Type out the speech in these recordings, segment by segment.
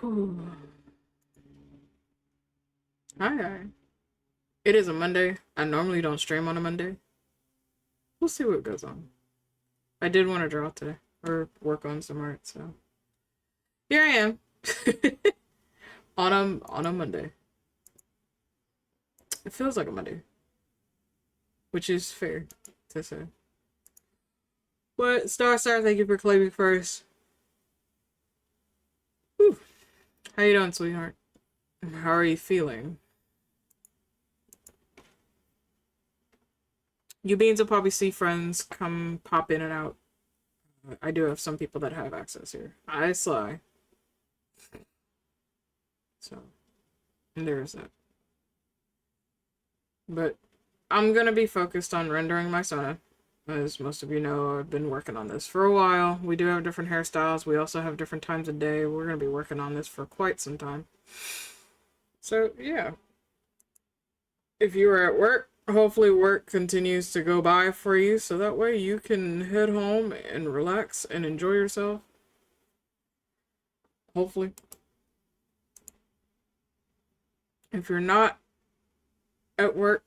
Hi, hi. It is a Monday. I normally don't stream on a Monday. We'll see what goes on. I did want to draw today or work on some art, so here I am on a Monday. It feels like a Monday, which is fair to say. But Star, thank you for claiming first. Whew. How you doing, sweetheart? How are you feeling? You beans will probably see friends come pop in and out. I do have some people that have access here. I sly. So there's that. But I'm gonna be focused on rendering my Sona. As most of you know, I've been working on this for a while. We do have different hairstyles. We also have different times of day. We're gonna be working on this for quite some time. So yeah. If you are at work, hopefully work continues to go by for you so that way you can head home and relax and enjoy yourself. Hopefully. If you're not at work,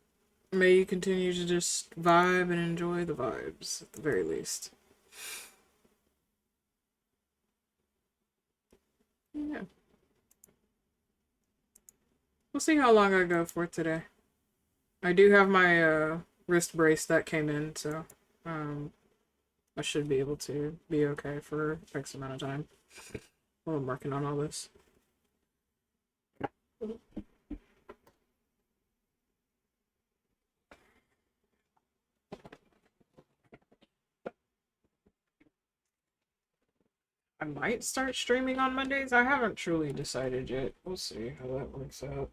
may you continue to just vibe and enjoy the vibes at the very least. Yeah. We'll see how long I go for today. I do have my wrist brace that came in, so um, I should be able to be okay for X amount of time while I'm working on all this. I might start streaming on Mondays. I haven't truly decided yet. We'll see how that works out.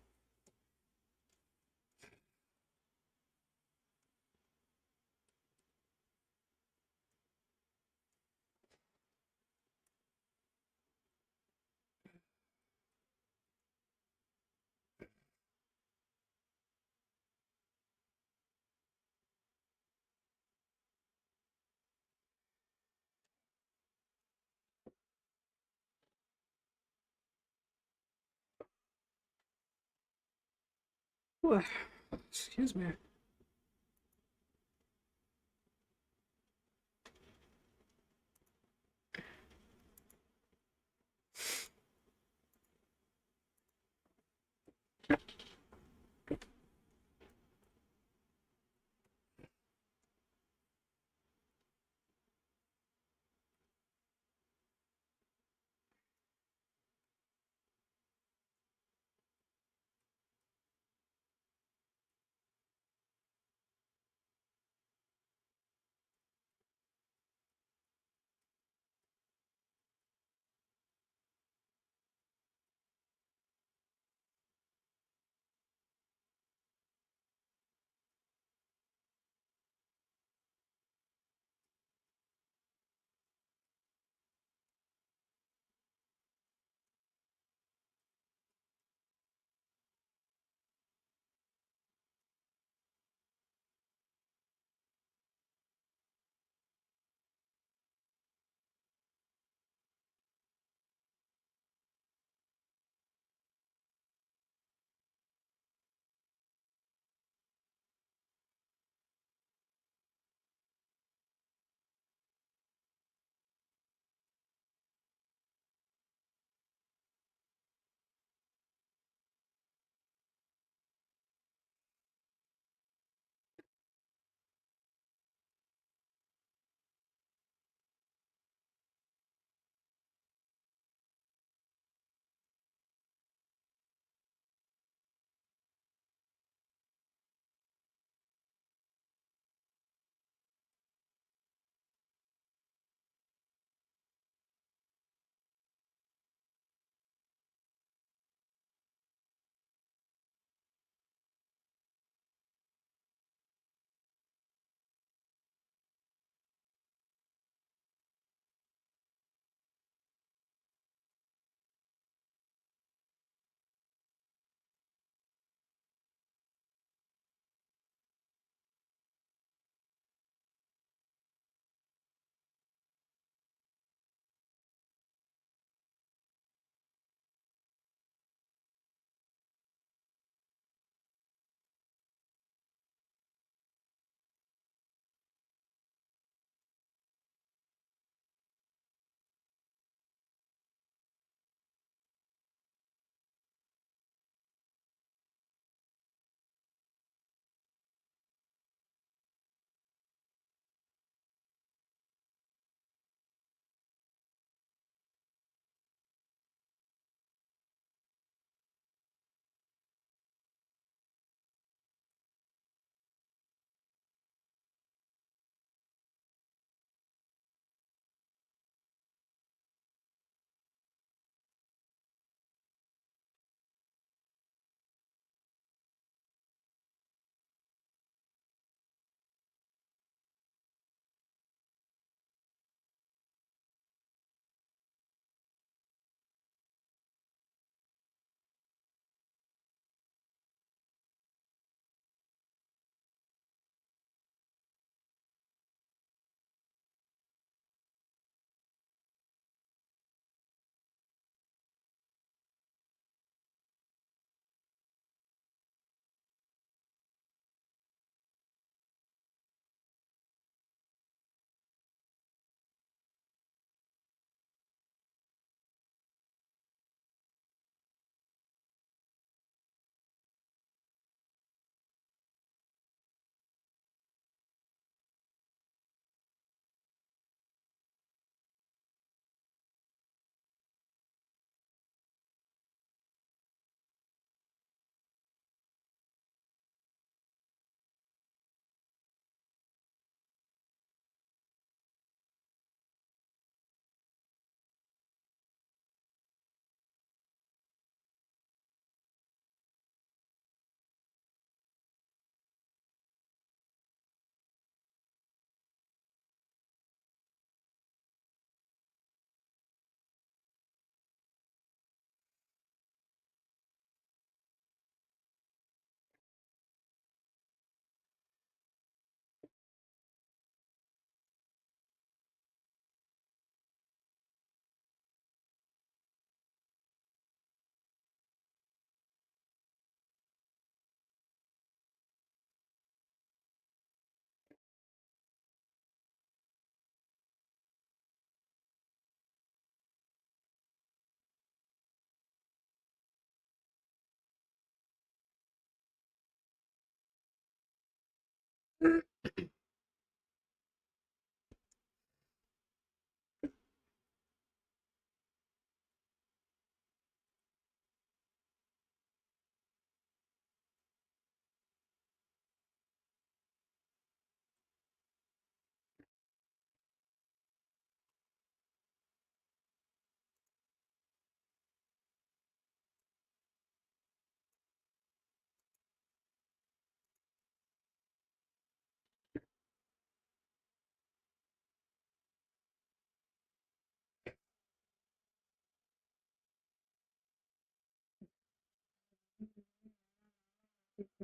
Ooh, excuse me.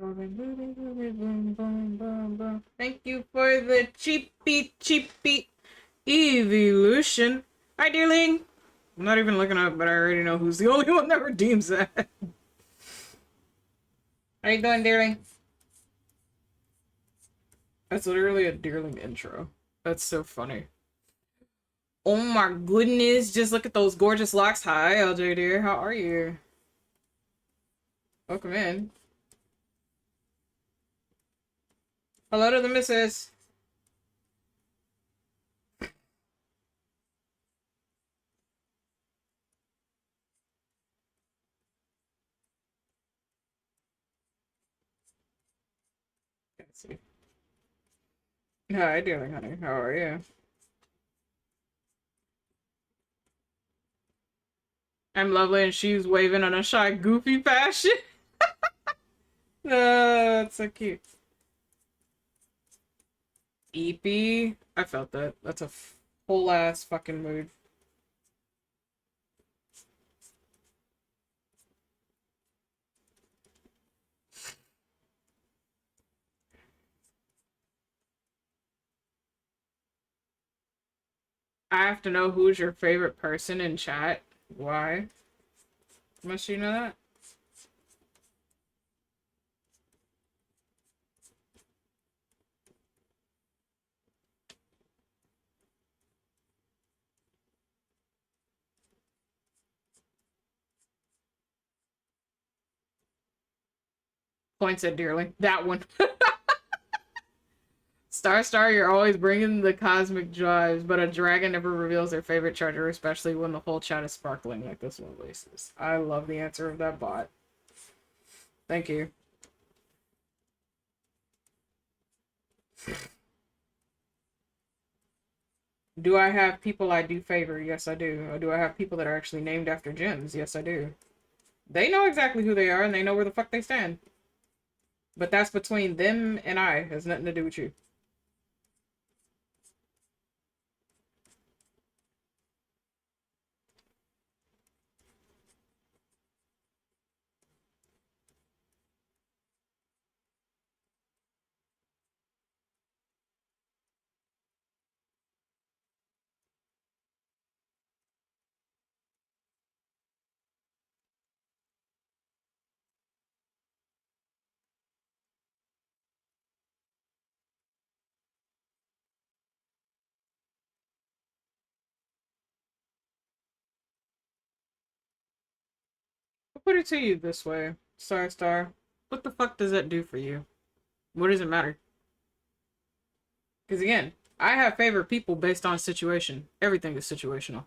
Thank you for the cheapy evolution. Hi, dearling. I'm not even looking up, but I already know who's the only one that redeems that. How you doing, dearling? That's literally a dearling intro. That's so funny. Oh my goodness, just look at those gorgeous locks. Hi, LJ dear. How are you? Welcome in. Hello to the missus. Let's see. Hi, dearling honey. How are you? I'm lovely and she's waving on a shy, goofy fashion. That's so cute. Eepy. I felt that. That's a whole ass fucking mood. I have to know who's your favorite person in chat. Why? Must you know that? Points at dearly. That one. Star, you're always bringing the cosmic drives, but a dragon never reveals their favorite charger, especially when the whole chat is sparkling like this one places. I love the answer of that bot. Thank you. Do I have people I do favor? Yes, I do. Or do I have people that are actually named after gems? Yes, I do. They know exactly who they are, and they know where the fuck they stand. But that's between them and I. It has nothing to do with you. I'll put it to you this way, Star. What the fuck does that do for you? What does it matter? Because again, I have favorite people based on situation. Everything is situational.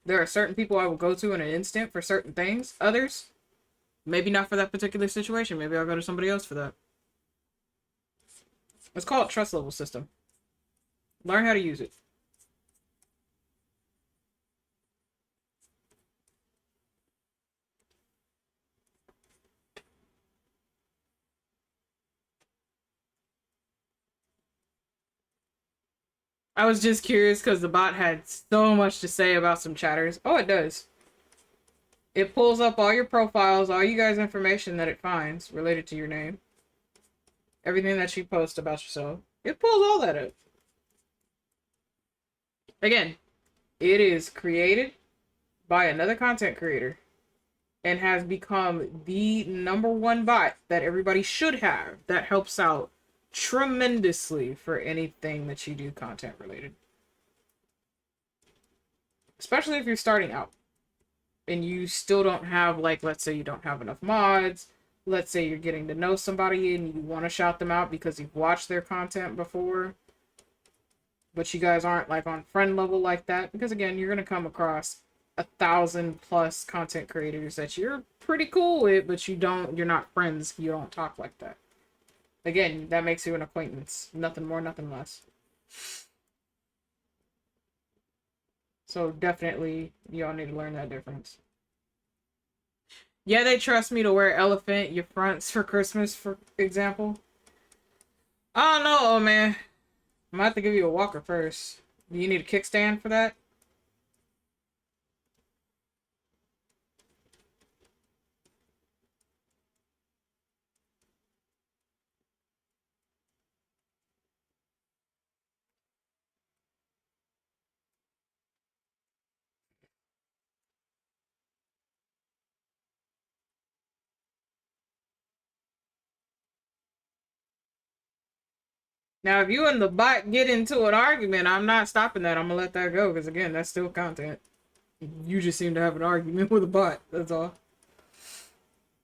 There are certain people I will go to in an instant for certain things. Others, maybe not for that particular situation. Maybe I'll go to somebody else for that. It's called trust level system. Learn how to use it. I was just curious because the bot had so much to say about some chatters. Oh, it does. It pulls up all your profiles, all you guys' information that it finds related to your name. Everything that you post about yourself. It pulls all that up. Again, it is created by another content creator and has become the #1 bot that everybody should have that helps out tremendously for anything that you do content related. Especially if you're starting out and you still don't have, like, let's say you don't have enough mods. Let's say you're getting to know somebody and you want to shout them out because you've watched their content before, but you guys aren't like on friend level like that. Because again, you're going to come across 1,000+ content creators that you're pretty cool with, but you're not friends. You don't talk like that. Again, that makes you an acquaintance. Nothing more, nothing less. So definitely, y'all need to learn that difference. Yeah, they trust me to wear elephant your fronts for Christmas, for example. I don't know, oh man. I might have to give you a walker first. Do you need a kickstand for that? Now, if you and the bot get into an argument, I'm not stopping that. I'm gonna let that go because again, that's still content. You just seem to have an argument with a bot. That's all.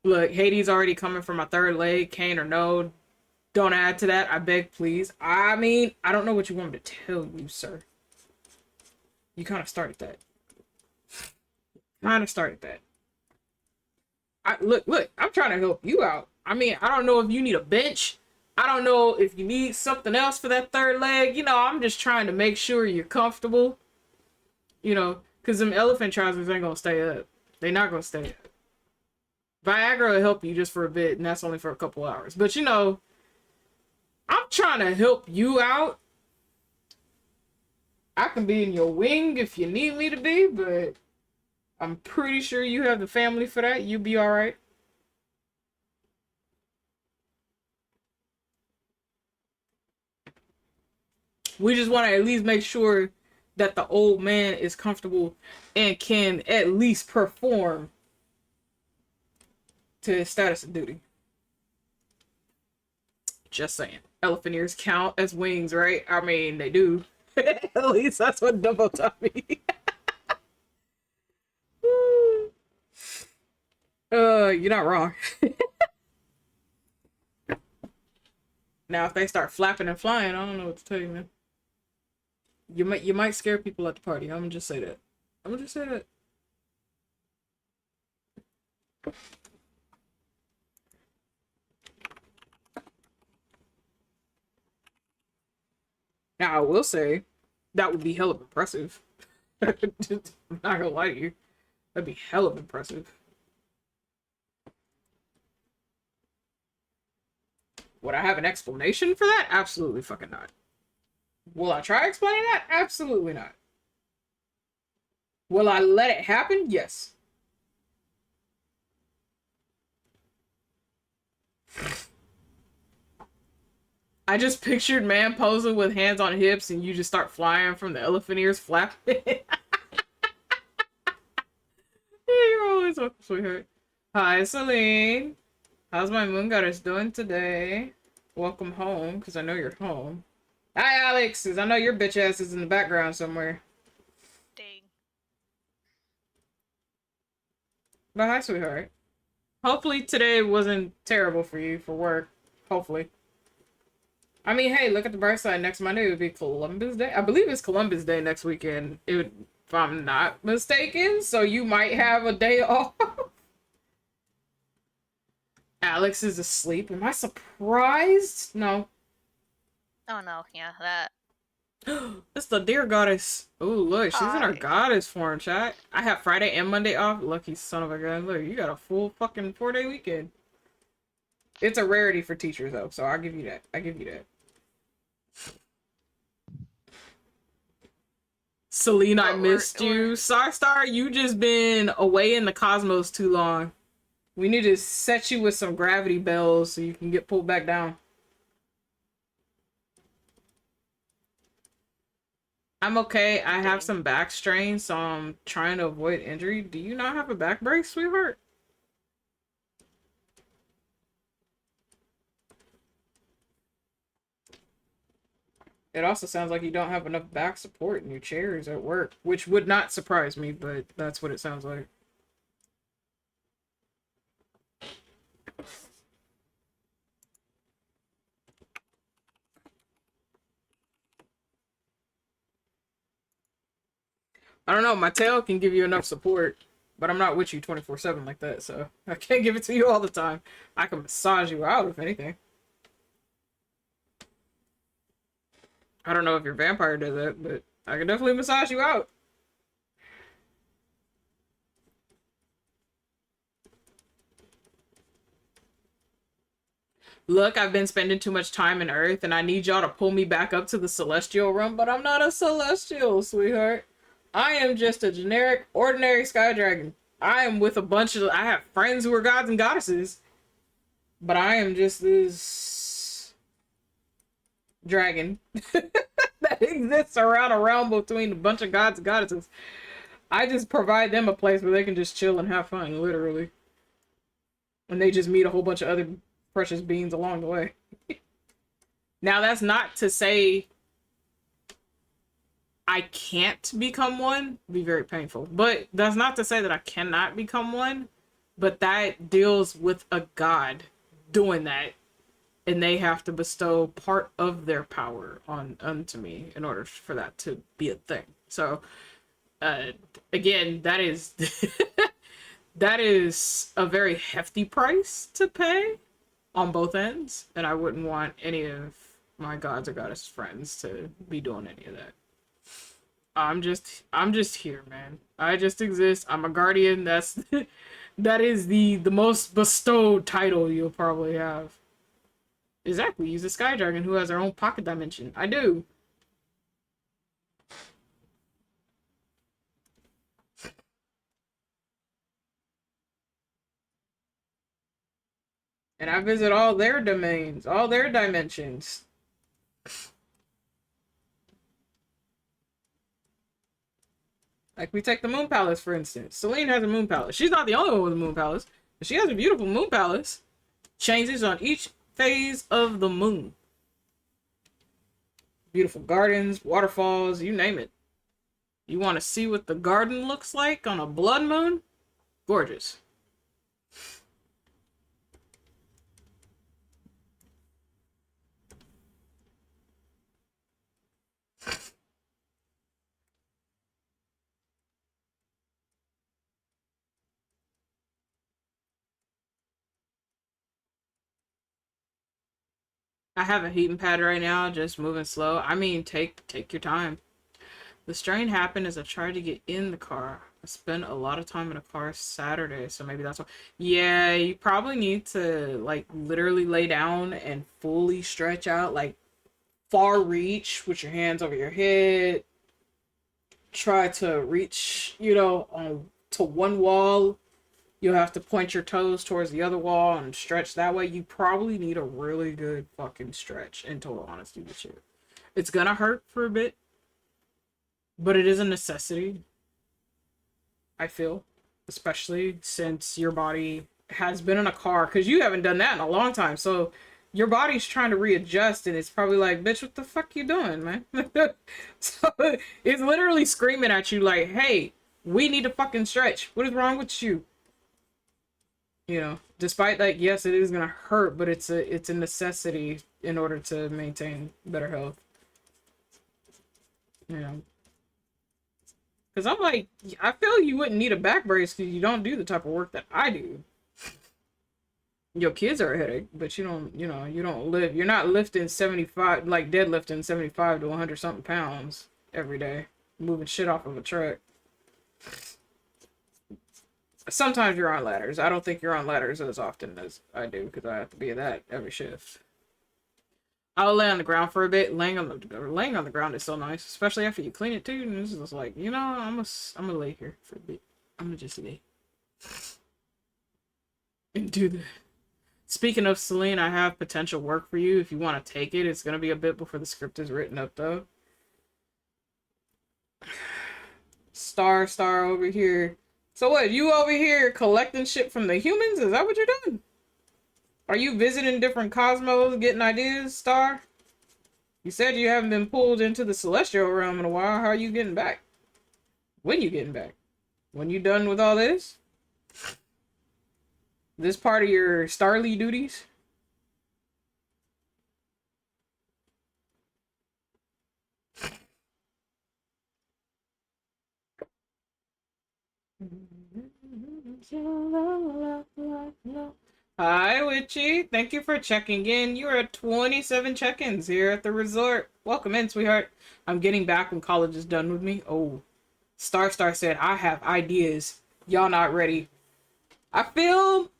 Look, Hades already coming for my third leg. Kane or no, don't add to that. I beg, please. I mean, I don't know what you want me to tell you, sir. You kind of started that. Look, I'm trying to help you out. I mean, I don't know if you need a bench. I don't know if you need something else for that third leg. You know, I'm just trying to make sure you're comfortable. You know, because them elephant trousers ain't gonna stay up. They're not gonna stay up. Viagra will help you just for a bit, and that's only for a couple hours. But you know, I'm trying to help you out. I can be in your wing if you need me to be, but I'm pretty sure you have the family for that. You'll be alright. We just want to at least make sure that the old man is comfortable and can at least perform to his status of duty. Just saying. Elephant ears count as wings, right? I mean, they do. At least that's what Dumbo taught me. You're not wrong. Now, if they start flapping and flying, I don't know what to tell you, man. You might scare people at the party. I'm gonna just say that. Now, I will say that would be hell of impressive. I'm not gonna lie to you. That'd be hell of impressive. Would I have an explanation for that? Absolutely fucking not. Will I try explaining that? Absolutely not. Will I let it happen? Yes. I just pictured man posing with hands on hips and you just start flying from the elephant ears flapping. You're always welcome, sweetheart. Hi, Celine. How's my moon goddess doing today? Welcome home, because I know you're home. Hi, Alex, because I know your bitch ass is in the background somewhere. Dang. But hi, sweetheart. Hopefully today wasn't terrible for you for work. Hopefully. I mean, hey, look at the bright side. Next Monday would be Columbus Day. I believe it's Columbus Day next weekend, if I'm not mistaken. So you might have a day off. Alex is asleep. Am I surprised? No. Oh no, yeah, that. It's the deer goddess. Oh, look, she's in her Hi. goddess form, chat. I have Friday and Monday off. Lucky son of a gun. Look, you got a full fucking 4-day weekend. It's a rarity for teachers, though, so I'll give you that. Celine, I missed you. Star, you just been away in the cosmos too long. We need to set you with some gravity bells so you can get pulled back down. I'm okay. I have some back strain, so I'm trying to avoid injury. Do you not have a back brace, sweetheart? It also sounds like you don't have enough back support in your chairs at work, which would not surprise me, but that's what it sounds like. I don't know, my tail can give you enough support, but I'm not with you 24/7 like that, so I can't give it to you all the time. I can massage you out, if anything. I don't know if your vampire does that, but I can definitely massage you out. Look, I've been spending too much time in Earth, and I need y'all to pull me back up to the celestial realm, but I'm not a celestial, sweetheart. I am just a generic, ordinary sky dragon. I am with a bunch of... I have friends who are gods and goddesses, but I am just this... dragon that exists around a realm between a bunch of gods and goddesses. I just provide them a place where they can just chill and have fun, literally. And they just meet a whole bunch of other precious beings along the way. Now, that's not to say I can't become one. It'd be very painful. But that's not to say that I cannot become one. But that deals with a god doing that. And they have to bestow part of their power on unto me in order for that to be a thing. So uh again, that is that is a very hefty price to pay on both ends, and I wouldn't want any of my gods or goddess friends to be doing any of that. I'm just here, man. I just exist. I'm a guardian. That's that is the most bestowed title you'll probably have. Exactly. Use a sky dragon who has their own pocket dimension. I do. And I visit all their domains, all their dimensions. Like we take the Moon Palace, for instance. Celine has a Moon Palace. She's not the only one with a Moon Palace, but she has a beautiful Moon Palace. Changes on each phase of the moon. Beautiful gardens, waterfalls, you name it. You want to see what the garden looks like on a blood moon? Gorgeous. I have a heating pad right now, just moving slow. I mean, take your time. The strain happened as I tried to get in the car. I spent a lot of time in a car Saturday, so maybe that's why. Yeah, you probably need to like literally lay down and fully stretch out, like far reach with your hands over your head. Try to reach, to one wall. You'll have to point your toes towards the other wall and stretch that way. You probably need a really good fucking stretch, in total honesty with you. It's gonna hurt for a bit, but it is a necessity, I feel. Especially since your body has been in a car, because you haven't done that in a long time. So your body's trying to readjust, and it's probably like, bitch, what the fuck you doing, man? So it's literally screaming at you like, hey, we need to fucking stretch. What is wrong with you? Despite that, yes, it is gonna hurt, but it's a necessity in order to maintain better health. You know, because I'm like, I feel you wouldn't need a back brace because you don't do the type of work that I do. Your kids are a headache, but you don't live. You're not lifting 75, like deadlifting 75 to 100 something pounds every day, moving shit off of a truck. Sometimes you're on ladders. I don't think you're on ladders as often as I do because I have to be that every shift. I'll lay on the ground for a bit. Laying on the ground is so nice, especially after you clean it too. And it's just like, I'm gonna lay here for a bit. I'm gonna just lay and do the. Speaking of Celine, I have potential work for you if you want to take it. It's gonna be a bit before the script is written up though. Star over here. So what? You over here collecting shit from the humans? Is that what you're doing? Are you visiting different cosmos, getting ideas, Star? You said you haven't been pulled into the celestial realm in a while. How are you getting back? When you getting back? When you done with all this? This part of your Starly duties? Hi, Witchy. Thank you for checking in. You are at 27 check-ins here at the resort. Welcome in, sweetheart. I'm getting back when college is done with me. Oh, Star said, I have ideas. Y'all not ready. I feel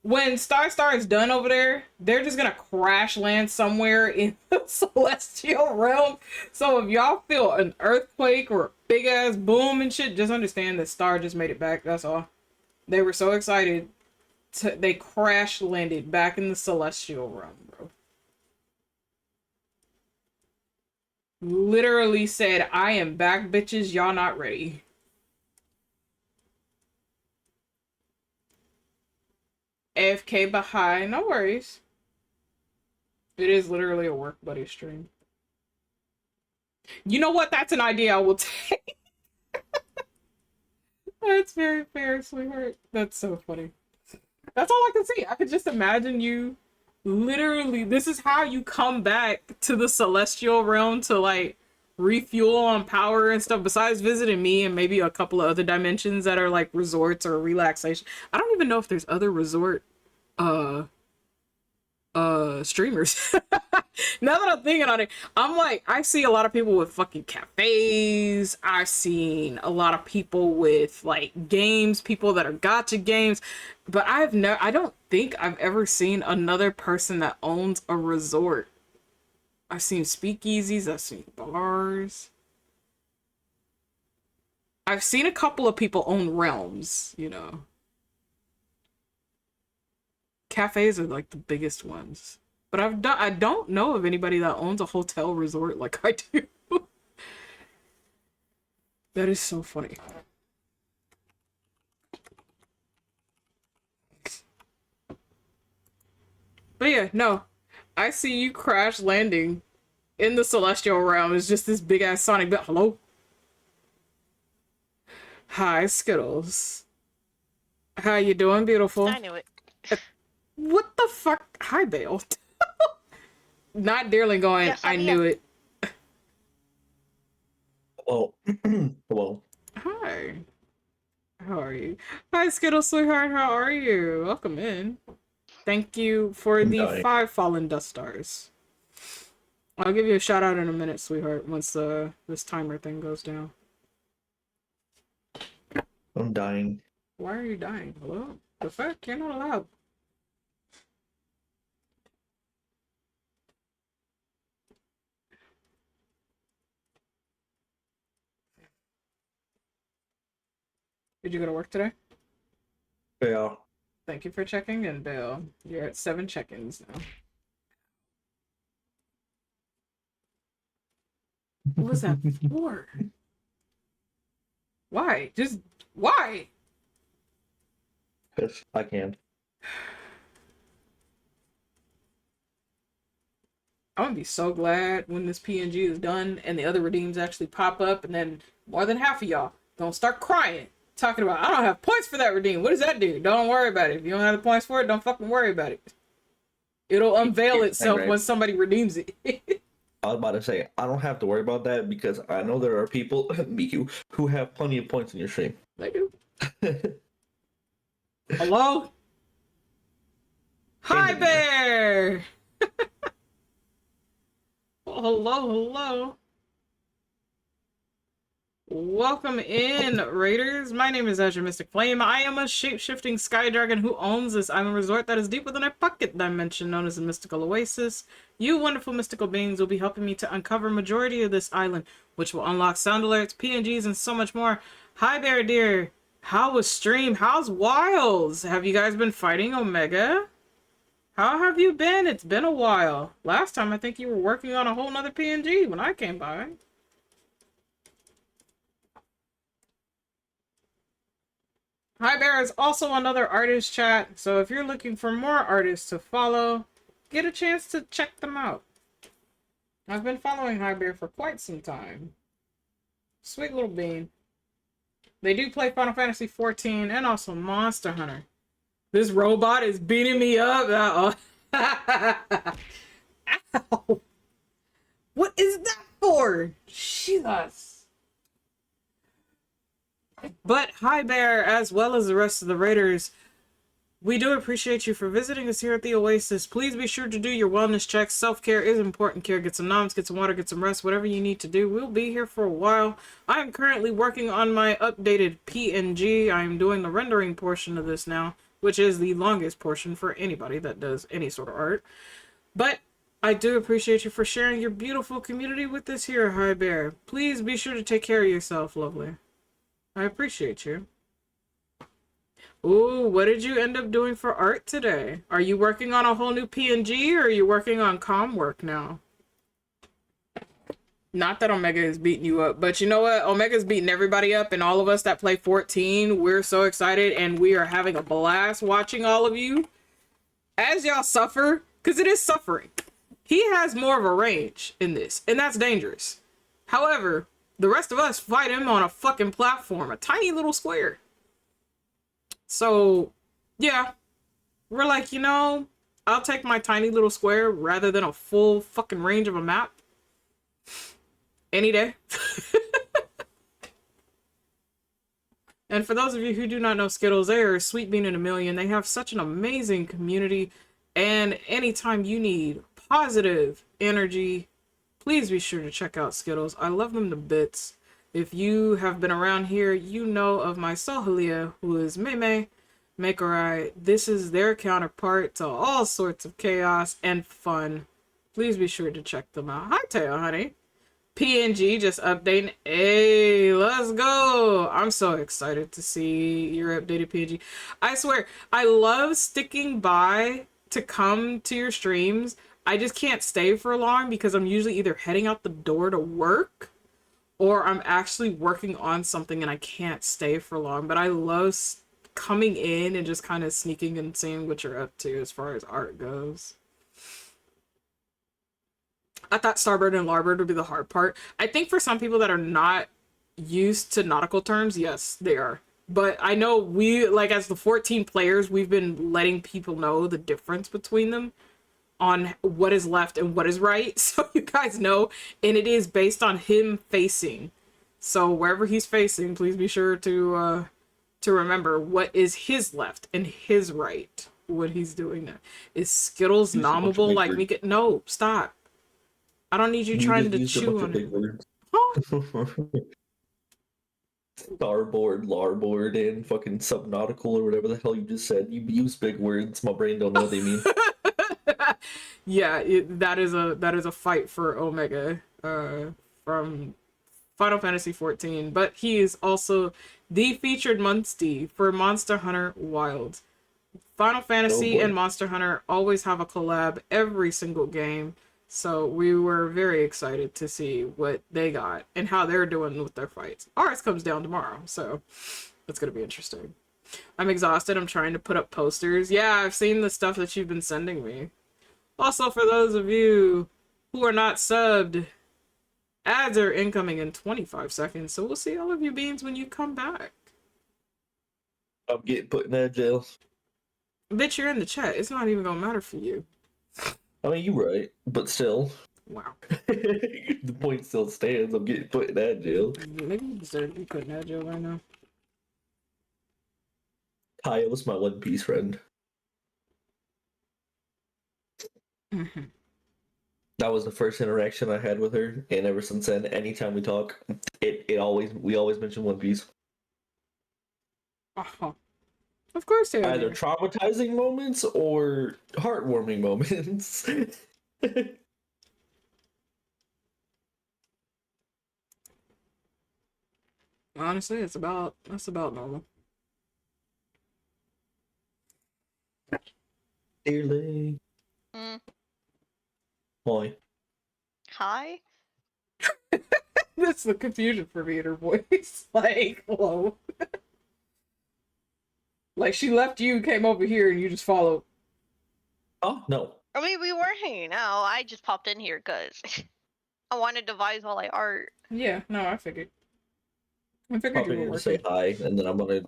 when Star is done over there, they're just gonna crash land somewhere in the celestial realm. So if y'all feel an earthquake or a big ass boom and shit, just understand that Star just made it back. That's all. They were so excited. They crash landed back in the celestial realm, bro. Literally said, I am back, bitches. Y'all not ready. AFK Bahai, no worries. It is literally a work buddy stream. You know what? That's an idea I will take. That's very fair, sweetheart. That's so funny. That's all I can see. I could just imagine you literally, this is how you come back to the celestial realm to like refuel on power and stuff, besides visiting me and maybe a couple of other dimensions that are like resorts or relaxation. I don't even know if there's other resort uh streamers. Now that I'm thinking on it, I'm like, I see a lot of people with fucking cafes. I've seen a lot of people with like games, people that are gacha games, but I don't think I've ever seen another person that owns a resort. I've seen speakeasies, I've seen bars. I've seen a couple of people own realms, you know. Cafes are like the biggest ones. But I don't know of anybody that owns a hotel resort like I do. That is so funny. But yeah, no. I see you crash landing in the celestial realm. It's just this big ass Sonic. But hello? Hi, Skittles. How you doing, beautiful? I knew it. What the fuck? Hi, Bale. Not Dearly going, Yes, I knew it. Well, hello. Hi. How are you? Hi, Skittles, sweetheart. How are you? Welcome in. Thank you for the Nice. 5 fallen dust stars. I'll give you a shout out in a minute, sweetheart, once this timer thing goes down. I'm dying. Why are you dying? Hello? The fuck? You're not allowed. Did you go to work today? Yeah. Thank you for checking in, Bill. You're at 7 check-ins now. What was that for? Why? Just why? Because I can. I'm gonna be so glad when this PNG is done and the other redeems actually pop up, and then more than half of y'all don't start crying, talking about, I don't have points for that redeem. What does that do? Don't worry about it. If you don't have the points for it, don't fucking worry about it. It'll unveil itself when somebody redeems it. I was about to say, I don't have to worry about that because I know there are people, me you, who have plenty of points in your stream. They do. Hello? Hi, Bear! Well, hello. Welcome in, Raiders. My name is Azure Mystic Flame. I am a shape-shifting sky dragon who owns this island resort that is deep within a pocket dimension known as the Mystical Oasis. You wonderful mystical beings will be helping me to uncover majority of this island, which will unlock sound alerts, PNGs, and so much more. Hi, Bear Dear. How was stream? How's Wilds? Have you guys been fighting Omega? How have you been? It's been a while. Last time I think you were working on a whole nother PNG when I came by. Hi Bear is also another artist chat, so if you're looking for more artists to follow, get a chance to check them out. I've been following Hi Bear for quite some time. Sweet little bean. They do play Final Fantasy XIV and also Monster Hunter. This robot is beating me up. Ow. What is that for? Jesus. But hi Bear, as well as the rest of the Raiders, we do appreciate you for visiting us here at the Oasis. Please be sure to do your wellness checks. Self-care is important care. Get some noms, get some water, get some rest, whatever you need to do. We'll be here for a while. I am currently working on my updated PNG. I am doing the rendering portion of this now, which is the longest portion for anybody that does any sort of art. But I do appreciate you for sharing your beautiful community with us here, Hi Bear. Please be sure to take care of yourself, lovely. I appreciate you. Ooh, what did you end up doing for art today? Are you working on a whole new PNG or are you working on comm work now? Not that Omega is beating you up, but you know what? Omega's beating everybody up, and all of us that play 14, we're so excited and we are having a blast watching all of you as y'all suffer, because it is suffering. He has more of a range in this, and that's dangerous. However, the rest of us fight him on a fucking platform, a tiny little square. So, yeah, we're like, I'll take my tiny little square rather than a full fucking range of a map. Any day. And for those of you who do not know Skittles, they are a sweet bean in a million. They have such an amazing community. And anytime you need positive energy, please be sure to check out Skittles. I love them to bits. If you have been around here, you know of my Sohalia, who is Meme Makerai. This is their counterpart to all sorts of chaos and fun. Please be sure to check them out. Hi, Taya, honey. PNG just updating. Hey, let's go. I'm so excited to see your updated PNG. I swear, I love sticking by to come to your streams. I just can't stay for long because I'm usually either heading out the door to work or I'm actually working on something and I can't stay for long. But I love coming in and just kind of sneaking and seeing what you're up to as far as art goes. I thought starboard and larboard would be the hard part. I think for some people that are not used to nautical terms, yes, they are. But I know we, like, as the 14 players, we've been letting people know the difference between them on what is left and what is right. So you guys know, and it is based on him facing. So wherever he's facing, please be sure to remember what is his left and his right when he's doing that. Is Skittles nommable like me? No, stop. I don't need you trying to chew on it. Huh? Starboard, larboard, and fucking subnautical or whatever the hell you just said. You use big words. My brain don't know what they mean. Yeah, that is a fight for Omega from Final Fantasy XIV, but he is also the featured Muncie for Monster Hunter Wilds. Final Fantasy and Monster Hunter always have a collab every single game. So we were very excited to see what they got and how they're doing with their fights. Ours comes down tomorrow, so it's going to be interesting. I'm exhausted. I'm trying to put up posters. Yeah, I've seen the stuff that you've been sending me. Also, for those of you who are not subbed, ads are incoming in 25 seconds, so we'll see all of you beans when you come back. I'm getting put in that jail. Bitch, you're in the chat. It's not even going to matter for you. I mean, you're right, but still. Wow. The point still stands. I'm getting put in that jail. Maybe you deserve to be put in that jail right now. Kaya was my One Piece friend. Mm-hmm. That was the first interaction I had with her, and ever since then, anytime we talk, we always mention One Piece. Uh-huh. Of course they are. Either traumatizing moments or heartwarming moments. Honestly, that's about normal. Dearly. Hi. Hi. That's the confusion for me in her voice. Like, hello. Like she left you, came over here, and you just followed. Oh, no. I mean, we were hanging out. I just popped in here because I wanted to devise all my art. Yeah, no, I figured. I figured Popping you were in to working. say hi, and then I'm gonna,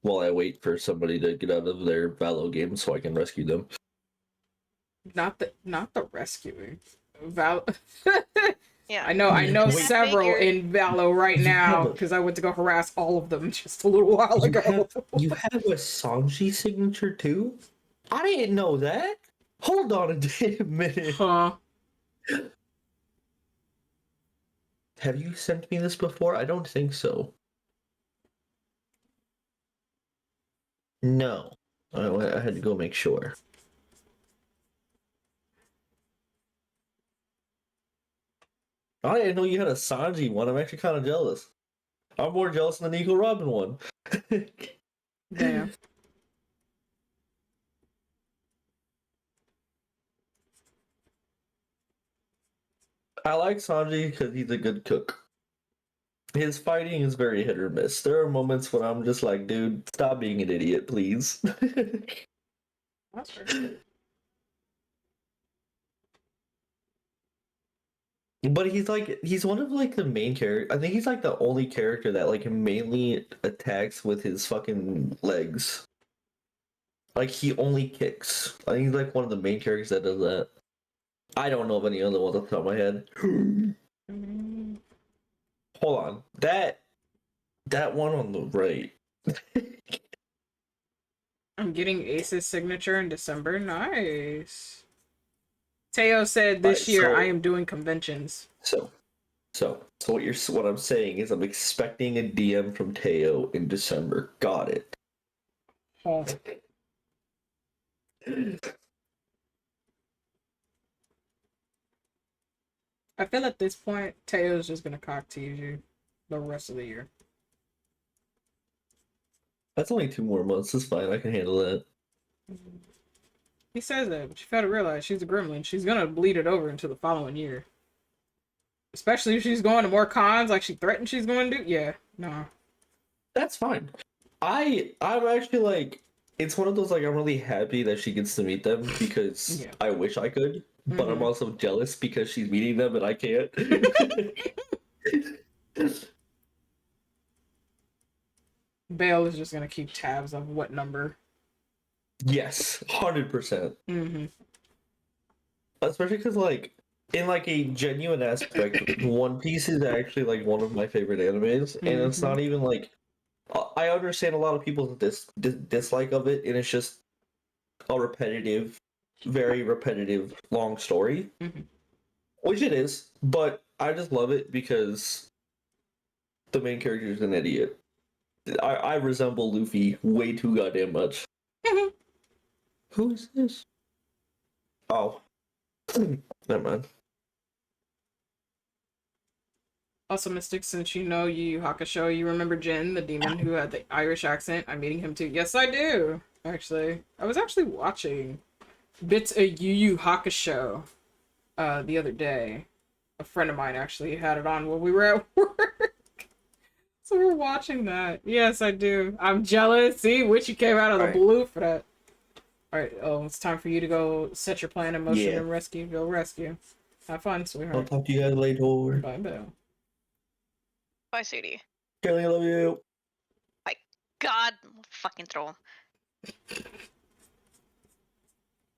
while I wait for somebody to get out of their Valo game so I can rescue them. Not the rescuing. Yeah. I know Wait. several in Valo right now because I went to go harass all of them just a little while ago. You have a Sanji signature too? I didn't know that. Hold on a damn minute. Huh? Have you sent me this before? I don't think so. No. I had to go make sure. I didn't know you had a Sanji one. I'm actually kind of jealous. I'm more jealous than the Eagle Robin one. Damn. I like Sanji because he's a good cook. His fighting is very hit or miss. There are moments when I'm just like, dude, stop being an idiot, please. That's fair. But he's one of like the main character. I think he's like the only character that like mainly attacks with his fucking legs. Like he only kicks. I think he's like one of the main characters that does that. I don't know of any other ones off the top of my head. Hold on. That one on the right. I'm getting Ace's signature in December. Nice. Teo said Alright, this year I am doing conventions. So what I'm saying is I'm expecting a DM from Teo in December. Got it. Oh. I feel at this point, Teo's just gonna cock tease you the rest of the year. That's only 2 more months. It's fine. I can handle that. He says that, but you gotta realize she's a gremlin. She's gonna bleed it over into the following year. Especially if she's going to more cons like she threatened she's going to do. Yeah, no. That's fine. I'm actually like it's one of those like I'm really happy that she gets to meet them because Yeah. I wish I could, but I'm Mhm. also jealous because she's meeting them and I can't. Bale is just gonna keep tabs of what number. Yes, 100%. Mm-hmm. Especially because like in like a genuine aspect, One Piece is actually like one of my favorite animes, and it's Mm-hmm. not even like I understand a lot of people's dislike of it, and it's just a repetitive, very repetitive, long story, Mm-hmm. which it is. But I just love it because the main character is an idiot. I resemble Luffy way too goddamn much. Who is this? Oh, never mind. Also, Mystic, since you know Yu Yu Hakusho, you remember Jin, the demon who had the Irish accent? I'm meeting him too. Yes, I do. Actually, I was actually watching bits of Yu Yu Hakusho the other day. A friend of mine actually had it on while we were at work. So we're watching that. Yes, I do. I'm jealous. See, Witchy came out of the Alright. blue for that. Alright, oh, it's time for you to go set your plan in motion Yeah. and rescue. Go rescue. Have fun, I'll sweetheart. talk to you guys later. Bye, Belle. Bye, sweetie. Kelly, I love you. My God, fucking throw him.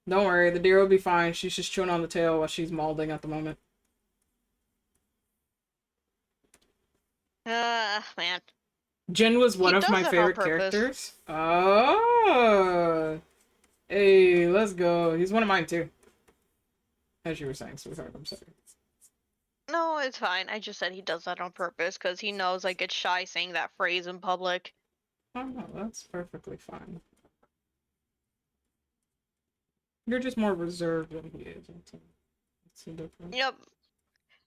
Don't worry, the deer will be fine. She's just chewing on the tail while she's molding at the moment. Man. Jin was one He of does my that on favorite purpose. characters. Oh, hey, let's go. He's one of mine too. As you were saying, sweetheart, I'm sorry. No, it's fine. I just said he does that on purpose because he knows I get shy saying that phrase in public. Oh no, that's perfectly fine. You're just more reserved than he is. That's the difference. Yep.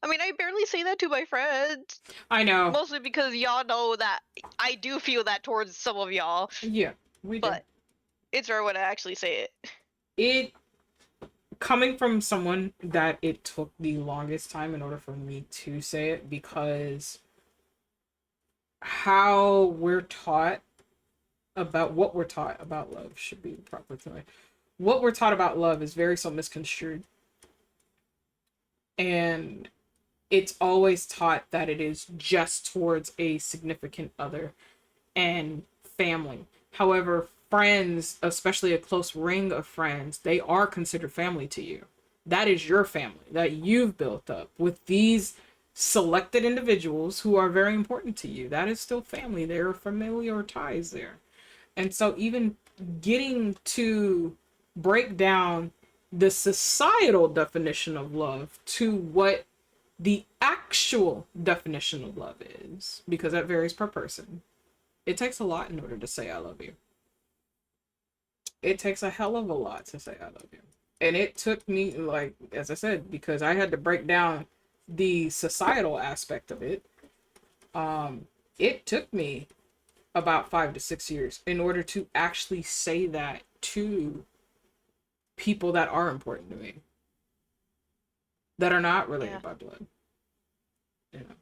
I mean, I barely say that to my friends. I know. Mostly because y'all know that I do feel that towards some of y'all. Yeah, we do. But it's rare when I actually say it. It coming from someone that it took the longest time in order for me to say it because how we're taught about what we're taught about love should be the proper thing. What we're taught about love is very so misconstrued. And it's always taught that it is just towards a significant other and family. However, friends, especially a close ring of friends, they are considered family to you. That is your family that you've built up with these selected individuals who are very important to you. That is still family. There are familiar ties there. And so even getting to break down the societal definition of love to what the actual definition of love is, because that varies per person. It takes a lot in order to say I love you. It takes a hell of a lot to say I love you. And it took me, like, as I said, because I had to break down the societal aspect of it. It took me about 5 to 6 years in order to actually say that to people that are important to me, that are not related by blood. You know.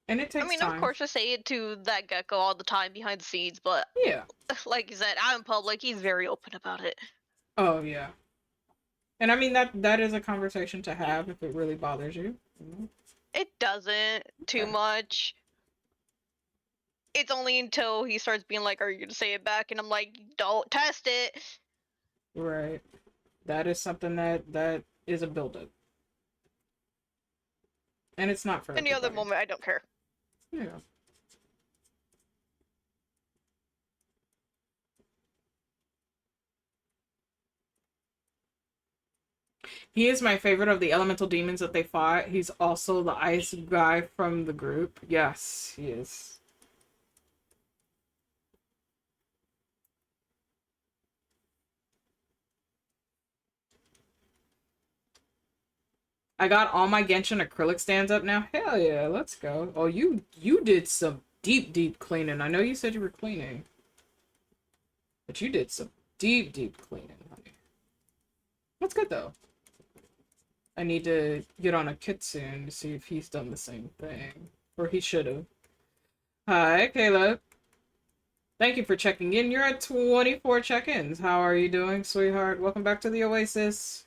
And it I takes mean, of time. course, I say it to that gecko all the time behind the scenes, but Yeah. like you said, out in public, he's very open about it. Oh yeah. And I mean that is a conversation to have if it really bothers you. It doesn't too Okay. much. It's only until he starts being like, "Are you gonna say it back?" And I'm like, "Don't test it." Right. That is something that is a buildup. And it's not for Any other everybody. moment, I don't care. Yeah. He is my favorite of the elemental demons that they fought. He's also the ice guy from the group. Yes, he is. I got all my Genshin acrylic stands up now. Hell yeah, let's go. Oh, you did some deep cleaning. I know you said you were cleaning, but you did some deep cleaning, honey. That's good though. I need to get on a Kitsune to see if he's done the same thing. Or he should have. Hi, Caleb. Thank you for checking in. You're at 24 check-ins. How are you doing, sweetheart? Welcome back to the Oasis.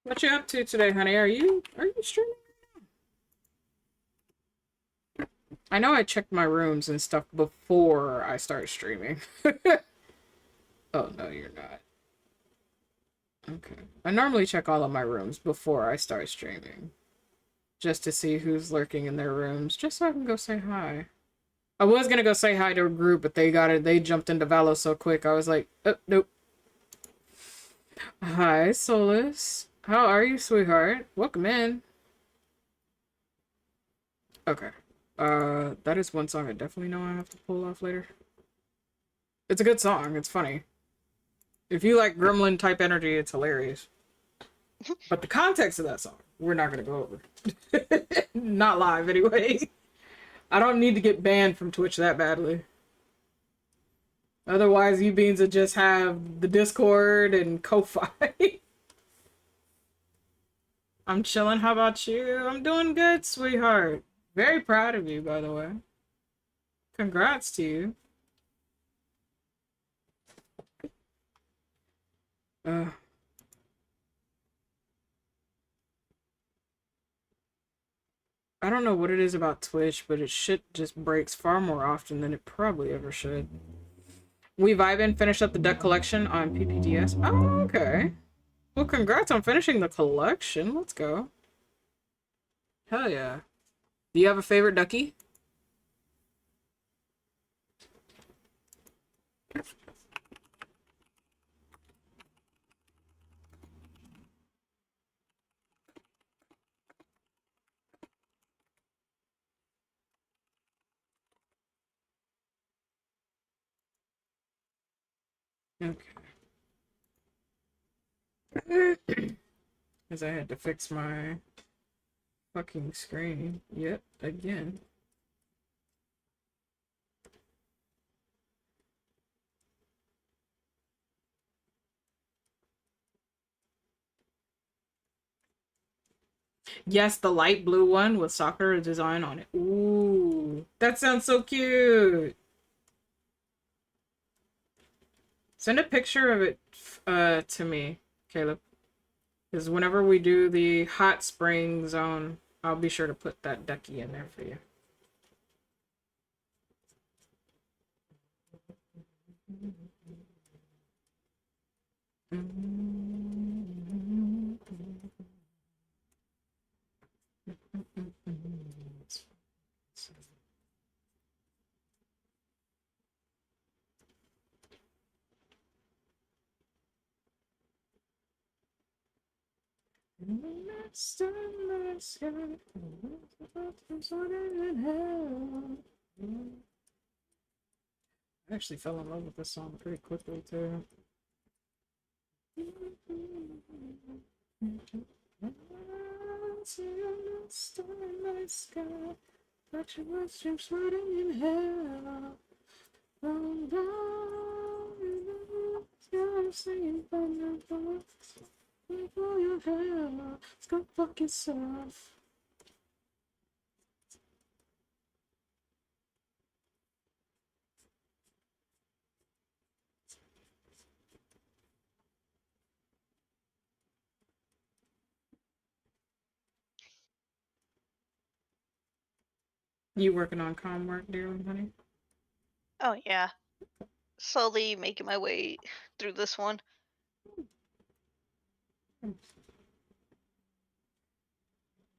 What you up to today, honey? Are you streaming? I know I checked my rooms and stuff before I start streaming. Oh, no, you're not. Okay. I normally check all of my rooms before I start streaming. Just to see who's lurking in their rooms. Just so I can go say hi. I was gonna go say hi to a group, but they jumped into Valo so quick. I was like, oh, nope. Hi, Solus. How are you, sweetheart? Welcome in. Okay. That is one song I definitely know I have to pull off later. It's a good song. It's funny. If you like gremlin type energy, it's hilarious. But the context of that song, we're not gonna go over. Not live, anyway. I don't need to get banned from Twitch that badly. Otherwise, you beans would just have the Discord and Ko-Fi. I'm chilling. How about you? I'm doing good, sweetheart. Very proud of you, by the way. Congrats to you. Uh, I don't know what it is about Twitch, but its shit just breaks far more often than it probably ever should. We vibin' finished up the deck collection on PPDS. Oh, okay. Well, congrats on finishing the collection. Let's go. Hell yeah. Do you have a favorite ducky? Okay. Because I had to fix my fucking screen yet again. Yes, the light blue one with soccer design on it. Ooh, that sounds so cute. Send a picture of it to me, Caleb. Because whenever we do the hot spring zone, I'll be sure to put that ducky in there for you. I actually fell in love with this song pretty quickly too. sky. Watch your bloodstream floating in hell. From down in the sky, singing thunderbolts. Before your hell, let's go fuck yourself. You working on comm work, dearly, honey? Oh yeah. Slowly making my way through this one.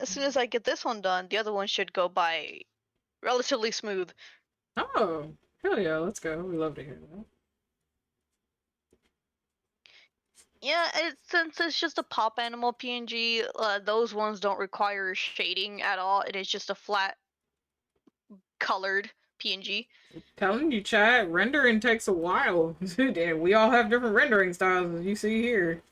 As soon as I get this one done, the other one should go by relatively smooth. Oh, hell yeah, let's go. We love to hear that. Yeah, since it's just a pop animal PNG, those ones don't require shading at all. It is just a flat colored PNG. Telling you, chat, rendering takes a while. And we all have different rendering styles, as you see here.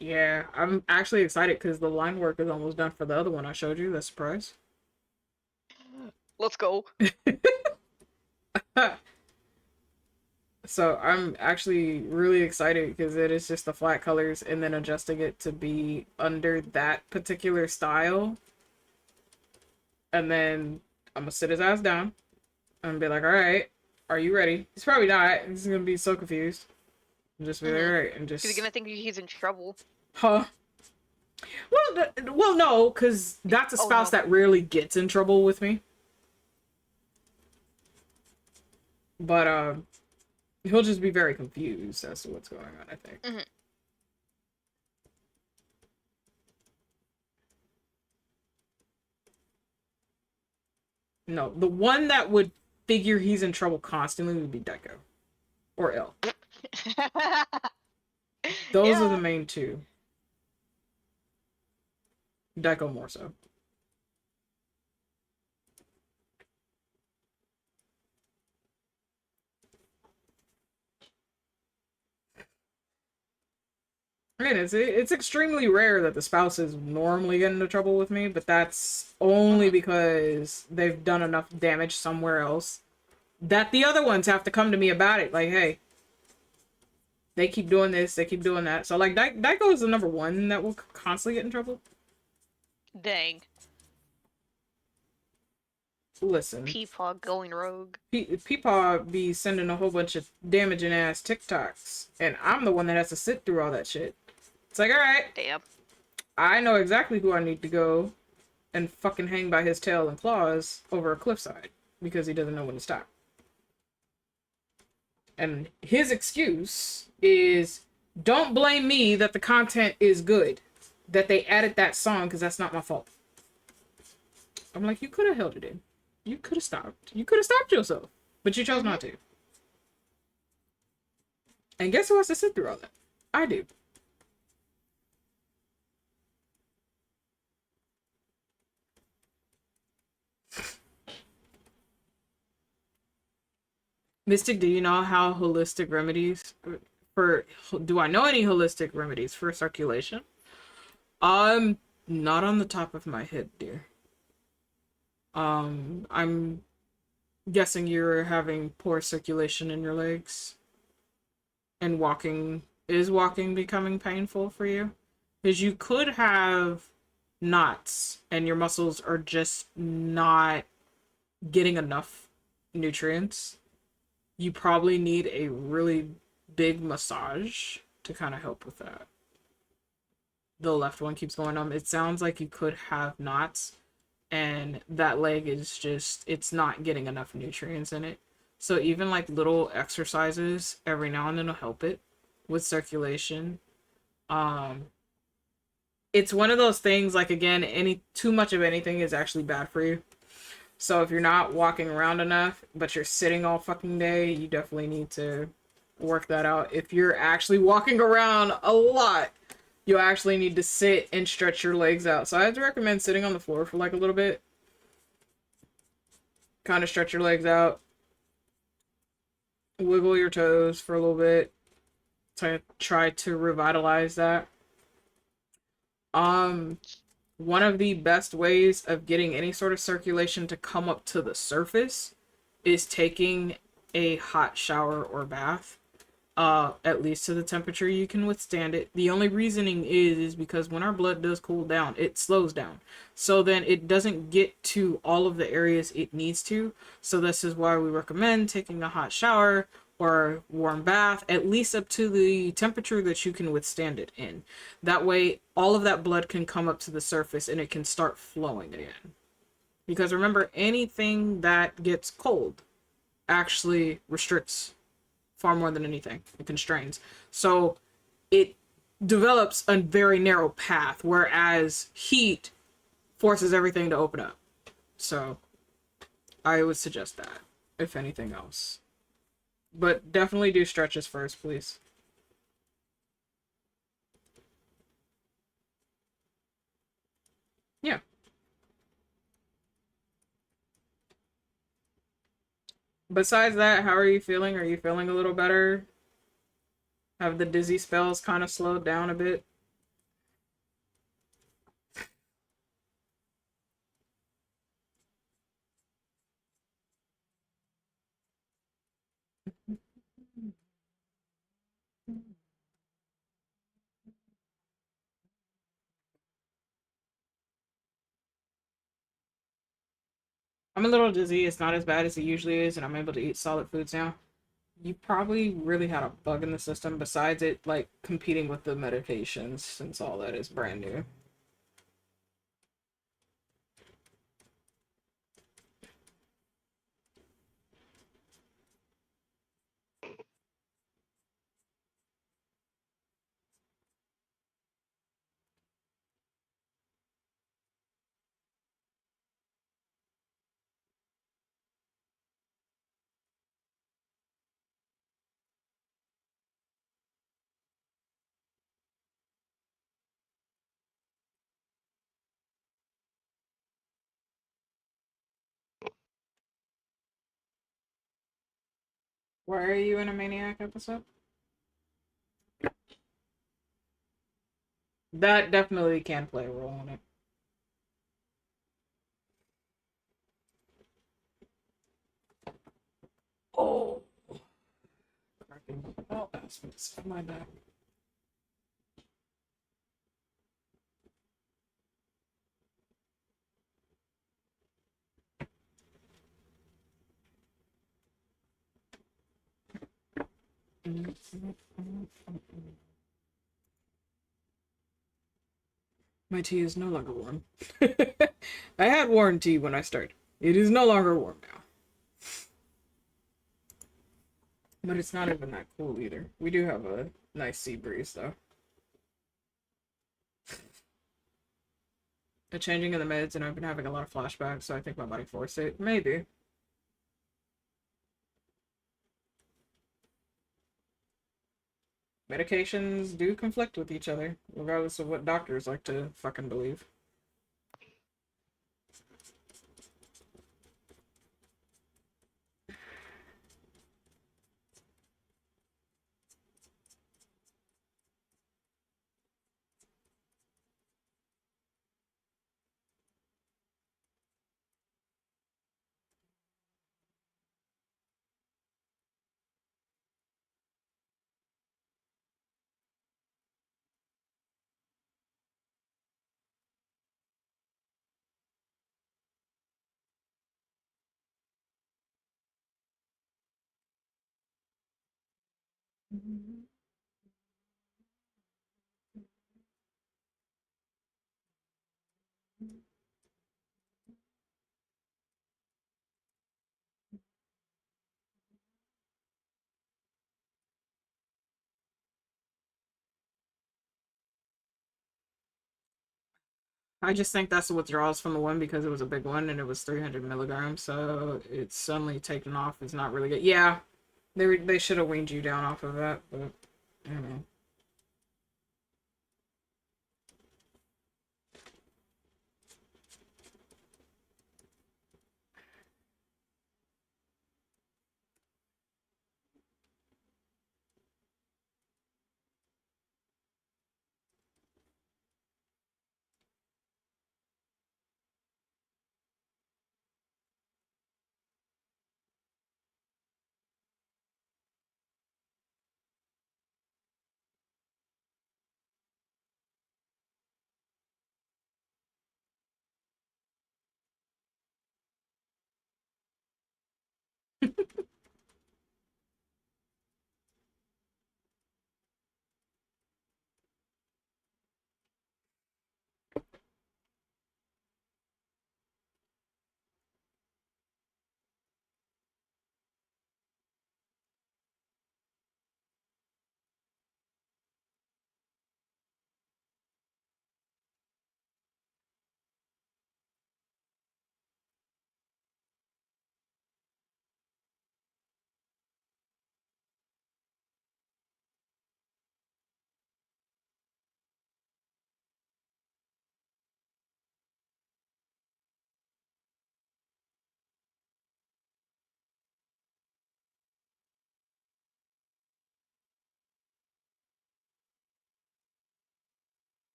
Yeah, I'm actually excited because the line work is almost done for the other one I showed you. That's a surprise. Let's go. So I'm actually really excited because it is just the flat colors and then adjusting it to be under that particular style. And then I'm gonna sit his ass down and be like, all right, are you ready? He's probably not. He's gonna be so confused. And just be like, all right, and just... He's gonna think he's in trouble. Huh? Well, no, because that's a spouse no. that rarely gets in trouble with me. But, he'll just be very confused as to what's going on, I think. No, the one that would figure he's in trouble constantly would be Deco. Or L. Those are the main two. Deco more so. I mean, it's extremely rare that the spouses normally get into trouble with me, but that's only because they've done enough damage somewhere else that the other ones have to come to me about it. Like, hey, they keep doing this, they keep doing that. So, like, Daiko is the number one that will constantly get in trouble. Dang. Listen. Peepaw going rogue. Peepaw be sending a whole bunch of damaging ass TikToks, and I'm the one that has to sit through all that shit. It's like, alright. Damn. I know exactly who I need to go and fucking hang by his tail and claws over a cliffside because he doesn't know when to stop. And his excuse is, don't blame me that the content is good, that they added that song because that's not my fault. I'm like, you could have held it in. You could have stopped. You could have stopped yourself, but you chose not to. And guess who has to sit through all that? I do. Mystic, do you know how holistic remedies do I know any holistic remedies for circulation? Not on the top of my head, dear. I'm guessing you're having poor circulation in your legs. And is walking becoming painful for you? Because you could have knots and your muscles are just not getting enough nutrients. You probably need a really big massage to kind of help with that. The left one keeps going on. It sounds like you could have knots and that leg is just, it's not getting enough nutrients in it. So even like little exercises every now and then will help it with circulation. It's one of those things, like, again, too much of anything is actually bad for you. So if you're not walking around enough, but you're sitting all fucking day, you definitely need to work that out. If you're actually walking around a lot, you actually need to sit and stretch your legs out. So I'd recommend sitting on the floor for like a little bit. Kind of stretch your legs out. Wiggle your toes for a little bit. To try to revitalize that. one of the best ways of getting any sort of circulation to come up to the surface is taking a hot shower or bath, at least to the temperature you can withstand it. The only reasoning is because when our blood does cool down, it slows down. So then it doesn't get to all of the areas it needs to. So this is why we recommend taking a hot shower or warm bath, at least up to the temperature that you can withstand it in. That way, all of that blood can come up to the surface and it can start flowing again. Because remember, anything that gets cold actually restricts far more than anything. It constrains. So it develops a very narrow path, whereas heat forces everything to open up. So I would suggest that, if anything else. But definitely do stretches first, please. Yeah. Besides that, how are you feeling? Are you feeling a little better? Have the dizzy spells kind of slowed down a bit? I'm a little dizzy. It's not as bad as it usually is, and I'm able to eat solid foods now. You probably really had a bug in the system besides it, like, competing with the medications, since all that is brand new. Why are you in a Maniac episode? That definitely can play a role in it. Oh, cracking all aspects of my back. My tea is no longer warm. I had warm tea when I started. It is no longer warm now. But it's not even that cool either. We do have a nice sea breeze though. The changing of the meds, and I've been having a lot of flashbacks, so I think my body forced it. Maybe. Medications do conflict with each other, regardless of what doctors like to fucking believe. I just think that's the withdrawals from the one because it was a big one and it was 300 milligrams, so it's suddenly taken off. It's not really good. Yeah, they should have weaned you down off of that, but I don't know.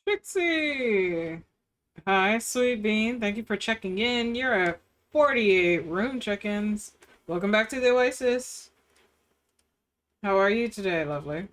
Trixie! Hi, Sweet Bean. Thank you for checking in. You're at 48 room check-ins. Welcome back to the Oasis. How are you today, lovely?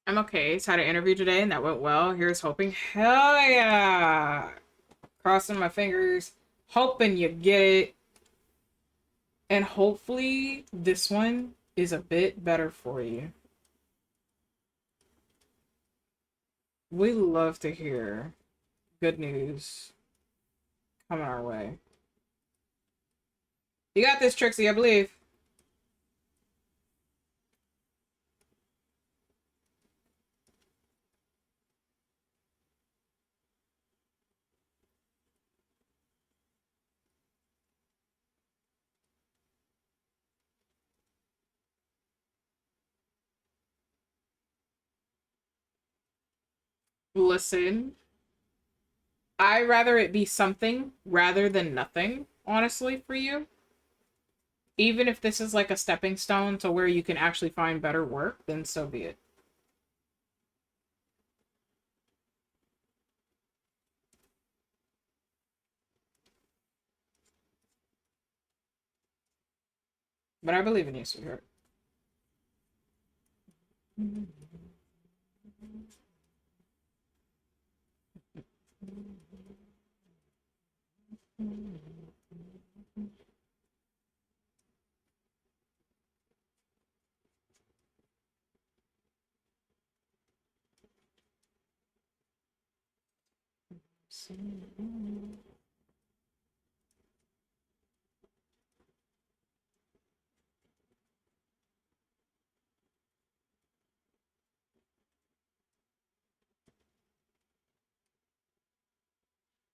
I'm okay. Just had an interview today and that went well. Here's hoping. Hell yeah! Crossing my fingers, hoping you get it. And hopefully this one is a bit better for you. We love to hear good news coming our way. You got this, Trixie, I believe. Listen, I rather it be something rather than nothing, honestly, for you. Even if this is like a stepping stone to where you can actually find better work, then so be it. But I believe in you, sweetheart.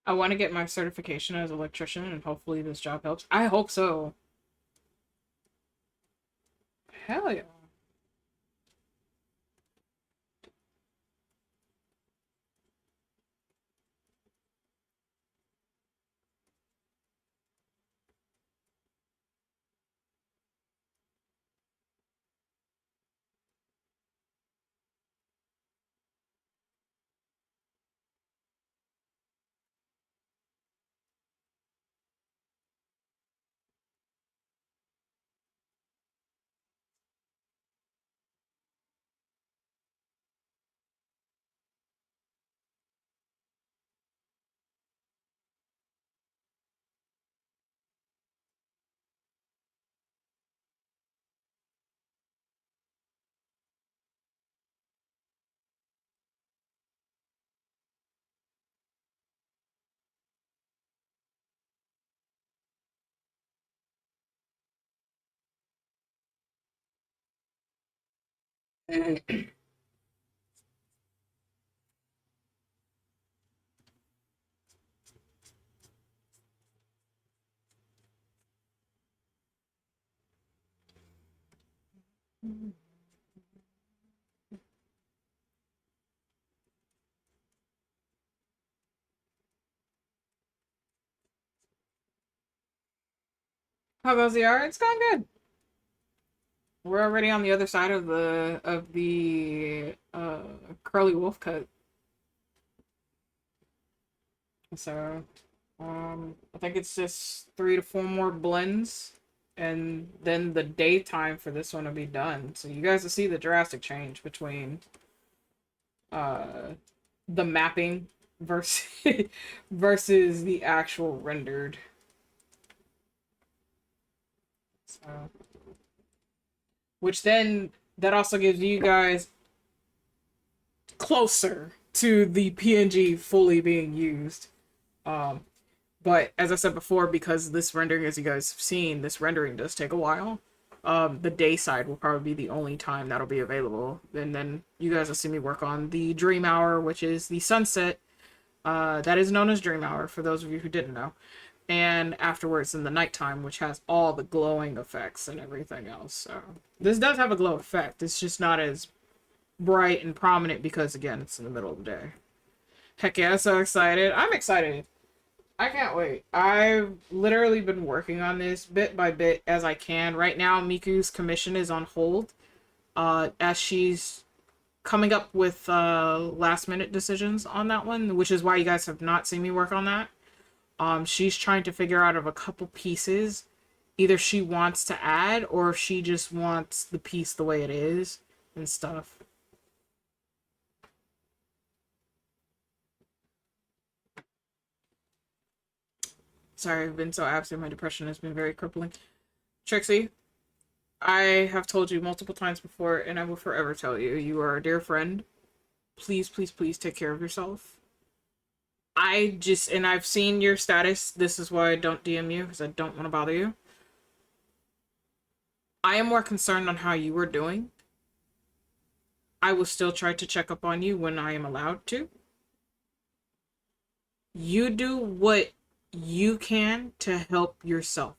I want to get my certification as an electrician, and hopefully this job helps. I hope so. Hell yeah. How goes the art? It's going good. We're already on the other side of the curly wolf cut. So, I think it's just 3 to 4 more blends, and then the daytime for this one will be done. So you guys will see the drastic change between uh the mapping versus versus the actual rendered. So, which then that also gives you guys closer to the PNG fully being used. Um, but as I said before, because this rendering, as you guys have seen, this rendering does take a while. The day side will probably be the only time that'll be available. And then you guys will see me work on the dream hour, which is the sunset. That is known as dream hour for those of you who didn't know. And afterwards in the nighttime, which has all the glowing effects and everything else. So this does have a glow effect. It's just not as bright and prominent because, again, it's in the middle of the day. Heck yeah, so excited. I'm excited. I can't wait. I've literally been working on this bit by bit as I can. Right now, Miku's commission is on hold as she's coming up with last minute decisions on that one, which is why you guys have not seen me work on that. She's trying to figure out of a couple pieces either she wants to add or if she just wants the piece the way it is and stuff. Sorry, I've been so absent. My depression has been very crippling. Trixie, I have told you multiple times before, and I will forever tell you, you are a dear friend. Please, please, please take care of yourself. And I've seen your status. This is why I don't DM you, because I don't want to bother you. I am more concerned on how you are doing. I will still try to check up on you when I am allowed to. You do what you can to help yourself.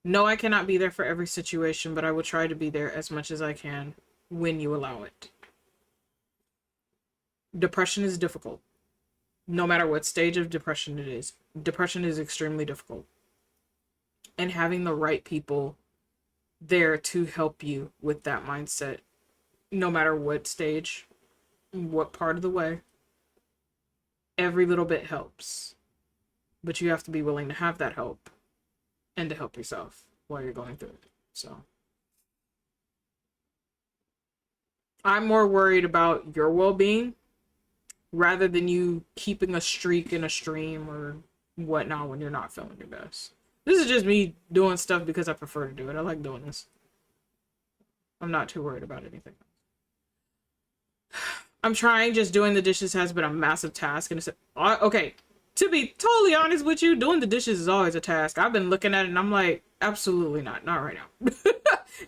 No, I cannot be there for every situation, but I will try to be there as much as I can when you allow it. Depression is difficult. No matter what stage of depression it is. Depression is extremely difficult. And having the right people there to help you with that mindset, no matter what stage, what part of the way, every little bit helps. But you have to be willing to have that help and to help yourself while you're going through it. So I'm more worried about your well-being rather than you keeping a streak in a stream or whatnot when you're not feeling your best. This is just me doing stuff because I prefer to do it. I like doing this. I'm not too worried about anything. I'm trying. Just doing the dishes has been a massive task. And it's okay. To be totally honest with you, doing the dishes is always a task. I've been looking at it and I'm like, absolutely not. Not right now.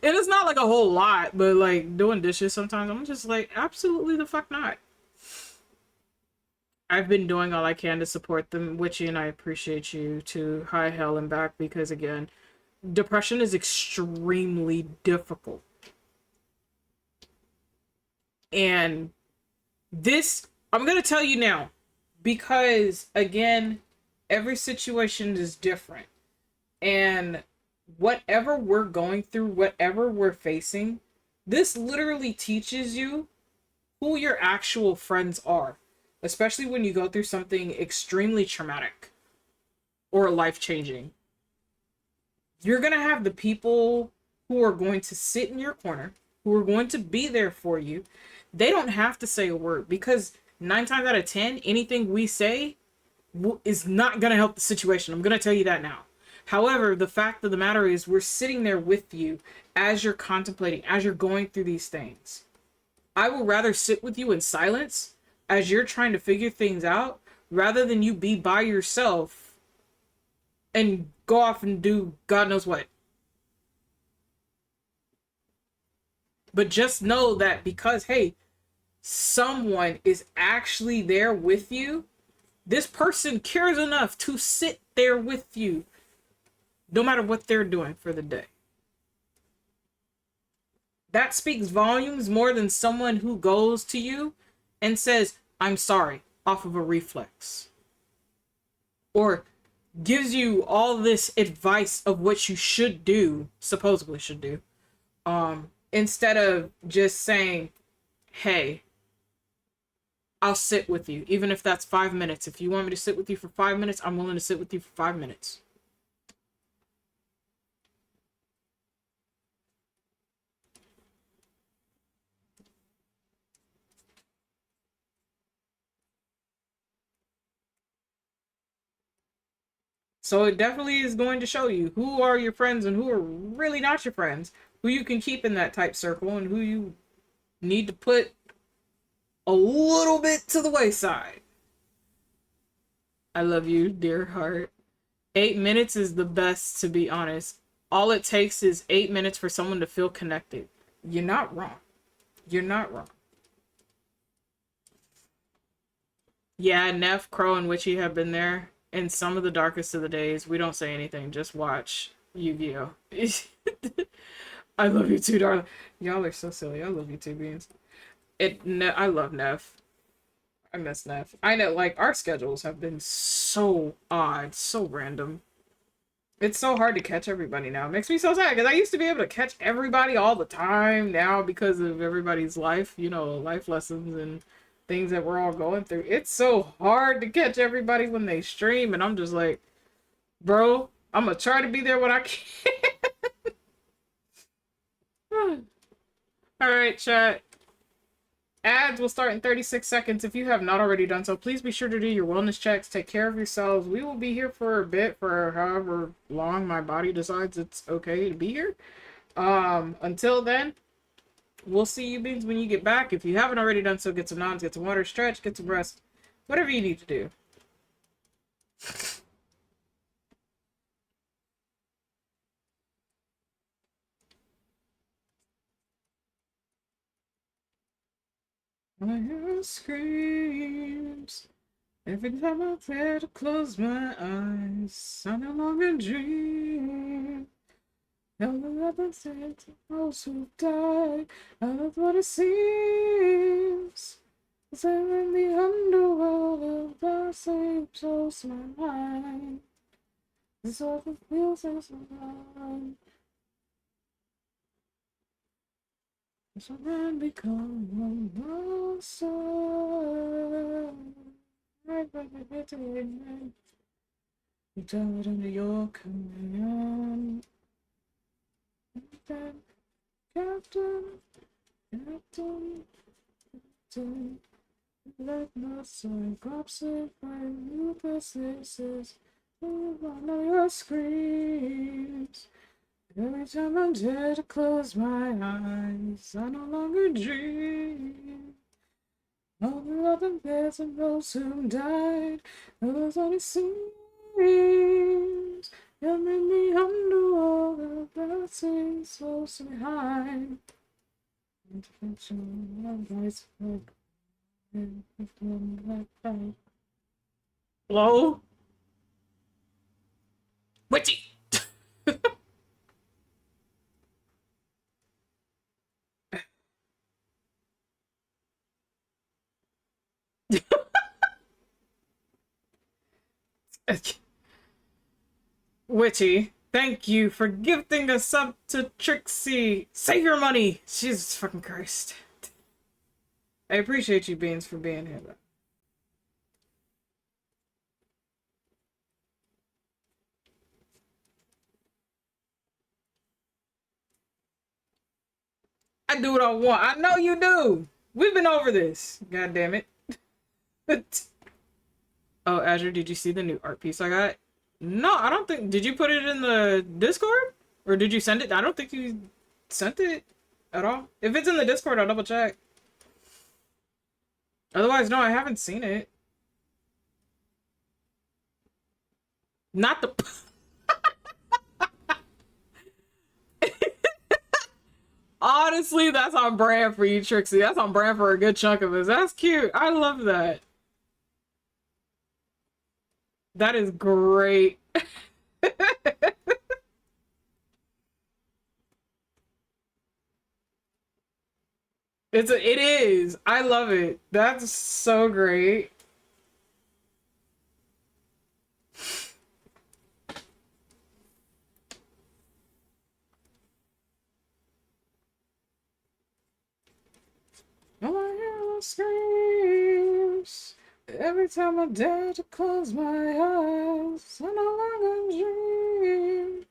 And it's not like a whole lot, but like doing dishes sometimes I'm just like, absolutely the fuck not. I've been doing all I can to support them, Witchy, and I appreciate you to high hell and back because, again, depression is extremely difficult. And this, I'm going to tell you now, because, again, every situation is different. And whatever we're going through, whatever we're facing, this literally teaches you who your actual friends are. Especially when you go through something extremely traumatic or life-changing. You're going to have the people who are going to sit in your corner, who are going to be there for you. They don't have to say a word because 9 times out of 10, anything we say is not going to help the situation. I'm going to tell you that now. However, the fact of the matter is we're sitting there with you as you're contemplating, as you're going through these things. I will rather sit with you in silence as you're trying to figure things out, rather than you be by yourself and go off and do God knows what. But just know that because, hey, someone is actually there with you, this person cares enough to sit there with you, no matter what they're doing for the day. That speaks volumes more than someone who goes to you and says, I'm sorry, off of a reflex. Or gives you all this advice of what you should do, supposedly should do, Instead of just saying, hey, I'll sit with you, even if that's 5 minutes. If you want me to sit with you for 5 minutes, I'm willing to sit with you for 5 minutes. So it definitely is going to show you who are your friends and who are really not your friends, who you can keep in that tight circle and who you need to put a little bit to the wayside. I love you, dear heart. 8 minutes is the best, to be honest. All it takes is 8 minutes for someone to feel connected. You're not wrong. You're not wrong. Yeah, Neff, Crow, and Witchy have been there in some of the darkest of the days. We don't say anything, just watch Yu-Gi-Oh! I love you too, darling. Y'all are so silly. I love you too, Beans. I love Neff. I miss Neff. I know, like, our schedules have been so odd, so random. It's so hard to catch everybody now. It makes me so sad, because I used to be able to catch everybody all the time. Now, because of everybody's life, life lessons and things that we're all going through, it's so hard to catch everybody when they stream, and I'm just like, bro, I'm gonna try to be there when I can. Alright, chat. Ads will start in 36 seconds. If you have not already done so, please be sure to do your wellness checks. Take care of yourselves. We will be here for a bit, for however long my body decides it's okay to be here. Until then, we'll see you beans when you get back. If you haven't already done so, get some nods, get some water, stretch, get some rest. Whatever you need to do. I hear screams every time I try to close my eyes. I no longer dream. Tell the other side to those who died. I don't what it seems. Cause I'm in the underworld of the same souls my mind. This is what it feels as mine. This man become a monster. I it in. You tell it under your command. Captain, Captain, Captain, Captain. Let my soul drops it by you persistence. Oh, I know your screams. Every time I'm dead to close my eyes, I no longer dream. All the other deaths and those who died, those only seems. I'm in the underworld of the same souls behind. Intervention, advice, hello? Witchy! Witchy, thank you for gifting a sub to Trixie. Save your money! Jesus fucking Christ. I appreciate you, Beans, for being here, though. I do what I want. I know you do. We've been over this. God damn it. Oh, Azure, did you see the new art piece I got? No, I don't think. Did you put it in the Discord? Or did you send it? I don't think you sent it at all. If it's in the Discord, I'll double check. Otherwise, no, I haven't seen it. Not the. Honestly, that's on brand for you, Trixie. That's on brand for a good chunk of us. That's cute. I love that. That is great. It is. I love it. That's so great. screams. Every time I dare to close my eyes, I no longer dream.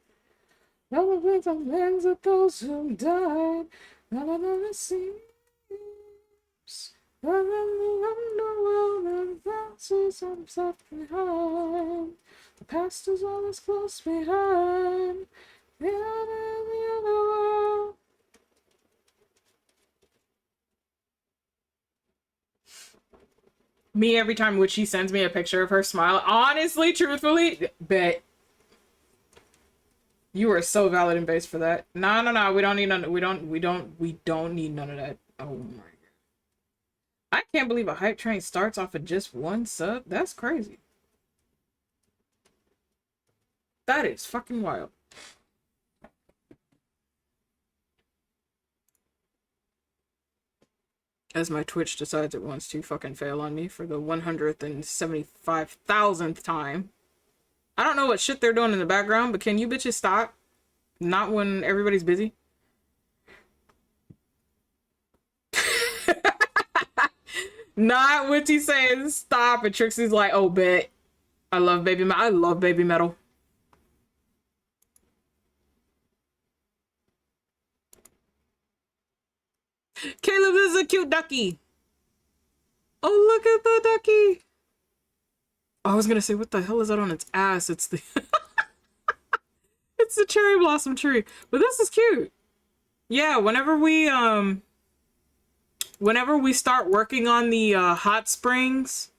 All the things of those who died, none of them it seems. I in the underworld and bounces I'm left behind. The past is always close behind. The other world. Me every time when she sends me a picture of her smile, honestly, truthfully, bet. You are so valid and based for that. No. We don't need none. We don't need none of that. Oh my god. I can't believe a hype train starts off of just one sub. That's crazy. That is fucking wild. As my Twitch decides it wants to fucking fail on me for the 175,000th time. I don't know what shit they're doing in the background, but can you bitches stop? Not when everybody's busy. Not when he's saying stop and Trixie's like, oh, bet. I love baby metal. I love baby metal. Caleb is a cute ducky. Oh, look at the ducky. I was gonna say, what the hell is that on its ass? It's the it's the cherry blossom tree. But this is cute. Yeah, whenever we start working on the hot springs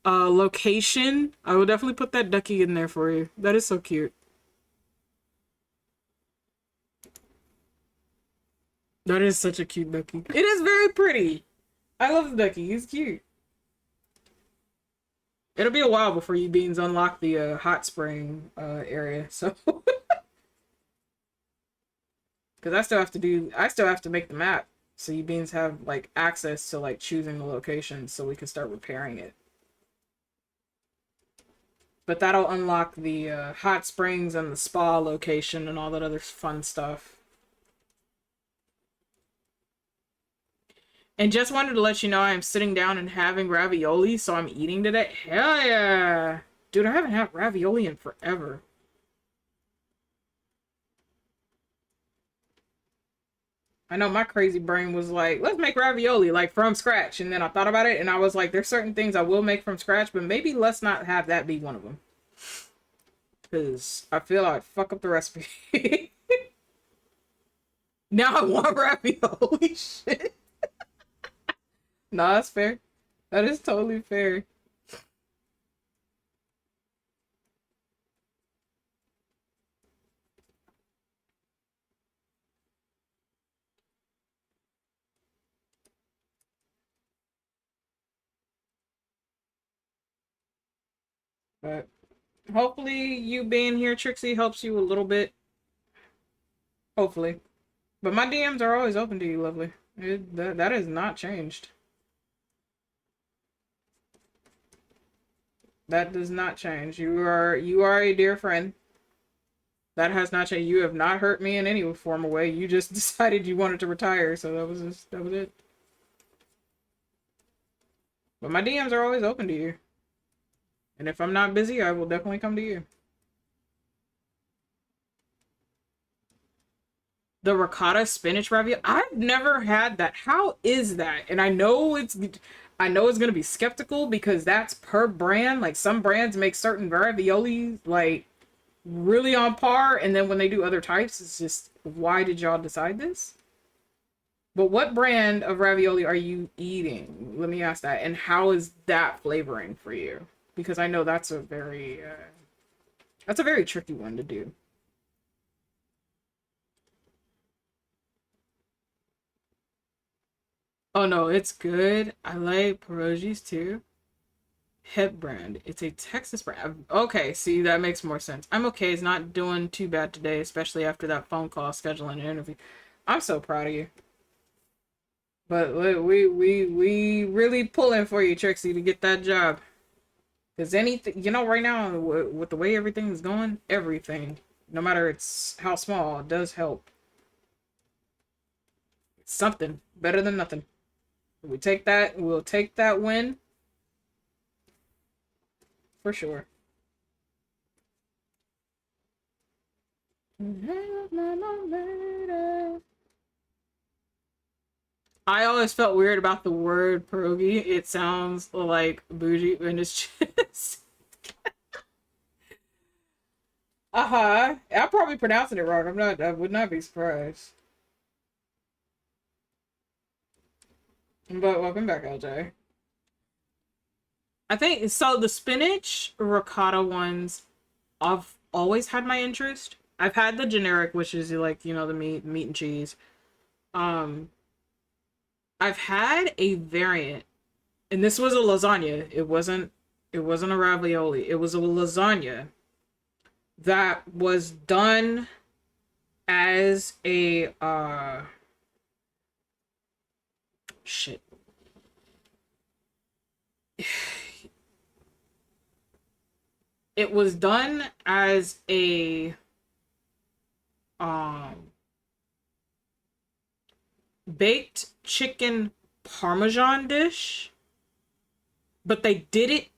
location, I will definitely put that ducky in there for you. That is so cute. That is such a cute ducky. It is very pretty. I love the ducky. He's cute. It'll be a while before you beans unlock the hot spring area, so because I still have to make the map so you beans have like access to like choosing the location so we can start repairing it. But that'll unlock the hot springs and the spa location and all that other fun stuff. And just wanted to let you know I am sitting down and having ravioli, so I'm eating today. Hell yeah! Dude, I haven't had ravioli in forever. I know my crazy brain was like, let's make ravioli, like, from scratch. And then I thought about it, and I was like, there's certain things I will make from scratch, but maybe let's not have that be one of them. Because I feel I'd fuck up the recipe. Now I want ravioli. Shit. Nah, that's fair. That is totally fair. But hopefully you being here, Trixie, helps you a little bit. Hopefully. But my DMs are always open to you, lovely. That has not changed. That does not change. You are a dear friend. That has not changed. You have not hurt me in any form or way. You just decided you wanted to retire, so that was it. But my DMs are always open to you. And if I'm not busy, I will definitely come to you. The ricotta spinach ravioli. I've never had that. How is that? And I know it's gonna be skeptical because that's per brand. Like some brands make certain raviolis like really on par, and then when they do other types, it's just, why did y'all decide this? But what brand of ravioli are you eating? Let me ask that. And how is that flavoring for you? Because I know that's a very tricky one to do. Oh no, it's good. I like pierogies too. Hip brand. It's a Texas brand. Okay, see, that makes more sense. I'm okay. It's not doing too bad today, especially after that phone call scheduling an interview. I'm so proud of you. But we really pulling for you, Trixie, to get that job. Because anything, right now, with the way everything is going, everything, no matter it's how small, it does help. It's something better than nothing. We take that. We'll take that win for sure. I always felt weird about the word pierogi. It sounds like bougie, and it's just. I'm probably pronouncing it wrong. I'm not. I would not be surprised. But welcome back, LJ. I think so. The spinach ricotta ones, I've always had my interest. I've had the generic, which is like the meat and cheese. Um, I've had a variant, and this was a lasagna. It wasn't. It wasn't a ravioli. It was a lasagna that was done as a shit. It was done as a baked chicken parmesan dish, but they did it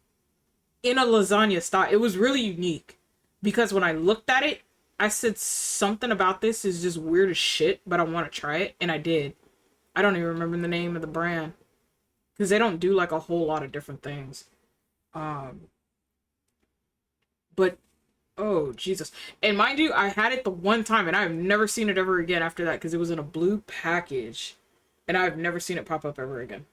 in a lasagna style. It was really unique because when I looked at it, I said something about this is just weird as shit, but I want to try it, and I did. I don't even remember the name of the brand because they don't do like a whole lot of different things. But oh Jesus. And mind you, I had it the one time and I've never seen it ever again after that because it was in a blue package. And I've never seen it pop up ever again.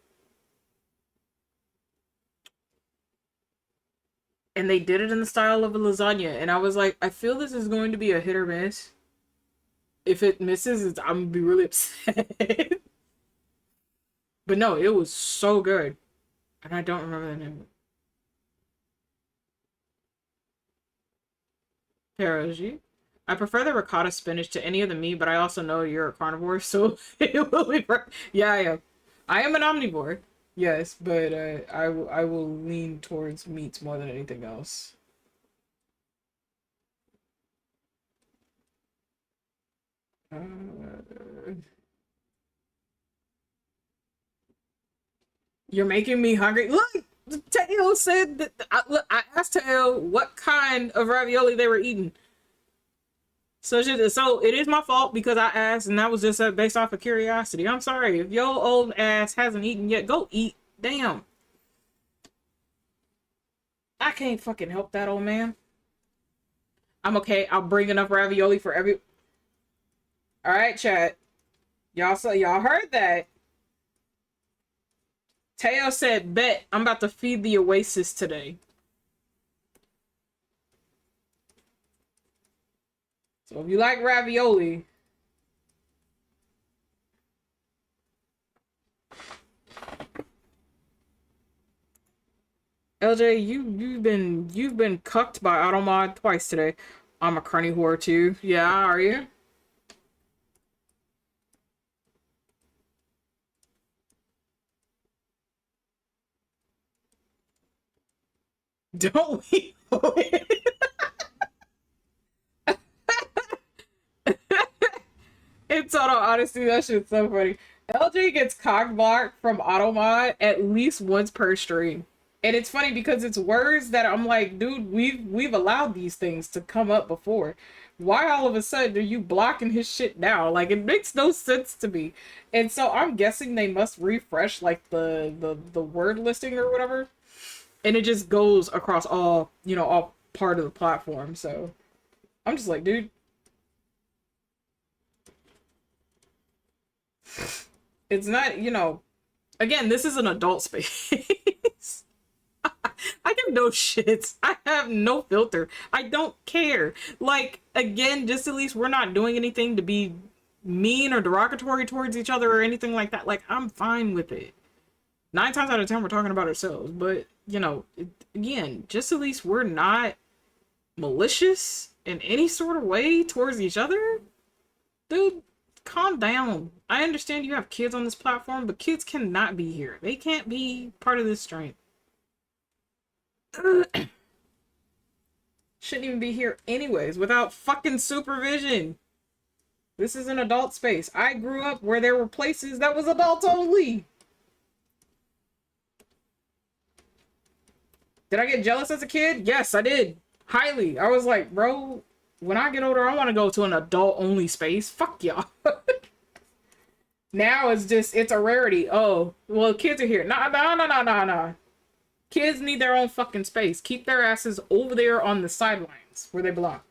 And they did it in the style of a lasagna. And I was like, I feel this is going to be a hit or miss. If it misses, I'm going to be really upset. But no, it was so good. And I don't remember the name. Pierogi. I prefer the ricotta spinach to any of the meat, but I also know you're a carnivore, so it will be. Yeah, I am. I am an omnivore, yes, but I will lean towards meats more than anything else. You're making me hungry. Look, Teo said that. I asked Teo what kind of ravioli they were eating. So it is my fault because I asked, and that was just based off of curiosity. I'm sorry if your old ass hasn't eaten yet. Go eat. Damn. I can't fucking help that old man. I'm okay. I'll bring enough ravioli for every. All right, chat. Y'all heard that. Teo said, "Bet I'm about to feed the Oasis today." So if you like ravioli, LJ, you've been cucked by Automod twice today. I'm a crony whore too. Yeah, are you? Don't we? In total honesty, that shit's so funny. LJ gets cockblocked from Automod at least once per stream. And it's funny because it's words that I'm like, dude, we've allowed these things to come up before. Why all of a sudden are you blocking his shit now? Like it makes no sense to me. And so I'm guessing they must refresh like the word listing or whatever. And it just goes across all part of the platform. So I'm just like, dude. It's not, again, this is an adult space. I have no shits. I have no filter. I don't care. Like, again, just at least we're not doing anything to be mean or derogatory towards each other or anything like that. Like, I'm fine with it. 9 times out of 10, we're talking about ourselves. But, again, just at least we're not malicious in any sort of way towards each other. Dude, calm down. I understand you have kids on this platform, but kids cannot be here. They can't be part of this stream. Shouldn't even be here anyways without fucking supervision. This is an adult space. I grew up where there were places that was adults only. Did I get jealous as a kid? Yes, I did. Highly. I was like, bro, when I get older, I want to go to an adult-only space. Fuck y'all. Now it's just, it's a rarity. Oh, well, kids are here. Nah. Kids need their own fucking space. Keep their asses over there on the sidelines where they belong.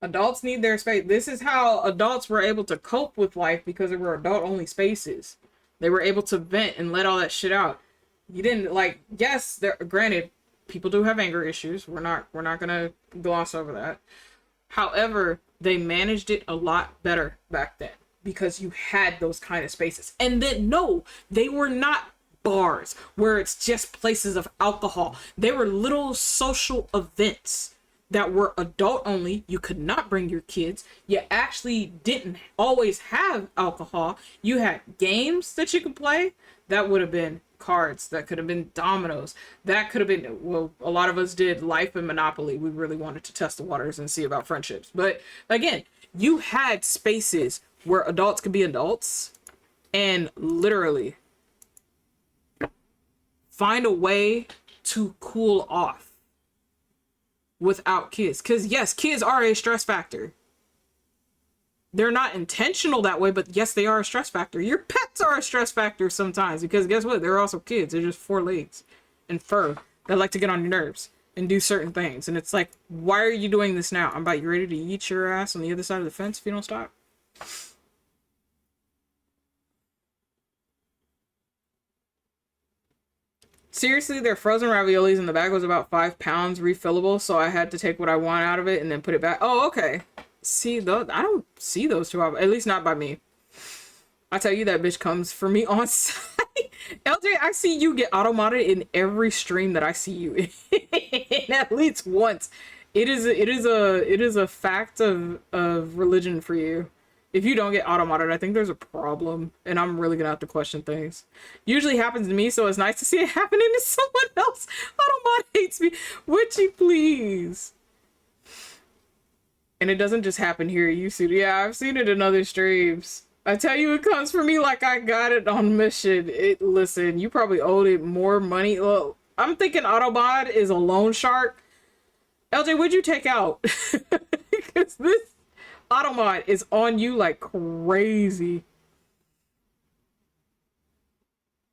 Adults need their space. This is how adults were able to cope with life because there were adult-only spaces. They were able to vent and let all that shit out. You didn't, like, yes, there, granted, people do have anger issues. We're not gonna gloss over that. However, they managed it a lot better back then because you had those kind of spaces. And then, no, they were not bars where it's just places of alcohol. They were little social events that were adult only. You could not bring your kids. You actually didn't always have alcohol. You had games that you could play. That would have been cards. That could have been dominoes. That could have been, well, a lot of us did Life and Monopoly. We really wanted to test the waters and see about friendships. But again, you had spaces where adults could be adults and literally find a way to cool off without kids. Because yes, kids are a stress factor. They're not intentional that way, but yes, they are a stress factor. Your pets are a stress factor sometimes because guess what? They're also kids. They're just 4 legs and fur that like to get on your nerves and do certain things. And it's like, why are you doing this now? I'm about you ready to eat your ass on the other side of the fence if you don't stop. Seriously, their frozen raviolis in the bag was about 5 pounds refillable, so I had to take what I want out of it and then put it back. Oh, okay. See, those, I don't see those too often, at least not by me. I tell you, that bitch comes for me on site. LJ, I see you get auto-modded in every stream that I see you in at least once. It is a fact of religion for you. If you don't get auto-modded, I think there's a problem, and I'm really gonna have to question things. Usually happens to me, so it's nice to see it happening to someone else. Auto-mod hates me. Would you please? And it doesn't just happen here. You see, yeah, I've seen it in other streams. I tell you, it comes for me like I got it on mission. Listen, you probably owed it more money. Well, I'm thinking Autobot is a loan shark. LJ, what'd you take out? Because this Automod is on you like crazy.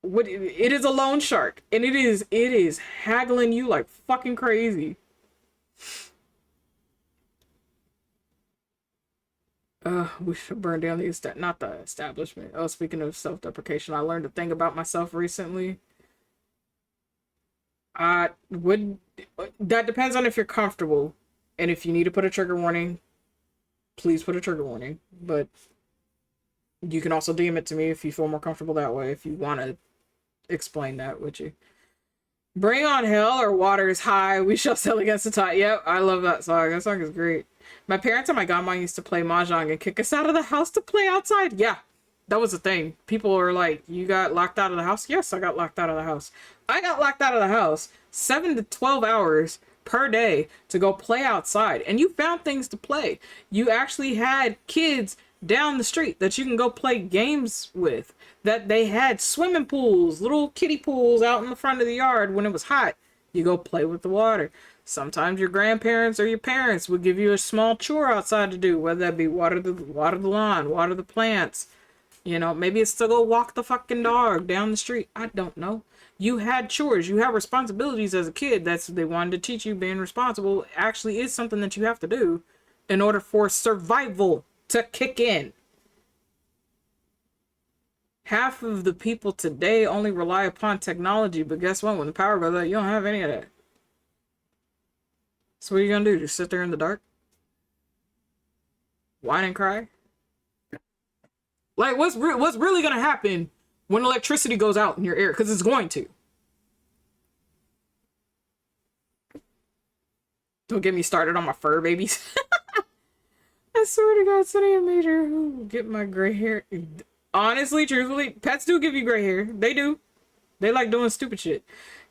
It is a loan shark, and it is haggling you like fucking crazy. We should burn down the not the establishment. Oh, speaking of self-deprecation, I learned a thing about myself recently. That depends on if you're comfortable, and if you need to put a trigger warning, please put a trigger warning. But you can also DM it to me if you feel more comfortable that way, if you want to explain that, would you? Bring on hell or water is high, we shall sail against the tide. Yep, I love that song. That song is great. My parents and my godmom used to play mahjong and kick us out of the house to play outside. Yeah, that was a thing. People were like, you got locked out of the house? Yes, I got locked out of the house. I got locked out of the house 7 to 12 hours per day to go play outside. And you found things to play. You actually had kids down the street that you can go play games with. That they had swimming pools, little kiddie pools out in the front of the yard when it was hot. You go play with the water. Sometimes your grandparents or your parents would give you a small chore outside to do, whether that be water the lawn, water the plants. You know, maybe it's to go walk the fucking dog down the street. I don't know. You had chores. You have responsibilities as a kid. They wanted to teach you being responsible actually is something that you have to do in order for survival to kick in. Half of the people today only rely upon technology, but guess what? When the power goes out, you don't have any of that. So what are you gonna do? Just sit there in the dark? Whine and cry? Like, what's really gonna happen when electricity goes out in your ear? Because it's going to. Don't get me started on my fur babies. I swear to God, Sonny and Major, get my gray hair. Honestly, truthfully, pets do give you gray hair. They do. They like doing stupid shit.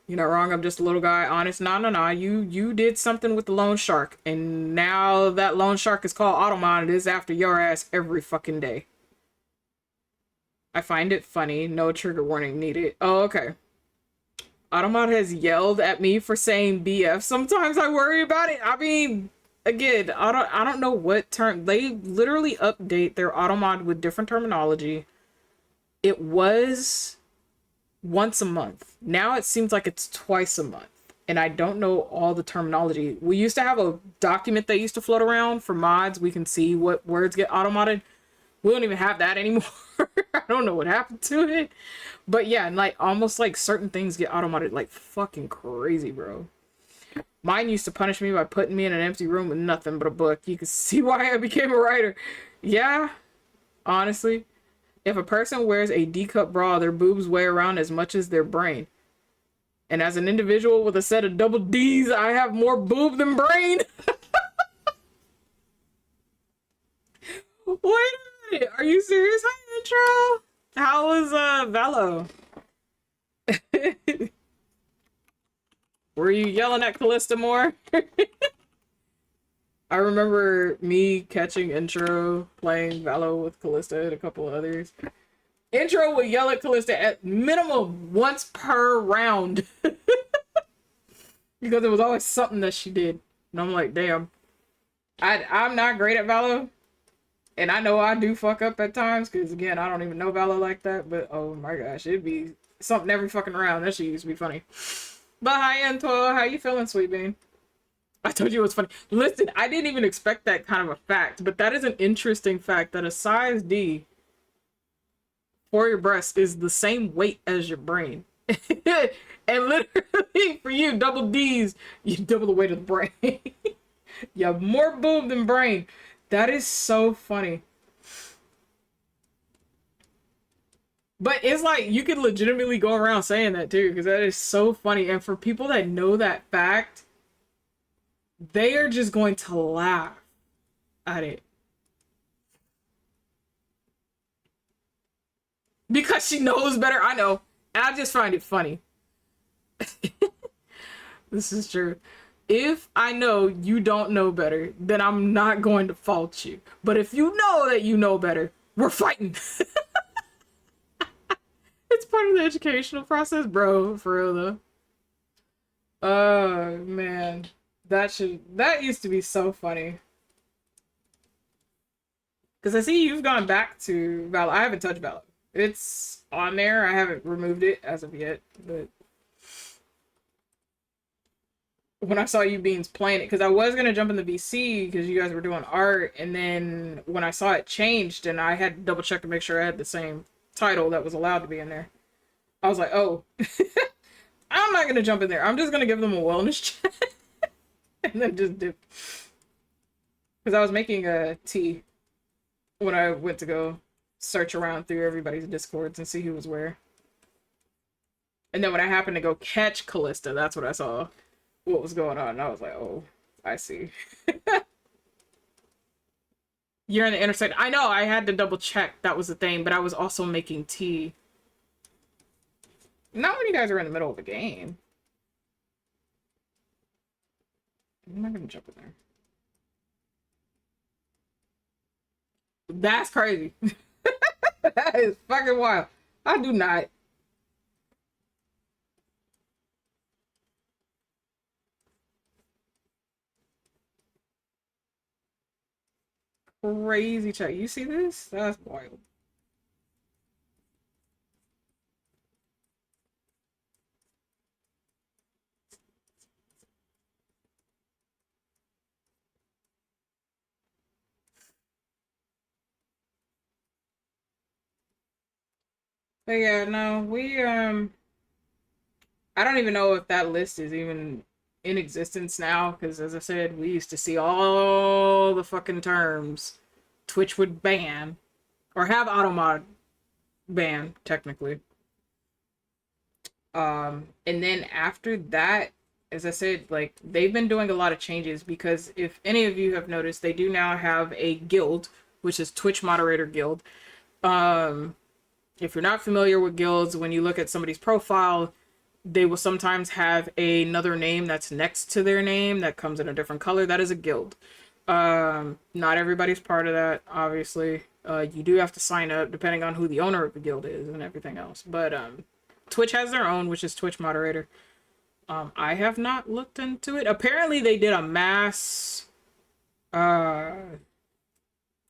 You're not wrong. I'm just a little guy. Honest. No. You did something with the loan shark. And now that loan shark is called Automon. It is after your ass every fucking day. I find it funny. No trigger warning needed. Oh, okay. Automod has yelled at me for saying BF. Sometimes I worry about it. I mean, again, I don't know what term. They literally update their Automod with different terminology. It was once a month. Now it seems like it's twice a month. And I don't know all the terminology. We used to have a document that used to float around for mods. We can see what words get automodded. We don't even have that anymore. I don't know what happened to it. But yeah, and like almost like certain things get automated like fucking crazy, bro. Mine used to punish me by putting me in an empty room with nothing but a book. You can see why I became a writer. Yeah, honestly. If a person wears a D-cup bra, their boobs weigh around as much as their brain. And as an individual with a set of double D's, I have more boob than brain. Wait a minute. Are you serious? Hi, intro. How was Velo? Were you yelling at Callista more? I remember me catching Intro playing Valo with Callista and a couple of others. Intro would yell at Callista at minimum once per round. Because it was always something that she did. And I'm like, damn. I'm not great at Valo. And I know I do fuck up at times. Because again, I don't even know Valo like that. But oh my gosh, it'd be something every fucking round. That shit used to be funny. But hi, Antoine. How you feeling, Sweet Bean? I told you it was funny. Listen, I didn't even expect that kind of a fact, but that is an interesting fact that a size D for your breast is the same weight as your brain. And literally, for you, double D's, you double the weight of the brain. You have more boob than brain. That is so funny. But it's like, you could legitimately go around saying that too, because that is so funny. And for people that know that fact, they are just going to laugh at it. Because she knows better. I know. I just find it funny. This is true. If I know you don't know better, then I'm not going to fault you. But if you know that you know better, we're fighting. It's part of the educational process, bro. For real, though. Oh, man. That used to be so funny. Because I see you've gone back to Valor. I haven't touched Valor. It's on there. I haven't removed it as of yet. But when I saw you beings playing it, because I was going to jump in the VC because you guys were doing art. And then when I saw it changed and I had to double check to make sure I had the same title that was allowed to be in there, I was like, oh, I'm not going to jump in there. I'm just going to give them a wellness check. And then just dip. Because I was making a tea when I went to go search around through everybody's discords and see who was where. And then when I happened to go catch Callista, that's what I saw what was going on. And I was like, oh, I see. You're in the intersect. I know, I had to double check. That was the thing, but I was also making tea. Not when you guys are in the middle of a game. I'm not gonna jump in there. That's crazy. That is fucking wild. I do not. Crazy chat. You see this? That's wild. But yeah, no, I don't even know if that list is even in existence now, because as I said, we used to see all the fucking terms Twitch would ban, or have automod ban, technically. And then after that, as I said, like, they've been doing a lot of changes, because if any of you have noticed, they do now have a guild, which is Twitch Moderator Guild. If you're not familiar with guilds, when you look at somebody's profile, they will sometimes have another name that's next to their name that comes in a different color. That is a guild. Not everybody's part of that, obviously. You do have to sign up depending on who the owner of the guild is and everything else. But Twitch has their own, which is Twitch moderator. I have not looked into it. Apparently, they did a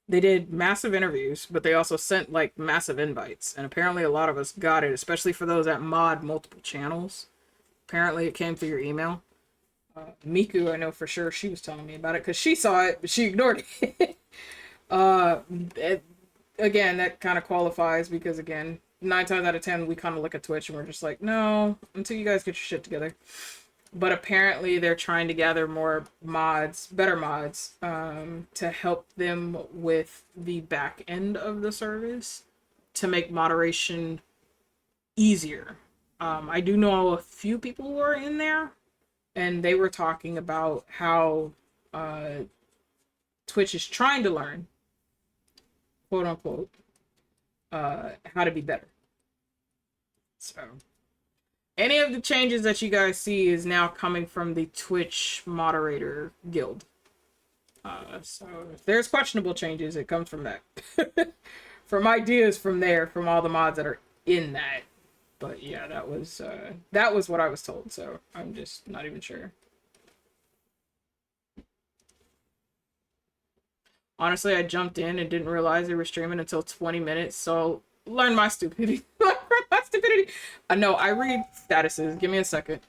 they did massive interviews, but they also sent like massive invites, and apparently a lot of us got it, especially for those that mod multiple channels. Apparently, it came through your email. Miku, I know for sure, she was telling me about it because she saw it, but she ignored it. uh, it, Again, that kind of qualifies because again, 9 times out of 10, we kind of look at Twitch and we're just like, no, until you guys get your shit together. But apparently, they're trying to gather more mods, better mods, to help them with the back end of the service to make moderation easier. I do know a few people who are in there, and they were talking about how Twitch is trying to learn, quote unquote, how to be better. So, any of the changes that you guys see is now coming from the Twitch moderator guild. So if there's questionable changes, it comes from that. From ideas from there, from all the mods that are in that. But yeah, that was what I was told, so I'm just not even sure. Honestly, I jumped in and didn't realize they were streaming until 20 minutes, so learn my stupidity. Learn my stupidity. No, I read statuses. Give me a second.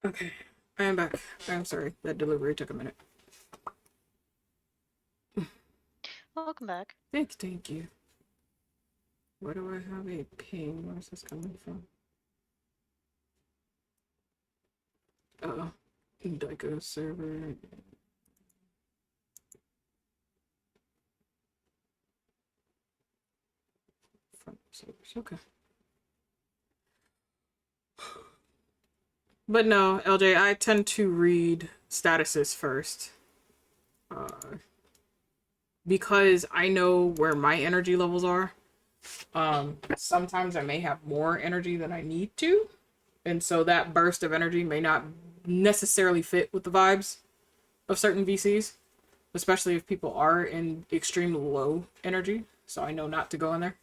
Okay, I am back. I'm sorry, that delivery took a minute. Welcome back. Thank you. Where do I have a ping? Where's this coming from? Oh, Daiko server. Front servers. Okay. But no, LJ, I tend to read statuses first. Because I know where my energy levels are. Sometimes I may have more energy than I need to. And so that burst of energy may not necessarily fit with the vibes of certain VCs, especially if people are in extreme low energy. So I know not to go in there.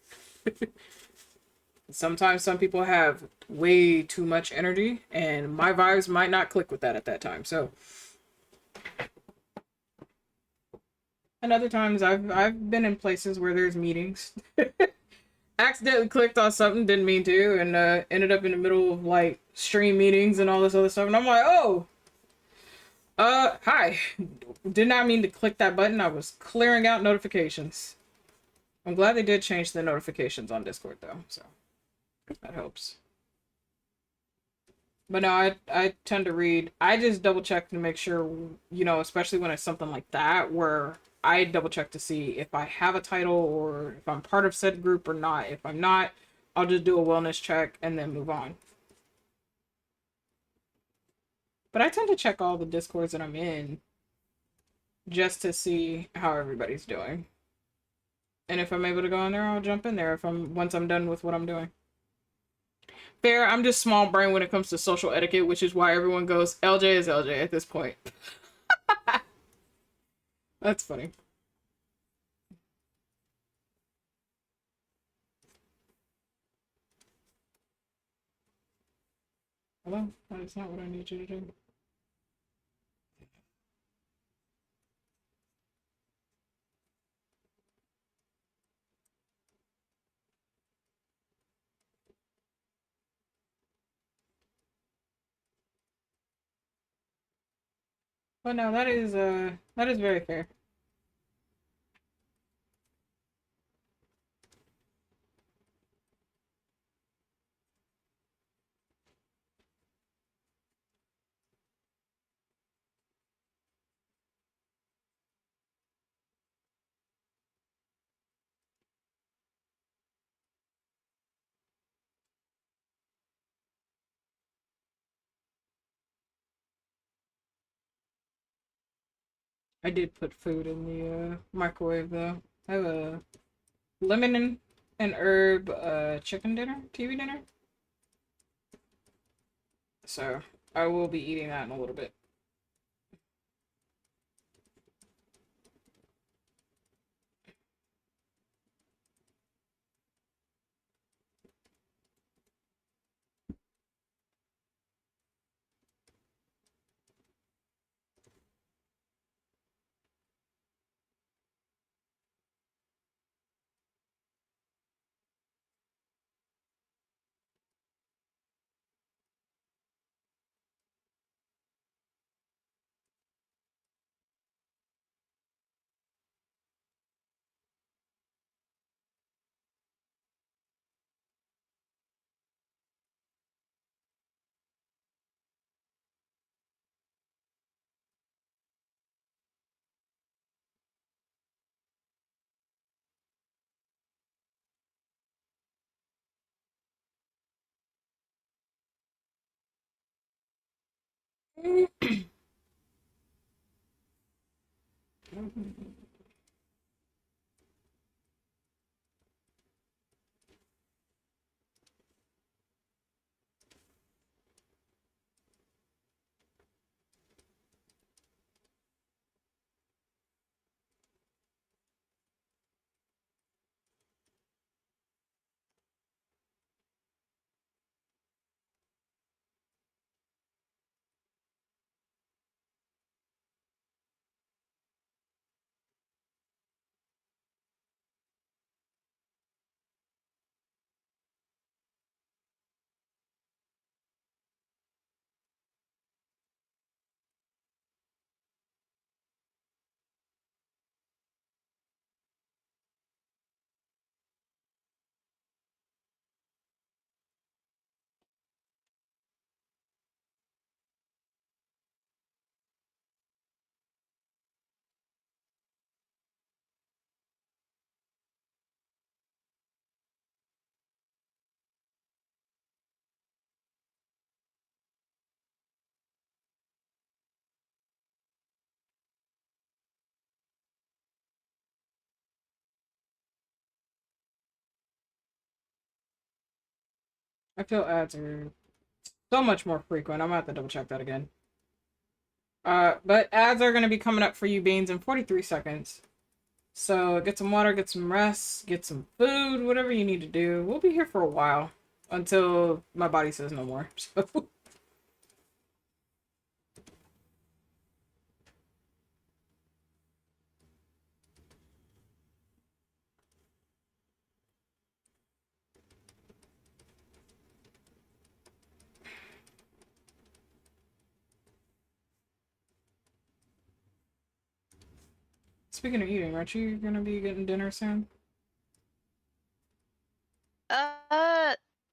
Sometimes some people have way too much energy, and my vibes might not click with that at that time. So, and other times I've been in places where there's meetings, accidentally clicked on something, didn't mean to, and ended up in the middle of like stream meetings and all this other stuff, and I'm like, oh, hi, did not mean to click that button. I was clearing out notifications. I'm glad they did change the notifications on Discord though, so that helps. But no, I tend to read. I just double check to make sure, you know, especially when it's something like that, where I double check to see if I have a title or if I'm part of said group or not. If I'm not, I'll just do a wellness check and then move on. But I tend to check all the discords that I'm in just to see how everybody's doing. And if I'm able to go in there, I'll jump in there if I'm once I'm done with what I'm doing. Fair, I'm just small brain when it comes to social etiquette, which is why everyone goes LJ is LJ at this point. That's funny. Hello? That is not what I need you to do. But no, that is very fair. I did put food in the microwave though. I have a lemon and herb chicken dinner, TV dinner. So I will be eating that in a little bit. I feel ads are so much more frequent. I'm gonna have to double check that again. But ads are gonna be coming up for you, Beans, in 43 seconds. So get some water, get some rest, get some food, whatever you need to do. We'll be here for a while until my body says no more. So. Speaking of eating, aren't you gonna be getting dinner soon?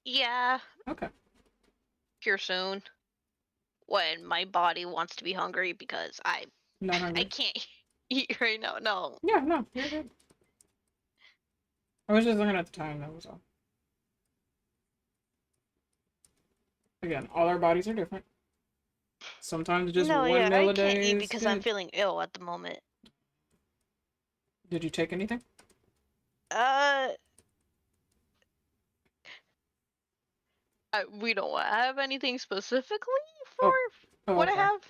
Yeah, Okay. here soon. When my body wants to be hungry because Not I hungry. can't eat right now. No. Yeah, no, you're good. I was just looking at the time, that was all. Again, all our bodies are different. Sometimes just No, one yeah, meal I a can't day eat is because I'm good. feeling ill at the moment. Did you take anything? Uh, we don't have anything specifically for Oh, oh, what I okay. have.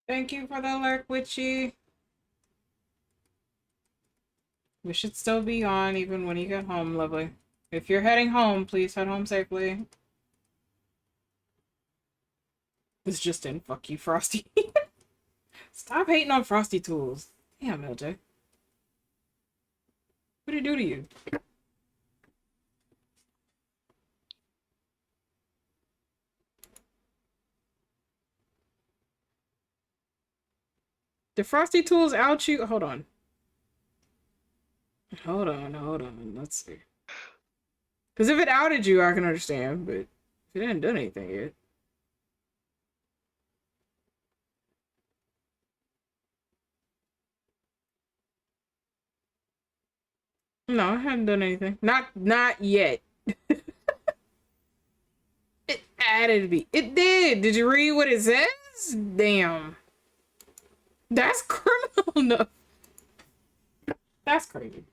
Thank you for the alert, Witchy. We should still be on even when you get home, lovely. If you're heading home, please head home safely. It's just in. Fuck you, Frosty. Stop hating on Frosty Tools. Damn, LJ. What did he do to you? Did Frosty Tools out you? Hold on. Hold on. Let's see. Because if it outed you, I can understand, but if it didn't do anything yet. No, I haven't done anything. Not yet. It added me. It did. Did you read what it says? Damn. That's criminal enough. That's crazy.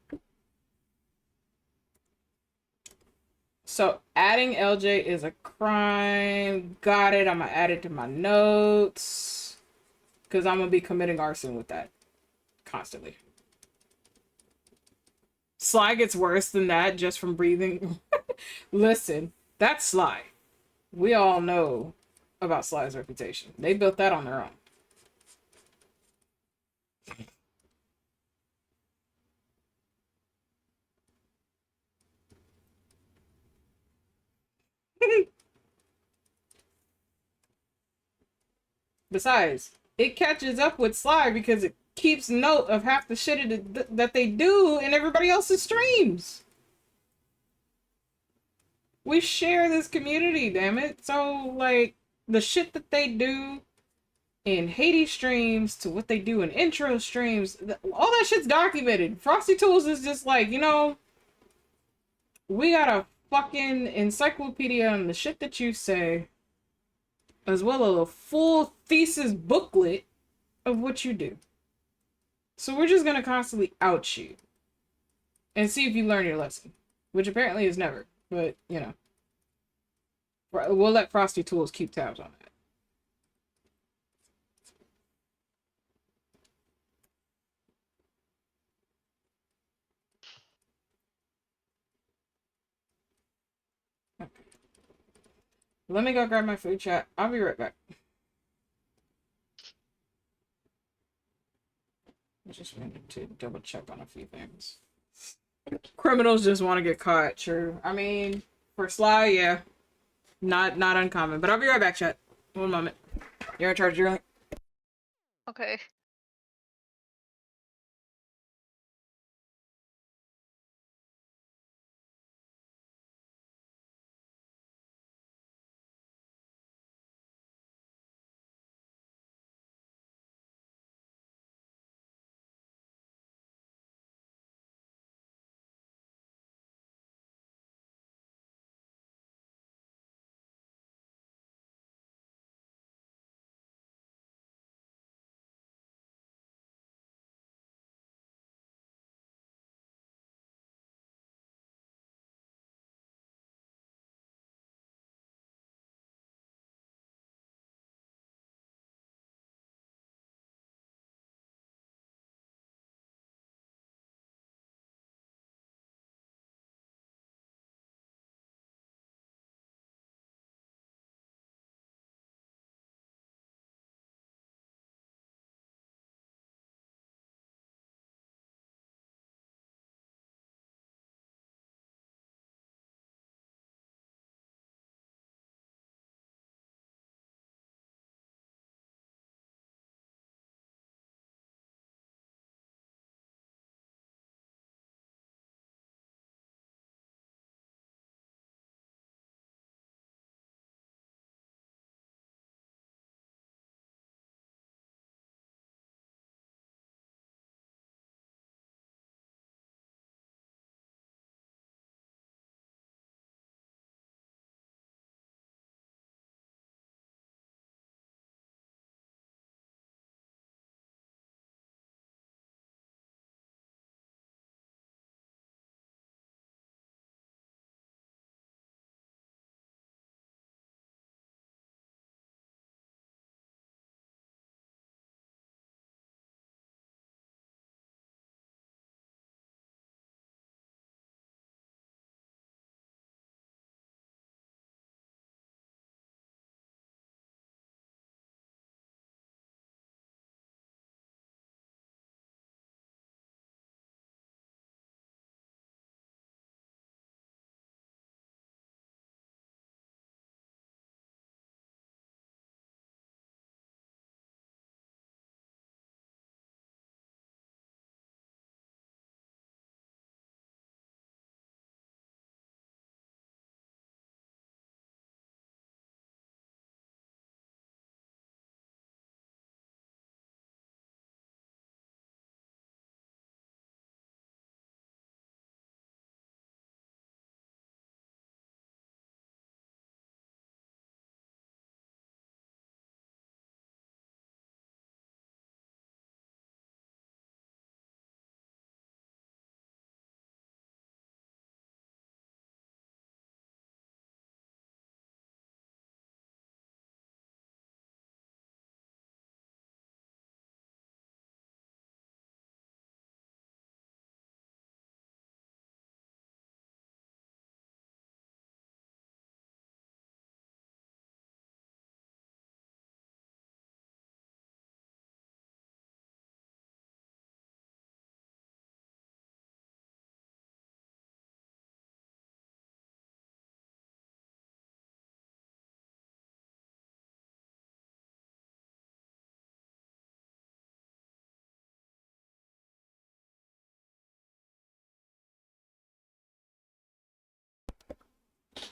So adding LJ is a crime. Got it. I'm gonna add it to my notes. Because I'm gonna be committing arson with that. Constantly. Sly gets worse than that just from breathing. Listen, that's Sly. We all know about Sly's reputation. They built that on their own. Besides, it catches up with Sly because it keeps note of half the shit that they do in everybody else's streams. We share this community, damn it. So, like, the shit that they do in Hades streams to what they do in intro streams, all that shit's documented. Frosty Tools is just like, we got a fucking encyclopedia on the shit that you say, as well as a full thesis booklet of what you do. So we're just gonna constantly out you and see if you learn your lesson, which apparently is never. But we'll let Frosty Tools keep tabs on that. Okay. Let me go grab my food, chat. I'll be right back. I just wanted to double check on a few things. Criminals just want to get caught. True. I mean, for Sly, yeah, not uncommon. But I'll be right back, chat. One moment. You're in charge. You're like, Okay.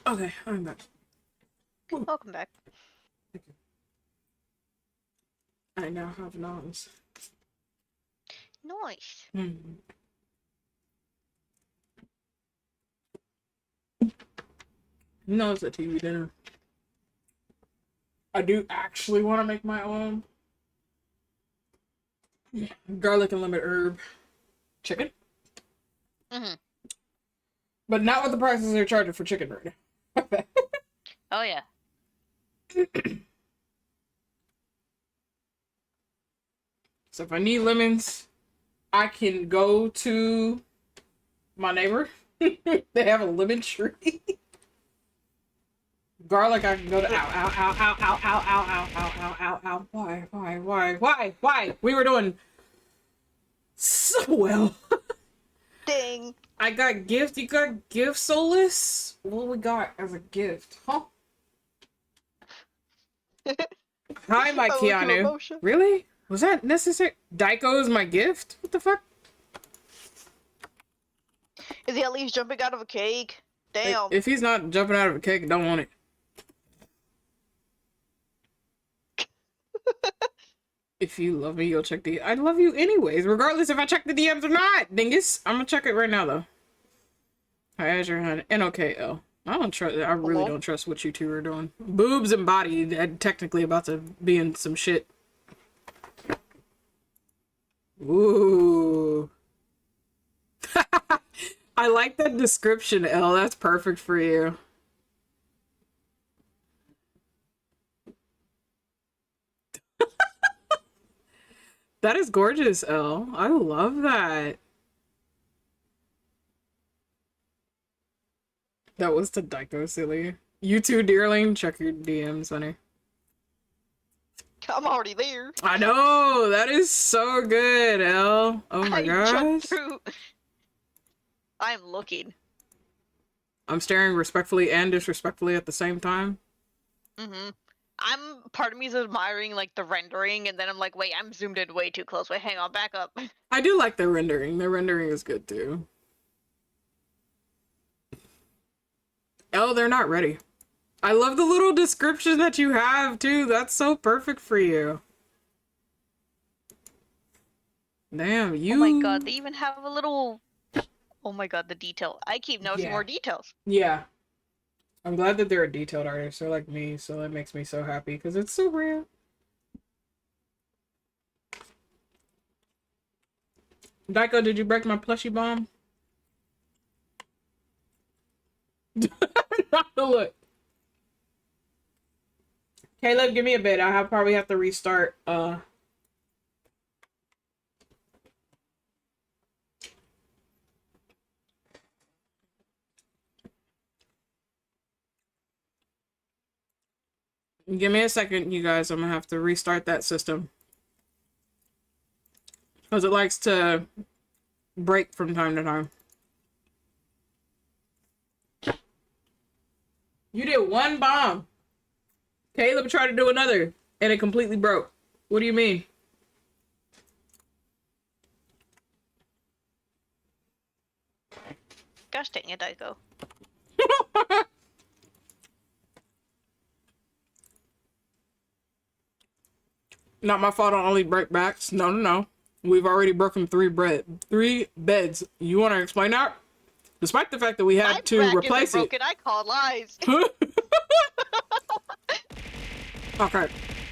okay, I'm back. Welcome back. I now have noms. Nice. No, it's a TV dinner. I do actually want to make my own garlic and lemon herb chicken, but not with the prices they're charging for chicken right now. Oh yeah. So if I need lemons, I can go to my neighbor. They have a lemon tree. Garlic, I can go to ow, ow, ow, ow, ow, ow, ow, ow, ow, ow, ow, ow. Why? We were doing so well. Dang. I got gift. You got gift, Solus? What we got as a gift? Huh? Hi, my I look Keanu. emotion. Really? Was that necessary? Daiko is my gift? What the fuck? Is he at least jumping out of a cake? Damn. If he's not jumping out of a cake, I don't want it. If you love me, you'll check the... I love you anyways, regardless if I check the DMs or not, dingus. I'm gonna check it right now, though. Hi, Azure, hun. NOKL. I don't trust... I really don't trust what you two are doing. Boobs and body, technically about to be in some shit. Ooh. I like that description, L. That's perfect for you. That is gorgeous, L. I love that. That was to Daiko, silly. You too, dearling. Check your DMs, honey. I'm already there. I know! That is so good, L. Oh my gosh. Jumped through. I'm looking. I'm staring respectfully and disrespectfully at the same time. Part of me is admiring like the rendering, and then I'm like, wait, I'm zoomed in way too close. Wait, hang on, back up. I do like the rendering. The rendering is good too. Oh, they're not ready. I love the little description that you have too. That's so perfect for you. Damn, you... Oh my god, they even have a little... Oh my god, the detail. I keep noticing more details. Yeah. I'm glad that they're a detailed artist. They're like me, so that makes me so happy because it's so rare. Daiko, did you break my plushie bomb? Look. Caleb, give me a bit. Probably have to restart. Give me a second, you guys. I'm gonna have to restart that system. Because it likes to break from time to time. You did one bomb. Caleb tried to do another, and it completely broke. What do you mean? Gosh dang it, Daiko. Not my fault. I only break backs. No, no, no. We've already broken three beds. You want to explain that? Despite the fact that we had to replace it. I call lies. Okay.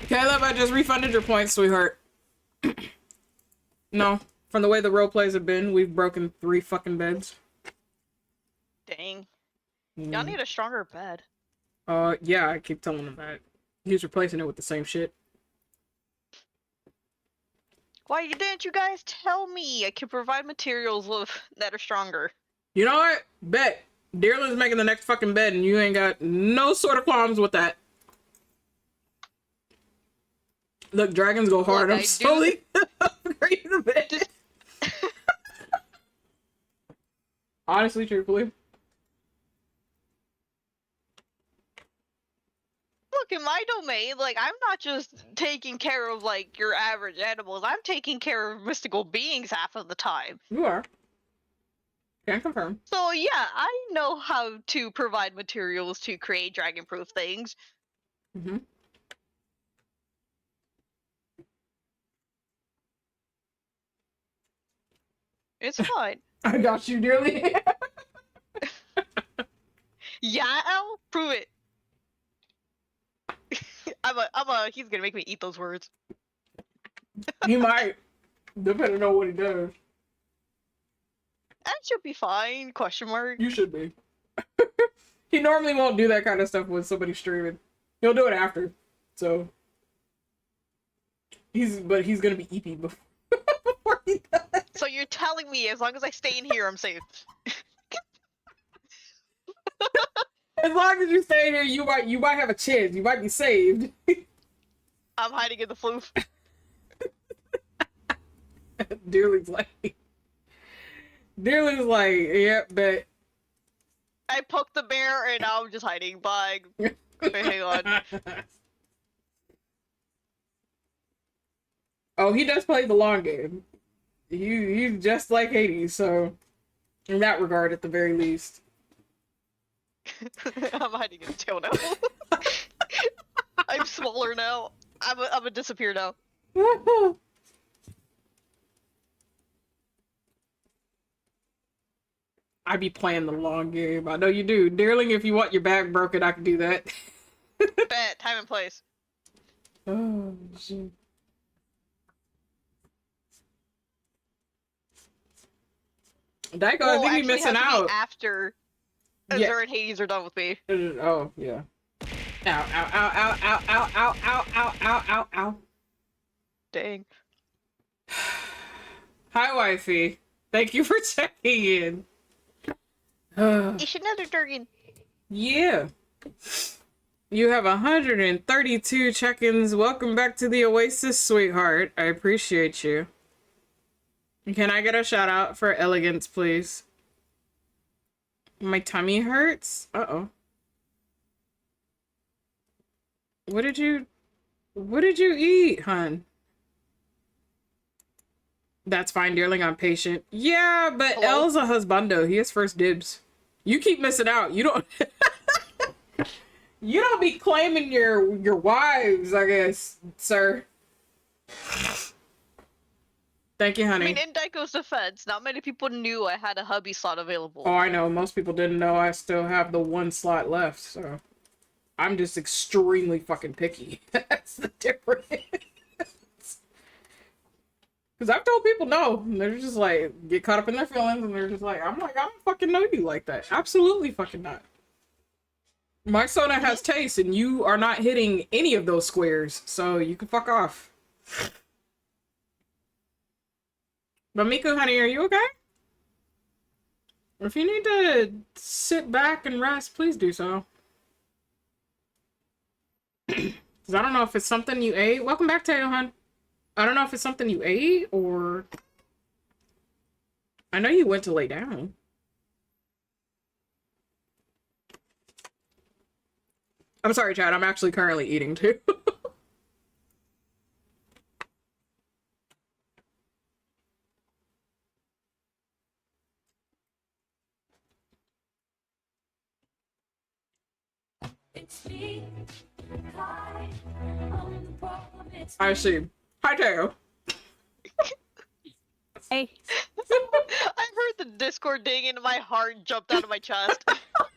Caleb, I just refunded your points, sweetheart. No. From the way the role plays have been, we've broken 3 fucking beds. Dang. Y'all need a stronger bed. Yeah, I keep telling him that. He's replacing it with the same shit. Why didn't you guys tell me? I could provide materials that are stronger. You know what? Bet. Dearland's making the next fucking bed and you ain't got no sort of qualms with that. Look, dragons go hard. Look, I'm slowly upgrading the bed. Honestly, truthfully. Look, in my domain, like, I'm not just taking care of, like, your average animals. I'm taking care of mystical beings half of the time. You are. Can confirm. So, yeah, I know how to provide materials to create dragon-proof things. Mm-hmm. It's fine. I got you, dearly. Yeah, Al? Prove it. He's gonna make me eat those words. He might. Depending on what he does. That should be fine, question mark. You should be. He normally won't do that kind of stuff when somebody's streaming. He'll do it after. So. But he's gonna be EP before he does. So you're telling me as long as I stay in here, I'm safe. As long as you stay here, you might have a chance. You might be saved. I'm hiding in the floof. Dearly's like, Dearly's like, yep, bet. I poked the bear and now I'm just hiding. Bye. Wait, hang on. Oh, he does play the long game. He's just like Hades, so in that regard, at the very least. I'm hiding in the tail now. I'm smaller now. I'm gonna disappear now. I be playing the long game. I know you do. Dearling, if you want your back broken, I can do that. Bet, time and place. Oh, shit. Daiko, I Well, think you're actually, missing it has to out. be after Yeah. Azure and Hades are done with me. Oh, yeah. Ow, ow, ow, ow, ow, ow, ow, ow, ow, ow, ow, ow. Dang. Hi, wifey. Thank you for checking in. It's another dragon. Yeah. You have 132 check-ins. Welcome back to the Oasis, sweetheart. I appreciate you. Can I get a shout out for elegance, please? My tummy hurts? Uh-oh. What did you eat, hun? That's fine, dearling. I'm patient. Yeah, but Hello? El's a husbando. He has first dibs. You keep missing out. You don't... You don't be claiming your wives, I guess, sir. Thank you, I honey. mean, in Daiko's defense, not many people knew I had a hubby slot available. Oh, I know. Most people didn't know I still have the one slot left, so... I'm just extremely fucking picky. That's the difference. Because I've told people no, and they're just like, get caught up in their feelings, and they're just like, I'm like, I don't fucking know you like that. Absolutely fucking not. My soda has taste, and you are not hitting any of those squares, so you can fuck off. But Miku, honey, are you okay? If you need to sit back and rest, please do so. Because I don't know if it's something you ate. Welcome back, Tayo, hun. I don't know if it's something you ate, or... I know you went to lay down. I'm sorry, Chad. I'm actually currently eating, too. I see. Hi, Tayo. Hey. I heard the Discord ding and my heart jumped out of my chest.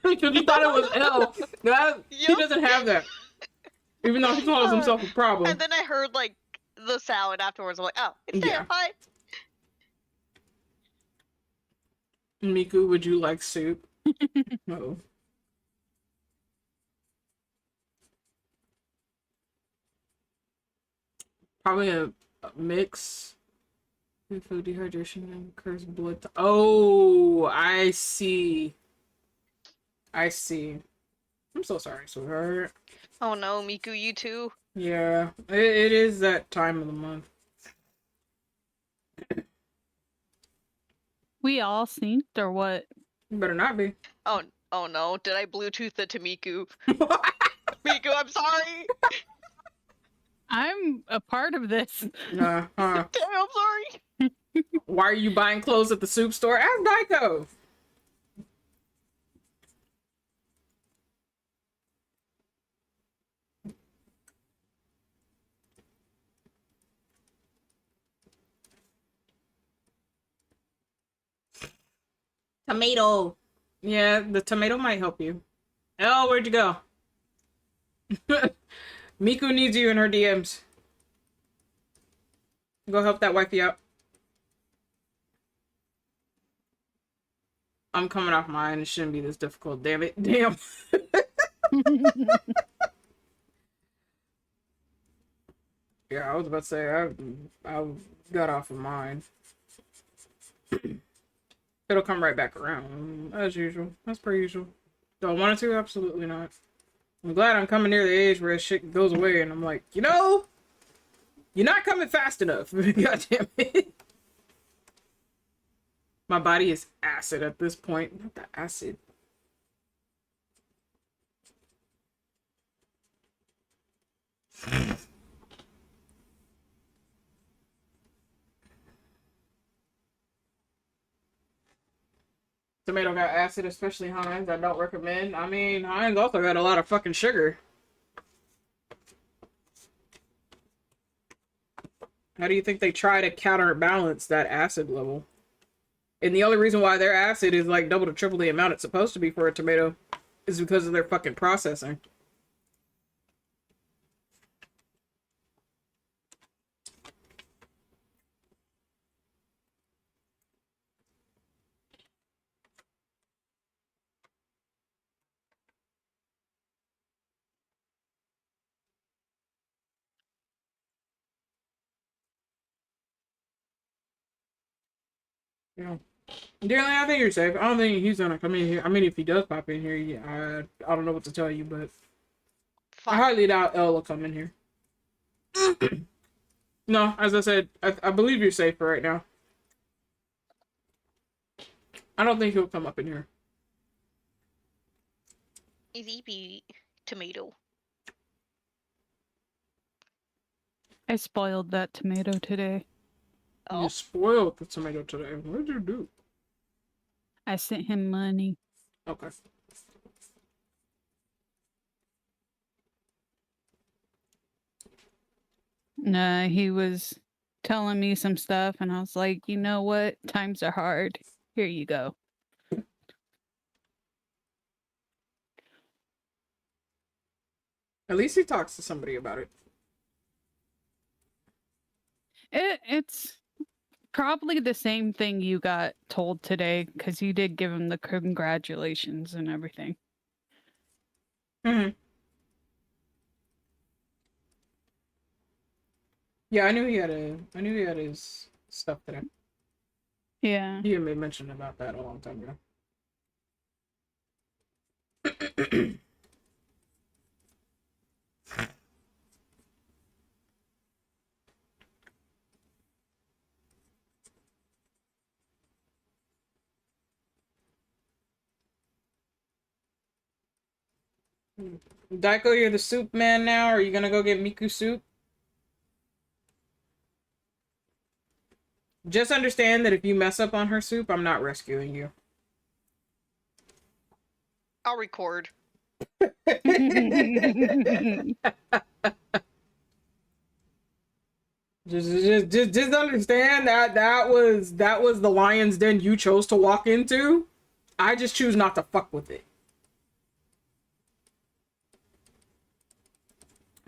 Because you thought it was L. That, He Yup. doesn't have that. Even though he calls himself a problem. And then I heard, like, the sound afterwards. I'm like, oh, it's Yeah. there. Hi. Miku, would you like soup? No. Probably a mix. Food dehydration incurs blood. Oh, I see. I see. I'm so sorry, sweetheart. Oh no, Miku, you too. Yeah, it is that time of the month. We all synced or what? You better not be. Oh no, did I Bluetooth it to Miku? Miku, I'm sorry. I'm a part of this. Damn, I'm sorry. Why are you buying clothes at the soup store? Ask Daiko. Tomato. Yeah, the tomato might help you. Oh, where'd you go? Miku needs you in her DMs. Go help that wifey out. I'm coming off mine. It shouldn't be this difficult. Damn it. Damn. Yeah, I was about to say, I got off of mine. It'll come right back around, as usual. That's per usual. Do I want it to? Absolutely not. I'm glad I'm coming near the age where shit goes away, and I'm like, you know, you're not coming fast enough. God damn it. My body is acid at this point. Not the acid. Tomato got acid, especially Heinz. I don't recommend. I mean, Heinz also got a lot of fucking sugar. How do you think they try to counterbalance that acid level? And the only reason why their acid is like double to triple the amount it's supposed to be for a tomato is because of their fucking processing. Yeah. Dearly, I think you're safe. I don't think he's gonna come in here. I mean, if he does pop in here, yeah, I don't know what to tell you, but I Fine. highly doubt Elle will come in here. No, as I said, I believe you're safe for right now. I don't think he'll come up in here. Is EP tomato? I spoiled that tomato today. Oh, You spoiled the tomato today. What did you do? I sent him money. Okay. He was telling me some stuff, and I was like, you know what? Times are hard. Here you go. At least he talks to somebody about it. It's probably the same thing you got told today, because you did give him the congratulations and everything. Mm-hmm. Yeah, I knew he had his stuff today. Yeah. He had made mention about that a long time ago. Daiko, you're the soup man now. Are you gonna go get Miku soup? Just understand that if you mess up on her soup, I'm not rescuing you. I'll record. Just understand that was the lion's den you chose to walk into. I just choose not to fuck with it.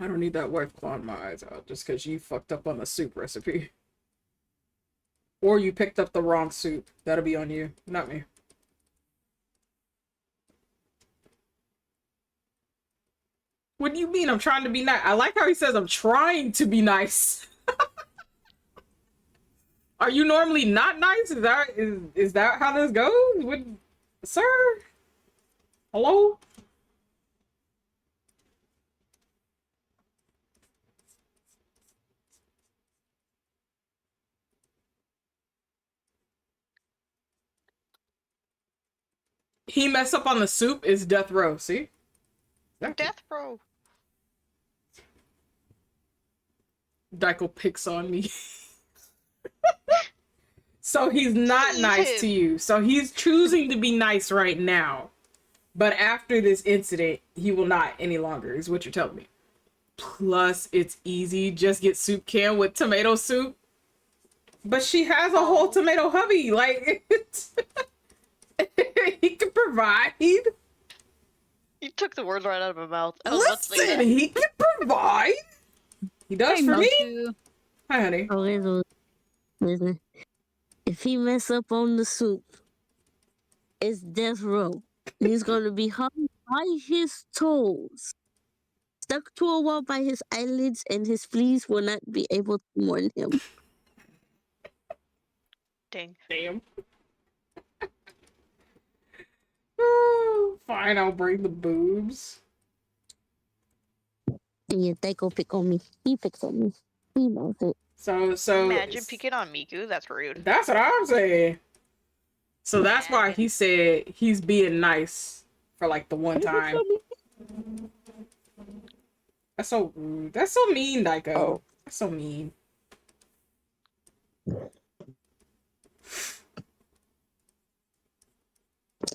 I don't need that wife clawing my eyes out just because you fucked up on the soup recipe. Or you picked up the wrong soup. That'll be on you, not me. What do you mean I'm trying to be nice? I like how he says I'm trying to be nice. Are you normally not nice? Is that how this goes? Sir? Hello? He mess up on the soup is death row, see? Exactly. Death Bro. Daiko picks on me. So he's not Tease nice to him. you. So he's choosing to be nice right now. But after this incident, he will not any longer, is what you're telling me. Plus, it's easy. Just get soup can with tomato soup. But she has a whole tomato hubby. Like, he can provide. You took the words right out of my mouth. I was about to say Listen, that. he can provide. He does Hey, for me. Moku. Hi, honey. Oh, listen. If he mess up on the soup, it's death row. He's gonna be hung by his toes, stuck to a wall by his eyelids, and his fleas will not be able to warn him. Dang. Damn. Fine, I'll bring the boobs. And yet they go pick on me. He picks on me. He knows it. So Imagine picking on Miku. That's rude. that's what I'm saying. So that's why he said he's being nice for like the one time. That's so rude. That's so mean, Daiko. Oh. That's so mean.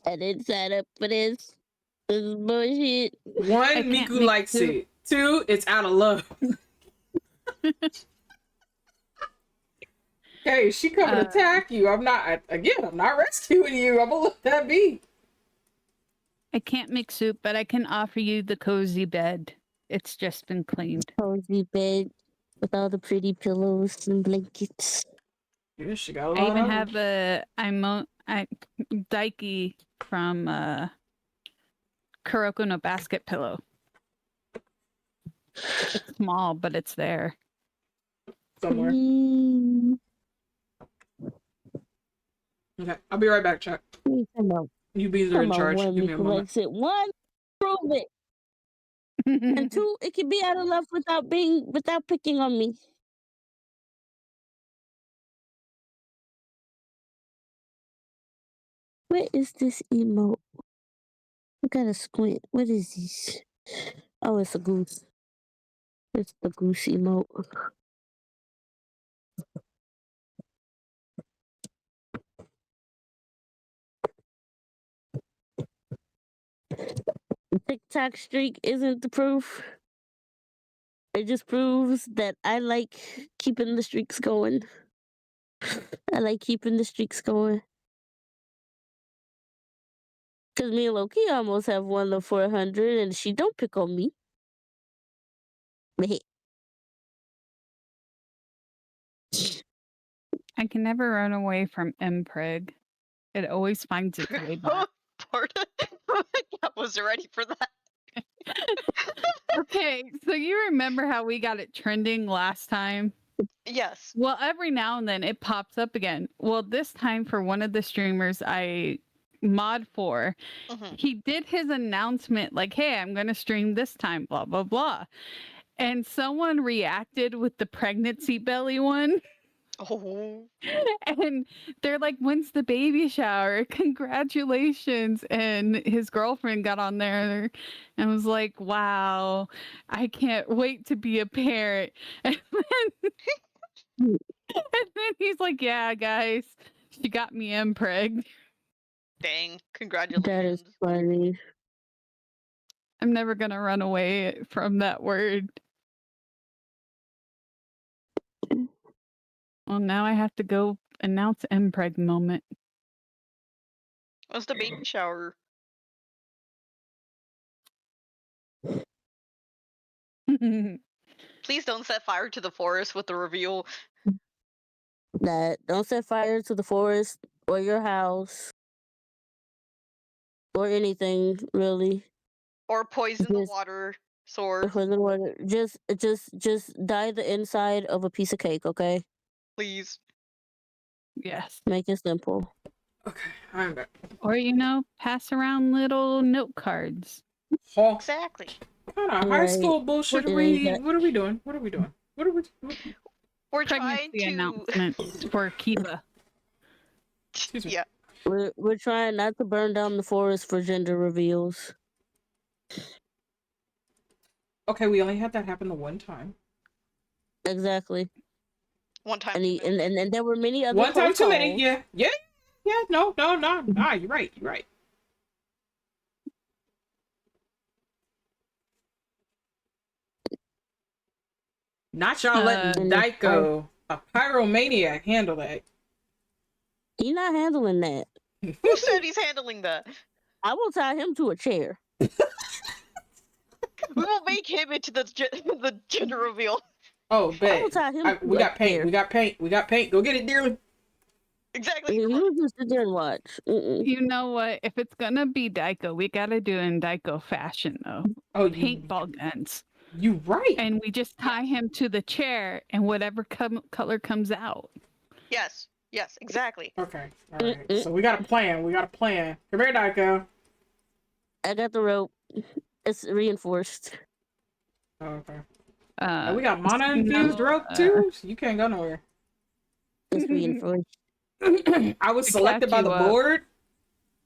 I didn't sign up for this. This is bullshit. One, I can't Miku make likes soup. it. Two, it's out of love. Hey, she coming to attack you. I'm not rescuing you. I'm gonna let that be. I can't make soup, but I can offer you the cozy bed. It's just been cleaned. Cozy bed with all the pretty pillows and blankets. Yeah, she got a I lot even of have a Daiki from Kuroko no basket pillow. It's small, but it's there. somewhere. Mm, Okay, I'll be right back, Chuck. come on, You bees are in charge. one Give me a Miku moment. likes it. One, prove it. And two, it can be out of love without picking on me. Where is this emote? I gotta squint. What is this? Oh, it's a goose. It's the goose emote. The TikTok streak isn't the proof. It just proves that I like keeping the streaks going. I like keeping the streaks going. Cause me and Loki almost have one of 400, and she don't pick on me. I can never run away from Mpreg. It always finds its way back. Pardon? I wasn't ready for that. Okay, so you remember how we got it trending last time? Yes. Well, every now and then it pops up again. Well, this time for one of the streamers I mod for, Mhm. he did his announcement like, hey, I'm going to stream this time, blah, blah, blah. And someone reacted with the pregnancy belly one. Oh. And they're like, when's the baby shower? Congratulations. And his girlfriend got on there and was like, wow, I can't wait to be a parent. And then he's like, yeah, guys, she got me impreg. Dang. That is Congratulations. funny. I'm never going to run away from that word. Well, now I have to go announce impreg moment. What's the baby shower? Please don't set fire to the forest with the reveal. That don't set fire to the forest or your house or anything really. Or poison the Just water source. for the water. Just dye the inside of a piece of cake, okay? Please. Yes. Make it simple. Okay, I'm back. Or, pass around little note cards. Huh. Exactly. What kind of high Right. school bullshit are It we? ain't What are we doing? What are we doing? We're trying Pregnancy to. announcements for Kiba. Excuse me. Yeah. We're trying not to burn down the forest for gender reveals. Okay, we only had that happen the one time. Exactly. One time. And, too many. and there were many other One time too many. protocols. Yeah. No. Nah, you're right. Not y'all letting And if Daiko, a pyromaniac, handle that. He's not handling that. Who said he's handling that? I will tie him to a chair. We will make him into the gender reveal. Oh, I will bet. tie him. We got paint. Chair. We got paint. Go get it, dearly. Exactly. He will just sit there and watch. Mm-mm. You know what? If it's gonna be Daiko, we gotta do it in Daiko fashion though. Oh, Paintball guns. You right. And we just tie him to the chair and whatever color comes out. Yes. Yes. Exactly. Okay. All right. So we got a plan. Come here, Daiko. I got the rope. It's reinforced. Oh, okay. Uh, And we got mana infused rope too. So you can't go nowhere. It's reinforced. I was To selected catch by you the up. board.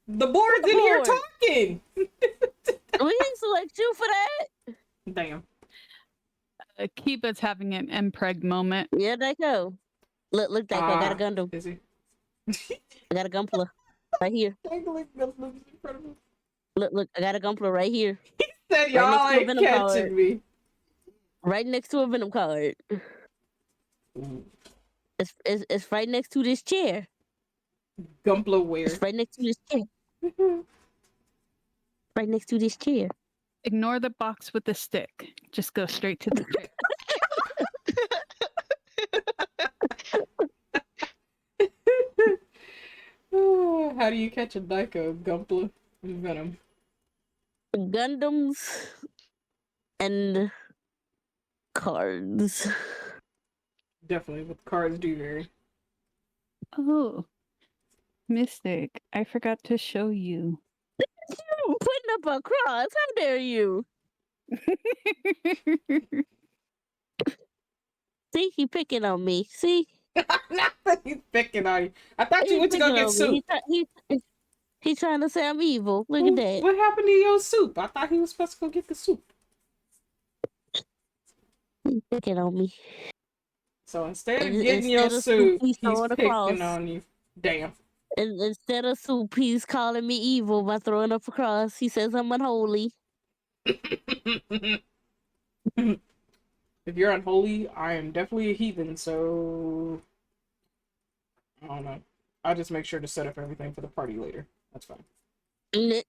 The board's in here board? talking. We didn't select you for that. Damn. Kiba's having an Mpreg moment. Yeah, they go. Look, Dyke, I got a Gundam. Is he? I got a Gunpla right here. Look, I got a Gunpla right here. Said Right y'all next to a ain't Venom catching card. me. Right next to a Venom card. It's right next to this chair. Gumpla It's where? right next to this chair. Right next to this chair. Ignore the box with the stick. Just go straight to the trick. How do you catch a Daiko, Gumpla, and Venom? Gundams and cards. Definitely, but cards do vary. Oh, Mystic, I forgot to show you. Putting up a cross. How dare you? See, he picking on me. See, Not that he's picking on you. I thought you he went to go picking get on soup. me. He's trying to say I'm evil. Look at that. What happened to your soup? I thought he was supposed to go get the soup. He's picking on me. So instead of And getting your instead of soup, he's he's throwing a picking cross. on you. Damn. And instead of soup, he's calling me evil by throwing up a cross. He says I'm unholy. If you're unholy, I am definitely a heathen, so I don't know. I'll just make sure to set up everything for the party later. That's fine. N-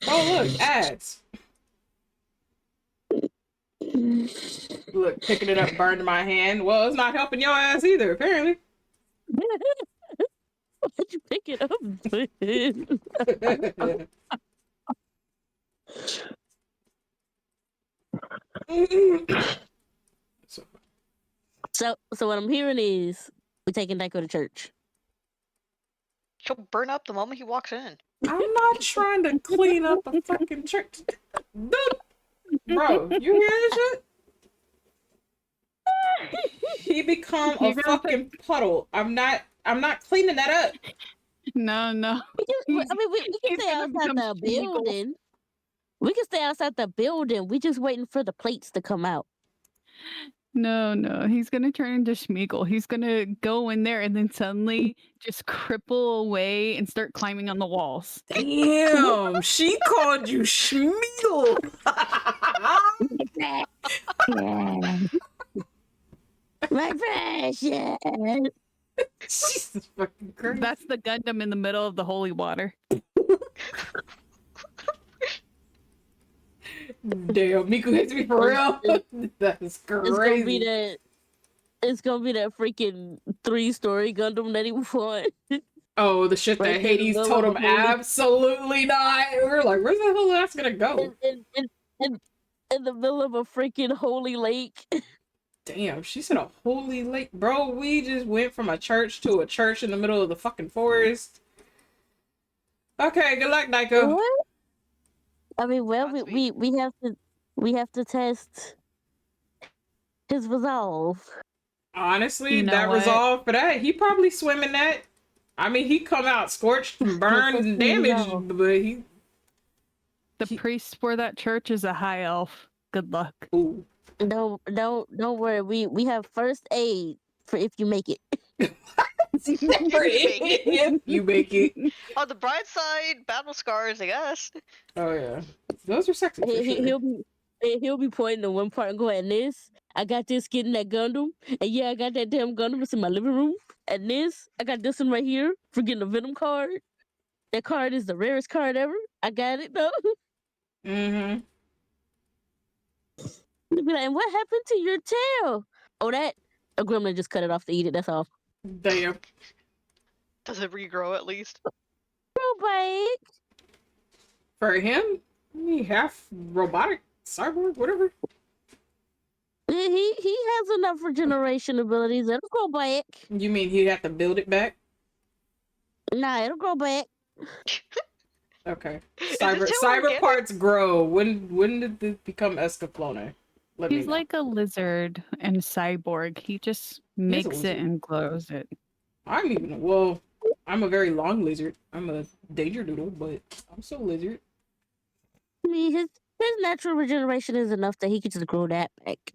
Oh look, ads. Look, picking it up, burned my hand. Well, it's not helping your ass either, apparently. Why'd you pick it up? So, so what I'm hearing is we're taking Dyko to church. She'll burn up the moment he walks in. I'm not trying to clean up a fucking church. Dude, bro, you hear this shit? He become a You're gonna put- fucking puddle. I'm not cleaning that up. No. We can He's stay gonna outside become the Schmeagol. building. We can stay outside the building. We just waiting for the plates to come out. No. He's gonna turn into Schmeagol. He's gonna go in there and then suddenly just cripple away and start climbing on the walls. Damn, she called you Schmeagol. My precious. Jesus fucking crazy. That's the Gundam in the middle of the holy water. Damn, Miku hits me for real. That is crazy. It's gonna be that freaking 3-story Gundam that he won. Oh, the shit Right that there in the Hades middle told of him the holy- absolutely not. We were like, where's the hell that's gonna go? In the middle of a freaking holy lake. Damn, she said a holy lake. Bro, we just went from a church to a church in the middle of the fucking forest. Okay, good luck, Daiko. What? I mean, well, Godspeed. we have to test his resolve. Honestly, You know that what? resolve for that, he probably swim in that. I mean, he come out scorched and burned and damaged, but he... The priest for that church is a high elf. Good luck. Ooh. Don't worry. We have first aid for if you make it. If you make it. On the bright side, battle scars, I guess. Oh, yeah. Those are sexy for sure. He'll be pointing to one part and going, "This, I got this kid in that Gundam, and yeah, I got that damn Gundam. It's in my living room. And this, I got this one right here for getting a Venom card. That card is the rarest card ever. I got it though." Mm-hmm. He'll be like, "And what happened to your tail?" "Oh, that a gremlin just cut it off to eat it. That's all." Damn. Does it regrow at least? Robot. For him, he half robotic, cyborg, whatever. He has enough regeneration abilities. It'll grow back. You mean he'd have to build it back? Nah, it'll grow back. Okay. Is it Cyber too cyber organic? parts grow. When did it become Escaflowne? Let me He's know. like a lizard and cyborg. He just a makes it lizard. and glows it. I'm a very long lizard. I'm a danger doodle, but I'm still a lizard. I mean, his natural regeneration is enough that he could just grow that back.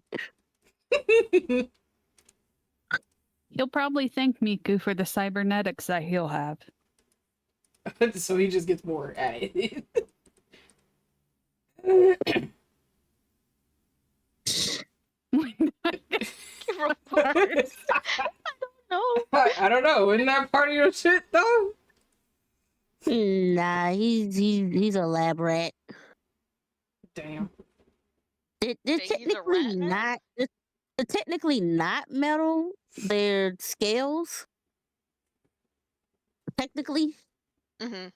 He'll probably thank Miku for the cybernetics that he'll have. So he just gets more at it. Reverse. No. I don't know. Isn't that part of your shit though? Nah, he's a lab rat. Damn. They're He's a technically rat now? not. They're technically not metal. They're scales. Technically, Mm-hmm.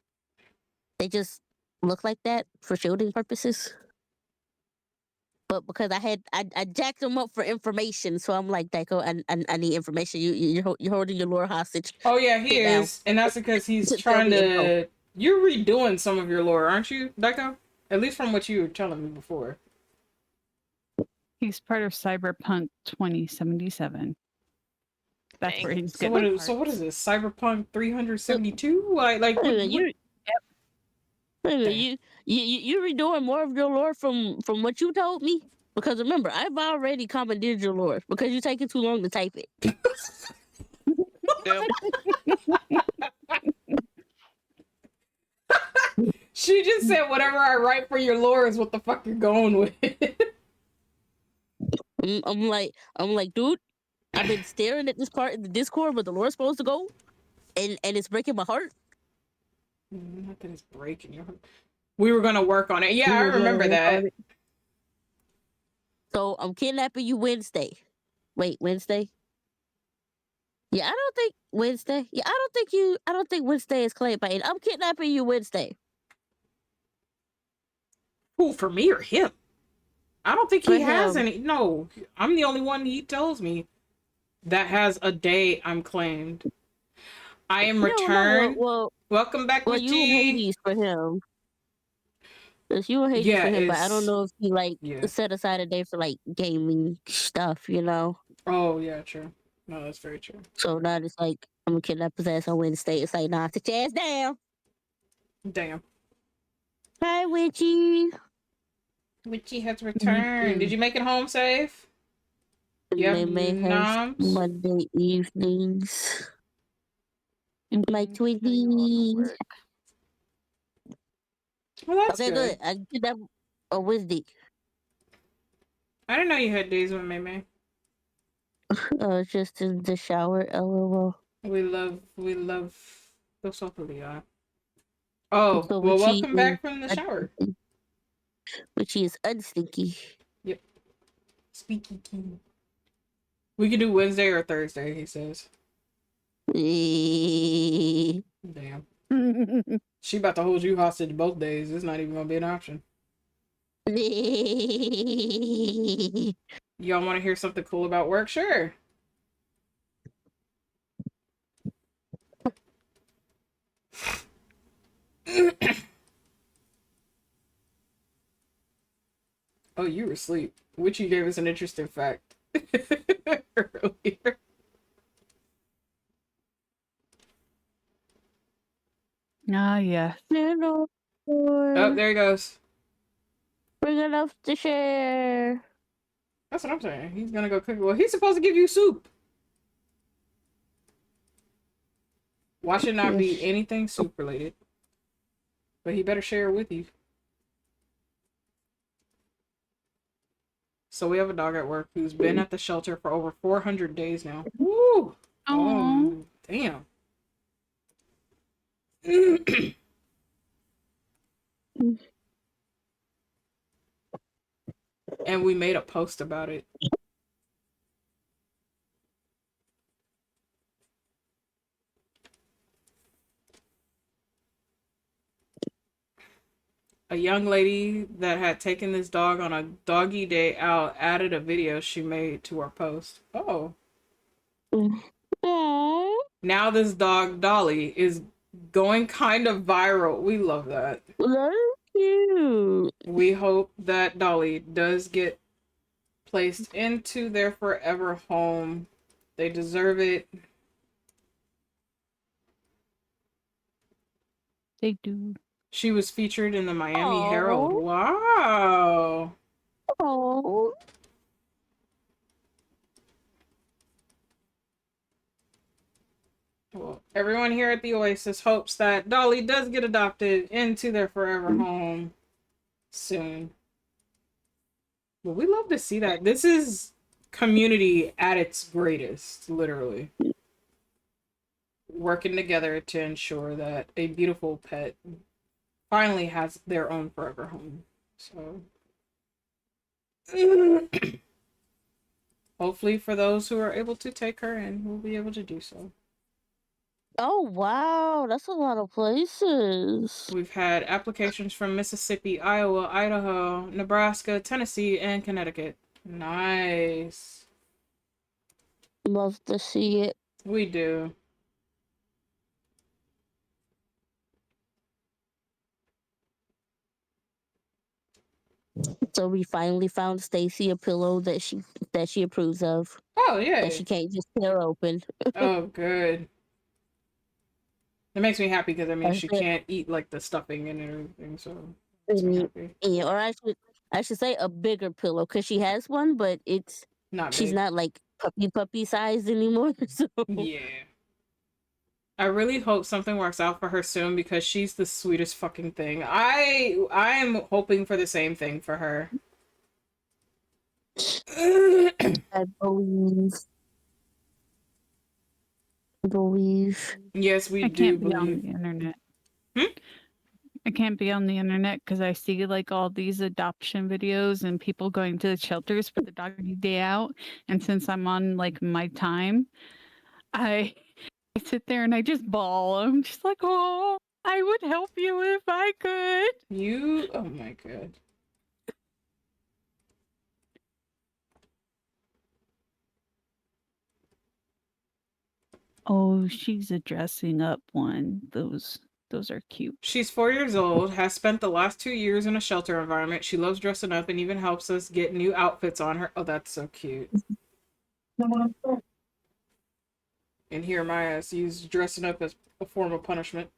they just look like that for shielding purposes. But because I jacked them up for information, so I'm like, Daiko, I need information. You're holding your lore hostage. Oh yeah, he Sit down. is, and that's because he's Tell trying me info. to. You're redoing some of your lore, aren't you, Daiko? At least from what you were telling me before. He's part of Cyberpunk 2077. That's Dang. where he's So getting what is this? Cyberpunk 372? Like Wait a what, minute, what? wait a minute, you're redoing more of your lore from what you told me? Because remember, I've already commandeered your lore because you're taking too long to type it. Yep. She just said whatever I write for your lore is what the fuck you're going with. I'm like, dude, I've been staring at this part in the Discord where the lore's supposed to go, and it's breaking my heart. Not that it's breaking your heart. We were gonna work on it. Yeah, I remember that. So I'm kidnapping you Wednesday. Wait, Wednesday? Yeah, I don't think Wednesday. Yeah, I don't think Wednesday is claimed by it. I'm kidnapping you Wednesday. Who, for me or him? I don't think For he has him. any. No, I'm the only one he tells me that has a day I'm claimed. I am No, returned. well, Welcome back, you and Richie. Hades for him. It's you and Hades Yeah, for him, but I don't it's know if he like yeah. set aside a day for like gaming stuff, you know. Oh yeah, true. No, that's very true. So now it's like I'm gonna kidnap his ass on Wednesday. It's like, nah, sit your ass down. Damn. Hi, Witchy. Richie has returned. Did you make it home safe? Yep, May has noms. Monday evenings. My twinnies. Well, that's Okay, good. good. I kidnapped a Wednesday. I didn't know you had days with May. Just in the shower. LOL. We love those are. Oh, So well, Richie welcome back from the shower. Richie is unstinky. Yep. Squeaky key. We could do Wednesday or Thursday, he says. Damn. She about to hold you hostage both days. It's not even gonna be an option. Y'all want to hear something cool about work? Sure. Oh, you were asleep. Witchy gave us an interesting fact earlier. Ah, yes. Oh, there he goes. Bring enough to share. That's what I'm saying. He's gonna go cook. Well, he's supposed to give you soup. Why should not be anything soup related? But he better share it with you. So we have a dog at work who's been at the shelter for over 400 days now. Woo! Oh, damn. And we made a post about it. A young lady that had taken this dog on a doggy day out added a video she made to our post. Oh. Aww. Now this dog, Dolly, is going kind of viral. We love that. That's cute. We hope that Dolly does get placed into their forever home. They deserve it. They do. She was featured in the Miami Herald. Oh. Wow. Oh. Well, everyone here at the Oasis hopes that Dolly does get adopted into their forever home soon. Well, we love to see that. This is community at its greatest, literally. Working together to ensure that a beautiful pet finally has their own forever home. So hopefully for those who are able to take her in, we'll be able to do so. Oh wow, that's a lot of places. We've had applications from Mississippi, Iowa, Idaho, Nebraska, Tennessee, and Connecticut. Nice. Love to see it. We do. So we finally found Stacy a pillow that she approves of. Oh, That yeah. she can't just tear open. Oh, good. That makes me happy because, I mean, That's she it. can't eat, like, the stuffing and everything, so makes me happy. Yeah, or I should say a bigger pillow because she has one, but Not she's big. not like puppy sized anymore. So Yeah. I really hope something works out for her soon because she's the sweetest fucking thing. I am hoping for the same thing for her. I believe. Yes, we I do can't be on believe. the internet. Hmm? I can't be on the internet because I see like all these adoption videos and people going to the shelters for the doggy day out. And since I'm on like my time, I sit there and I just bawl. I'm just like, oh, I would help you if I could. You, oh my god. Oh, she's a dressing up one. Those are cute. She's 4 years old, has spent the last 2 years in a shelter environment. She loves dressing up and even helps us get new outfits on her. Oh, that's so cute. And here my ass used dressing up as a form of punishment.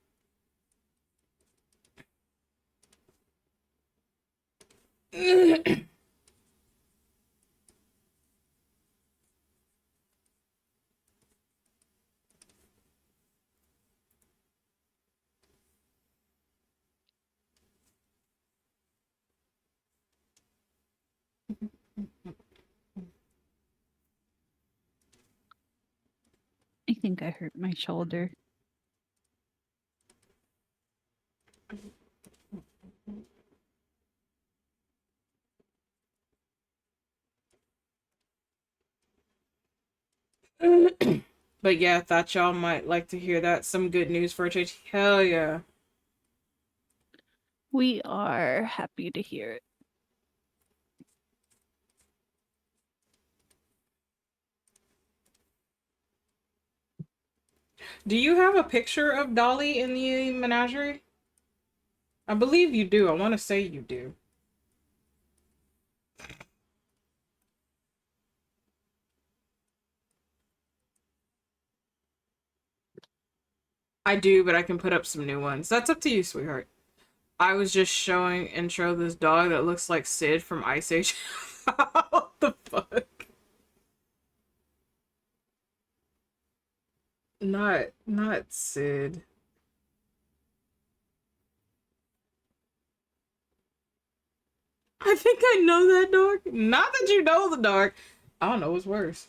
I think I hurt my shoulder. But yeah, thought y'all might like to hear that. Some good news for HH. Hell yeah. We are happy to hear it. Do you have a picture of Dolly in the menagerie? I believe you do. I want to say you do. I do, but I can put up some new ones. That's up to you, sweetheart. I was just showing Intro this dog that looks like Sid from Ice Age. What the fuck? Not Sid. I think I know that dog. Not that you know the dog. I don't know what's worse.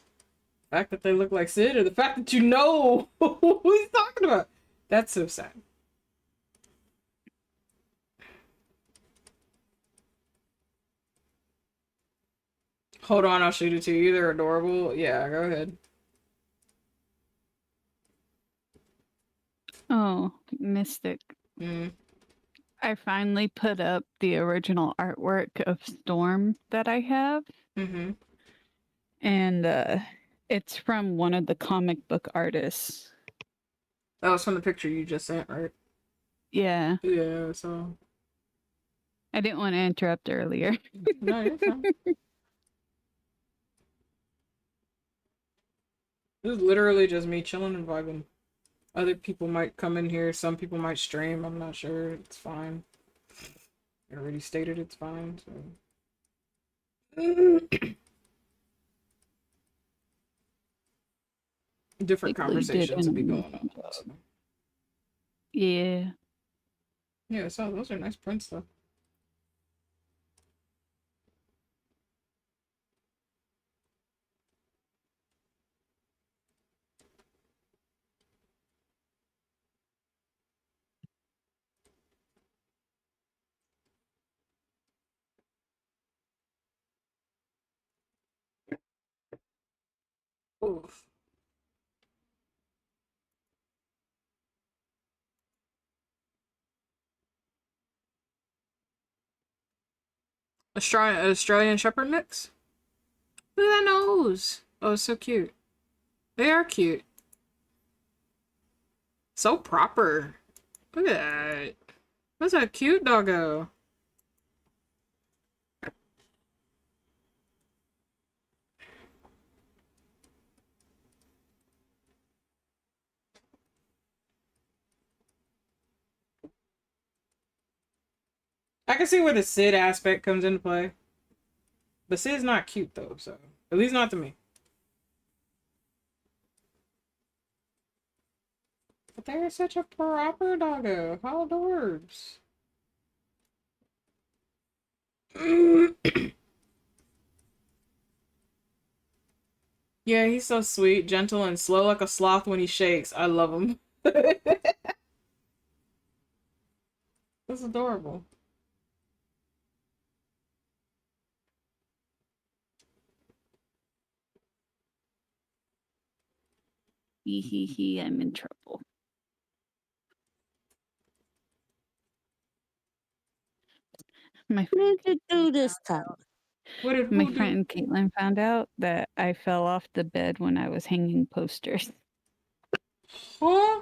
The fact that they look like Sid or the fact that you know who he's talking about. That's so sad. Hold on, I'll shoot it to you. They're adorable. Yeah, go ahead. Oh, Mystic. Mm. I finally put up the original artwork of Storm that I have. Mm-hmm. And it's from one of the comic book artists. That was from the picture you just sent, right? Yeah. Yeah, so. I didn't want to interrupt earlier. No, you're fine. This is literally just me chilling and vibing. Other people might come in here. Some people might stream. I'm not sure. It's fine. I already stated it's fine. So. Different Quickly did conversations will be an going amazing on. job. So. Yeah. Yeah, so those are nice prints though. Oof. Australian Shepherd mix? Look at that nose. Oh, it's so cute. They are cute. So proper. Look at that. That's a cute doggo. I can see where the Sid aspect comes into play. But Sid's not cute though, so at least not to me. But they're such a proper doggo. How adorbs. Yeah, he's so sweet, gentle, and slow like a sloth when he shakes. I love him. That's adorable. I'm in trouble. My What did you do this time? What did my who do? friend Caitlin found out that I fell off the bed when I was hanging posters. Huh?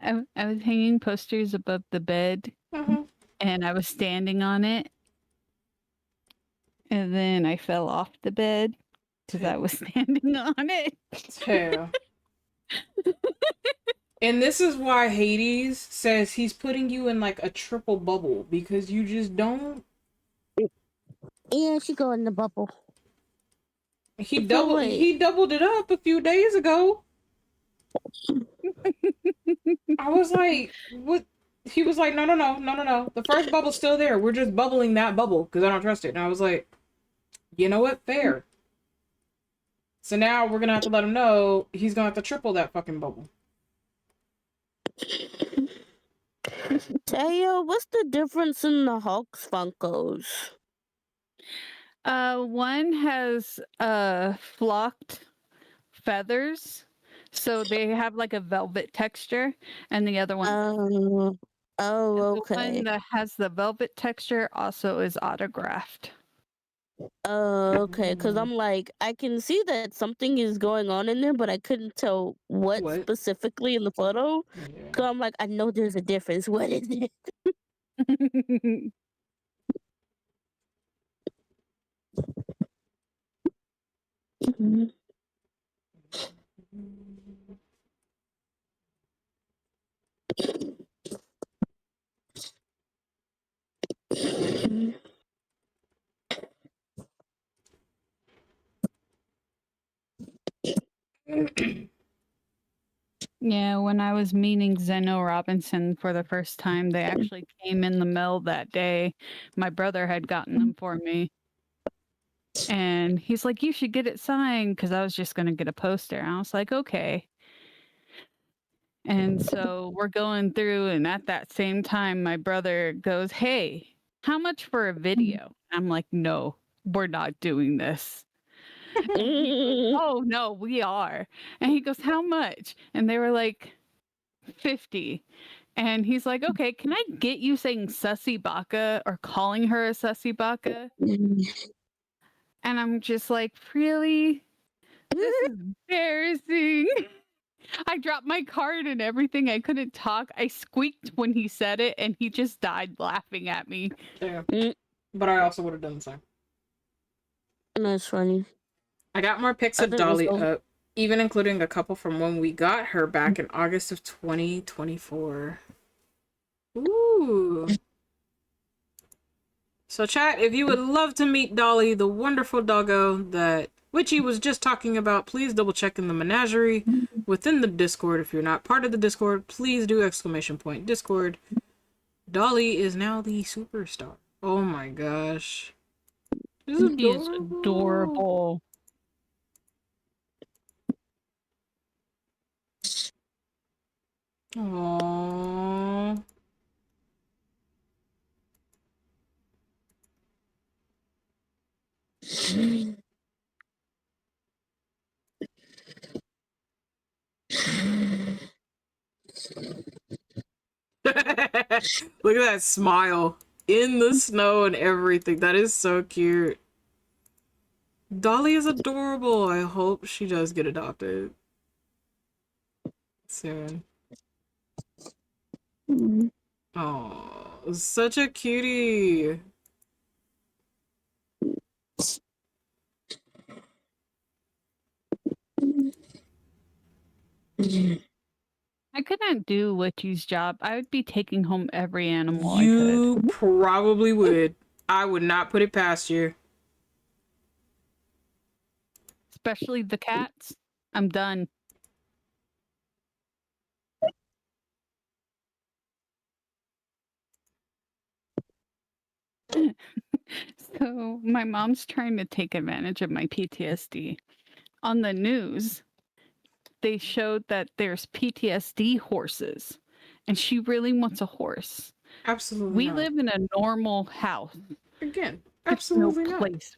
I was hanging posters above the bed Uh-huh. and I was standing on it. And then I fell off the bed because I was standing on it. Tail. And this is why Hades says he's putting you in like a triple bubble because you just don't. Yeah, she go in the bubble. He So wait. he doubled it up a few days ago. I was like, what? He was like, no. The first bubble's still there. We're just bubbling that bubble because I don't trust it. And I was like, you know what? Fair. So now we're gonna have to let him know he's gonna have to triple that fucking bubble. Taya, what's the difference in the Hulk's Funkos? One has flocked feathers, so they have like a velvet texture, and the other one. Oh, And the okay. one that has the velvet texture also is autographed. Oh, okay. Because I'm like, I can see that something is going on in there, but I couldn't tell what What? specifically in the photo. Yeah. So I'm like, I know there's a difference. What is it? Yeah, when I was meeting Zeno Robinson for the first time, they actually came in the mail that day. My brother had gotten them for me. And he's like, you should get it signed because I was just going to get a poster. And I was like, okay. And so we're going through, and at that same time, my brother goes, hey, how much for a video? I'm like, no, we're not doing this. And he's like, oh, no, we are. And he goes, how much? And they were like, 50. And he's like, okay, can I get you saying Sussy Baka or calling her a Sussy Baka? And I'm just like, really? This is embarrassing. I dropped my card and everything. I couldn't talk. I squeaked when he said it, and he just died laughing at me. Yeah. But I also would have done the same. That's funny. I got more pics I of think it's Dolly all up, even including a couple from when we got her back in August of 2024. Ooh. So chat, if you would love to meet Dolly, the wonderful doggo that Witchy was just talking about, please double check in the menagerie within the Discord. If you're not part of the Discord, please do ! Discord. Dolly is now the superstar. Oh my gosh. She's He is adorable. adorable. Aww. Look at that smile. In the snow and everything. That is so cute. Dolly is adorable. I hope she does get adopted soon. Oh, such a cutie. I couldn't do Witchy's job. I would be taking home every animal I You could. probably would. I would not put it past you. Especially the cats. I'm done. So my mom's trying to take advantage of my PTSD. On the news, they showed that there's PTSD horses, and she really wants a horse. Absolutely We not. live in a normal house. Again, There's absolutely no not. place.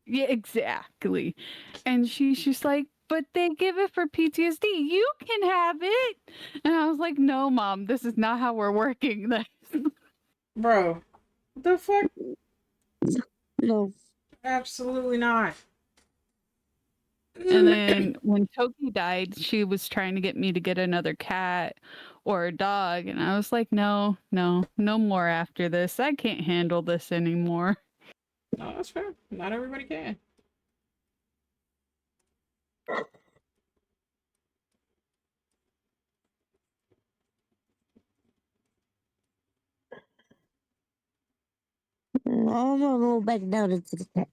Yeah, exactly. And she's just like, but they give it for PTSD. You can have it. And I was like, no, mom, this is not how we're working this. Bro, the fuck? no. Absolutely not. And then when Toki died, she was trying to get me to get another cat or a dog. And I was like, no, no, no more after this. I can't handle this anymore. No, that's fair. Not everybody can. I'm gonna roll back down into the chat.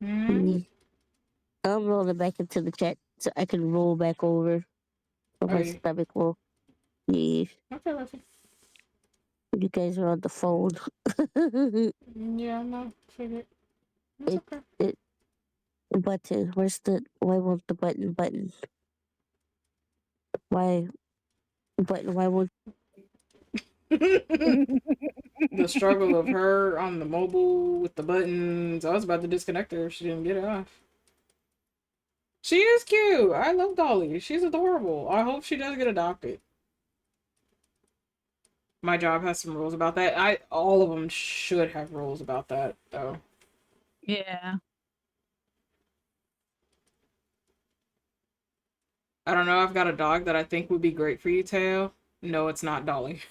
Hmm? I'm rolling back into the chat so I can roll back over for Oh, my yeah. stomach will leave. Okay, Luffy. You guys are on the phone. Yeah, no, figured. It's it, okay. it, button. Where's the, why won't the button? Why, button, why won't, The struggle of her on the mobile with the buttons. I was about to disconnect her if she didn't get it off. She is cute. I love Dolly. She's adorable. I hope she does get adopted. My job has some rules about that. All of them should have rules about that, though. Yeah. I don't know. I've got a dog that I think would be great for you, Teo. No, it's not Dolly.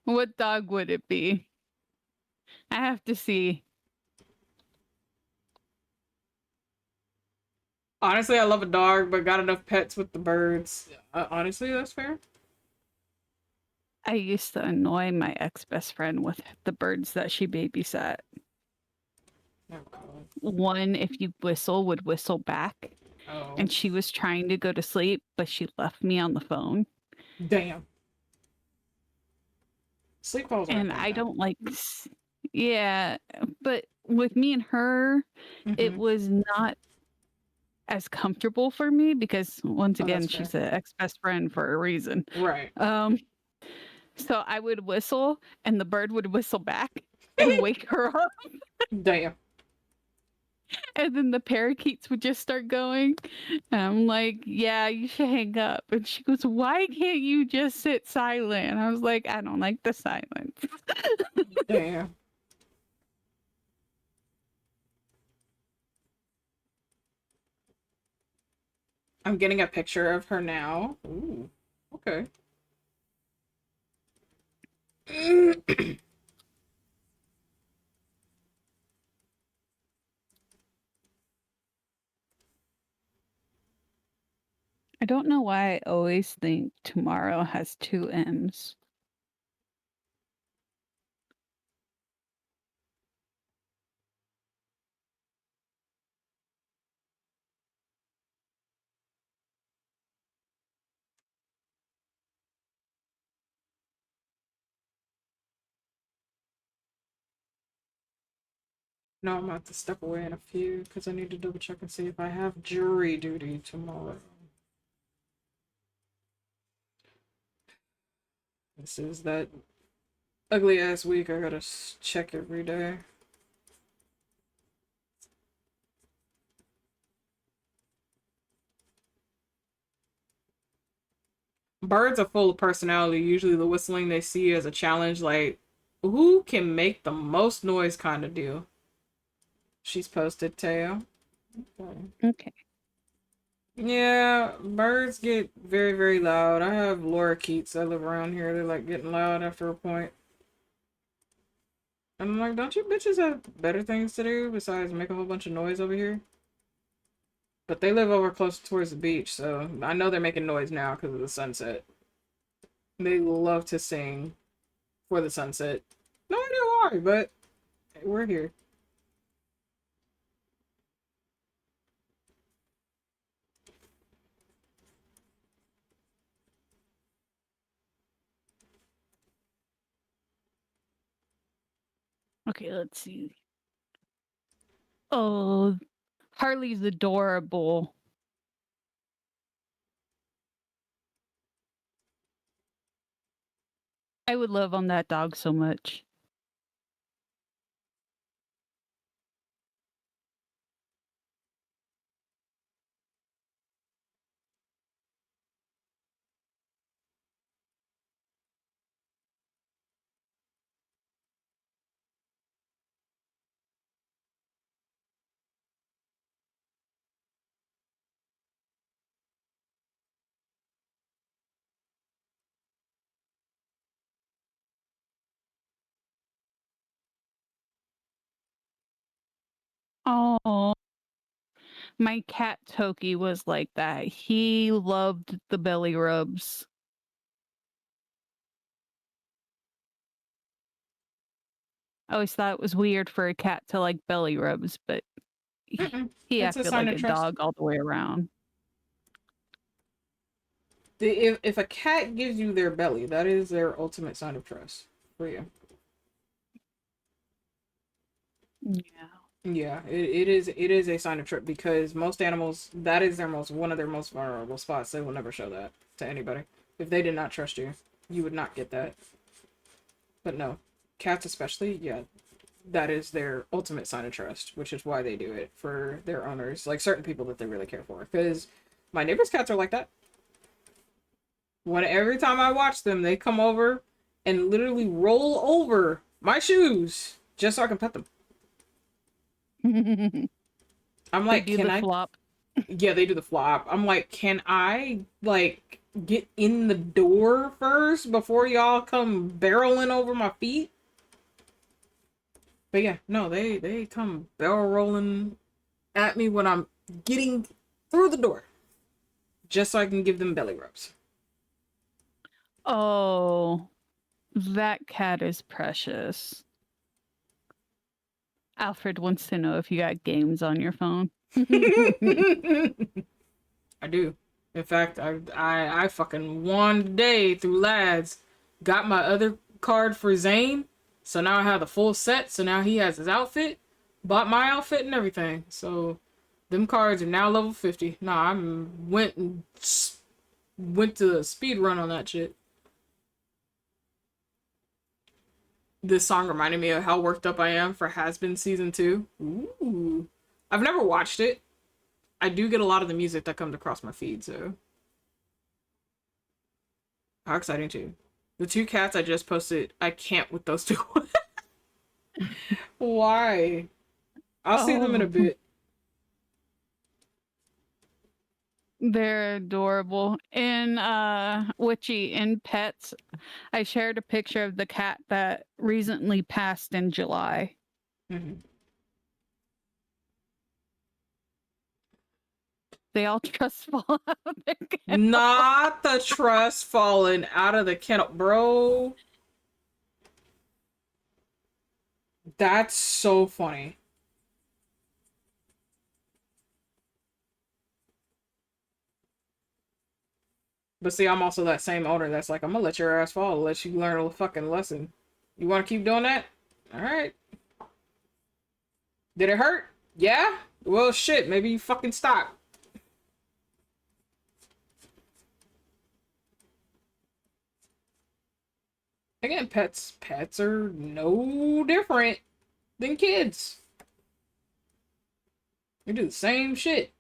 What dog would it be? I have to see. Honestly, I love a dog, but got enough pets with the birds. Honestly, that's fair. I used to annoy my ex best friend with the birds that she babysat. Oh, God. One, if you whistle, would whistle back. Oh. And she was trying to go to sleep, but she left me on the phone. Damn. Sleep calls are a And thing, I though. don't like, yeah, but with me and her, it Mm-hmm. was not as comfortable for me because once Oh, again, that's fair. she's an ex best friend for a reason. Right. So I would whistle and the bird would whistle back and wake her up. Damn. And then the parakeets would just start going. And I'm like, yeah, you should hang up. And she goes, why can't you just sit silent? And I was like, I don't like the silence. Damn. I'm getting a picture of her now. Ooh. Okay. don't know why I always think tomorrow has 2 M's. No, I'm gonna have to step away in a few because I need to double check and see if I have jury duty tomorrow. This is that ugly ass week. I gotta check every day. Birds are full of personality. Usually the whistling they see as a challenge, like, who can make the most noise kind of deal. She's posted tail. Okay. Okay. Yeah, birds get very, very loud. I have lorikeets that live around here. They're like getting loud after a point. And I'm like, don't you bitches have better things to do besides make a whole bunch of noise over here? But they live over close towards the beach, so I know they're making noise now because of the sunset. They love to sing for the sunset. No idea why, but we're here. Okay, let's see. Oh, Harley's adorable. I would love on that dog so much. Oh, my cat Toki was like that. He loved the belly rubs. I always thought it was weird for a cat to like belly rubs, but he It's a acted sign like of a trust. dog all the way around. If a cat gives you their belly, that is their ultimate sign of trust for you. Yeah. Yeah, it is a sign of trust because most animals, that is their most one of their most vulnerable spots. They will never show that to anybody. If they did not trust you, you would not get that. But no, cats especially, yeah, that is their ultimate sign of trust, which is why they do it for their owners, like certain people that they really care for. Because my neighbor's cats are like that. When every time I watch them, they come over and literally roll over my shoes just so I can pet them. I'm They like, do can the I? flop. Yeah, they do the flop. I'm like, can I like get in the door first before y'all come barreling over my feet? But yeah, no, they come barrel rolling at me when I'm getting through the door, just so I can give them belly rubs. Oh, that cat is precious. Alfred wants to know if you got games on your phone. I do. In fact, I fucking won today through lads. Got my other card for Zane, so now I have the full set. So now he has his outfit. Bought my outfit and everything. So them cards are now level 50. Nah, I went to a speed run on that shit. This song reminded me of how worked up I am for Has Been Season 2. Ooh. I've never watched it. I do get a lot of the music that comes across my feed, so. How exciting, too. The 2 cats I just posted, I can't with those 2. Why? I'll see them in a bit. They're adorable. In Witchy in Pets, I shared a picture of the cat that recently passed in July. Mm-hmm. They all trust fall out of their kennel. Not the truss falling out of the kennel, bro. That's so funny. But see, I'm also that same owner that's like, I'm gonna let your ass fall, let you learn a fucking lesson. You wanna keep doing that? Alright. Did it hurt? Yeah? Well, shit, maybe you fucking stop. Again, pets are no different than kids. We do the same shit.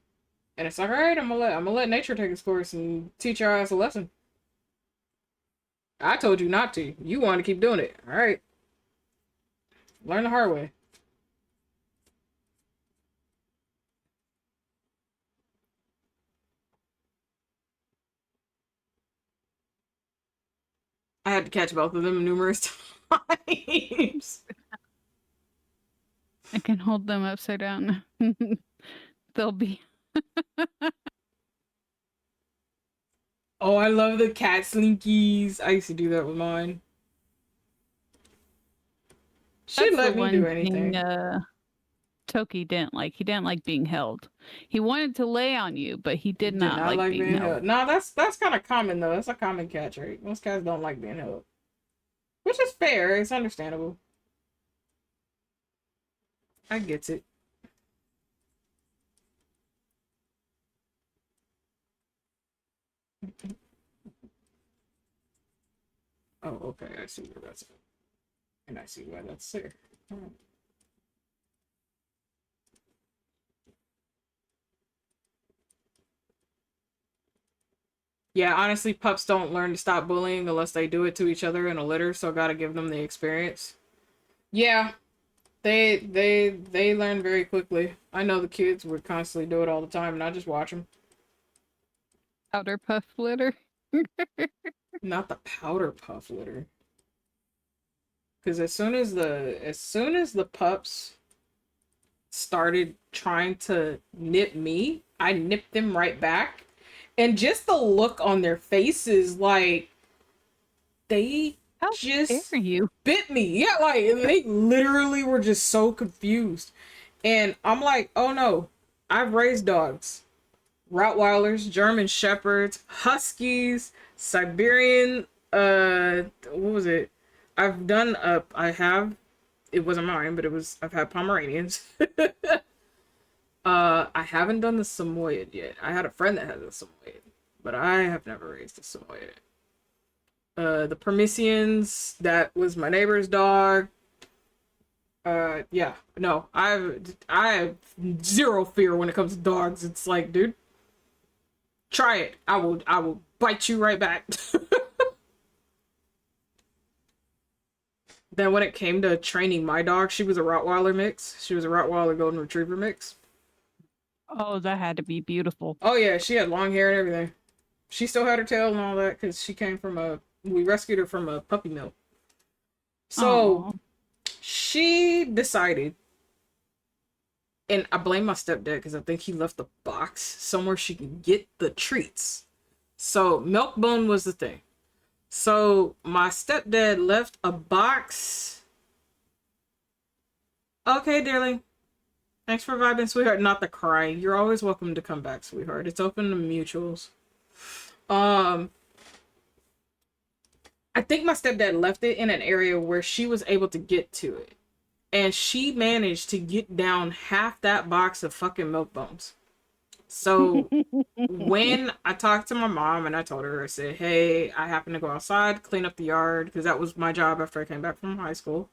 And it's like, alright, I'm gonna let nature take its course and teach your ass a lesson. I told you not to. You want to keep doing it. Alright. Learn the hard way. I had to catch both of them numerous times. I can hold them upside down. They'll be. Oh, I love the cat slinkies. I used to do that with mine. She'd let me do anything. Toki didn't like. He didn't like being held. He wanted to lay on you, but he did not like being held. No, that's kind of common though. That's a common cat trait. Most cats don't like being held, which is fair. It's understandable. I get it. Oh, okay. I see where that's at. And I see why that's there. Alright. Yeah, honestly, pups don't learn to stop bullying unless they do it to each other in a litter, so gotta give them the experience. Yeah, they learn very quickly. I know the kids would constantly do it all the time, and I just watch them. Powder puff litter. Not the powder puff litter. Because as soon as the pups started trying to nip me, I nipped them right back. And just the look on their faces, like they How just dare you? bit me. Yeah, like they literally were just so confused. And I'm like, oh no, I've raised dogs. Rottweilers, German Shepherds, Huskies, Siberian, what was it? It wasn't mine, but I've had Pomeranians. I haven't done the Samoyed yet. I had a friend that had a Samoyed, but I have never raised a Samoyed. The Permissians, that was my neighbor's dog. Yeah, no, I have zero fear when it comes to dogs. It's like, dude, try it. I will bite you right back. Then when it came to training my dog, she was a Rottweiler mix. She was a Rottweiler Golden Retriever mix. Oh, that had to be beautiful. Oh yeah, she had long hair and everything. She still had her tail and all that because she came from we rescued her from a puppy mill. So Aw. she decided, and I blame my stepdad because I think he left the box somewhere she can get the treats. So Milkbone was the thing. So my stepdad left a box. Okay, dearling. Thanks for vibing, sweetheart. Not the crying. You're always welcome to come back, sweetheart. It's open to mutuals. I think my stepdad left it in an area where she was able to get to it. And she managed to get down half that box of fucking milk bones. So when I talked to my mom and I told her, I said, hey, I happen to go outside, clean up the yard, because that was my job after I came back from high school.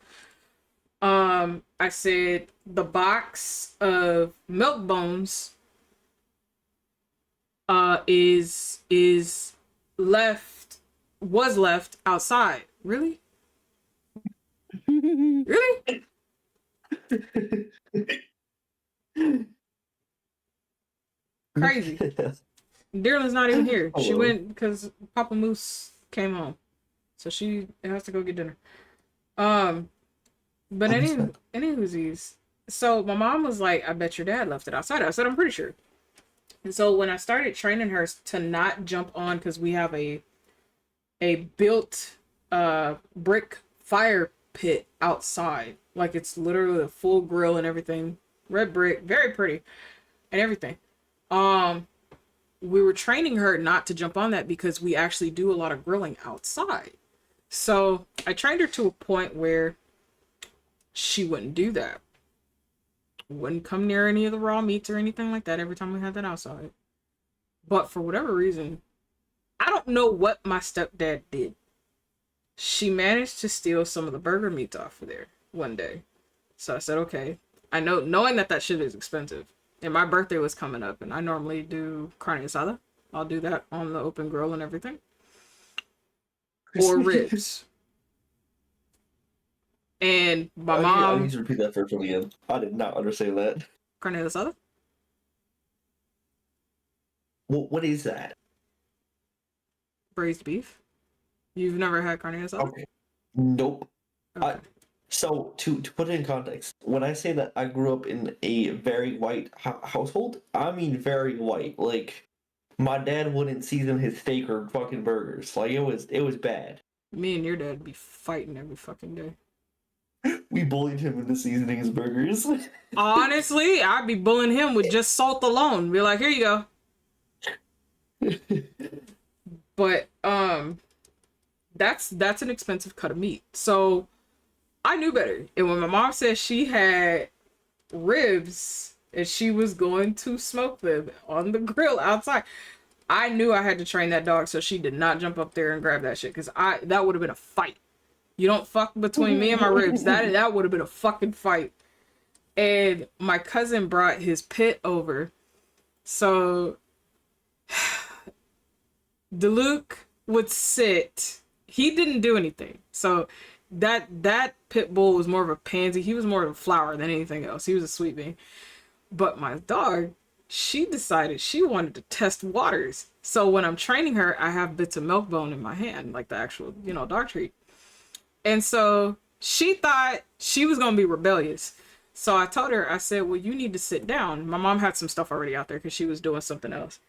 I said the box of milk bones was left outside. Really? Really? Crazy. Daryl's not even here. She Hello. went because Papa Moose came home. So she has to go get dinner. But any whoosies. So my mom was like, I bet your dad left it outside. I said, I'm pretty sure. And so when I started training her to not jump on, because we have a built brick fire pit outside, like it's literally a full grill and everything, red brick, very pretty and everything. We were training her not to jump on that because we actually do a lot of grilling outside. So I trained her to a point where she wouldn't do that. Wouldn't come near any of the raw meats or anything like that every time we had that outside. But for whatever reason, I don't know what my stepdad did. She managed to steal some of the burger meats off of there one day. So I said, okay. I know, knowing that shit is expensive. And my birthday was coming up, and I normally do carne asada. I'll do that on the open grill and everything. Or ribs. And my mom... I need to repeat that first one again. I did not understand that. Carne asada? What is that? Braised beef. You've never had carne asada? Okay. Nope. Okay. So to put it in context, when I say that I grew up in a very white household, I mean very white. Like, my dad wouldn't season his steak or fucking burgers. Like, it was bad. Me and your dad be fighting every fucking day. We bullied him into seasoning his burgers. Honestly, I'd be bullying him with just salt alone. Be like, here you go. But that's an expensive cut of meat. So I knew better. And when my mom said she had ribs and she was going to smoke them on the grill outside, I knew I had to train that dog so she did not jump up there and grab that shit, because that would have been a fight. You don't fuck between me and my ribs. That would have been a fucking fight. And my cousin brought his pit over. So DeLuke would sit. He didn't do anything. So that pit bull was more of a pansy. He was more of a flower than anything else. He was a sweet bean. But my dog, she decided she wanted to test waters. So when I'm training her, I have bits of milk bone in my hand, like the actual, dog treat. And so she thought she was going to be rebellious. So I told her, I said, well, you need to sit down. My mom had some stuff already out there because she was doing something else.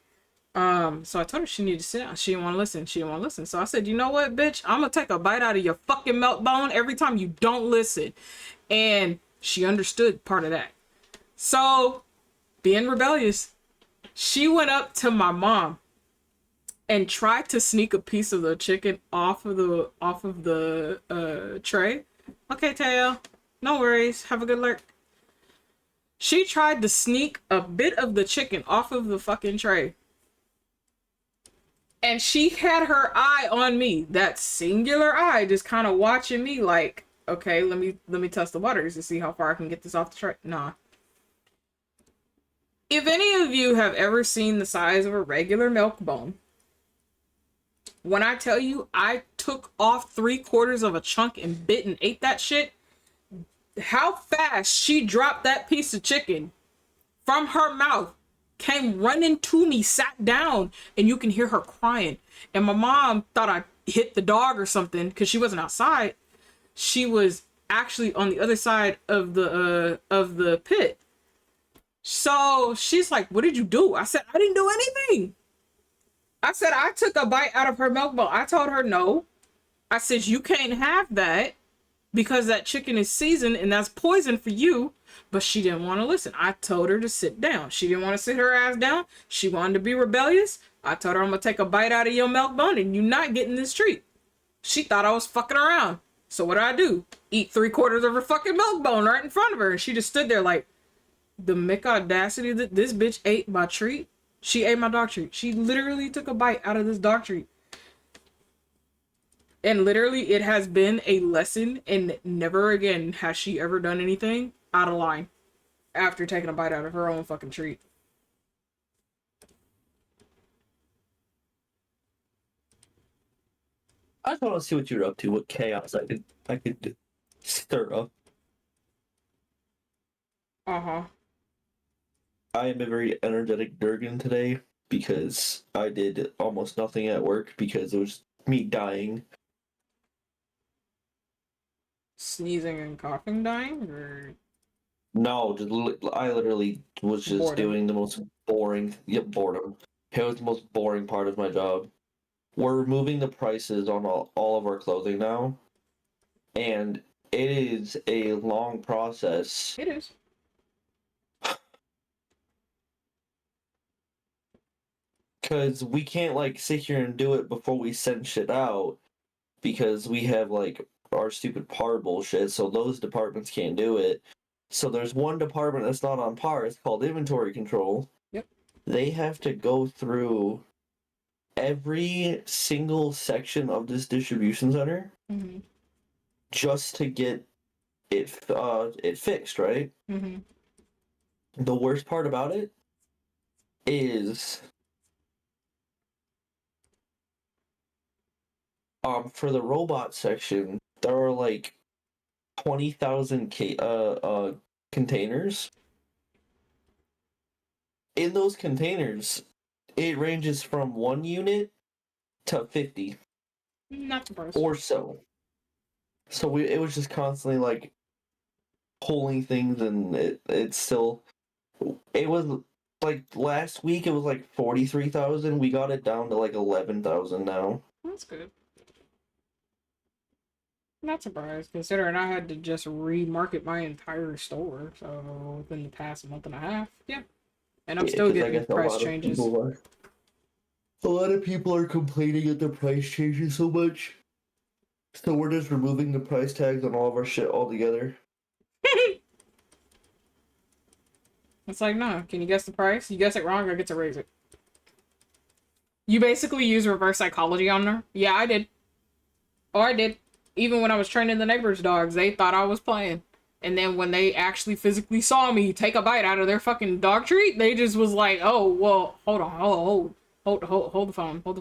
So I told her she needed to sit down. She didn't want to listen. So I said, you know what, bitch? I'm going to take a bite out of your fucking milk bone every time you don't listen. And she understood part of that. So, being rebellious, she went up to my mom and tried to sneak a piece of the chicken off of the tray. Okay, Teo, no worries. Have a good lurk. She tried to sneak a bit of the chicken off of the fucking tray. And she had her eye on me, that singular eye, just kind of watching me like, okay, let me test the waters to see how far I can get this off the tray. Nah. If any of you have ever seen the size of a regular milk bone, when I tell you I took off 3/4 of a chunk and bit and ate that shit, how fast she dropped that piece of chicken from her mouth, came running to me, sat down, and you can hear her crying. And my mom thought I hit the dog or something because she wasn't outside. She was actually on the other side of the pit. So she's like, what did you do? I said, I didn't do anything. I said, I took a bite out of her milk bowl. I told her no. I said, you can't have that because that chicken is seasoned and that's poison for you. But she didn't want to listen. I told her to sit down. She didn't want to sit her ass down. She wanted to be rebellious. I told her, I'm going to take a bite out of your milk bone and you're not getting this treat. She thought I was fucking around. So what do? Eat 3/4 of her fucking milk bone right in front of her. And she just stood there like, the mick audacity that this bitch ate my treat. She ate my dog treat. She literally took a bite out of this dog treat. And literally it has been a lesson, and never again has she ever done anything out of line after taking a bite out of her own fucking treat. I just want to see what you're up to, what chaos I could stir up. Uh-huh. I am a very energetic Durgan today because I did almost nothing at work because it was me dying. Sneezing and coughing dying, or No, I literally was just Boredom. doing the most boring. Yep, boredom. It was the most boring part of my job. We're removing the prices on all of our clothing now, and it is a long process. It is. Because we can't like sit here and do it before we send shit out because we have like our stupid par bullshit, so those departments can't do it. So there's one department that's not on par, it's called inventory control. Yep. They have to go through every single section of this distribution center Mm-hmm. just to get it fixed, right? Mm-hmm. The worst part about it is for the robot section, there are like 20,000 containers. In those containers, it ranges from 1 unit to 50 Not surprised. or so. So it was just constantly like pulling things, and it's still. It was like last week. It was like 43,000. We got it down to like 11,000 now. That's good. Not surprised, considering I had to just remarket my entire store, so within the past month and a half. Yeah. And I'm Yeah, still 'cause I getting guess price changes. A lot of people are complaining that the price changes so much. So we're just removing the price tags on all of our shit altogether. It's like, no, can you guess the price? You guess it wrong, I get to raise it. You basically use reverse psychology on her. Yeah, I did. Oh, I did. Even when I was training the neighbors' dogs, they thought I was playing. And then when they actually physically saw me take a bite out of their fucking dog treat, they just was like, oh, well, hold on, hold the phone, hold the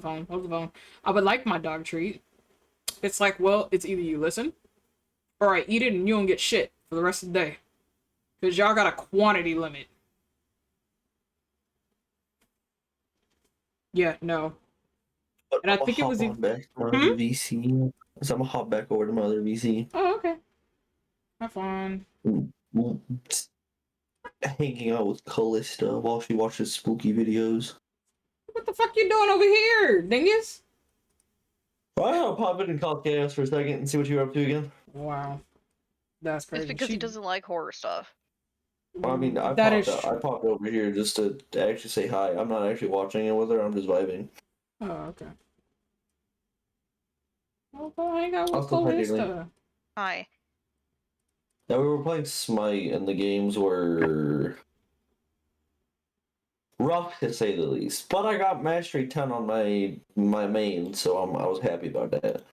phone, hold the phone. I would like my dog treat. It's like, well, it's either you listen, or I eat it and you don't get shit for the rest of the day. Because y'all got a quantity limit. Yeah, no. But And I I'm think it was hop on back to my other VC. So I'm gonna hop back over to my other VC. Oh, okay. Have fun. Hanging out with Callista while she watches spooky videos. What the fuck you doing over here, dingus? Well, I'll pop in and call chaos for a second and see what you're up to again. Wow. That's crazy. It's because he doesn't like horror stuff. Well, I mean, I That is popped over here just to actually say hi. I'm not actually watching it with her. I'm just vibing. Oh, okay. Well, go hang out with Also, hi, Diggly. Callista. Hi. Yeah, we were playing Smite, and the games were rough to say the least. But I got Mastery 10 on my main, so I was happy about that.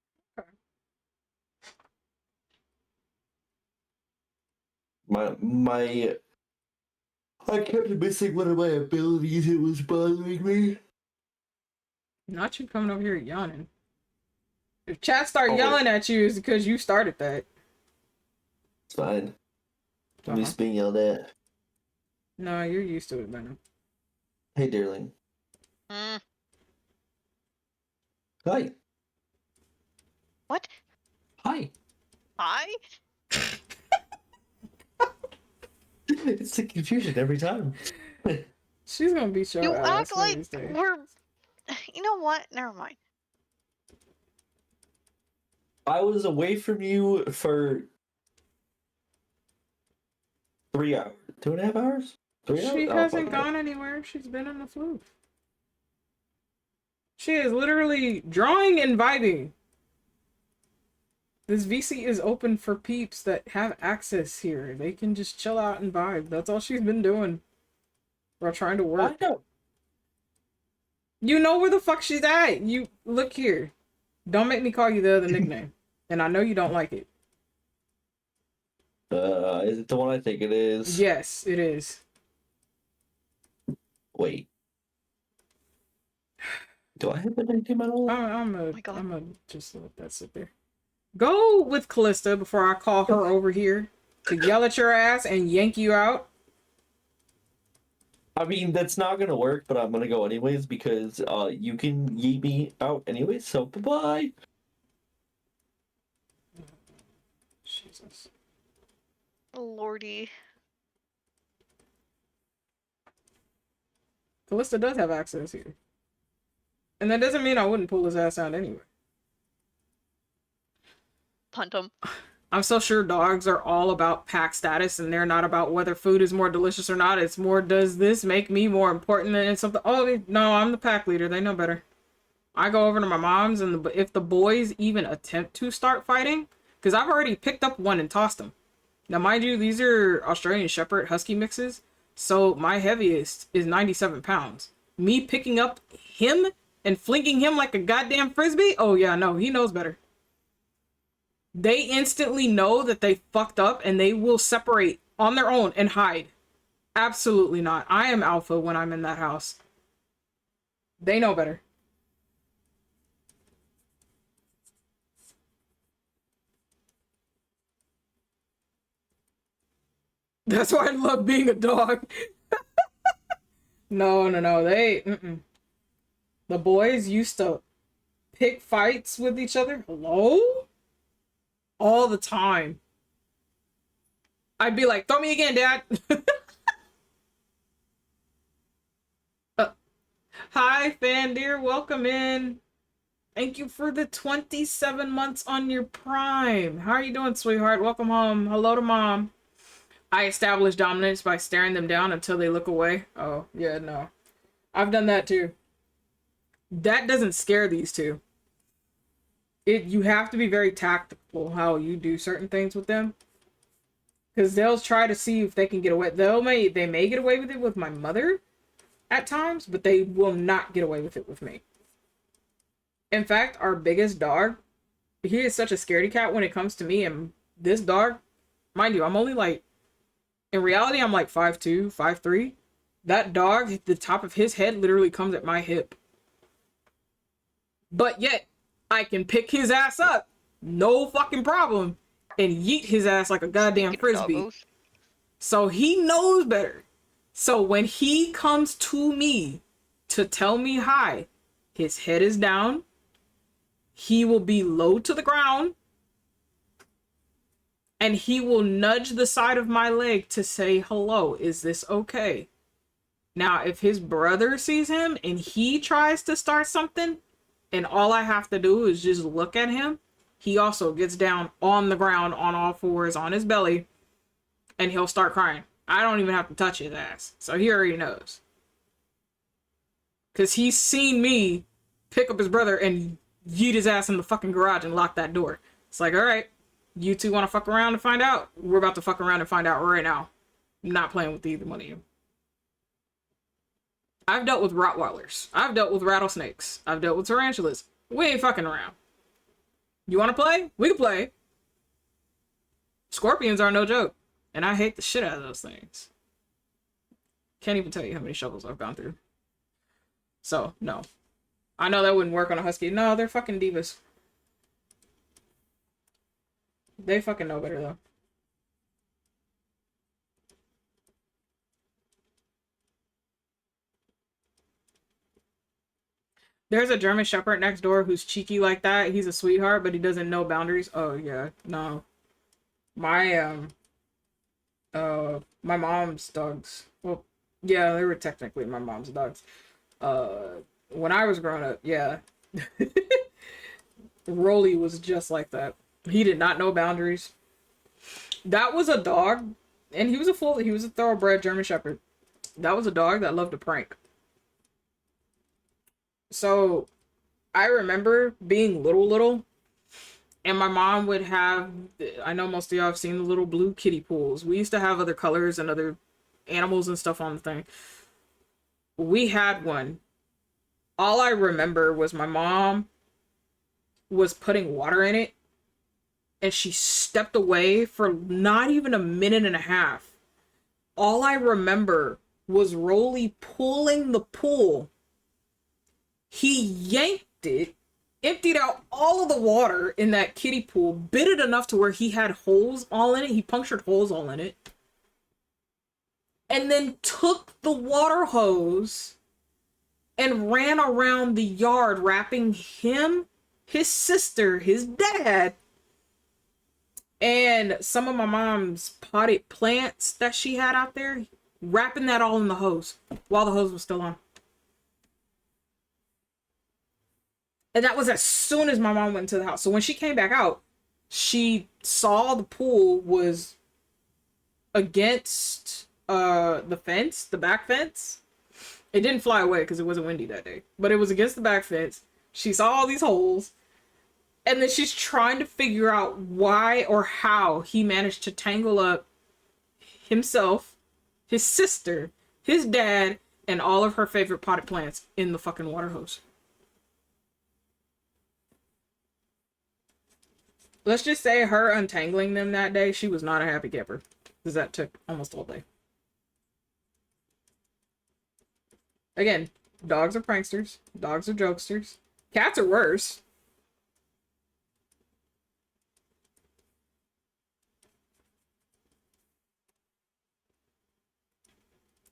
My I kept missing one of my abilities. It was bothering me. Not you coming over here yawning. If chat start Oh, yelling at you, it's because you started that. It's fine. I'm Uh-huh. used to being yelled at. No, you're used to it, man. Hey, dearling. Mm. Hi. What? Hi. Hi? It's the confusion every time. She's gonna beat your You ass act like Wednesday. we're. You know what? Never mind. I was away from you for 3 hours. 2.5 hours? 3 hours? She Oh, hasn't fuck gone anywhere. She's been in the flu. She is literally drawing and vibing. This VC is open for peeps that have access here. They can just chill out and vibe. That's all she's been doing. While trying to work. I know. You know where the fuck she's at. You look here. Don't make me call you the other nickname. And I know you don't like it. Is it the one I think it is? Yes, it is. Wait. Do I have a name at all? I'm my God. gonna just let that sit there. Go with Callista before I call her over here to yell at your ass and yank you out. I mean, that's not gonna work, but I'm gonna go anyways because you can yeet me out anyways, so bye-bye. Jesus. Lordy. Callista does have access here. And that doesn't mean I wouldn't pull his ass out anyway. Punt him. I'm so sure dogs are all about pack status and they're not about whether food is more delicious or not. It's more, does this make me more important than something? Oh, no, I'm the pack leader. They know better. I go over to my mom's, and if the boys even attempt to start fighting, because I've already picked up one and tossed them. Now, mind you, these are Australian Shepherd Husky mixes, so my heaviest is 97 pounds. Me picking up him and flinging him like a goddamn frisbee? Oh yeah, no, he knows better. They instantly know that they fucked up and they will separate on their own and hide. Absolutely not. I am alpha when I'm in that house. They know better. That's why I love being a dog. No. The boys used to pick fights with each other. Hello? All the time. I'd be like, throw me again, Dad. Hi, fan dear. Welcome in. Thank you for the 27 months on your Prime. How are you doing, sweetheart? Welcome home. Hello to Mom. I establish dominance by staring them down until they look away. Oh, yeah, no. I've done that too. That doesn't scare these two. You have to be very tactical how you do certain things with them. Because they'll try to see if they can get away. They may get away with it with my mother at times, but they will not get away with it with me. In fact, our biggest dog, he is such a scaredy cat when it comes to me, and this dog, mind you, I'm only like, in reality, I'm like 5'2", 5'3". That dog, the top of his head literally comes at my hip. But yet, I can pick his ass up, no fucking problem, and yeet his ass like a goddamn frisbee. Doggos. So he knows better. So when he comes to me to tell me hi, his head is down, he will be low to the ground, and he will nudge the side of my leg to say, hello, is this okay? Now, if his brother sees him and he tries to start something, and all I have to do is just look at him, he also gets down on the ground on all fours on his belly, and he'll start crying. I don't even have to touch his ass. So he already knows. Because he's seen me pick up his brother and yeet his ass in the fucking garage and lock that door. It's like, all right, you two want to fuck around and find out? We're about to fuck around and find out right now. I'm not playing with either one of you. I've dealt with Rottweilers. I've dealt with rattlesnakes. I've dealt with tarantulas. We ain't fucking around. You want to play? We can play. Scorpions are no joke. And I hate the shit out of those things. Can't even tell you how many shovels I've gone through. So, no. I know that wouldn't work on a husky. No, they're fucking divas. They fucking know better, though. There's a German Shepherd next door who's cheeky like that. He's a sweetheart, but he doesn't know boundaries. Oh, yeah. No. My mom's dogs. Well, yeah, they were technically my mom's dogs. When I was growing up, yeah. Rolly was just like that. He did not know boundaries. That was a dog, and he was a thoroughbred German Shepherd. That was a dog that loved to prank. So, I remember being little, and my mom would have, I know most of y'all have seen the little blue kiddie pools. We used to have other colors and other animals and stuff on the thing. We had one. All I remember was my mom was putting water in it, and she stepped away for not even a minute and a half. All I remember was Rolly pulling the pool. He yanked it, emptied out all of the water in that kiddie pool, bit it enough to where he had holes all in it. He punctured holes all in it. And then took the water hose and ran around the yard wrapping him, his sister, his dad, and some of my mom's potted plants that she had out there, wrapping that all in the hose while the hose was still on. And that was as soon as my mom went into the house. So when she came back out, she saw the pool was against the fence, the back fence. It didn't fly away because it wasn't windy that day, but it was against the back fence. She saw all these holes, and then she's trying to figure out why or how he managed to tangle up himself, his sister, his dad, and all of her favorite potted plants in the fucking water hose. Let's just say her untangling them that day, she was not a happy camper. Because that took almost all day. Again, dogs are pranksters. Dogs are jokesters. Cats are worse.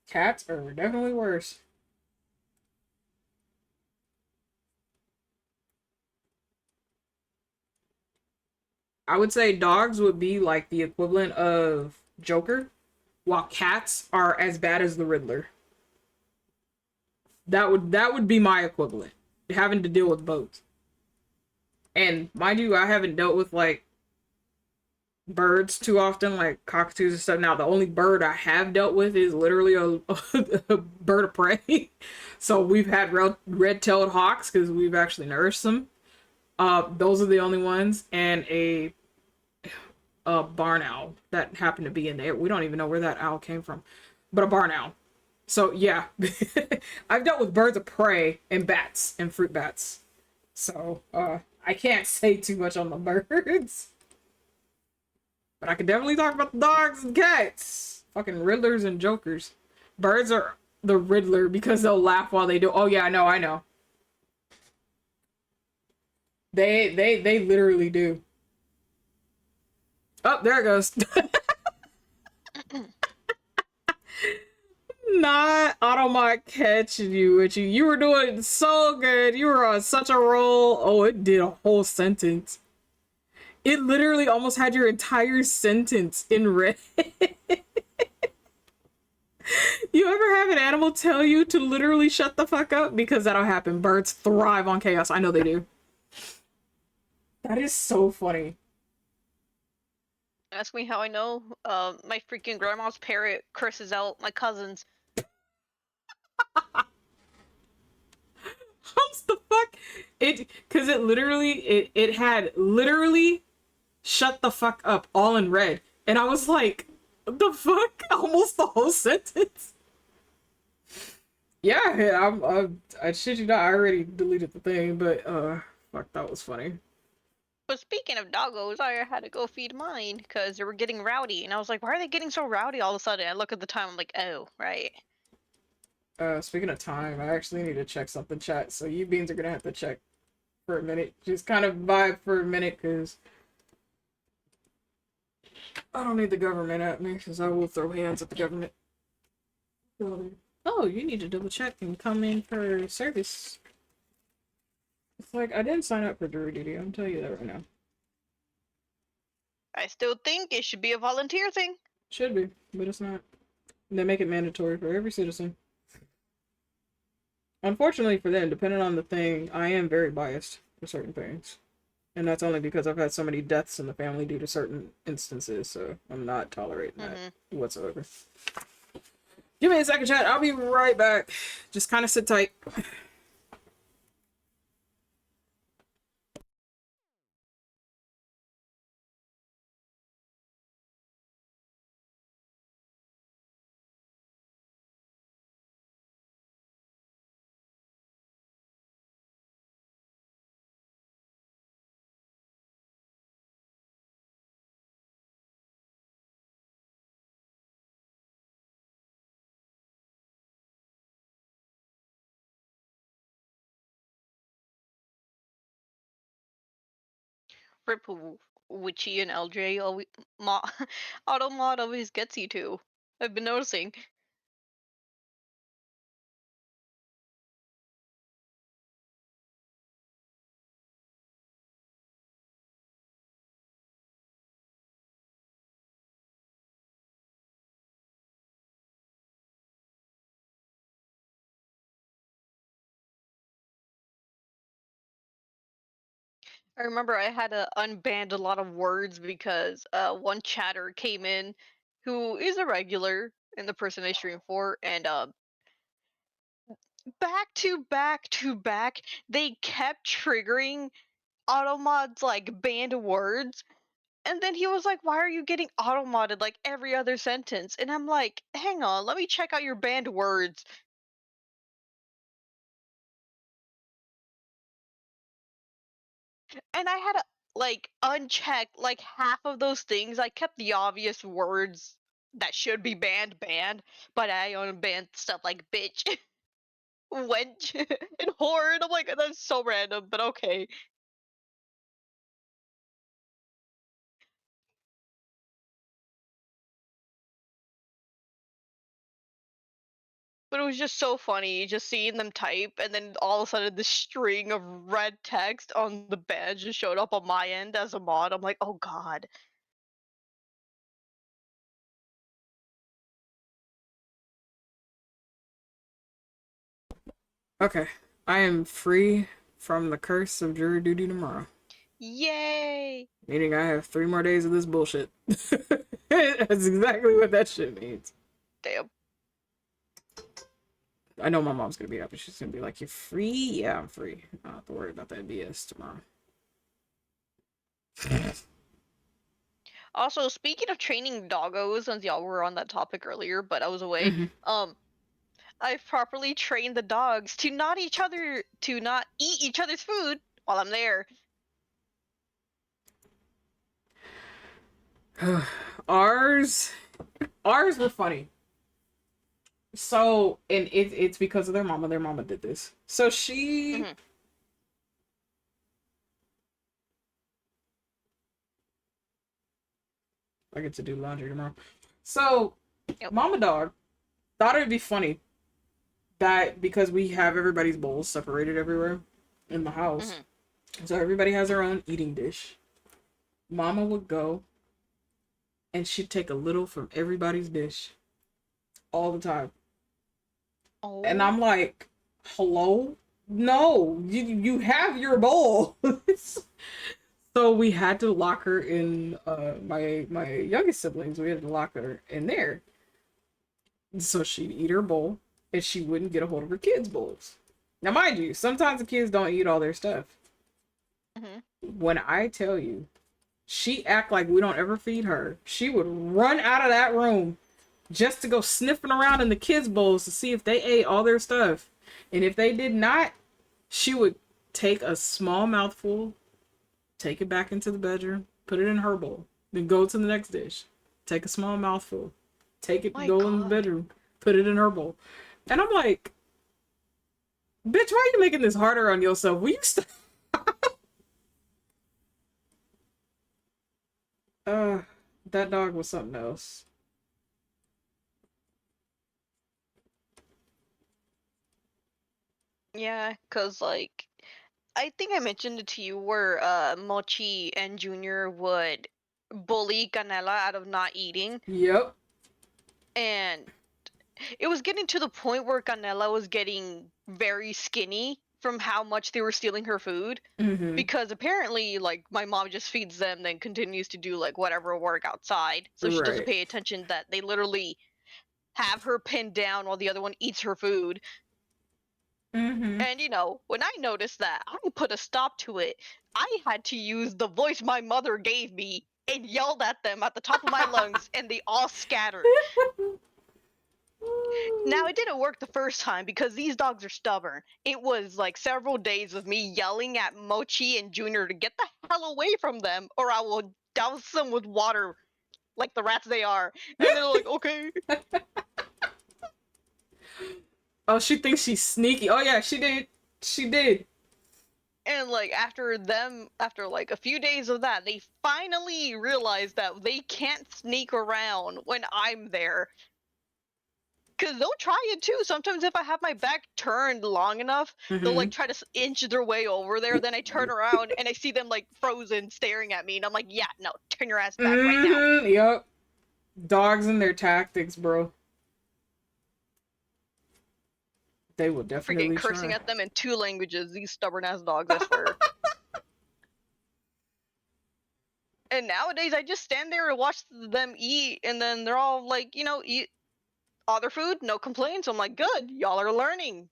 Cats are definitely worse. I would say dogs would be like the equivalent of Joker, while cats are as bad as the Riddler. That would be my equivalent, having to deal with both. And mind you, I haven't dealt with like birds too often, like cockatoos and stuff. Now, the only bird I have dealt with is literally a bird of prey. So we've had red-tailed hawks because we've actually nourished them. Those are the only ones, and a barn owl that happened to be in there. We don't even know where that owl came from, but a barn owl. So yeah, I've dealt with birds of prey and bats and fruit bats. So I can't say too much on the birds, but I can definitely talk about the dogs and cats. Fucking Riddlers and Jokers. Birds are the Riddler because they'll laugh while they do. Oh yeah, I know. They literally do. Oh, there it goes. Not Automot catching you, Witchy. You were doing so good. You were on such a roll. Oh, it did a whole sentence. It literally almost had your entire sentence in red. You ever have an animal tell you to literally shut the fuck up? Because that'll happen. Birds thrive on chaos. I know they do. That is so funny. Ask me how I know. My freaking grandma's parrot curses out my cousins. How's the fuck? Because it had literally shut the fuck up all in red. And I was like, what the fuck? Almost the whole sentence. Yeah, I shit you not, I already deleted the thing, but fuck, that was funny. But speaking of doggos, I had to go feed mine because they were getting rowdy, and I was like, "Why are they getting so rowdy all of a sudden?" I look at the time, I'm like, "Oh, right." Speaking of time, I actually need to check something, chat. So you beans are gonna have to check for a minute. Just kind of vibe for a minute, because I don't need the government at me, because I will throw hands at the government. Oh, you need to double check and come in for service. It's like, I didn't sign up for jury duty, I'll tell you that right now. I still think it should be a volunteer thing. Should be, but it's not. They make it mandatory for every citizen. Unfortunately for them, depending on the thing, I am very biased for certain things. And that's only because I've had so many deaths in the family due to certain instances, so I'm not tolerating that whatsoever. Give me a second, chat. I'll be right back. Just kind of sit tight. Rip Witchy and LJ always Automod always gets you too. I've been noticing. I remember I had to unband a lot of words because one chatter came in who is a regular in the person I stream for, and back to back to back, they kept triggering Automod's like banned words. And then he was like, "Why are you getting auto-modded like every other sentence?" And I'm like, "Hang on, let me check out your banned words." And I had to like uncheck like half of those things. I kept the obvious words that should be banned, but I unbanned stuff like bitch, wench, and whore. And I'm like, that's so random, but okay. But it was just so funny just seeing them type, and then all of a sudden this string of red text on the badge just showed up on my end as a mod. I'm like, oh god. Okay. I am free from the curse of jury duty tomorrow. Yay! Meaning I have 3 more days of this bullshit. That's exactly what that shit means. Damn. I know my mom's gonna be happy. She's gonna be like, "You're free?" Yeah, I'm free. I don't have to worry about that BS tomorrow. Also, speaking of training doggos, since y'all were on that topic earlier, but I was away, Mhm. I've properly trained the dogs to not eat each other's food while I'm there. ours were funny. So, and it's because of their mama. Their mama did this. So Mhm. I get to do laundry tomorrow. So, Yep. mama dog thought it'd be funny that because we have everybody's bowls separated everywhere in the house, so everybody has their own eating dish. Mama would go and she'd take a little from everybody's dish all the time. And Oh. I'm like, hello? No, you have your bowl. So we had to lock her in my youngest siblings, we had to lock her in there. So she'd eat her bowl and she wouldn't get a hold of her kids' bowls. Now mind you, sometimes the kids don't eat all their stuff. Mhm. When I tell you, she act like we don't ever feed her. She would run out of that room just to go sniffing around in the kids' bowls to see if they ate all their stuff. And if they did not, she would take a small mouthful, take it back into the bedroom, put it in her bowl, then go to the next dish, take a small mouthful, take it, My go in the god. bedroom, put it in her bowl. And I'm like, bitch, why are you making this harder on yourself? Will you stop? Uh, that dog was something else. Yeah, cause like I think I mentioned it to you where Mochi and Junior would bully Canela out of not eating, Yep. and it was getting to the point where Canela was getting very skinny from how much they were stealing her food. Mm-hmm. Because apparently, like, my mom just feeds them, then continues to do like whatever work outside. So she doesn't Right. pay attention that they literally have her pinned down while the other one eats her food. Mm-hmm. And when I noticed that, I put a stop to it. I had to use the voice my mother gave me and yelled at them at the top of my lungs, and they all scattered. Now, it didn't work the first time because these dogs are stubborn. It was like several days of me yelling at Mochi and Junior to get the hell away from them, or I will douse them with water like the rats they are. And they're like, okay. Oh, she thinks she's sneaky. Oh yeah, she did. She did. And like after like a few days of that, they finally realized that they can't sneak around when I'm there. Cause they'll try it too. Sometimes if I have my back turned long enough, they'll Mm-hmm. like try to inch their way over there. Then I turn around and I see them like frozen, staring at me, and I'm like, "Yeah, no, turn your ass back right now." Mm-hmm. Yep. Dogs and their tactics, bro. They will Freaking definitely cursing try. at them in 2 languages. These stubborn ass dogs, I swear. And nowadays, I just stand there and watch them eat, and then they're all like, eat all their food, no complaints. I'm like, good, y'all are learning.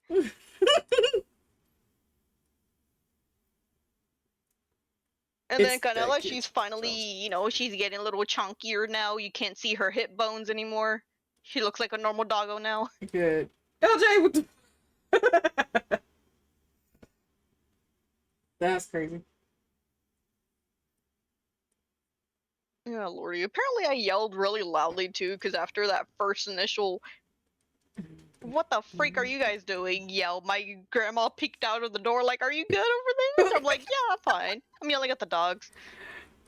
And then It's the Canela, kids. she's finally, she's getting a little chunkier now. You can't see her hip bones anymore. She looks like a normal doggo now. Good. LJ, what the... That's crazy. Yeah, Lordy. Apparently, I yelled really loudly too, because after that first initial, what the freak are you guys doing? Yell. My grandma peeked out of the door, like, are you good over there? I'm like, yeah, I'm fine. I'm yelling at the dogs.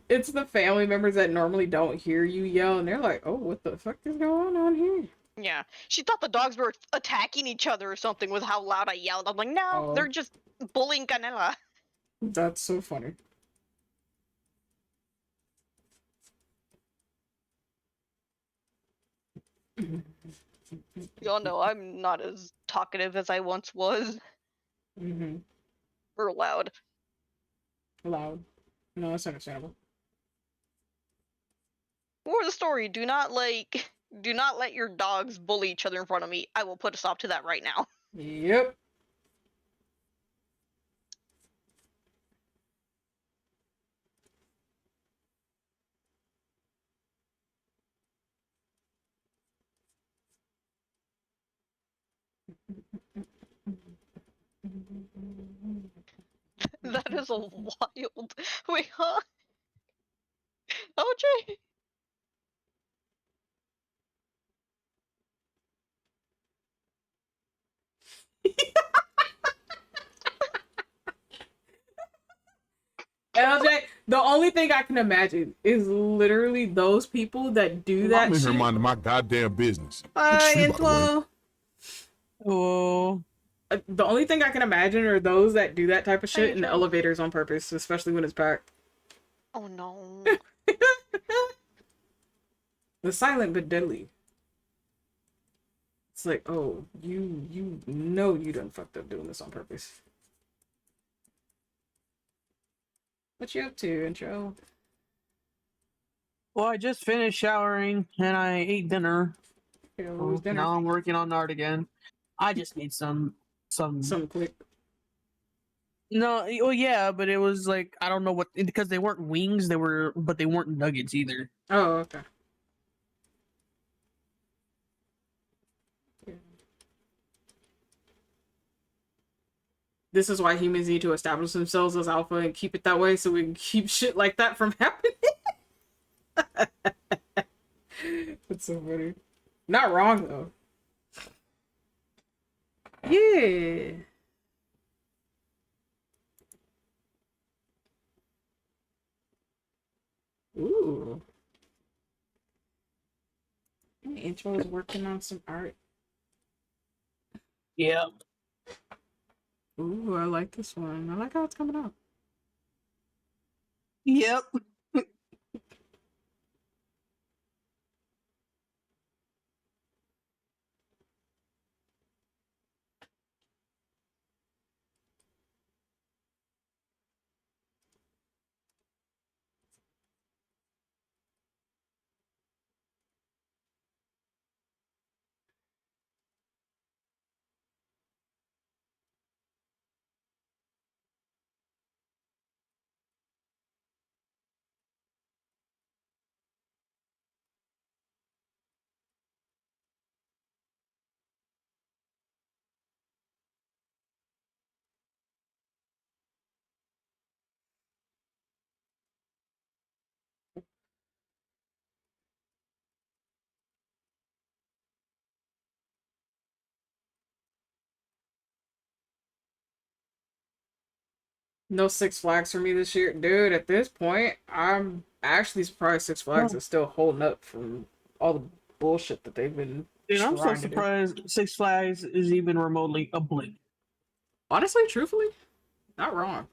It's the family members that normally don't hear you yell, and they're like, oh, what the fuck is going on here? Yeah. She thought the dogs were attacking each other or something with how loud I yelled. I'm like, no, Oh. they're just bullying Canela. That's so funny. Y'all know I'm not as talkative as I once was. Mm-hmm. Or loud. Loud. No, that's understandable. More of the story, do not let your dogs bully each other in front of me. I will put a stop to that right now. Yep. That is a wild. Wait, huh? OJ? LJ, the only thing I can imagine is literally those people that do that I'm in shit. here minding my goddamn business. Hi, Good to see you, by the way. Intlo. Oh, The only thing I can imagine are those that do that type of shit in Angel. elevators on purpose, especially when it's packed. Oh no. The silent but deadly. It's like, oh, you know you done fucked up doing this on purpose. What you up to, Intro? well, I just finished showering and I ate dinner. Yeah, what was dinner? Now I'm working on art again. I just need some. Some quick. No, well, yeah, but it was like I don't know what because they weren't wings. But they weren't nuggets either. Oh, okay. This is why humans need to establish themselves as alpha and keep it that way so we can keep shit like that from happening. That's so funny. Not wrong, though. Yeah. Ooh. Intro is working on some art. Yeah. Ooh, I like this one. I like how it's coming out. Yep. No Six Flags for me this year. Dude, at this point, I'm actually surprised Six Flags is still holding up from all the bullshit that they've been Dude, I'm so trying to do. surprised Six Flags is even remotely a blink. Honestly, truthfully, not wrong.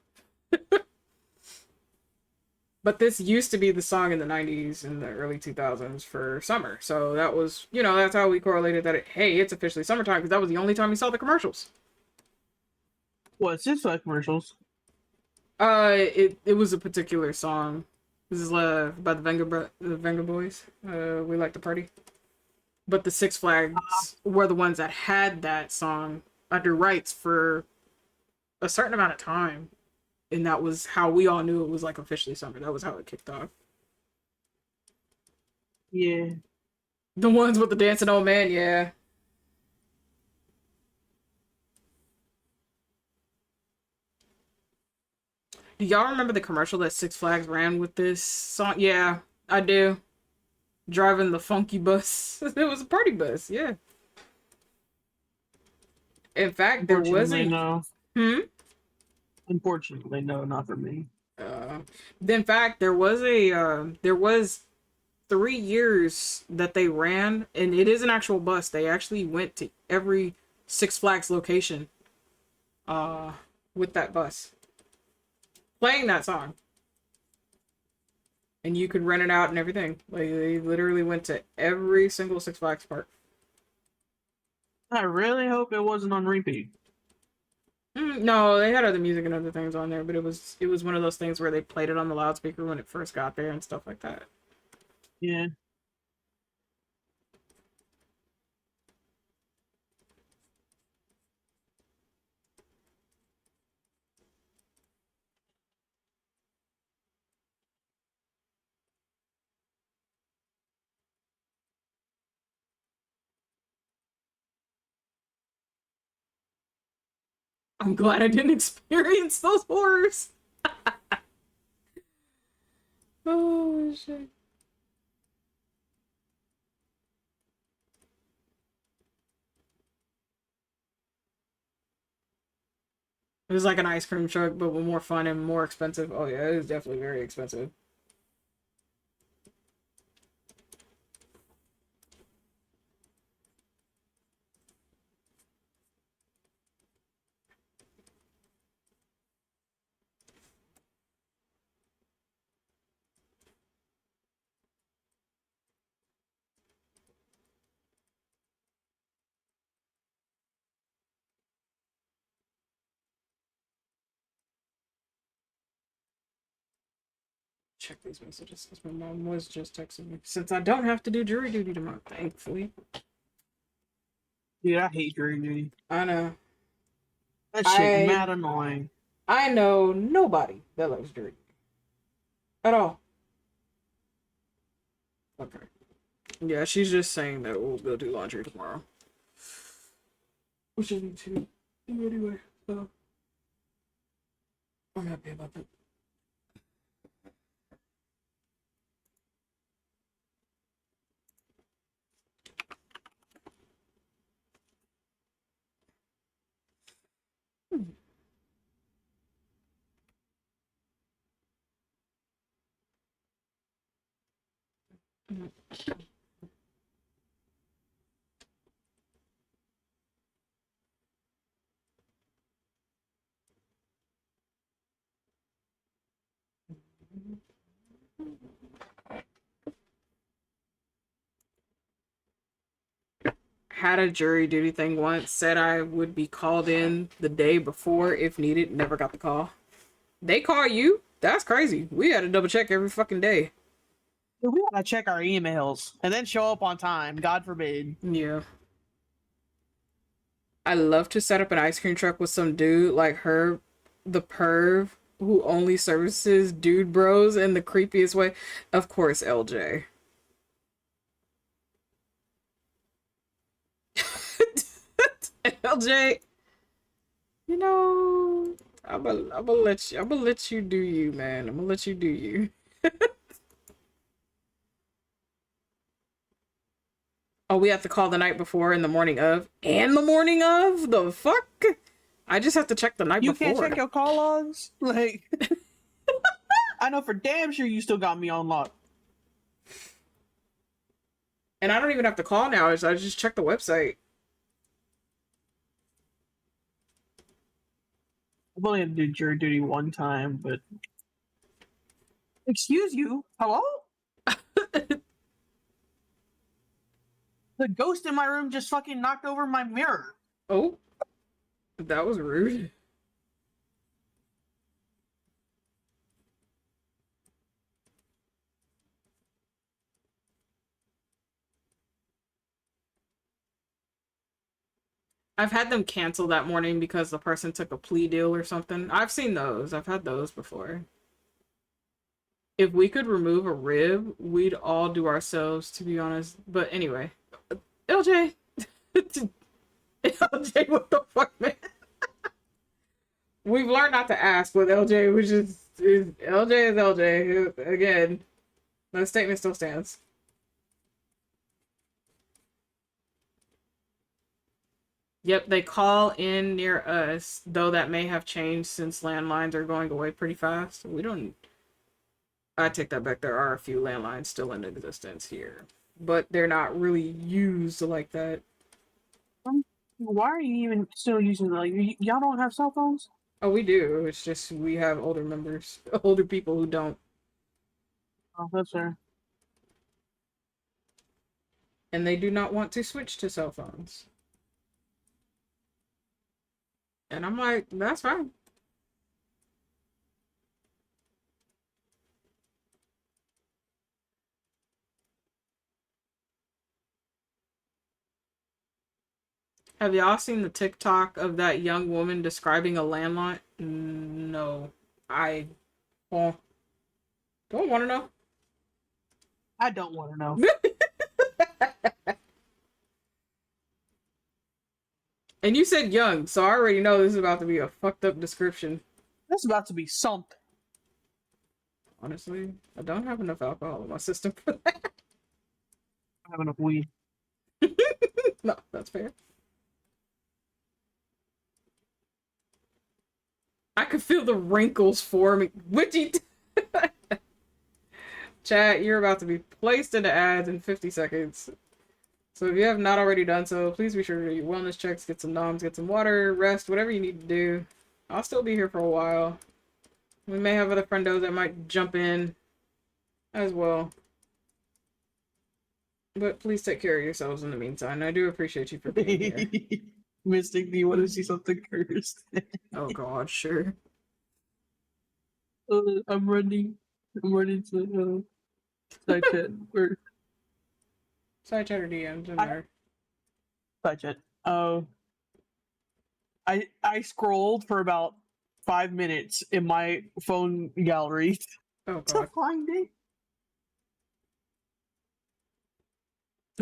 But this used to be the song in the 90s and the early 2000s for summer. So that was, that's how we correlated that, hey, it's officially summertime, because that was the only time we saw the commercials. What Six Flags commercials? It was a particular song. This is by the Venga Boys. We Like to Party. But the Six Flags were the ones that had that song under rights for a certain amount of time. And that was how we all knew it was like officially summer. That was how it kicked off. Yeah. The ones with the dancing old man, yeah. Do y'all remember the commercial that Six Flags ran with this song? Yeah, I do. Driving the funky bus. It was a party bus, yeah. In fact, there was Unfortunately, a no. hmm. Unfortunately, no, not for me. In fact, there was 3 years that they ran, and it is an actual bus. They actually went to every Six Flags location, with that bus, playing that song, and you could rent it out and everything. Like they literally went to every single Six Flags park. I really hope it wasn't on repeat. No, they had other music and other things on there, but it was one of those things where they played it on the loudspeaker when it first got there and stuff like that. Yeah. I'm glad I didn't experience those horrors. Oh shit. It was like an ice cream truck, but with more fun and more expensive. Oh yeah, it was definitely very expensive. Check these messages because my mom was just texting me. Since I don't have to do jury duty tomorrow, thankfully. Dude, I hate jury duty. I know. That shit mad annoying. I know nobody that likes jury duty. At all. Okay. Yeah, she's just saying that we'll go do laundry tomorrow. Which I need to do anyway, so I'm happy about that. Had a jury duty thing once, said I would be called in the day before if needed, never got the call. They call you? That's crazy. We had to double check every fucking day. Dude, we gotta check our emails and then show up on time. God forbid. Yeah. I love to set up an ice cream truck with some dude like her, the perv, who only services dude bros in the creepiest way. Of course, LJ. LJ, you know, I'm gonna let you do you, man. I'm gonna let you do you. Oh, we have to call the night before and the morning of, and the morning of. The fuck? I just have to check the night You before. can't check your call logs? Like, I know for damn sure you still got me on lock. And I don't even have to call now. I just check the website. I've only had to do jury duty one time, but excuse you, hello? The ghost in my room just fucking knocked over my mirror. Oh, that was rude. I've had them cancel that morning because the person took a plea deal or something. I've seen those. I've had those before. If we could remove a rib, we'd all do ourselves, to be honest. But anyway, LJ, LJ, what the fuck, man? We've learned not to ask with LJ, which is LJ is LJ. Again, that statement still stands. Yep, they call in near us, though that may have changed since landlines are going away pretty fast. We don't. I take that back. There are a few landlines still in existence here, but they're not really used like that. Why are you even still using y'all don't have cell phones? Oh, we do. It's just we have older members, older people who don't, Oh, that's fair. and they do not want to switch to cell phones. And I'm like, that's fine. Have y'all seen the TikTok of that young woman describing a landline? No. I well, don't want to know. I don't want to know. And you said young, so I already know this is about to be a fucked up description. That's about to be something. Honestly, I don't have enough alcohol in my system for that. I have enough weed. No, that's fair. I could feel the wrinkles forming. Witchy. Chat, you're about to be placed into ads in 50 seconds. So if you have not already done so, please be sure to do your wellness checks, get some noms, get some water, rest, whatever you need to do. I'll still be here for a while. We may have other friendos that might jump in as well. But please take care of yourselves in the meantime. I do appreciate you for being here. Mystic, do you want to see something cursed? Oh god, sure. I'm running. I'm running to side chat. Or Side chat or DMs in there. side chat. I scrolled for about 5 minutes in my phone gallery Oh to god. find it.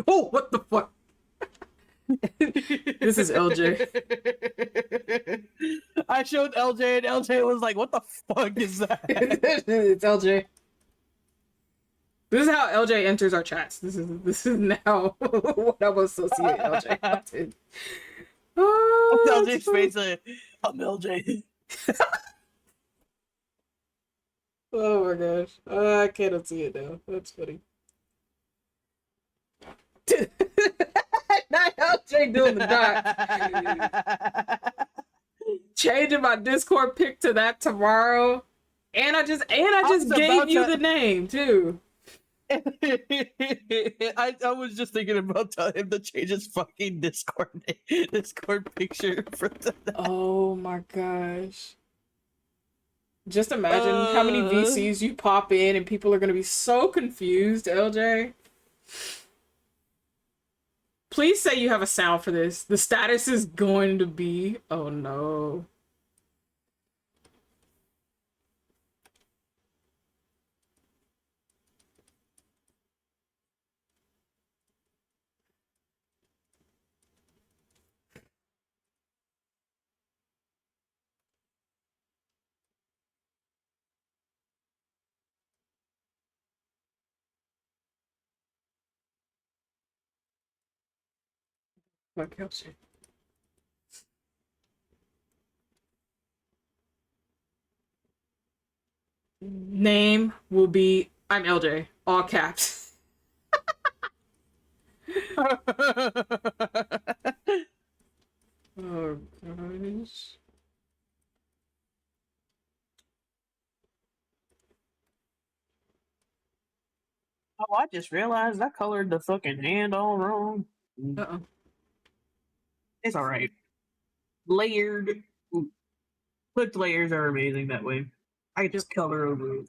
Oh, what the fuck? This is LJ. I showed LJ and LJ was like, "What the fuck is that?" It's LJ. This is how LJ enters our chats. This is now what I will associate LJ with. Oh, LJ's face. I'm LJ. oh my gosh. I can't unsee it now. That's funny. Not LJ doing the dot. Changing my Discord pic to that tomorrow. And I just gave you the name too. I was just thinking about telling him to change his fucking Discord picture for the. Oh my gosh. Just imagine how many VCs you pop in and people are gonna be so confused, LJ. Please say you have a sound for this. The status is going to be, oh no. Fuck LJ. Name will be I'm LJ. All caps. Oh gosh. Oh, I just realized I colored the fucking hand all wrong. Uh-oh. It's alright. Layered. Flipped layers are amazing that way. I can just color over it.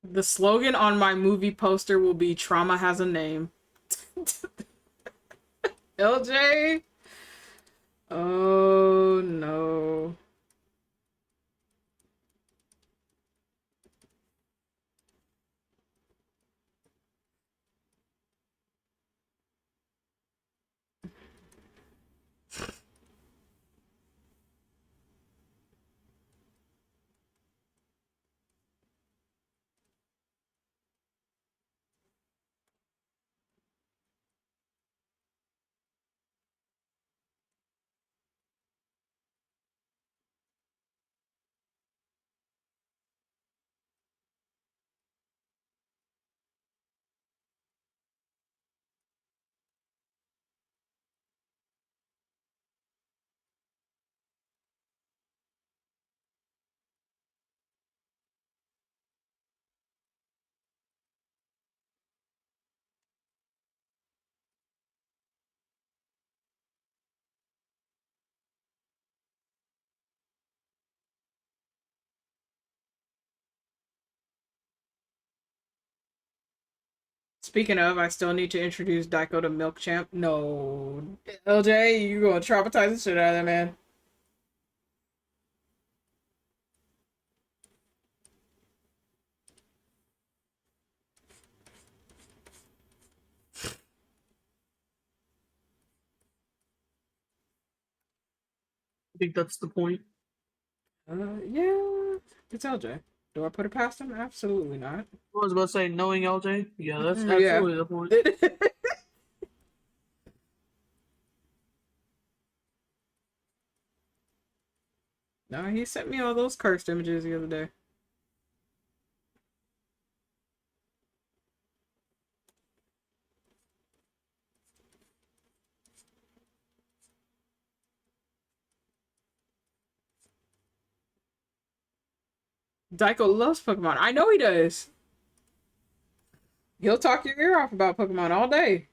The slogan on my movie poster will be "Trauma has a name." LJ? Oh no. Speaking of, I still need to introduce Daiko to Milk Champ. No. LJ, you gonna traumatize the shit out of that man. I think that's the point. Yeah, it's LJ. Do I put it past him? Absolutely not. I was about to say, knowing LJ, yeah, that's Yeah. absolutely the point. No, he sent me all those cursed images the other day. Daiko loves Pokemon. I know he does. He'll talk your ear off about Pokemon all day.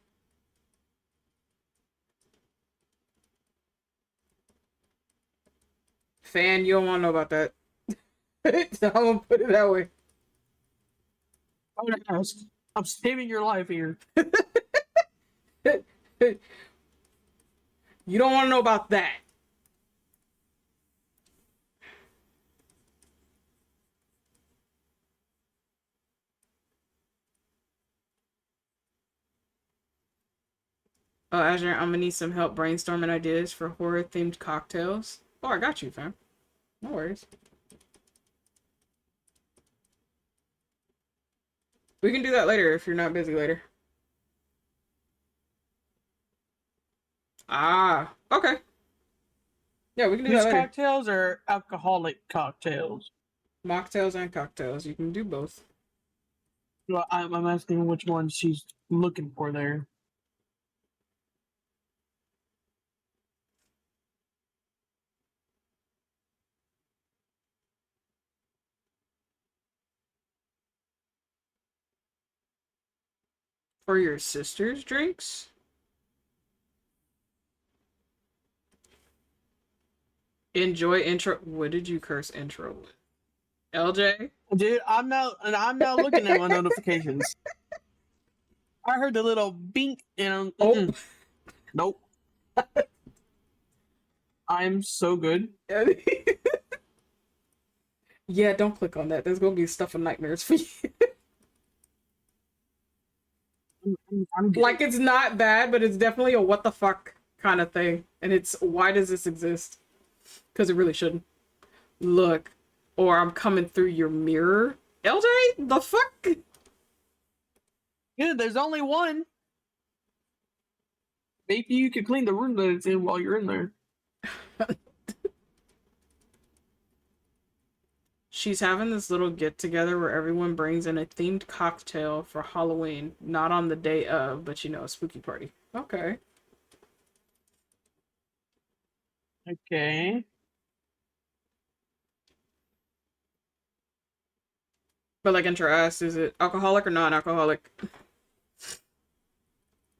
Fan, you don't want to know about that. I'm gonna put it that way. I would ask. I'm saving your life here. You don't want to know about that. Oh, Azure, I'm gonna need some help brainstorming ideas for horror-themed cocktails. Oh, I got you, fam. No worries. We can do that later if you're not busy later. Ah, okay. Yeah, we can do These that later. cocktails are alcoholic cocktails. Mocktails and cocktails. You can do both. Well, I'm asking which one she's looking for there. For your sister's drinks? Enjoy intro. What did you curse intro with? LJ? Dude, I'm now looking at my notifications. I heard the little bink and Oh. nope. I'm so good. Yeah, don't click on that. There's gonna be stuff of nightmares for you. I'm good. Like, it's not bad, but it's definitely a what the fuck kind of thing. And it's, why does this exist? Because it really shouldn't. Look. Or I'm coming through your mirror. LJ? The fuck? Yeah, there's only one. Maybe you could clean the room that it's in while you're in there. She's having this little get together where everyone brings in a themed cocktail for Halloween. Not on the day of, but you know, a spooky party. Okay. Okay. But like, enter us, is it alcoholic or non-alcoholic?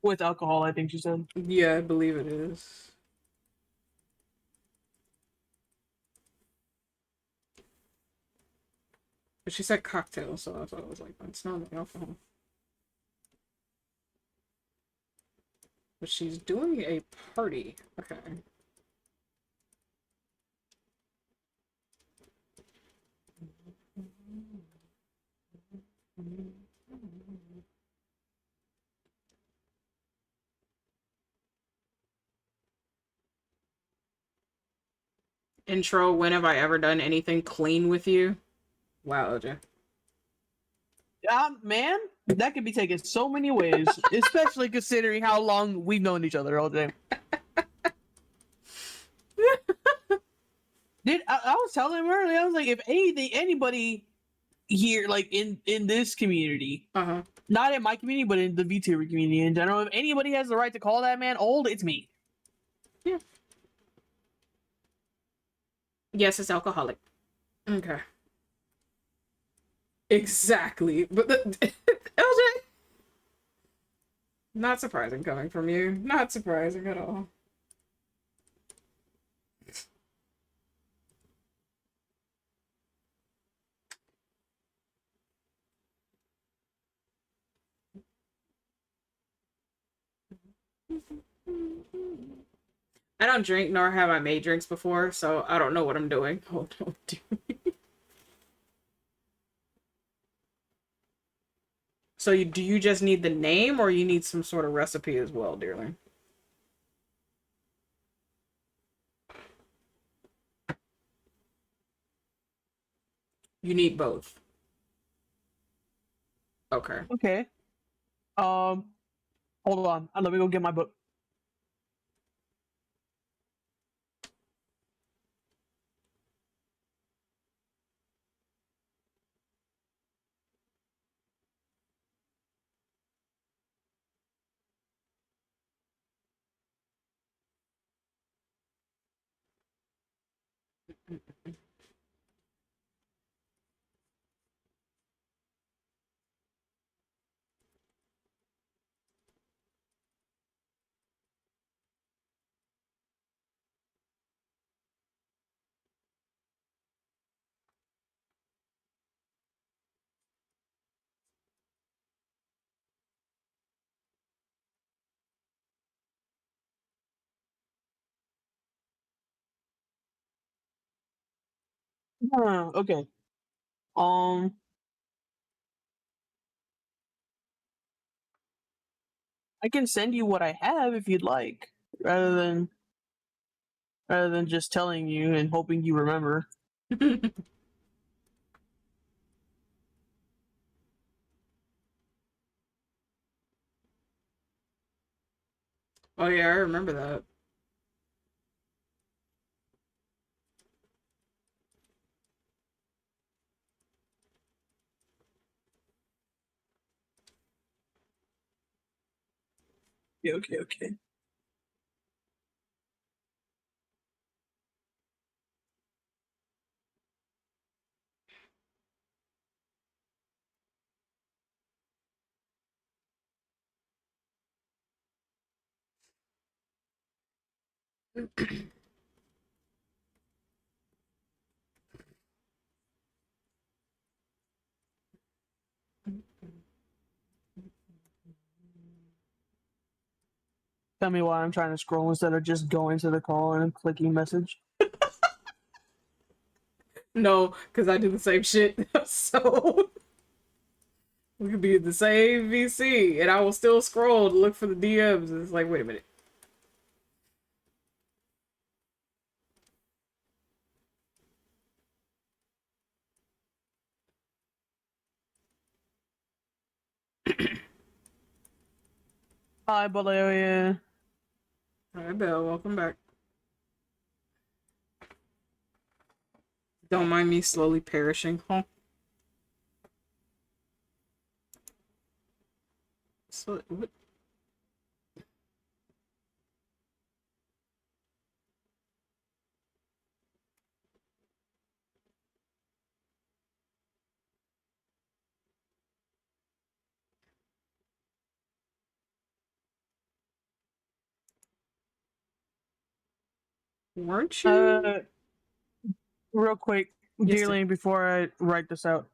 With alcohol, I think she said. Yeah, I believe it is. But she said cocktail, so I thought it was like, it's not like alcohol. But she's doing a party. Okay. Intro, when have I ever done anything clean with you? Wow, OJ. Man, that could be taken so many ways, especially considering how long we've known each other all day. I was telling him earlier, I was like, if anything, anybody here, like in this community, not in my community, but in the VTuber community in general, if anybody has the right to call that man old, it's me. Yeah. Yes, it's alcoholic. Okay. Exactly. But LJ, not surprising coming from you. Not surprising at all. I don't drink, nor have I made drinks before, so I don't know what I'm doing. Hold on. So do you just need the name, or you need some sort of recipe as well, dearling? You need both. Okay. Okay. Hold on. Let me go get my book. Okay. Um, I can send you what I have if you'd like, rather than just telling you and hoping you remember. Oh yeah, I remember that. Okay. Tell me why I'm trying to scroll instead of just going to the call and clicking message. No, because I do the same shit. So we could be in the same VC, and I will still scroll to look for the DMs. It's like, wait a minute. Hi, Valeria. Hi, Belle. Welcome back. Don't mind me slowly perishing. Huh? So, what? Weren't you? Real quick, Yes, Dearly, before I write this out,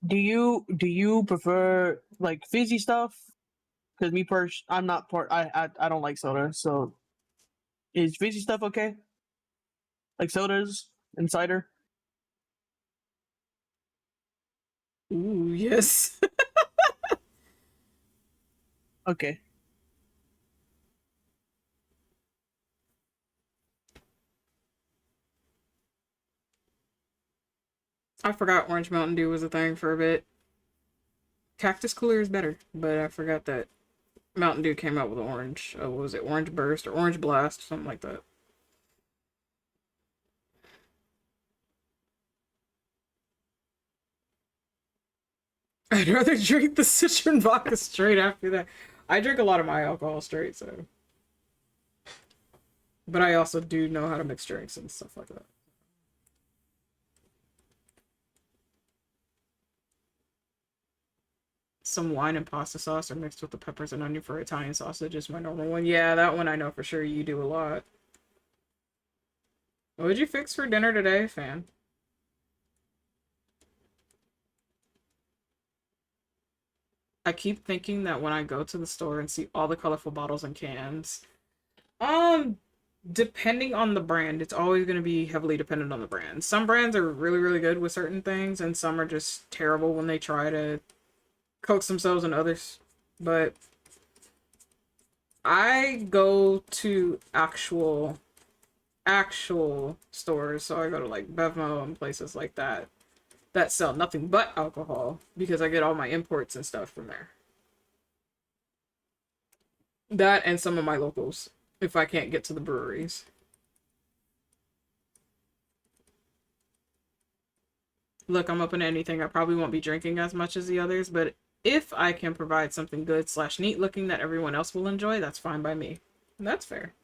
do you prefer like fizzy stuff? Because I'm not part. I don't like soda. So is fizzy stuff okay? Like sodas and cider? Ooh, yes. Okay. I forgot Orange Mountain Dew was a thing for a bit. Cactus Cooler is better, but I forgot that Mountain Dew came out with orange. What was it? Orange Burst or Orange Blast, something like that. I'd rather drink the citron vodka straight after that. I drink a lot of my alcohol straight, so. But I also do know how to mix drinks and stuff like that. Some wine and pasta sauce are mixed with the peppers and onion for Italian sausage is my normal one. Yeah, that one I know for sure you do a lot. What did you fix for dinner today, fan? I keep thinking that when I go to the store and see all the colorful bottles and cans, depending on the brand, it's always going to be heavily dependent on the brand. Some brands are really, really good with certain things, and some are just terrible when they try to coax themselves in others. But I go to actual stores, so I go to like Bevmo and places like that sell nothing but alcohol because I get all my imports and stuff from there. That and some of my locals if I can't get to the breweries. Look, I'm open to anything. I probably won't be drinking as much as the others, but if I can provide something good / neat looking that everyone else will enjoy, that's fine by me. And that's fair.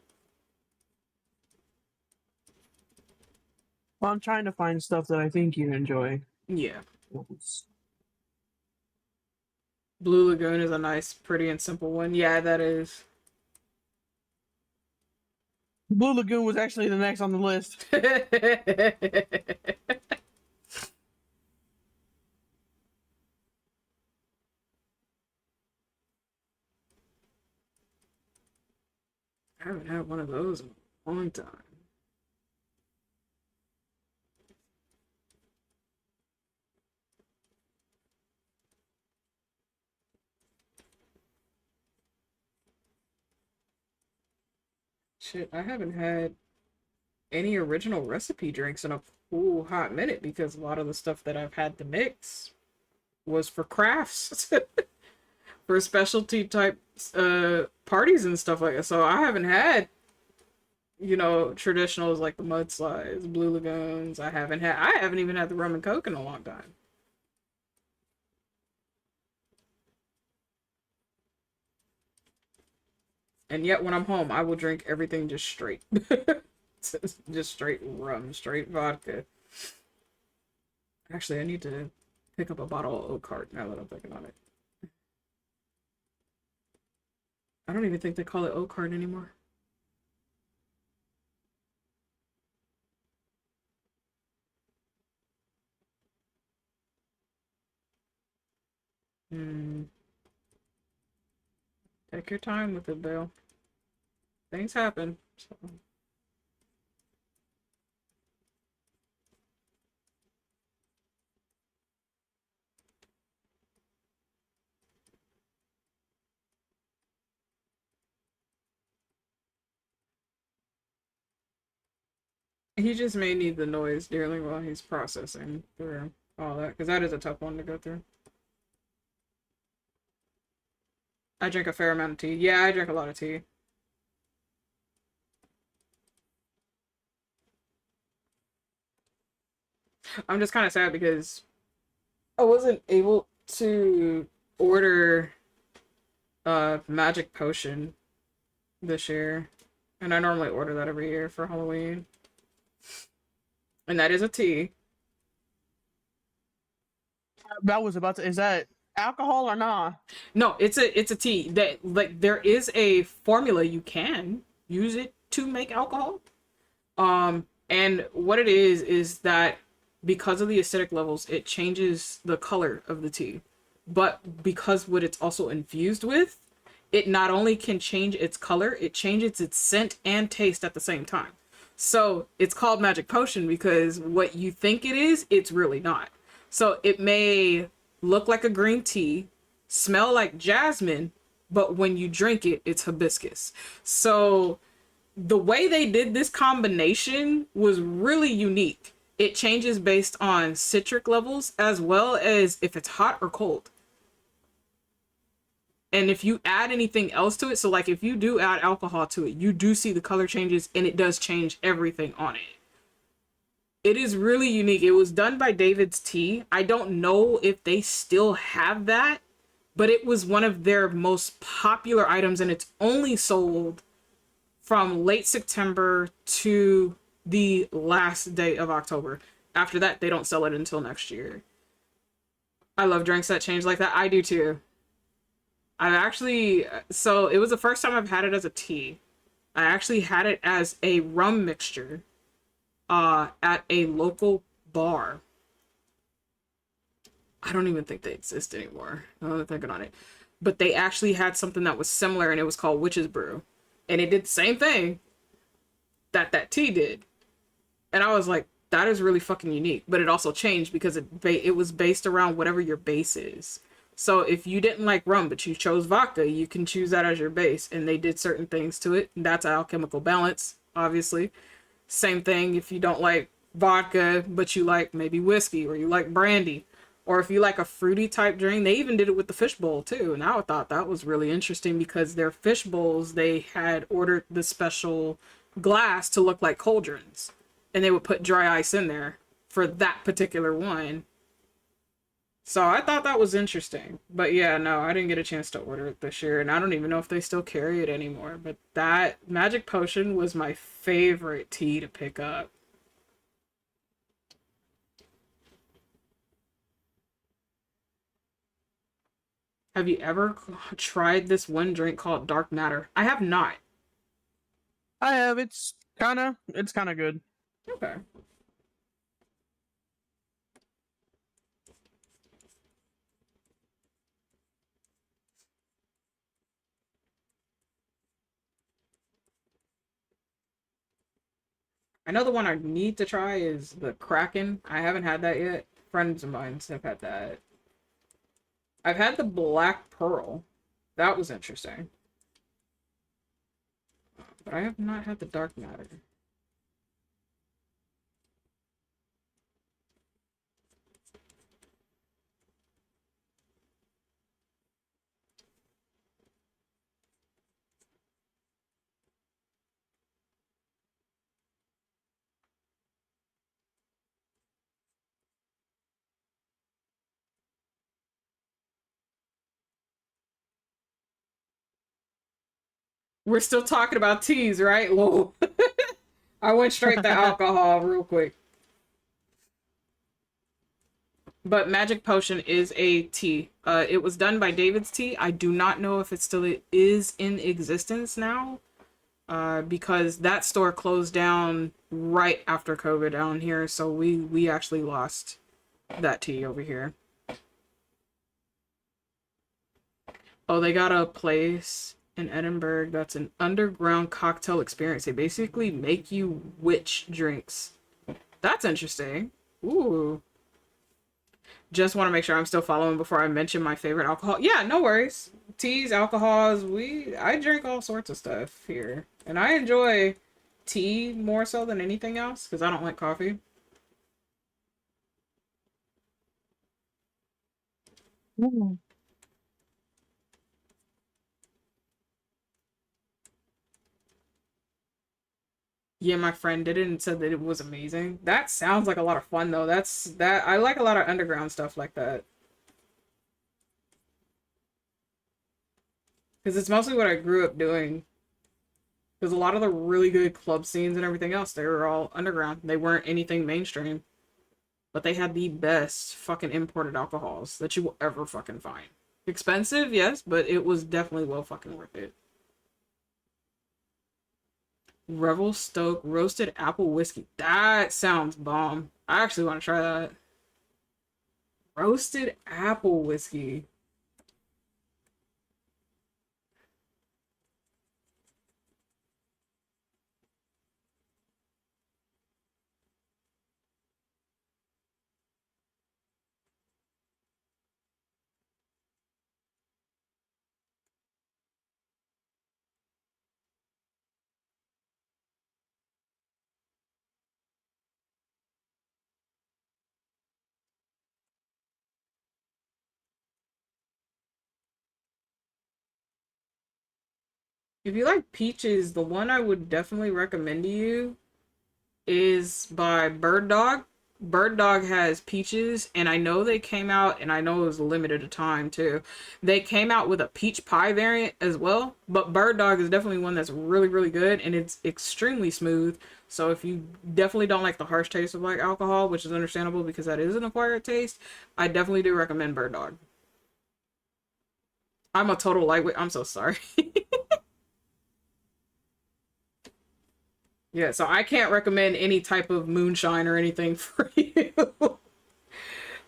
Well, I'm trying to find stuff that I think you enjoy. Yeah. Blue Lagoon is a nice, pretty, and simple one. Yeah, that is. Blue Lagoon was actually the next on the list. I haven't had one of those in a long time. Shit, I haven't had any original recipe drinks in a cool hot minute because a lot of the stuff that I've had to mix was for crafts. For specialty type parties and stuff like that. So I haven't had, traditionals like the mudslides, blue lagoons. I haven't even had the rum and coke in a long time. And yet when I'm home, I will drink everything just straight. Just straight rum, straight vodka. Actually, I need to pick up a bottle of Oak Heart now that I'm thinking on it. I don't even think they call it Oak Heart anymore. Take your time with it, Bill. Things happen. So. He just may need the noise dearly while he's processing through all that, because that is a tough one to go through. I drink a fair amount of tea. Yeah, I drink a lot of tea. I'm just kind of sad because I wasn't able to order a magic potion this year. And I normally order that every year for Halloween. And that is a tea. That was about to. Is that alcohol or not? No, it's a tea. That like there is a formula you can use it to make alcohol. And what it is that because of the acidic levels, it changes the color of the tea. But because what it's also infused with, it not only can change its color, it changes its scent and taste at the same time. So it's called magic potion because what you think it is, it's really not. So it may look like a green tea, smell like jasmine, but when you drink it, it's hibiscus. So the way they did this combination was really unique. It changes based on citric levels as well as if it's hot or cold. And if you add anything else to it, so like if you do add alcohol to it, you do see the color changes and it does change everything on it. It is really unique. It was done by David's Tea. I don't know if they still have that, but it was one of their most popular items and it's only sold from late September to the last day of October. After that, they don't sell it until next year. I love drinks that change like that. I do too. I've actually, so it was the first time I've had it as a tea. I actually had it as a rum mixture at a local bar. I don't even think they exist anymore. Now that I'm thinking on it. But they actually had something that was similar and it was called Witch's Brew. And it did the same thing that tea did. And I was like, that is really fucking unique. But it also changed because it was based around whatever your base is. So if you didn't like rum, but you chose vodka, you can choose that as your base. And they did certain things to it. That's alchemical balance, obviously. Same thing if you don't like vodka, but you like maybe whiskey or you like brandy. Or if you like a fruity type drink, they even did it with the fishbowl too. And I thought that was really interesting because their fish bowls, they had ordered the special glass to look like cauldrons. And they would put dry ice in there for that particular one. So I thought that was interesting. But yeah, no, I didn't get a chance to order it this year. And I don't even know if they still carry it anymore. But that Magic Potion was my favorite tea to pick up. Have you ever tried this one drink called Dark Matter? I have not. I have. It's kind of good. Okay. I know the one I need to try is the Kraken. I haven't had that yet. Friends of mine have had that. I've had the Black Pearl. That was interesting. But I have not had the Dark Matter. We're still talking about teas, right? Whoa. I went straight to alcohol real quick. But Magic Potion is a tea. It was done by David's Tea. I do not know if it still is in existence now. Because that store closed down right after COVID down here. So we actually lost that tea over here. Oh, they got a place in Edinburgh that's an underground cocktail experience. They basically make you witch drinks. That's interesting. Ooh. Just want to make sure I'm still following before I mention my favorite alcohol. Yeah, no worries. Teas, alcohols, I drink all sorts of stuff here. And I enjoy tea more so than anything else because I don't like coffee. Mm. Yeah, my friend did it and said that it was amazing. That sounds like a lot of fun though. I like a lot of underground stuff like that. Because it's mostly what I grew up doing. Because a lot of the really good club scenes and everything else, they were all underground. They weren't anything mainstream. But they had the best fucking imported alcohols that you will ever fucking find. Expensive, yes, but it was definitely well fucking worth it. Revel Stoke Roasted Apple Whiskey. That sounds bomb. I actually want to try that. Roasted apple whiskey. If you like peaches, the one I would definitely recommend to you is by Bird Dog. Bird Dog has peaches, and I know they came out, and I know it was limited to time too. They came out with a peach pie variant as well, but Bird Dog is definitely one that's really, really good, and it's extremely smooth. So if you definitely don't like the harsh taste of like alcohol, which is understandable because that is an acquired taste, I definitely do recommend Bird Dog. I'm a total lightweight. I'm so sorry. Yeah, so I can't recommend any type of moonshine or anything for you.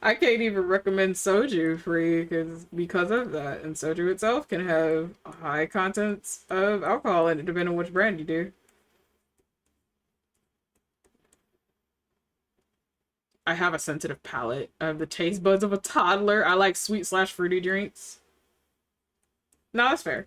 I can't even recommend soju for you because of that. And soju itself can have high contents of alcohol in it, depending on which brand you do. I have a sensitive palate. I have the taste buds of a toddler. I like sweet/fruity drinks. No, that's fair.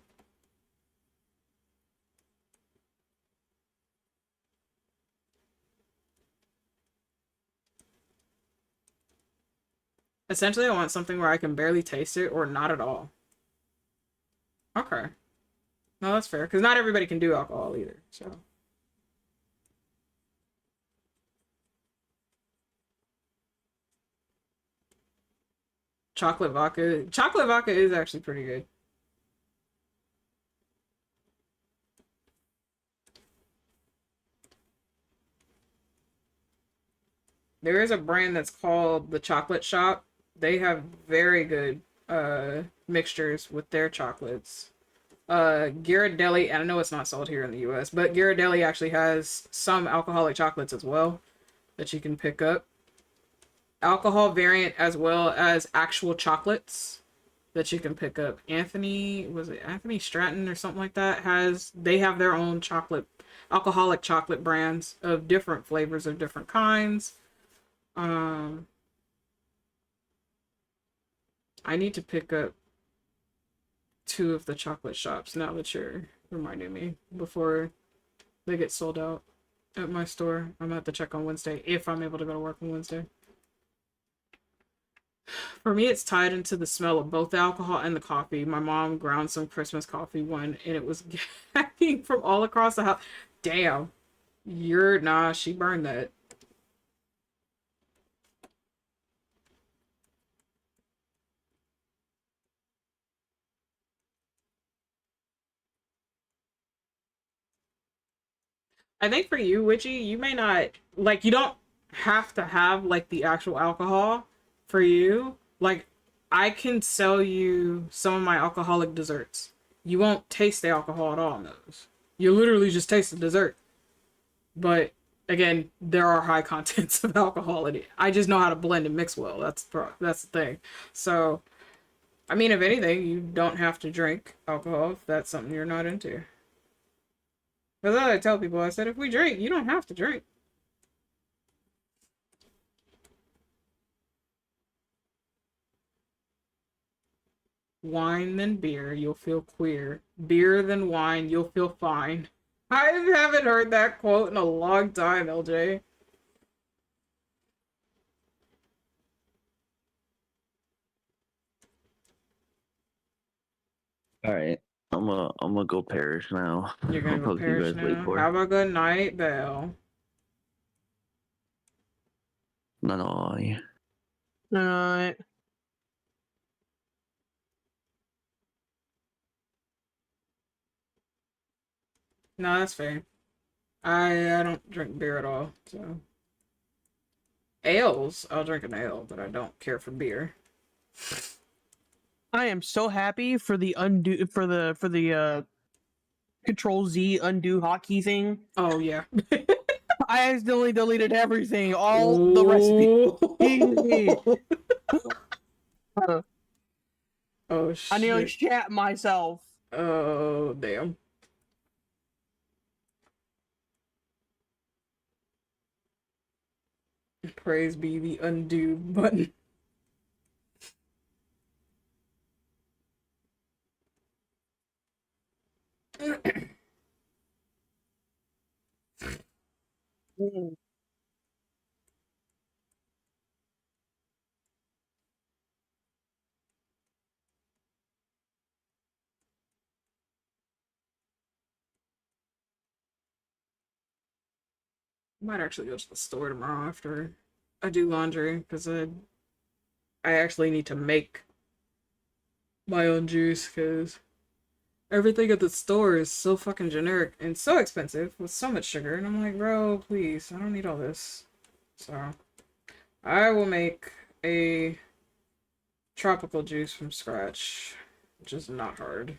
Essentially, I want something where I can barely taste it or not at all. Okay. No, that's fair. Because not everybody can do alcohol either, so. Chocolate vodka. Chocolate vodka is actually pretty good. There is a brand that's called The Chocolate Shop. They have very good mixtures with their chocolates. Ghirardelli, and I know it's not sold here in the US, but Ghirardelli actually has some alcoholic chocolates as well that you can pick up. Alcohol variant as well as actual chocolates that you can pick up. Was it Anthony Stratton or something like that? They have their own alcoholic chocolate brands of different flavors of different kinds. I need to pick up 2 of the chocolate shops now that you're reminding me before they get sold out at my store. I'm gonna have to check on Wednesday if I'm able to go to work on Wednesday. For me, it's tied into the smell of both the alcohol and the coffee. My mom ground some Christmas coffee one, and it was gagging from all across the house. Damn. She burned that. I think for you, Witchy, you may not, like, you don't have to have, like, the actual alcohol for you. Like, I can sell you some of my alcoholic desserts. You won't taste the alcohol at all in those. You literally just taste the dessert. But, again, there are high contents of alcohol in it. I just know how to blend and mix well. That's the thing. So, I mean, if anything, you don't have to drink alcohol if that's something you're not into. That's what I tell people. I said, if we drink, you don't have to drink. Wine then beer, you'll feel queer. Beer then wine, you'll feel fine. I haven't heard that quote in a long time, LJ. All right, I'm gonna go perish now. You're gonna go I'll see you perish guys wait now. for. Have a good night, Belle. No, no. Alright. No, that's fair. I don't drink beer at all, so. Ales, I'll drink an ale, but I don't care for beer. I am so happy for the Control Z undo hotkey thing. Oh yeah. I accidentally deleted everything, all the recipe. Oh I nearly shit. shat myself. Oh damn. Praise be the undo button. Might actually go to the store tomorrow after I do laundry because I actually need to make my own juice because everything at the store is so fucking generic and so expensive with so much sugar. And I'm like, bro, please, I don't need all this. So I will make a tropical juice from scratch, which is not hard.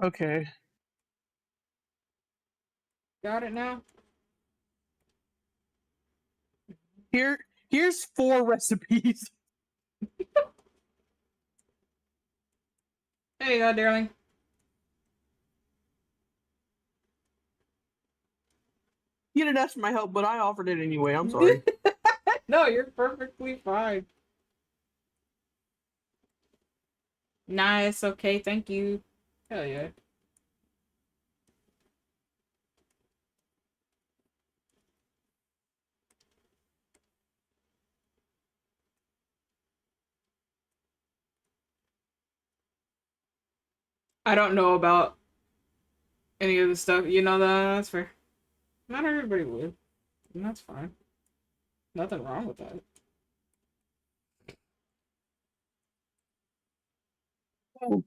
Okay. Got it now? Here's 4 recipes. There you go, darling. You didn't ask for my help, but I offered it anyway. I'm sorry. No, you're perfectly fine. Nice, okay, thank you. Hell yeah. I don't know about any of the stuff, you know, that's fair. Not everybody would, and that's fine. Nothing wrong with that. Oh.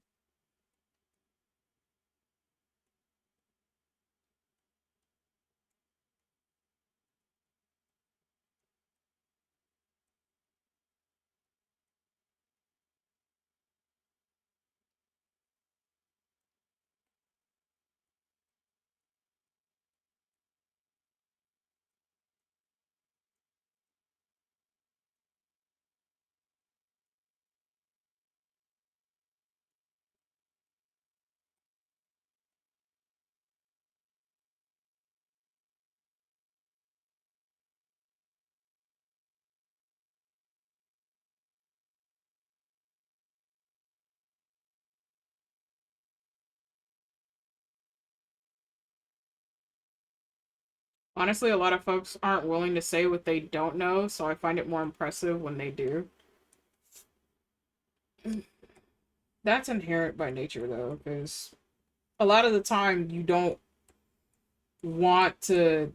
Honestly, a lot of folks aren't willing to say what they don't know, so I find it more impressive when they do. That's inherent by nature, though, because a lot of the time you don't want to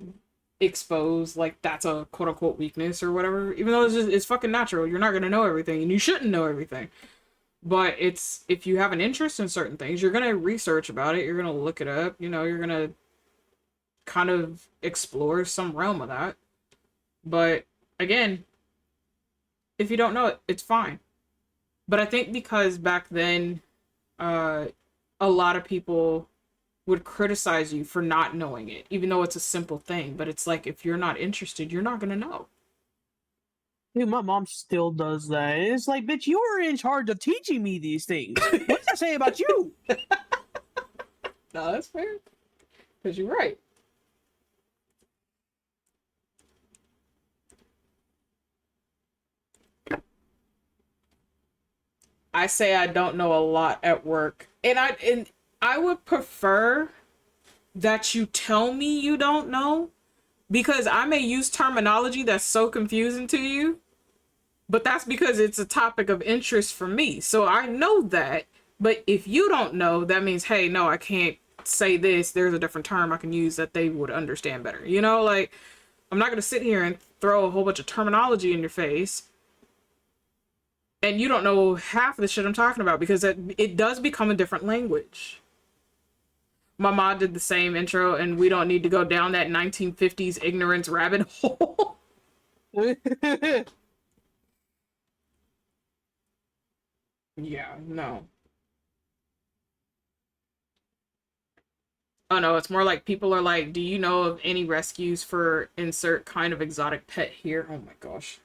expose like that's a quote unquote weakness or whatever, even though it's fucking natural. You're not gonna know everything, and you shouldn't know everything. But it's if you have an interest in certain things, you're gonna research about it. You're gonna look it up. You know, you're gonna kind of explore some realm of that. But again, if you don't know it, it's fine. But I think because back then, uh, a lot of people would criticize you for not knowing it, even though it's a simple thing. But it's like if you're not interested, you're not gonna know. Dude, my mom still does that. It's like, bitch, you were in charge of teaching me these things. What does that say about you? No, that's fair. Because you're right. I say I don't know a lot at work. And I would prefer that you tell me you don't know, because I may use terminology that's so confusing to you, but that's because it's a topic of interest for me. So I know that, But if you don't know, that means, hey, no, I can't say this. There's a different term I can use that they would understand better. You know, like, I'm not going to sit here and throw a whole bunch of terminology in your face and you don't know half of the shit I'm talking about, because it does become a different language. My mom did the same intro, and we don't need to go down that 1950s ignorance rabbit hole. Yeah, no. Oh no, it's more like people are like, do you know of any rescues for insert kind of exotic pet here? Oh my gosh.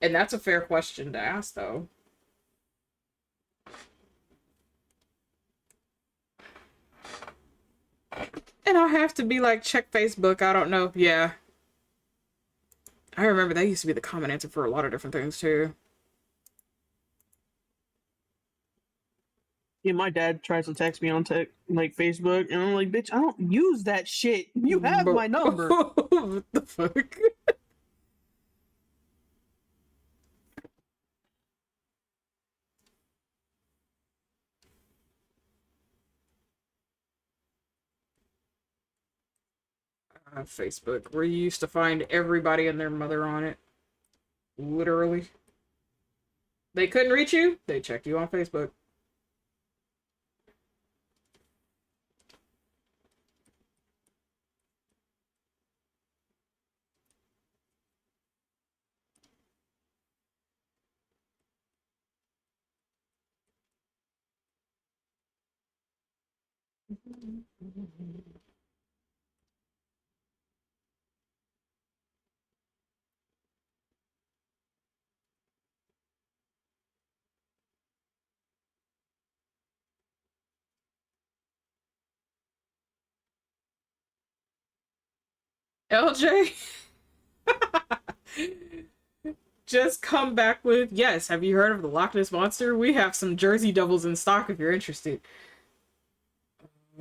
And that's a fair question to ask, though. And I'll have to be like, check Facebook. I don't know. Yeah. I remember that used to be the common answer for a lot of different things, too. Yeah, my dad tries to text me on like Facebook, and I'm like, bitch, I don't use that shit. You have my number. What the fuck? Facebook, where you used to find everybody and their mother on it. Literally. They couldn't reach you? They checked you on Facebook. LJ? Just come back with, yes, have you heard of the Loch Ness Monster? We have some Jersey Devils in stock if you're interested.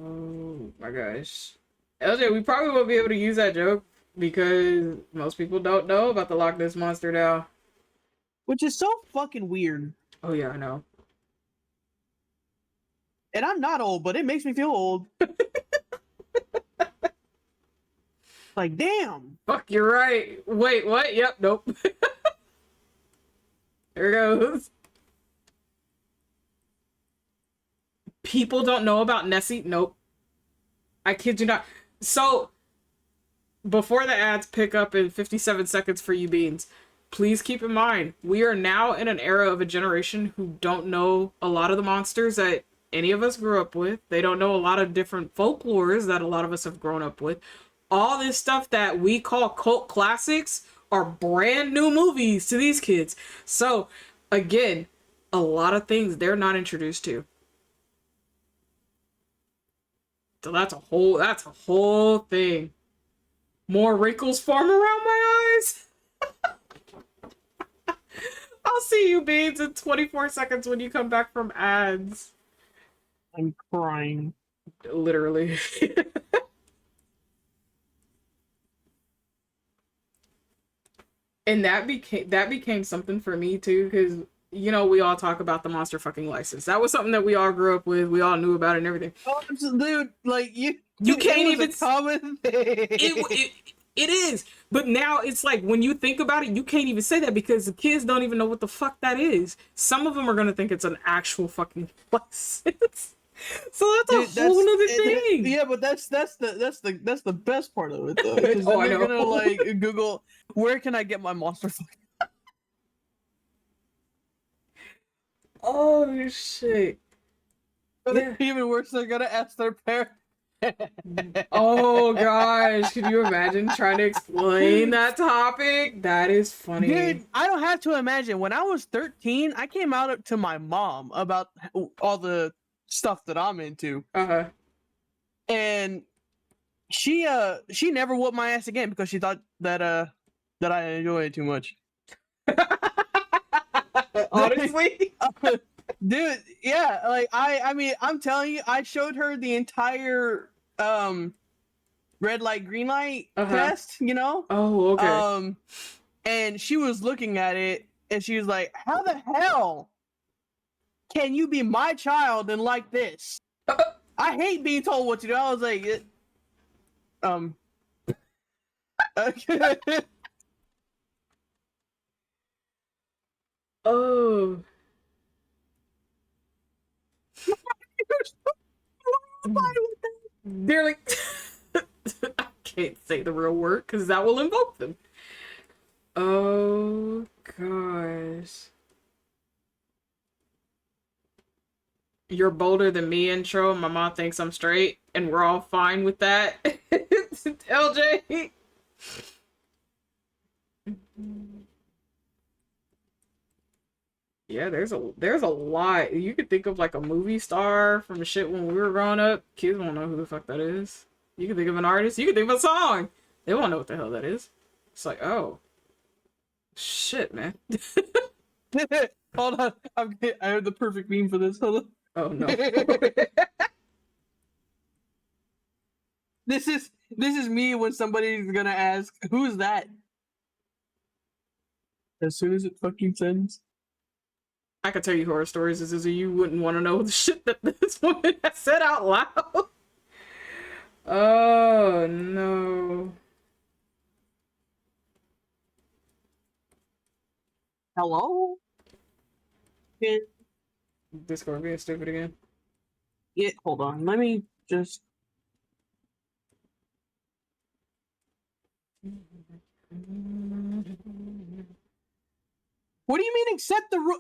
Oh my gosh. LJ, we probably won't be able to use that joke because most people don't know about the Loch Ness Monster now. Which is so fucking weird. Oh yeah, I know. And I'm not old, but it makes me feel old. Like, damn. Fuck, you're right. Wait, what? Yep, nope. There goes. People don't know about Nessie? Nope. I kid you not. So, before the ads pick up in 57 seconds for you beans, please keep in mind, we are now in an era of a generation who don't know a lot of the monsters that any of us grew up with. They don't know a lot of different folklores that a lot of us have grown up with. All this stuff that we call cult classics are brand new movies to these kids. So, again, a lot of things they're not introduced to. So that's a whole thing. More wrinkles form around my eyes. I'll see you, Beans, in 24 seconds when you come back from ads. I'm crying. Literally. And that became something for me too, because you know we all talk about the monster fucking license. That was something that we all grew up with. We all knew about it and everything. Oh, dude, like you can't even common thing. It is, but now it's like when you think about it, you can't even say that because the kids don't even know what the fuck that is. Some of them are gonna think it's an actual fucking license. So that's a whole other thing. Yeah, but that's the best part of it though. Because then they're gonna like Google, where can I get my monster fucking? Oh shit. Yeah. Even worse, they're gonna ask their parents. Oh gosh, can you imagine trying to explain that topic? That is funny. Dude, I don't have to imagine. When I was 13, I came out to my mom about all the stuff that I'm into. Uh-huh. And she never whooped my ass again because she thought that I enjoyed it too much. Honestly? Dude, yeah, like I mean, I'm telling you, I showed her the entire red light, green light test, you know? Oh, okay. And she was looking at it and she was like, how the hell can you be my child and like this? I hate being told what to do. I was like, okay. Oh. They're like, I can't say the real word because that will invoke them. Oh gosh. You're bolder than me intro. My mom thinks I'm straight, and we're all fine with that. LJ. Yeah, there's a lot. You could think of like a movie star from shit when we were growing up. Kids won't know who the fuck that is. You can think of an artist. You can think of a song. They won't know what the hell that is. It's like, oh, shit, man. Hold on, I have the perfect meme for this. Hold on. Oh no. This is me when somebody's gonna ask, "Who's that?" As soon as it fucking sends. I could tell you horror stories as you wouldn't want to know the shit that this woman has said out loud. Oh no. Hello? Yeah, Discord being stupid again. yeah, hold on. Let me just. What do you mean accept the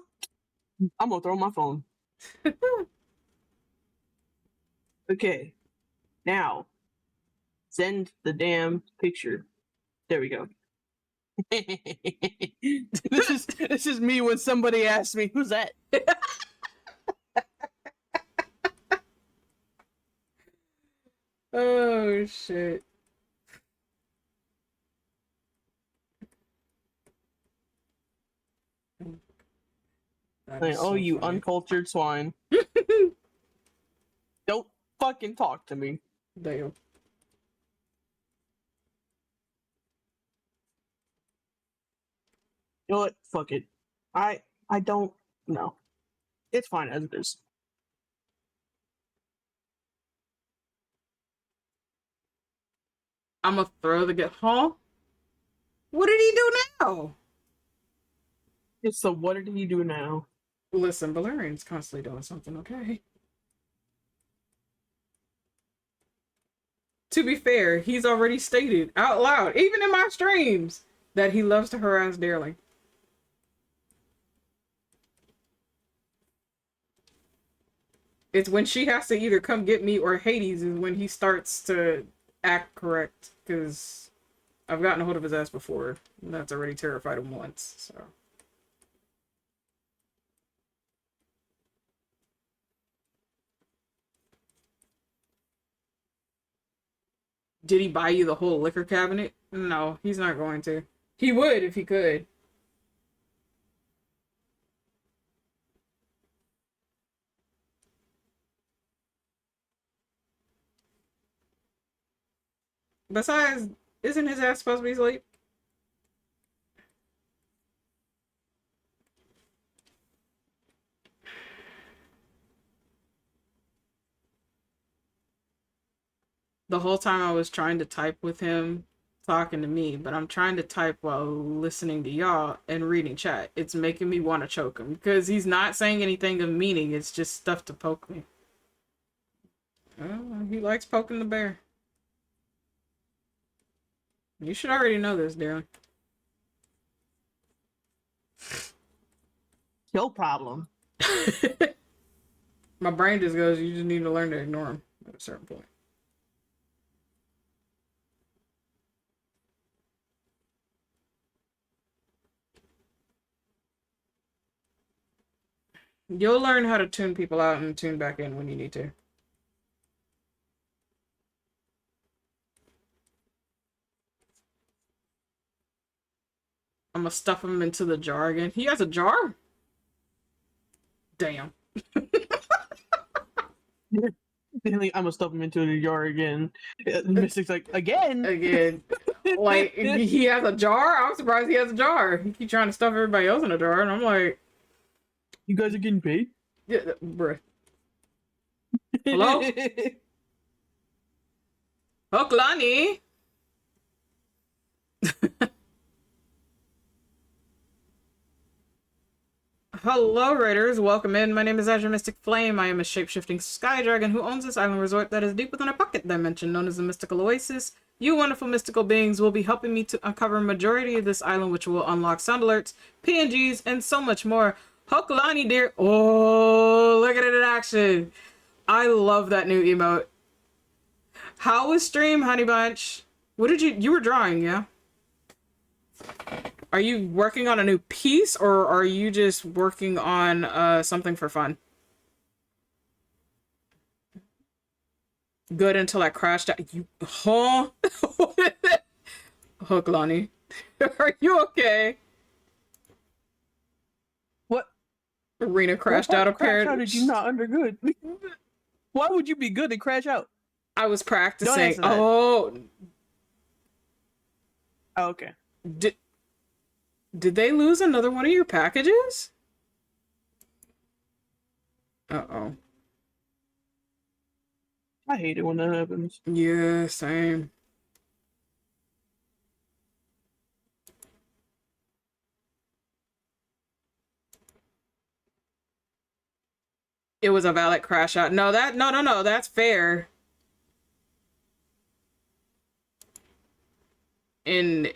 I'm gonna throw my phone. Okay. Now, send the damn picture. There we go. this is me when somebody asks me, "Who's that?" Oh shit. Like, oh, so you funny. uncultured swine. Don't fucking talk to me. Damn. You know what? Fuck it. I don't know. It's fine as it is. I'm gonna throw the get huh? What did he do now? So what did he do now? Listen, Valerian's constantly doing something, okay? To be fair, he's already stated out loud, even in my streams, that he loves to harass dearly. It's when she has to either come get me or Hades is when he starts to act correct, because I've gotten a hold of his ass before, and that's already terrified him once, so. Did he buy you the whole liquor cabinet? No, he's not going to. He would if he could. Besides, isn't his ass supposed to be asleep? The whole time I was trying to type with him, talking to me, but I'm trying to type while listening to y'all and reading chat. It's making me want to choke him because he's not saying anything of meaning. It's just stuff to poke me. Oh, he likes poking the bear. You should already know this, Darren. No problem. My brain just goes, you just need to learn to ignore him at a certain point. You'll learn how to tune people out and tune back in when you need to. I'm gonna stuff him into the jar again. He has a jar? Damn. I'm gonna stuff him into the jar again. Mystic's like, again? Again. Like, he has a jar? I'm surprised he has a jar. He keeps trying to stuff everybody else in a jar, and I'm like... You guys are getting paid? Yeah, bruh. Hello? Hoklani! Hello, Raiders. Welcome in. My name is Azure Mystic Flame. I am a shape-shifting sky dragon who owns this island resort that is deep within a pocket dimension known as the Mystical Oasis. You wonderful mystical beings will be helping me to uncover a majority of this island, which will unlock sound alerts, PNGs, and so much more. Hoklani, dear. Oh, look at it in action. I love that new emote. How was stream, Honey Bunch? What did you were drawing, yeah? Are you working on a new piece, or are you just working on something for fun? Good until I crashed out. You, huh? Hooklani, are you okay? What? Arena crashed out Crash out apparently. is you not under good. Why would you be good and crash out? I was practicing. Don't answer that. Oh, okay. Did they lose another one of your packages? Uh-oh. I hate it when that happens. Yeah, same. It was a valid crash out. No, no, that's fair. And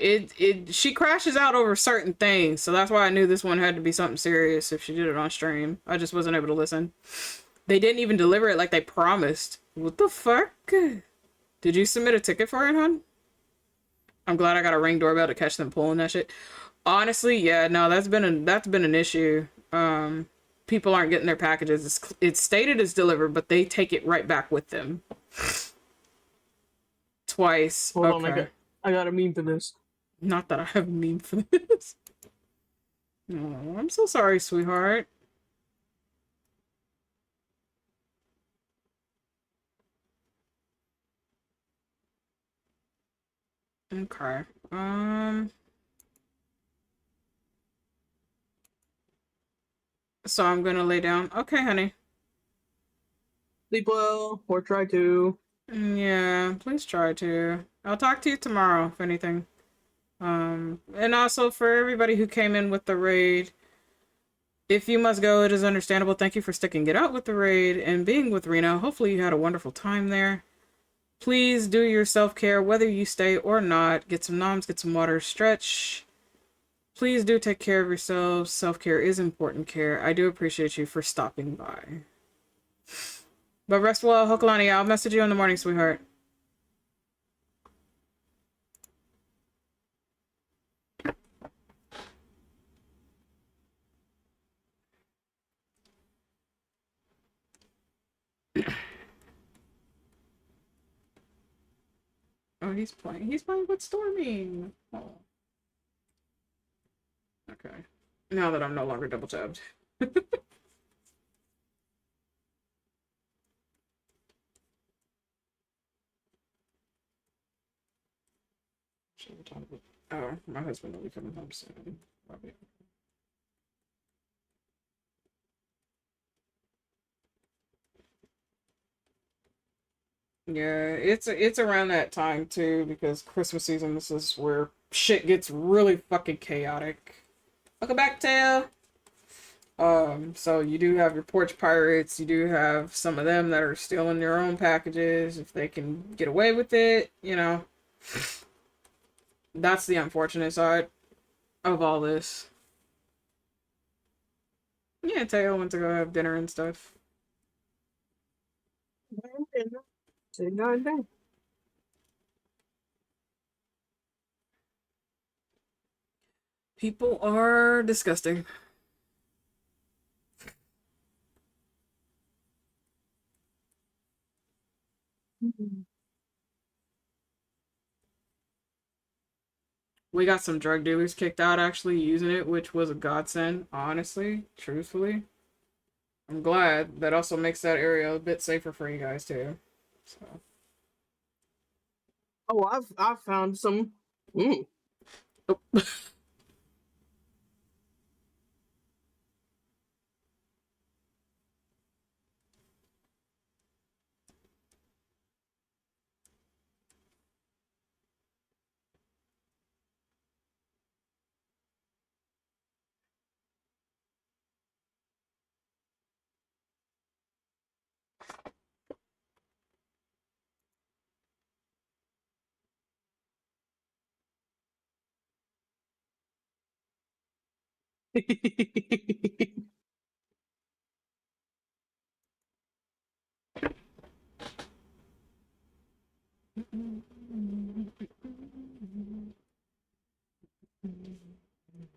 she crashes out over certain things, so that's why I knew this one had to be something serious if she did it on stream. I just wasn't able to listen. They didn't even deliver it like they promised. What the fuck? Did you submit a ticket for it, hon? I'm glad I got a Ring doorbell to catch them pulling that shit. Honestly, yeah, no, that's been an issue. People aren't getting their packages. It's stated as delivered, but they take it right back with them. Twice. Hold okay. on, I got a meme for this. Not that I have a meme for this. Oh, I'm so sorry, sweetheart. Okay. So I'm gonna lay down. Okay, honey. Sleep well, or try to. Yeah, please try to. I'll talk to you tomorrow, if anything. And also for everybody who came in with the raid, if you must go, it is understandable. Thank you for sticking it out with the raid and being with Reno. Hopefully you had a wonderful time there. Please do your self-care, whether you stay or not. Get some noms, get some water, stretch. Please do take care of yourselves. Self-care is important care. I do appreciate you for stopping by. But rest well, Hoklani. I'll message you in the morning, sweetheart. Oh, he's playing. He's playing with Stormy. Oh. Okay. Now that I'm no longer double tabbed. Oh, my husband will be coming home soon. Probably. Yeah, it's around that time too, because Christmas season, this is where shit gets really fucking chaotic. Welcome back, Tail. So you do have your porch pirates, you do have some of them that are stealing their own packages if they can get away with it, you know. That's the unfortunate side of all this. Yeah, Tail went to go have dinner and stuff. People are disgusting. We got some drug dealers kicked out actually using it, which was a godsend, honestly, truthfully. I'm glad. That also makes that area a bit safer for you guys too. So. Oh, I've found some. Oh.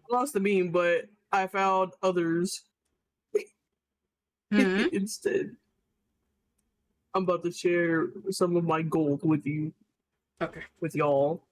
Lost the meme, but I found others instead. I'm about to share some of my gold with you, Okay. with y'all.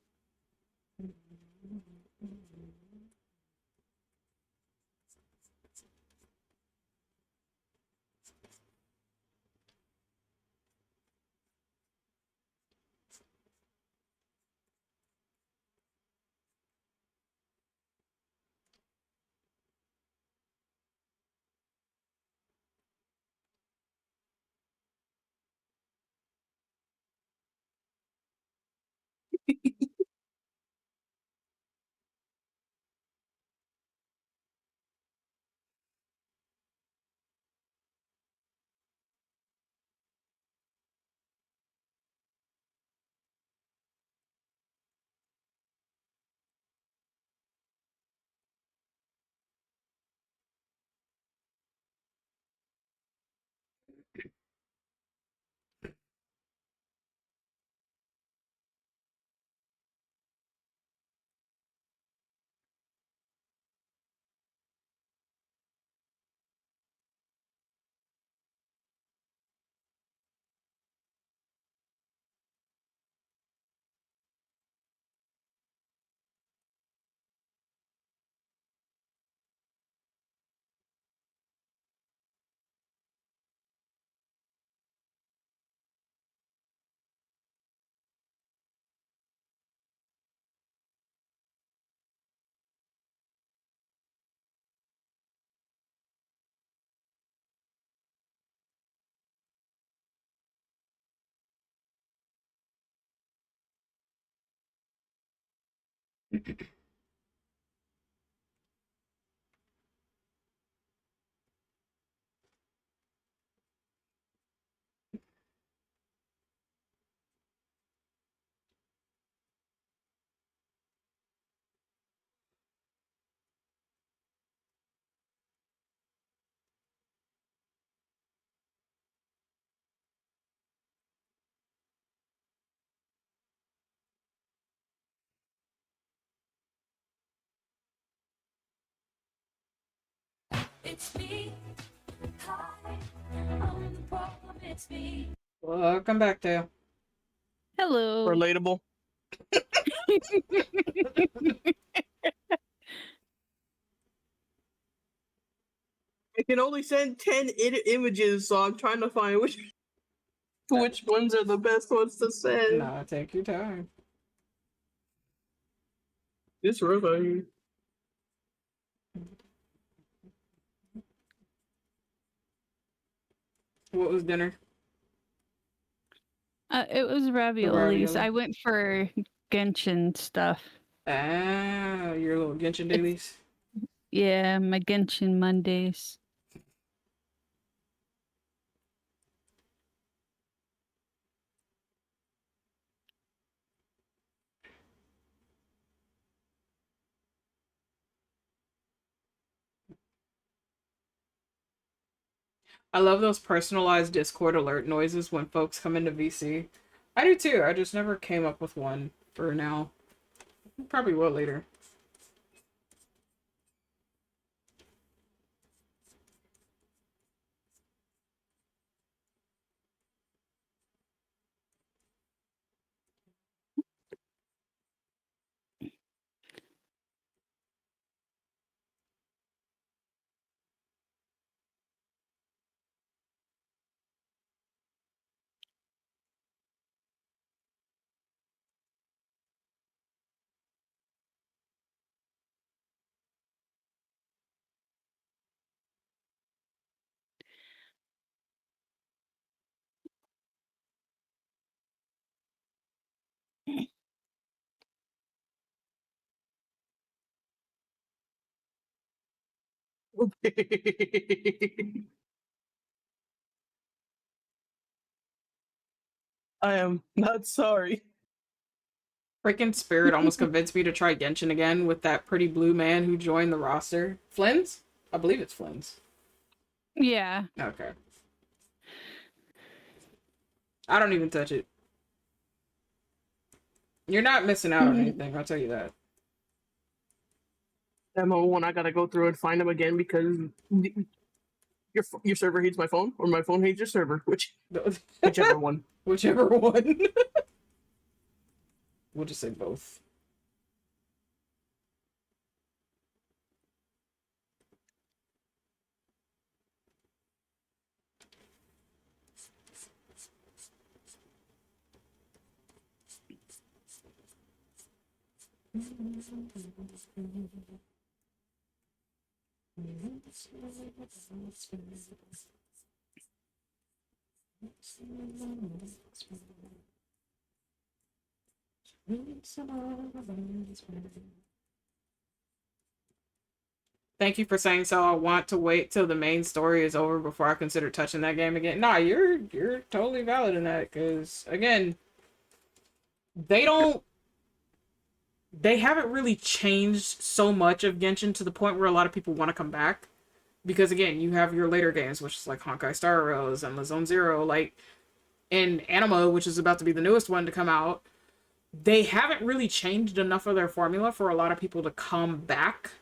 It's me. Hi, I'm the problem. It's me. Welcome back, Dale. Hello. Relatable. I can only send 10 images, so I'm trying to find which ones are the best ones to send. Nah, take your time. This robot. What was dinner? It was raviolis. ravioli. I went for Genshin stuff. Ah, your little Genshin dailies. Yeah, my Genshin Mondays. I love those personalized Discord alert noises when folks come into VC. I do too. I just never came up with one for now. Probably will later. Okay. I am not sorry. Freaking Spirit almost convinced me to try Genshin again with that pretty blue man who joined the roster. Flynn's? I believe it's Flynn's. Yeah. Okay. I don't even touch it. You're not missing out on anything, I'll tell you that. Demo one, I gotta go through and find them again because your server hates my phone, or my phone hates your server. Whichever one. Whichever one. We'll just say both. Thank you for saying so. I want to wait till the main story is over before I consider touching that game again. Nah, you're totally valid in that, because again, they haven't really changed so much of Genshin to the point where a lot of people want to come back. Because again, you have your later games, which is like Honkai Star Rails and the Zone Zero, like in Anima, which is about to be the newest one to come out. They haven't really changed enough of their formula for a lot of people to come back.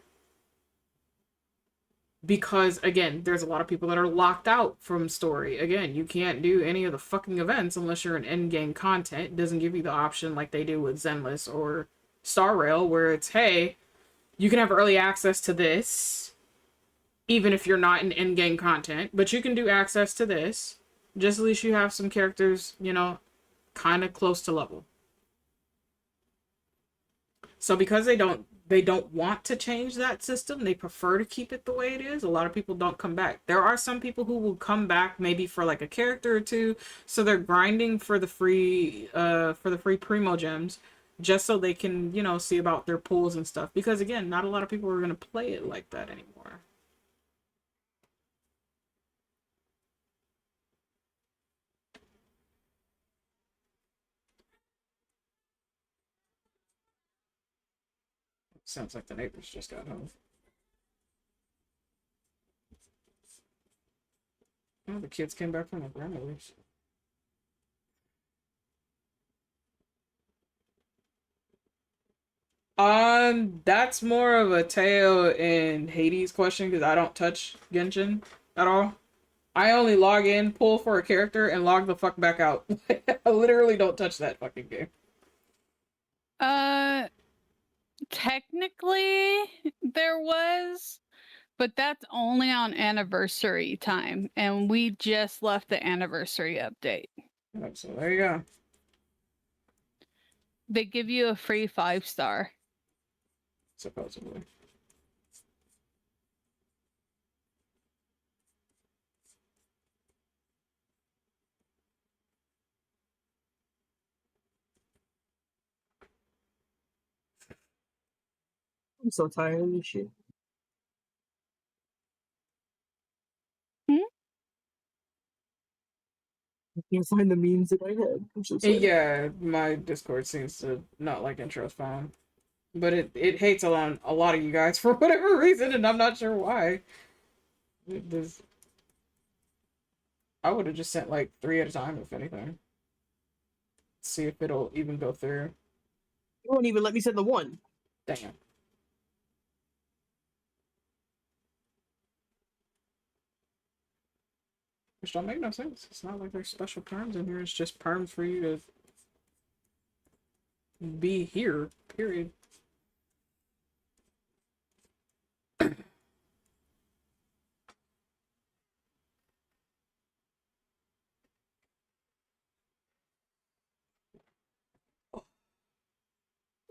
Because, again, there's a lot of people that are locked out from story. Again, you can't do any of the fucking events unless you're in endgame content. It doesn't give you the option like they do with Zenless or Star Rail, where it's, hey, you can have early access to this, even if you're not in endgame content, but you can do access to this. Just at least you have some characters, you know, kind of close to level. So because they don't want to change that system, they prefer to keep it the way it is. A lot of people don't come back. There are some people who will come back maybe for like a character or two, so they're grinding for the free primo gems just so they can, you know, see about their pulls and stuff, because again, not a lot of people are going to play it like that anymore. Sounds like the neighbors just got home. Oh, the kids came back from their grandmother's. That's more of a Teo and Hades question, because I don't touch Genshin at all. I only log in, pull for a character, and log the fuck back out. I literally don't touch that fucking game. Technically there was, but that's only on anniversary time, and we just left the anniversary update. Oh, so there you go. They give you a free 5-star. Supposedly. I'm so tired of this shit. I can't find the memes that I had. I'm so sad. Yeah, my Discord seems to not like intro spawn. But it hates a lot of you guys for whatever reason, and I'm not sure why. I would have just sent like 3 at a time, if anything. See if it'll even go through. You won't even let me send the one. Damn. Which don't make no sense. It's not like there's special perms in here. It's just perms for you to be here, period.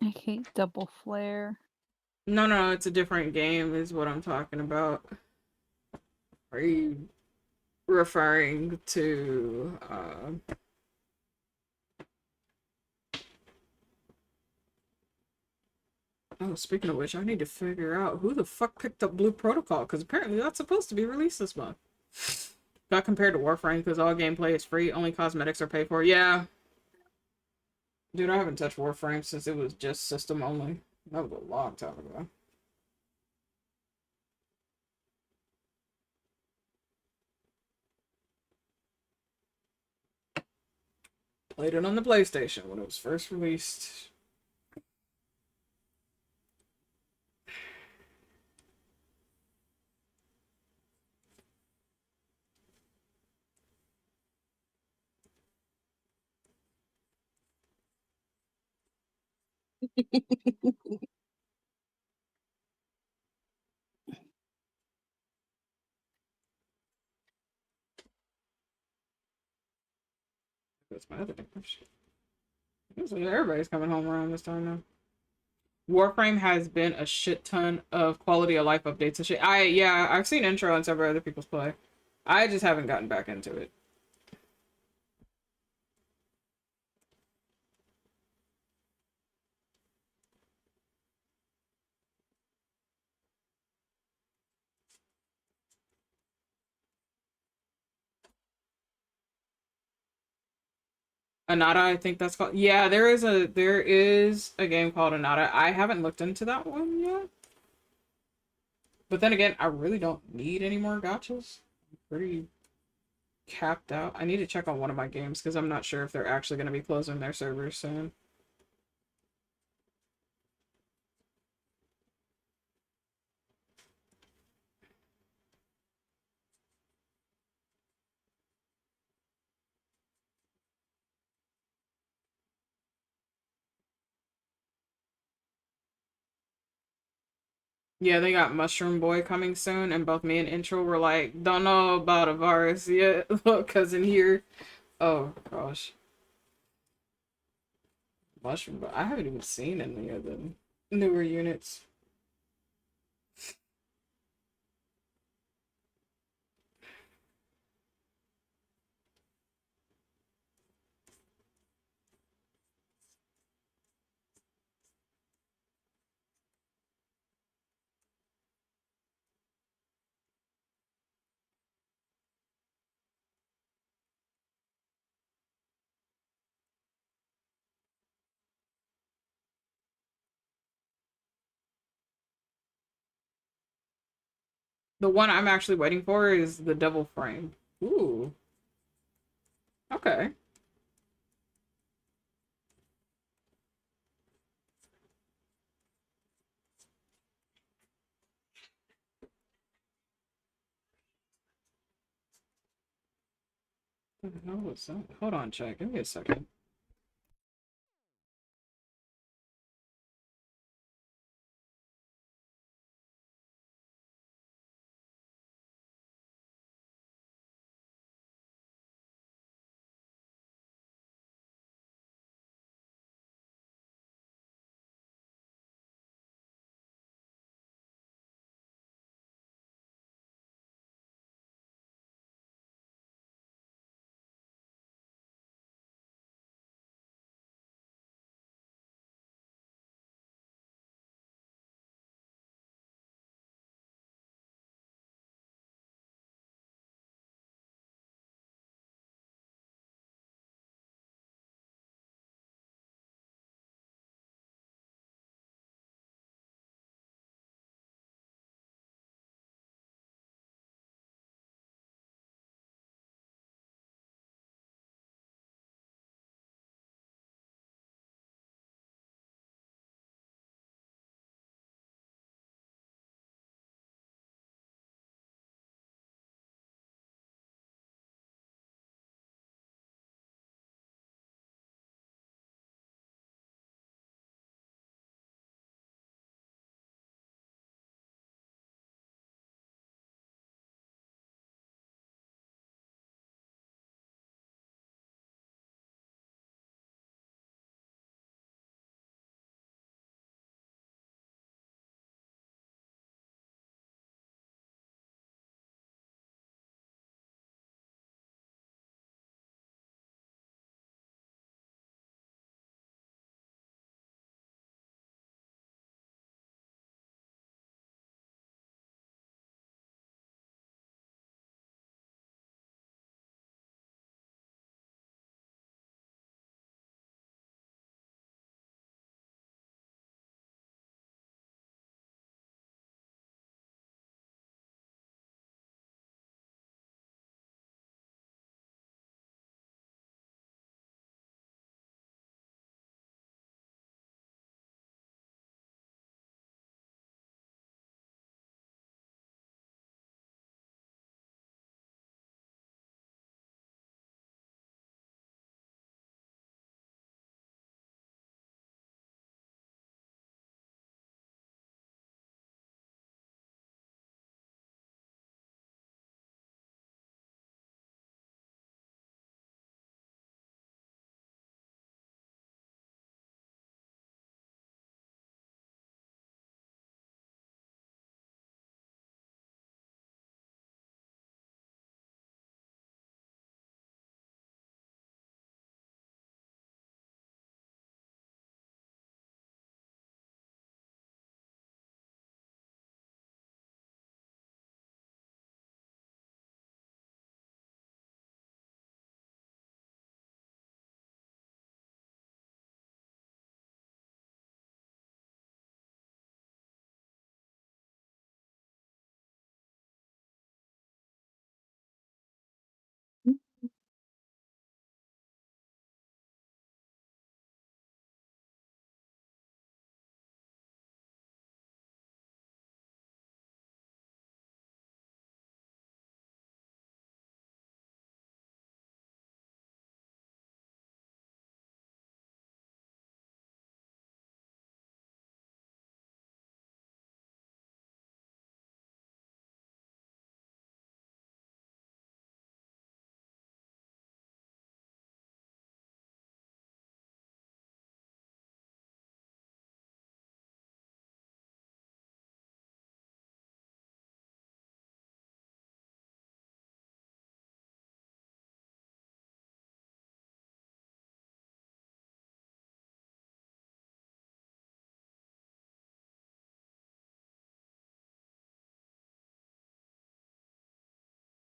I hate double flare. No, it's a different game is what I'm talking about. Are you referring to Oh, speaking of which, I need to figure out who the fuck picked up Blue Protocol, because apparently that's supposed to be released this month. Not compared to Warframe, because all gameplay is free, only cosmetics are paid for. Yeah. Dude, I haven't touched Warframe since it was just system only. That was a long time ago. Played it on the PlayStation when it was first released. That's my other thing. Oh, shit. Looks like everybody's coming home around this time now. Warframe has been a shit ton of quality of life updates and shit. Yeah, I've seen intro on several other people's play. I just haven't gotten back into it. Anata, I think that's called. Yeah, there is a game called Anata. I haven't looked into that one yet. But then again, I really don't need any more gotchas. I'm pretty capped out. I need to check on one of my games because I'm not sure if they're actually going to be closing their servers soon. Yeah, they got Mushroom Boy coming soon, and both me and Intro were like, don't know about a virus yet, because in here, oh gosh, Mushroom Boy. I haven't even seen any of the newer units. The one I'm actually waiting for is the Devil Frame. Ooh, okay. What the hell was that? Hold on, check. Give me a second.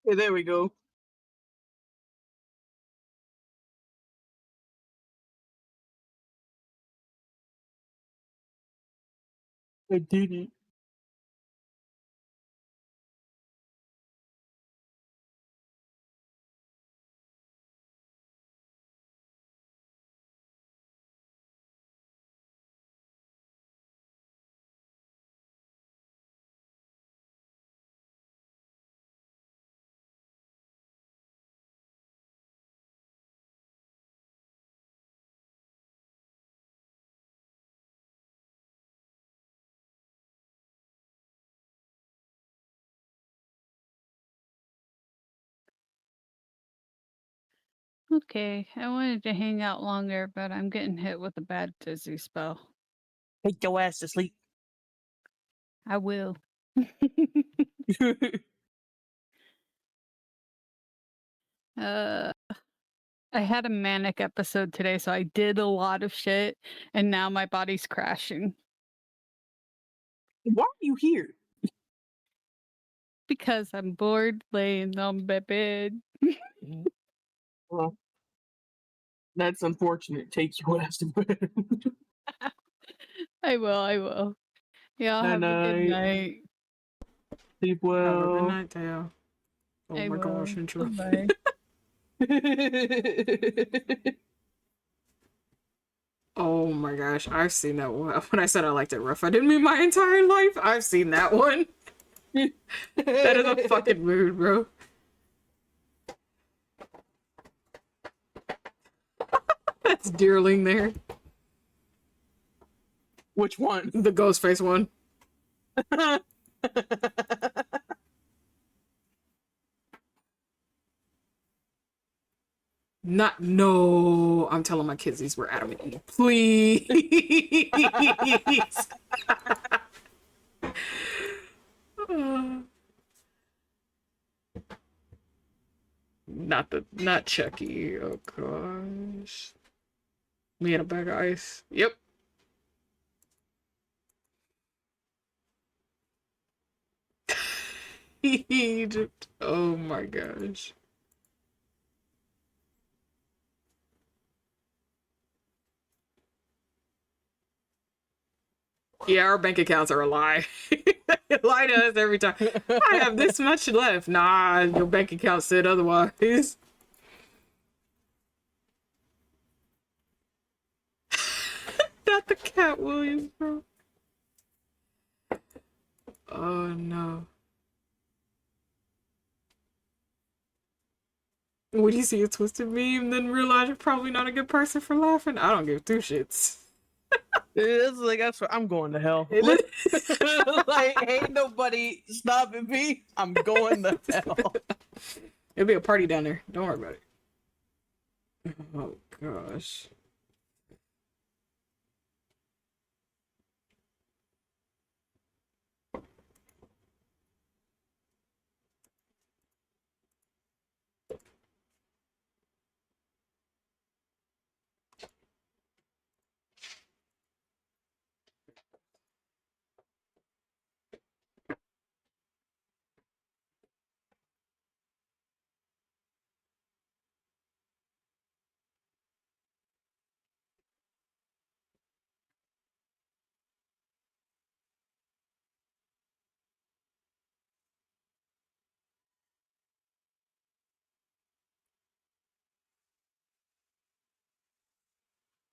Hey, there we go. I did it. Okay, I wanted to hang out longer, but I'm getting hit with a bad dizzy spell. Take your ass to sleep. I will. uh, I had a manic episode today, so I did a lot of shit, and now my body's crashing Why are you here? because I'm bored laying on my bed. Well, that's unfortunate. Take your ass to bed. I will. I will. Y'all Night have a good night. night. Sleep Have a good well. night, Teo. Oh I my will. gosh, intro. Bye. Oh my gosh, I've seen that one. When I said I liked it rough, I didn't mean my entire life. I've seen that one. That is a fucking mood, bro. That's Deerling there. Which one? The Ghostface one. Not, no. I'm telling my kids these were Adam and Eve. Please. Not Chucky. Oh gosh. Me and a bag of ice. Yep. Egypt. Oh my gosh. Yeah, our bank accounts are a lie. They lie to us every time. I have this much left. Nah, your bank account said otherwise. Not the Cat Williams, bro. Oh no. When you see a twisted meme, then realize you're probably not a good person for laughing. I don't give two shits. It's like that's what I'm going to hell. Like ain't nobody stopping me. I'm going to hell. It'll be a party down there. Don't worry about it. Oh gosh.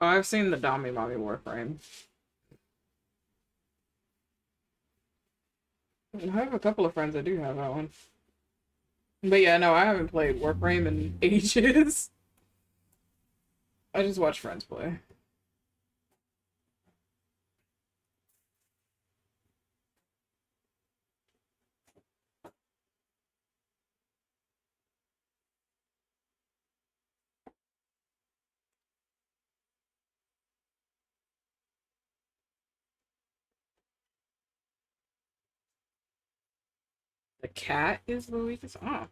Oh, I've seen the Dami Mommy Warframe. I have a couple of friends that do have that one. But yeah, no, I haven't played Warframe in ages. I just watch friends play. The cat is the weakest. Oh,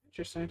interesting.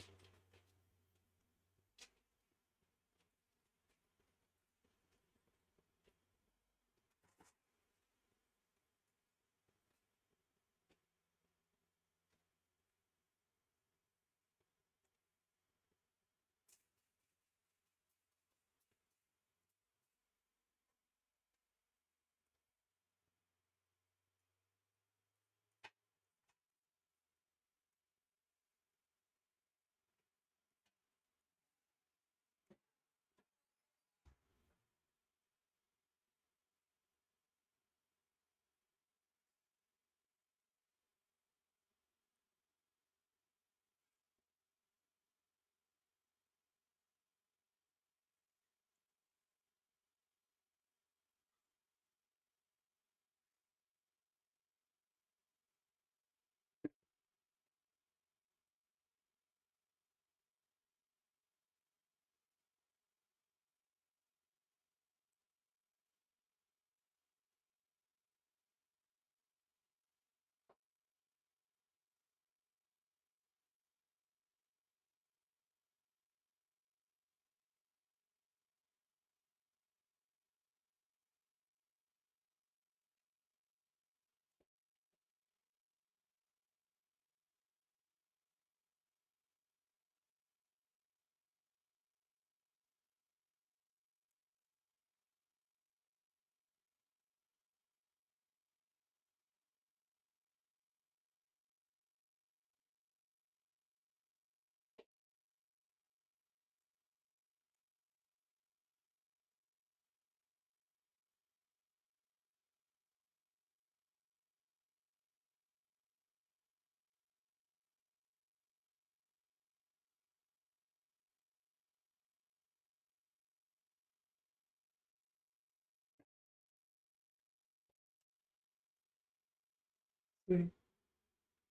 Wait.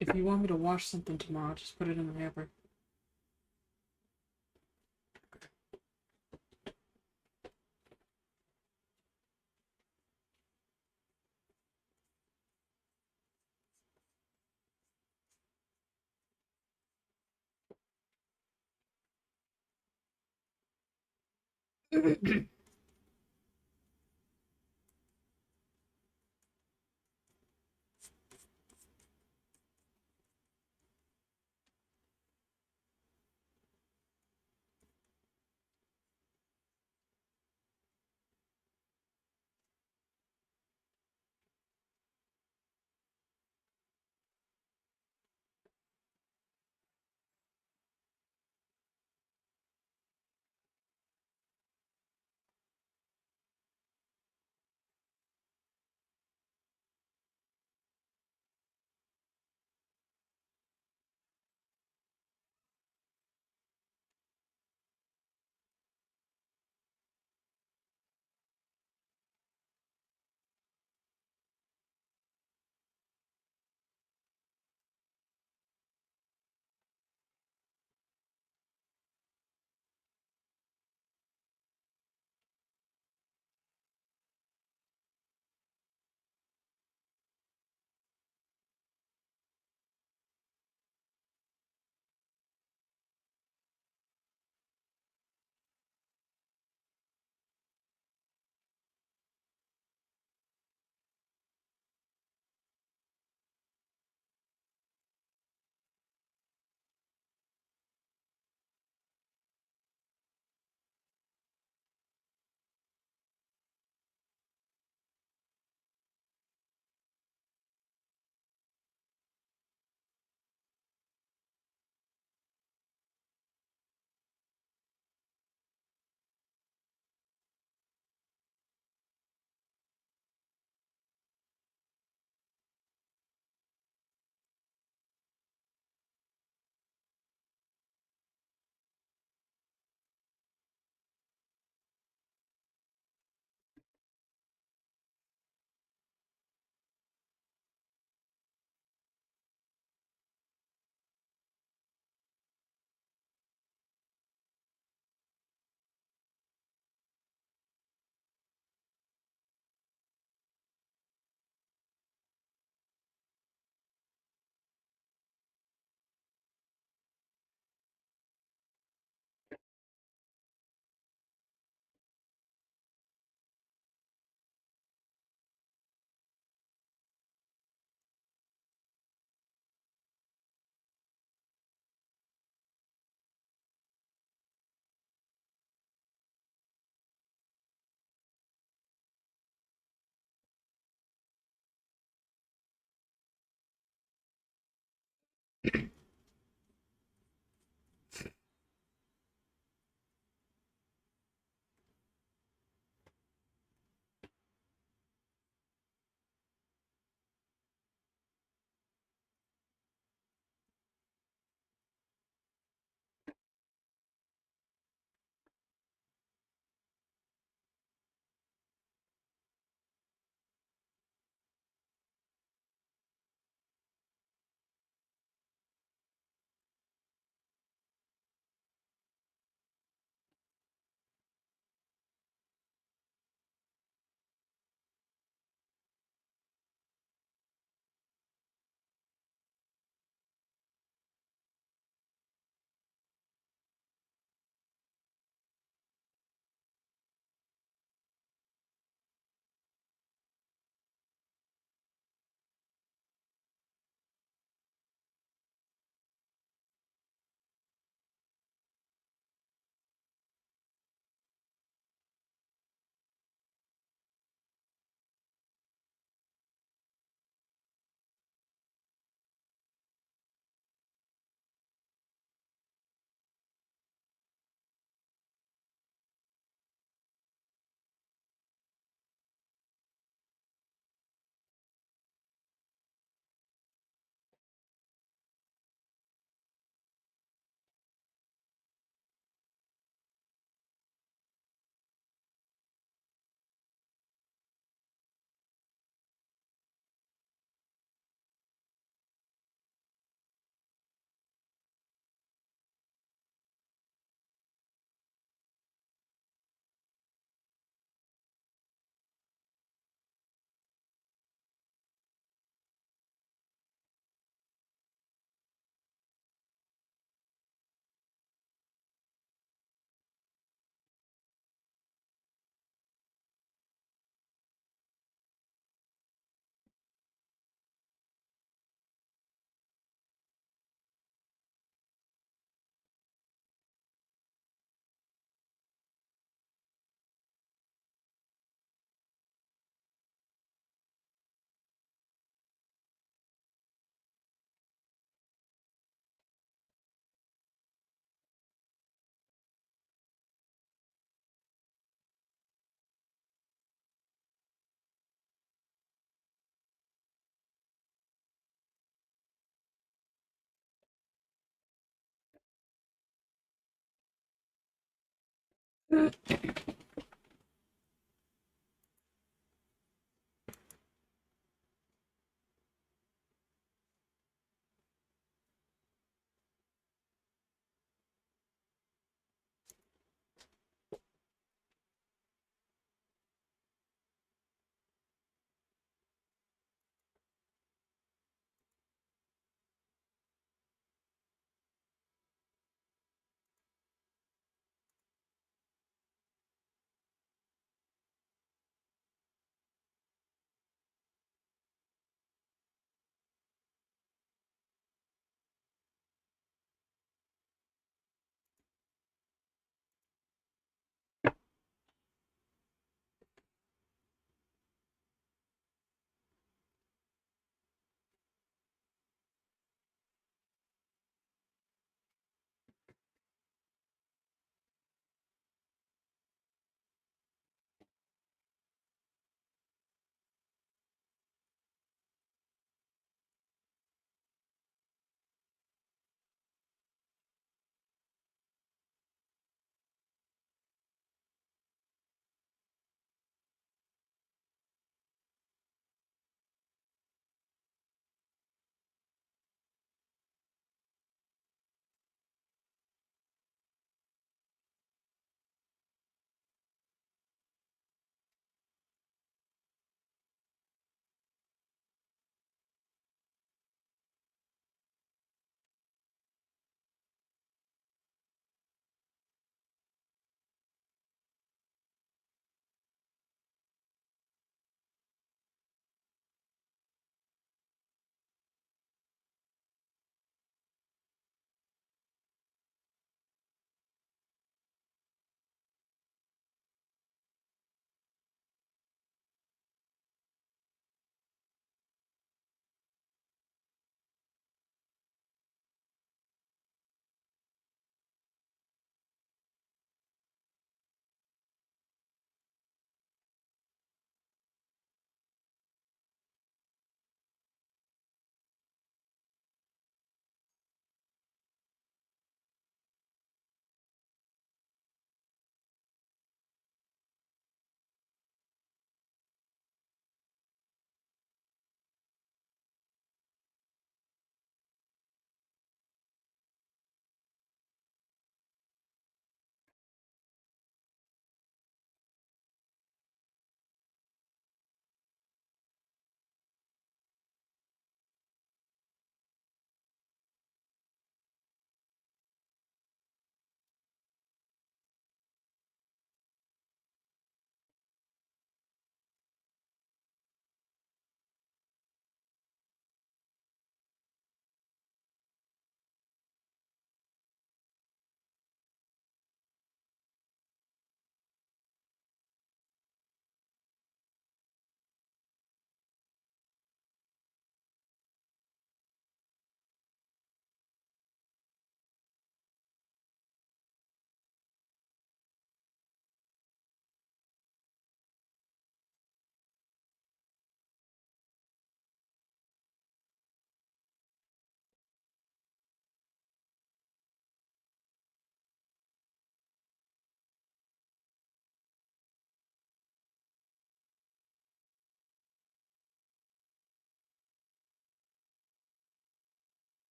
If you want me to wash something tomorrow, just put it in the hamper.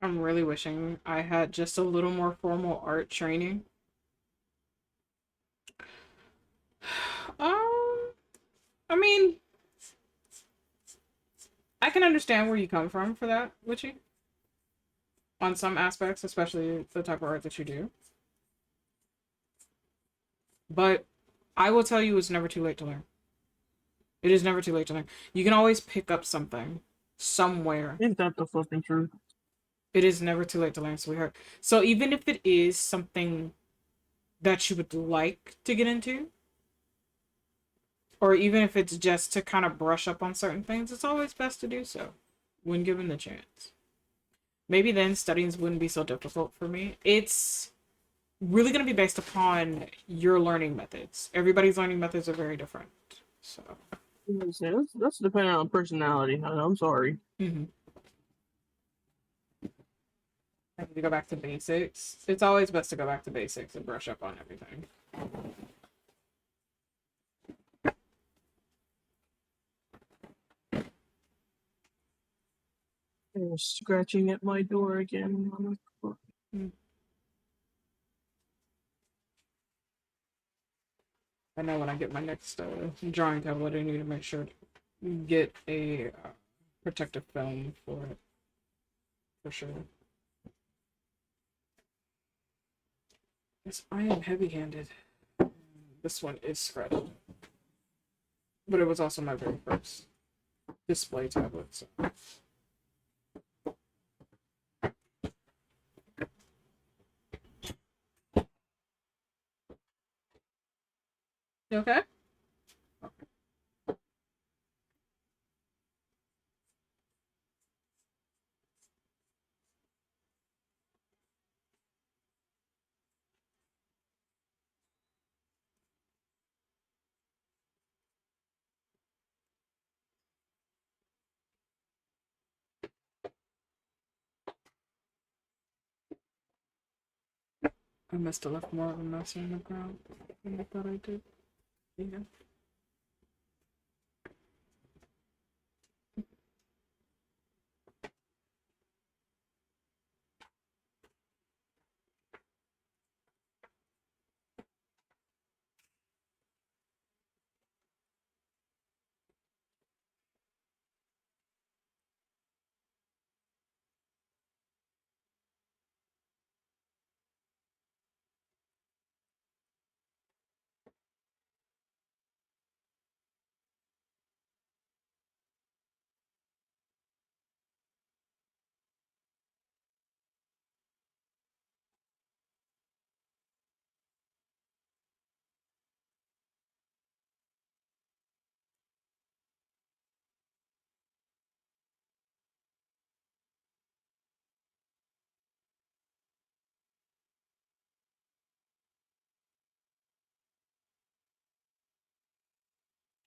I'm really wishing I had just a little more formal art training. I mean, I can understand where you come from for that, Witchy. On some aspects, especially the type of art that you do. But I will tell you, it's never too late to learn. It is never too late to learn. You can always pick up something somewhere. Ain't that the fucking truth? It is never too late to learn, sweetheart. So even if it is something that you would like to get into, or even if it's just to kind of brush up on certain things, it's always best to do so when given the chance. Maybe then studying wouldn't be so difficult for me. It's really going to be based upon your learning methods. Everybody's learning methods are very different. So That's depending on personality. I'm sorry. I need to go back to basics. It's always best to go back to basics and brush up on everything. They're scratching at my door again. I know when I get my next drawing tablet, I need to make sure to get a protective film for it. For sure. Yes, I am heavy-handed. This one is scratched. But it was also my very first display tablet, so. You okay? I must have left more of a mess on the ground than I thought I did. Yeah.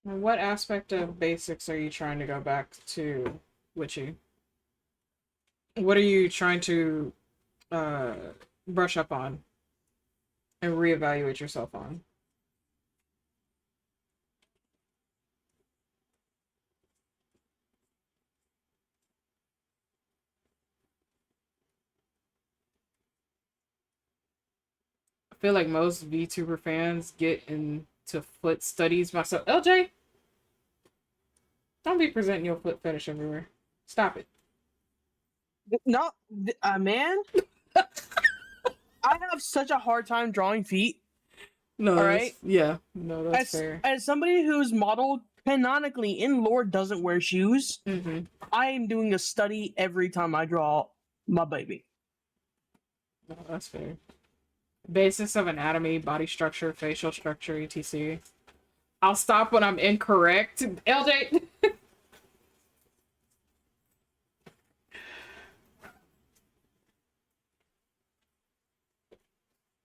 What aspect of basics are you trying to go back to, Witchy? What are you trying to uh, brush up on and reevaluate yourself on? I feel like most VTuber fans get into foot studies myself. LJ, don't be presenting your foot fetish everywhere. Stop it. No, man. I have such a hard time drawing feet. No, all right. Yeah, no, that's fair. As somebody who's modeled canonically in lore doesn't wear shoes, I am doing a study every time I draw my baby. No, that's fair. Basics of anatomy, body structure, facial structure, etc. I'll stop when I'm incorrect. LJ.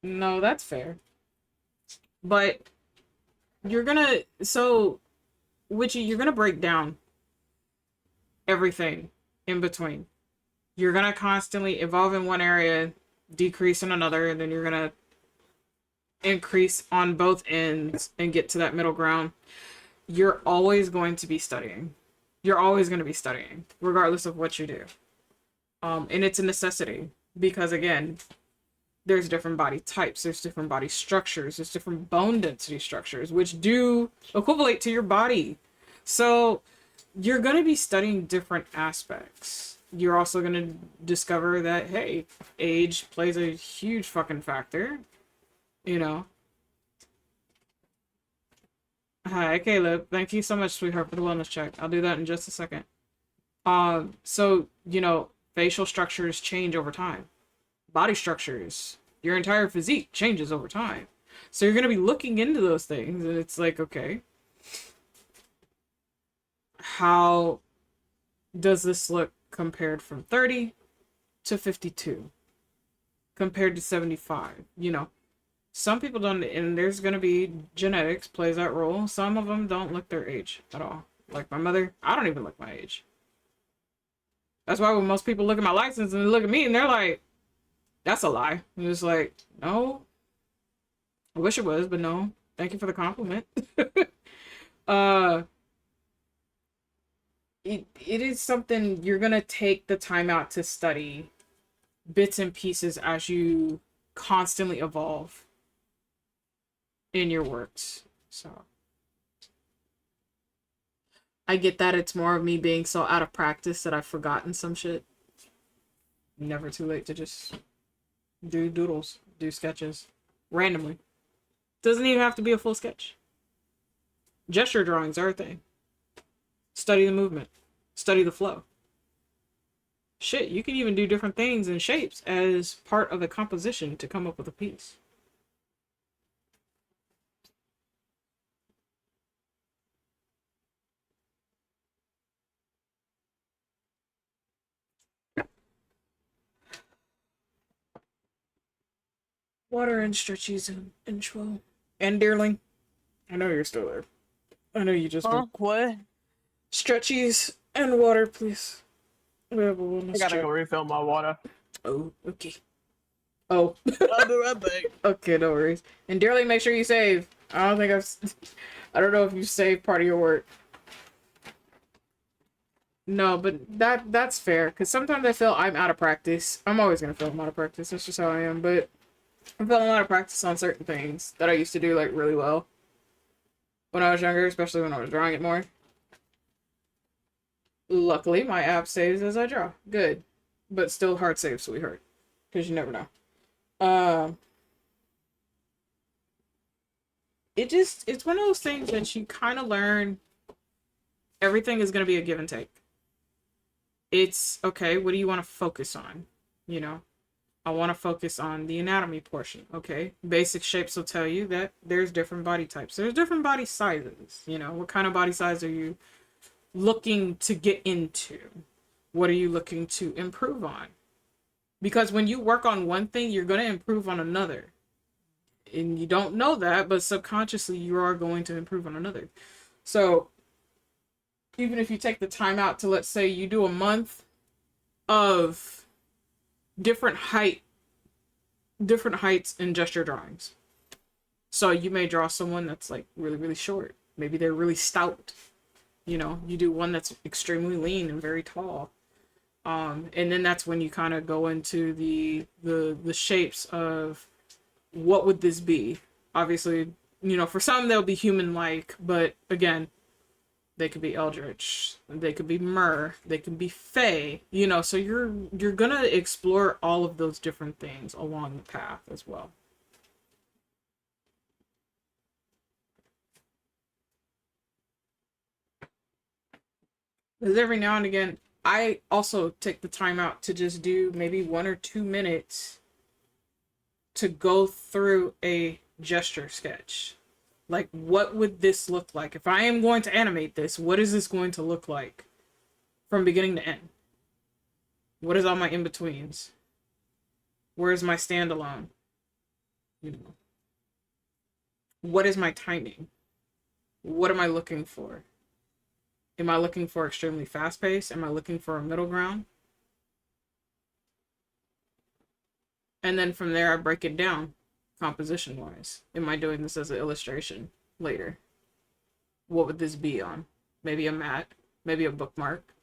No, that's fair. But you're gonna Witchy, you're gonna break down everything in between. You're gonna constantly evolve in one area, decrease in another, and then you're gonna increase on both ends and get to that middle ground. You're always going to be studying. You're always going to be studying, regardless of what you do. And it's a necessity because, again, there's different body types, there's different body structures, there's different bone density structures, which do equivalent to your body. So you're going to be studying different aspects. You're also going to discover that, hey, age plays a huge fucking factor, you know. Hi, Caleb. Thank you so much, sweetheart, for the wellness check. I'll do that in just a second. So, you know, facial structures change over time. Body structures, your entire physique changes over time. So you're going to be looking into those things, and it's like, okay, how does this look compared from 30 to 52? Compared to 75? You know, some people don't, and there's going to be genetics plays that role. Some of them don't look their age at all. Like my mother, I don't even look my age. That's why when most people look at my license and they look at me and they're like, that's a lie. And it's like, no. I wish it was, but no. Thank you for the compliment. It is something you're gonna take the time out to study bits and pieces as you constantly evolve in your works. So I get that it's more of me being so out of practice that I've forgotten some shit. Never too late to just do doodles, do sketches randomly. Doesn't even have to be a full sketch. Gesture drawings are a thing. Study the movement, study the flow. Shit, you can even do different things and shapes as part of a composition to come up with a piece. Water and stretchies and intro. And Dearling, I know you're still there. I know you just Huh? What? stretchies and water, please. We have a wellness I gotta check. go refill my water. Oh, okay. Oh. I'll be right back. Okay, no worries. And Dearling, make sure you save. I don't think I don't know if you saved part of your work. No, but that's fair. Because sometimes I feel I'm out of practice. I'm always going to feel I'm out of practice. That's just how I am. But I'm feeling out of practice on certain things that I used to do, like, really well. When I was younger, especially when I was drawing it more. Luckily, my app saves as I draw. Good. But still hard save, sweetheart. Because you never know. It's one of those things that you kind of learn everything is going to be a give and take. It's, okay, what do you want to focus on? You know, I want to focus on the anatomy portion. Okay, basic shapes will tell you that there's different body types. There's different body sizes. You know, what kind of body size are you looking to get into? What are you looking to improve on? Because when you work on one thing, you're going to improve on another. And you don't know that, but subconsciously you are going to improve on another. So even if you take the time out to, let's say you do a month of different heights in gesture drawings. So you may draw someone that's like really, really short. Maybe they're really stout. You know, you do one that's extremely lean and very tall. And then that's when you kind of go into the shapes of what would this be? Obviously, you know, for some they'll be human-like, but again, they could be eldritch, they could be mer, they could be fey, you know, so you're gonna explore all of those different things along the path as well. Because every now and again, I also take the time out to just do maybe 1 or 2 minutes to go through a gesture sketch. Like, what would this look like? If I am going to animate this, what is this going to look like from beginning to end? What is all my in-betweens? Where's my standalone? You know, what is my timing? What am I looking for? Am I looking for extremely fast-paced? Am I looking for a middle ground? And then from there, I break it down composition-wise. Am I doing this as an illustration later? What would this be on? Maybe a mat, maybe a bookmark,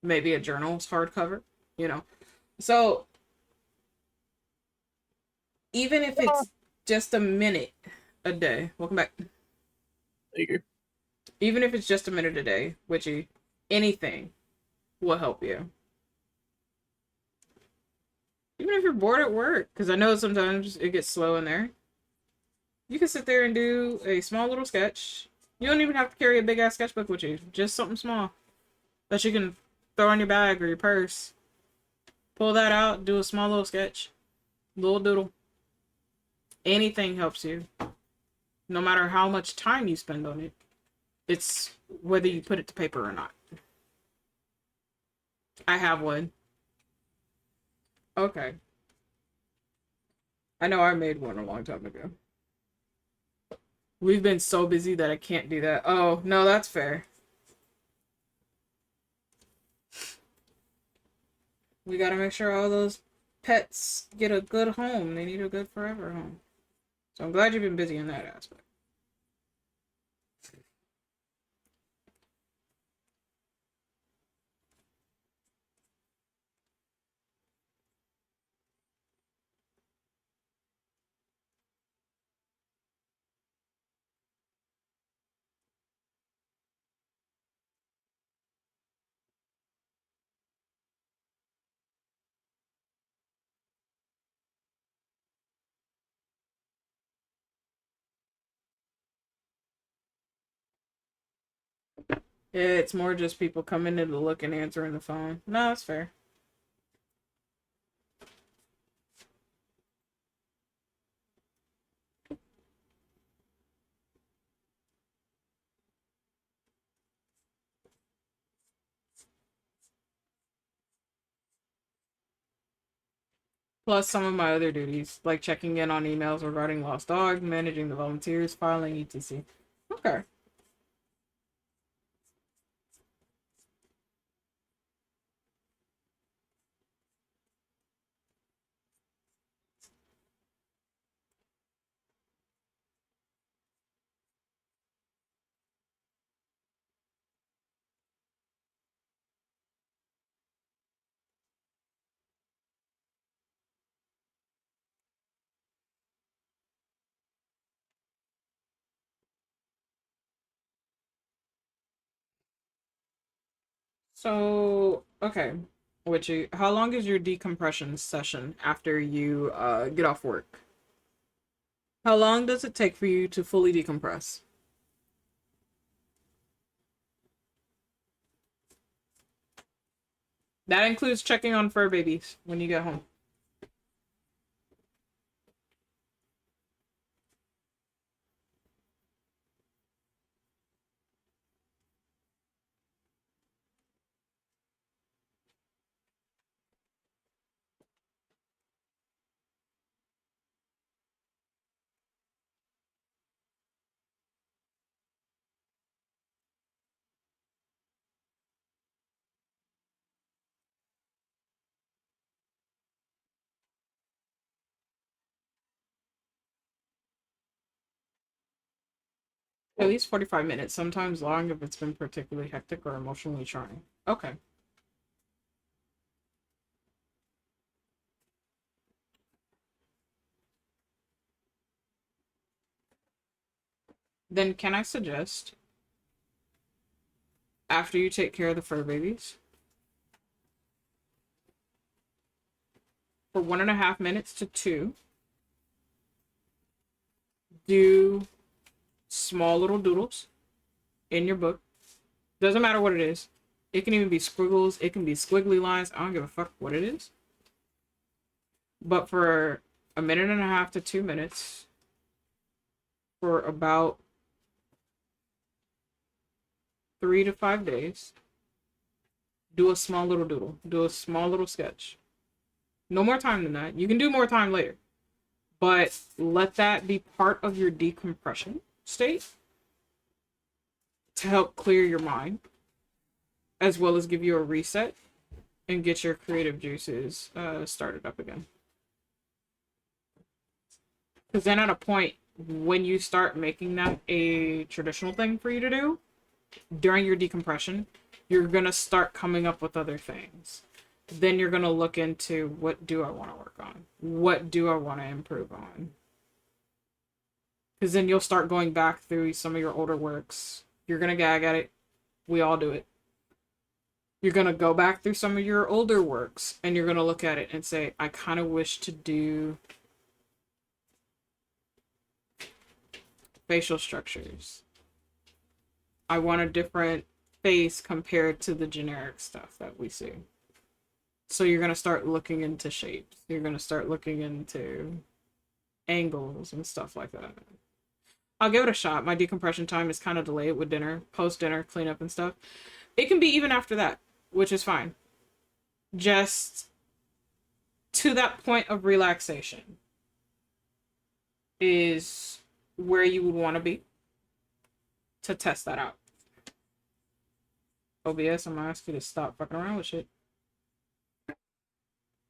maybe a journal's hardcover. you know. So even if it's just a minute a day, welcome back. Even if it's just a minute a day, Witchy, anything will help you. Even if you're bored at work, because I know sometimes it gets slow in there. You can sit there and do a small little sketch. You don't even have to carry a big ass sketchbook with you. Just something small that you can throw in your bag or your purse. Pull that out, do a small little sketch. Little doodle. Anything helps you. No matter how much time you spend on it. It's whether you put it to paper or not. I have one. Okay. I know I made one a long time ago. We've been so busy that I can't do that. Oh, no, that's fair. We gotta make sure all those pets get a good home. They need a good forever home. So I'm glad you've been busy in that aspect. It's more just people coming in to look and answering the phone. No, that's fair. Plus some of my other duties, like checking in on emails regarding lost dogs, managing the volunteers, filing etc. Okay. So, okay. Witchy, how long is your decompression session after you get off work? How long does it take for you to fully decompress? That includes checking on fur babies when you get home. At least 45 minutes, sometimes long if it's been particularly hectic or emotionally trying. Okay. Then can I suggest, after you take care of the fur babies, for 1.5 minutes to 2, do small little doodles in your book. Doesn't matter what it is. It can even be squiggles. It can be squiggly lines. I don't give a fuck what it is. But for 1.5 minutes to 2 minutes, for about 3 to 5 days, do a small little doodle. Do a small little sketch. No more time than that. You can do more time later. But let that be part of your decompression state to help clear your mind, as well as give you a reset and get your creative juices started up again. Because then at a point, when you start making that a traditional thing for you to do, during your decompression, you're going to start coming up with other things. then you're going to look into what do I want to work on? What do I want to improve on? Because then you'll start going back through some of your older works. You're going to gag at it. We all do it. You're going to go back through some of your older works and you're going to look at it and say, I kind of wish to do facial structures. I want a different face compared to the generic stuff that we see. So you're going to start looking into shapes. You're going to start looking into angles and stuff like that. I'll give it a shot. My decompression time is kind of delayed with dinner, post-dinner cleanup and stuff. It can be even after that, which is fine. Just to that point of relaxation is where you would want to be to test that out. OBS, I'm gonna ask you to stop fucking around with shit.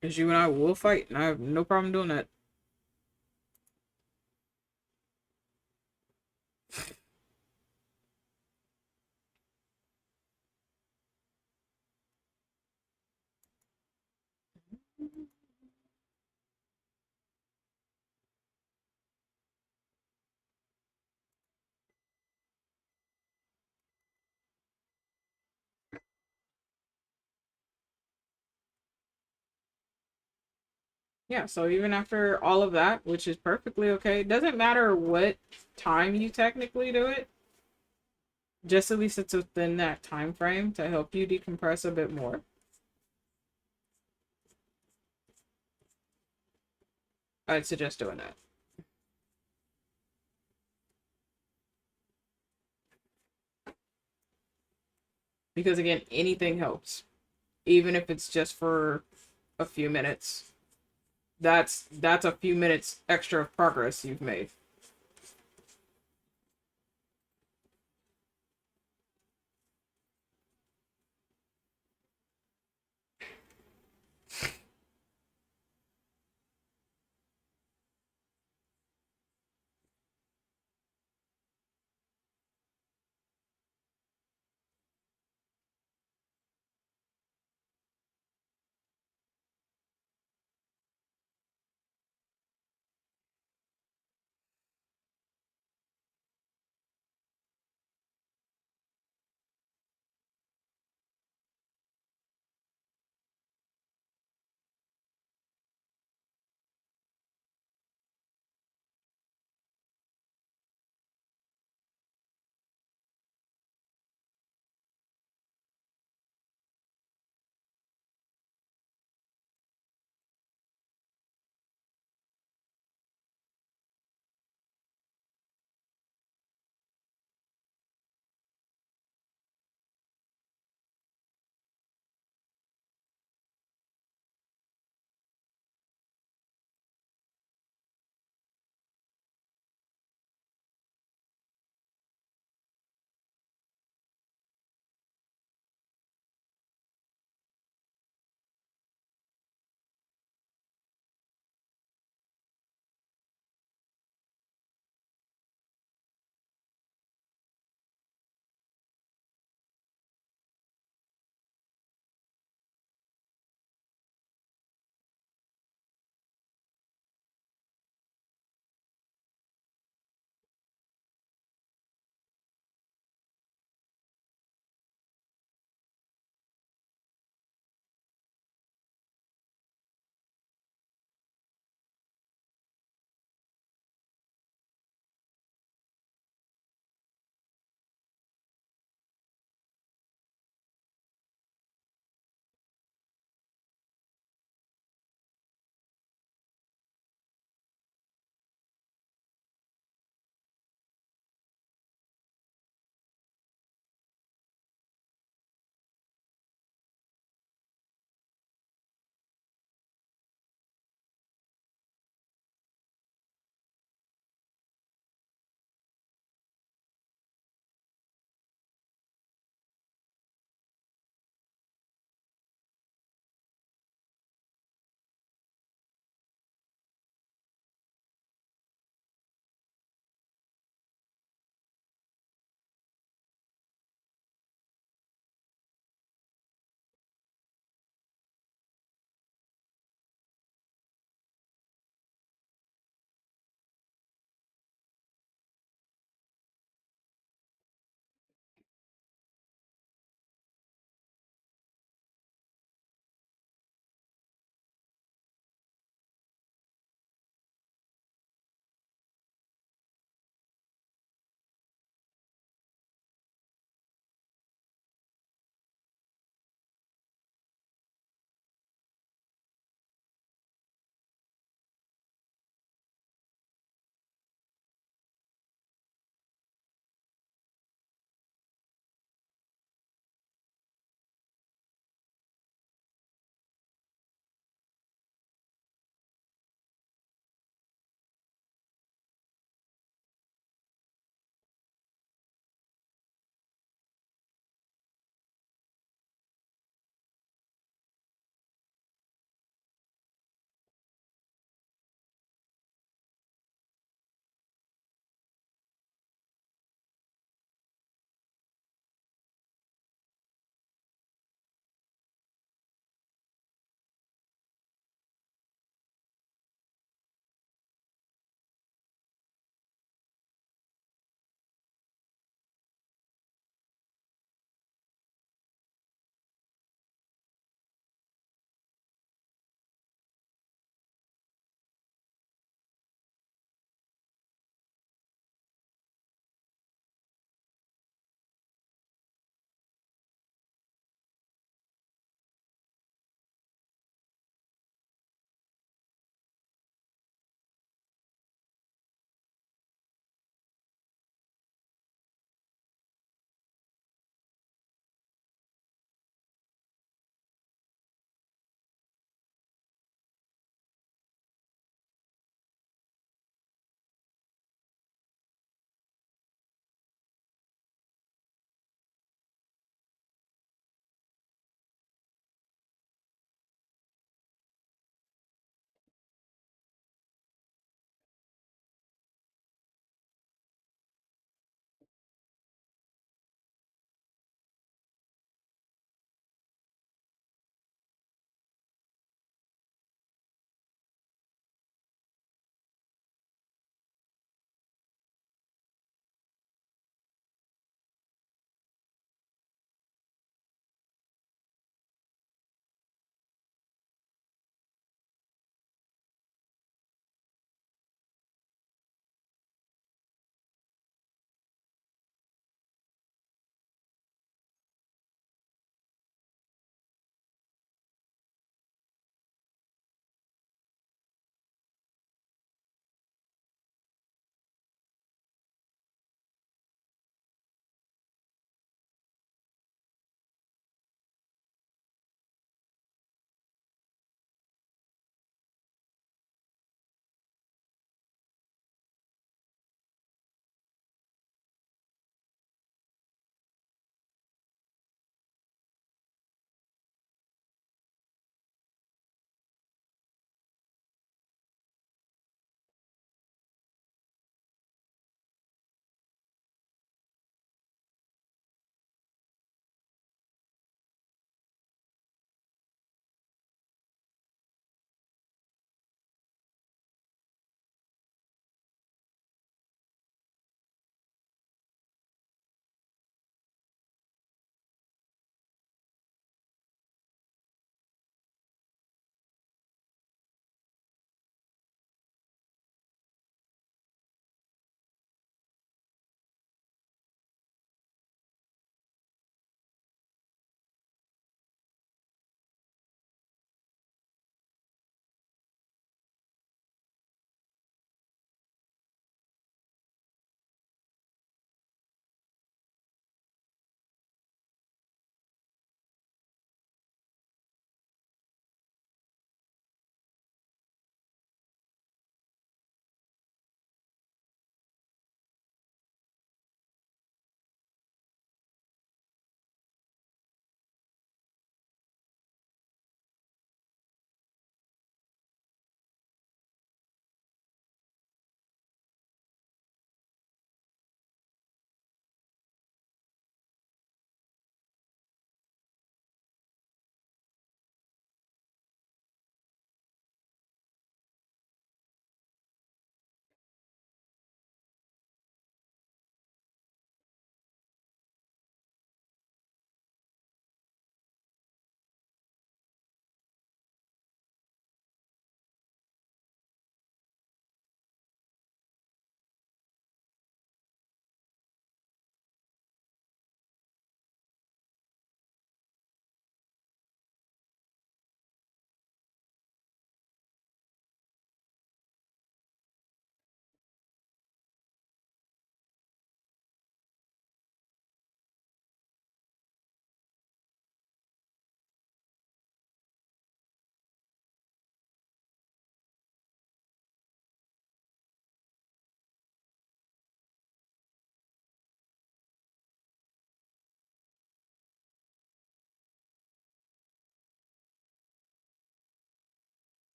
Because you and I will fight, and I have no problem doing that. Yeah, so even after all of that, which is perfectly okay, it doesn't matter what time you technically do it, just at least it's within that time frame to help you decompress a bit more. I'd suggest doing that. Because again, anything helps. Even if it's just for a few minutes. That's a few minutes extra of progress you've made.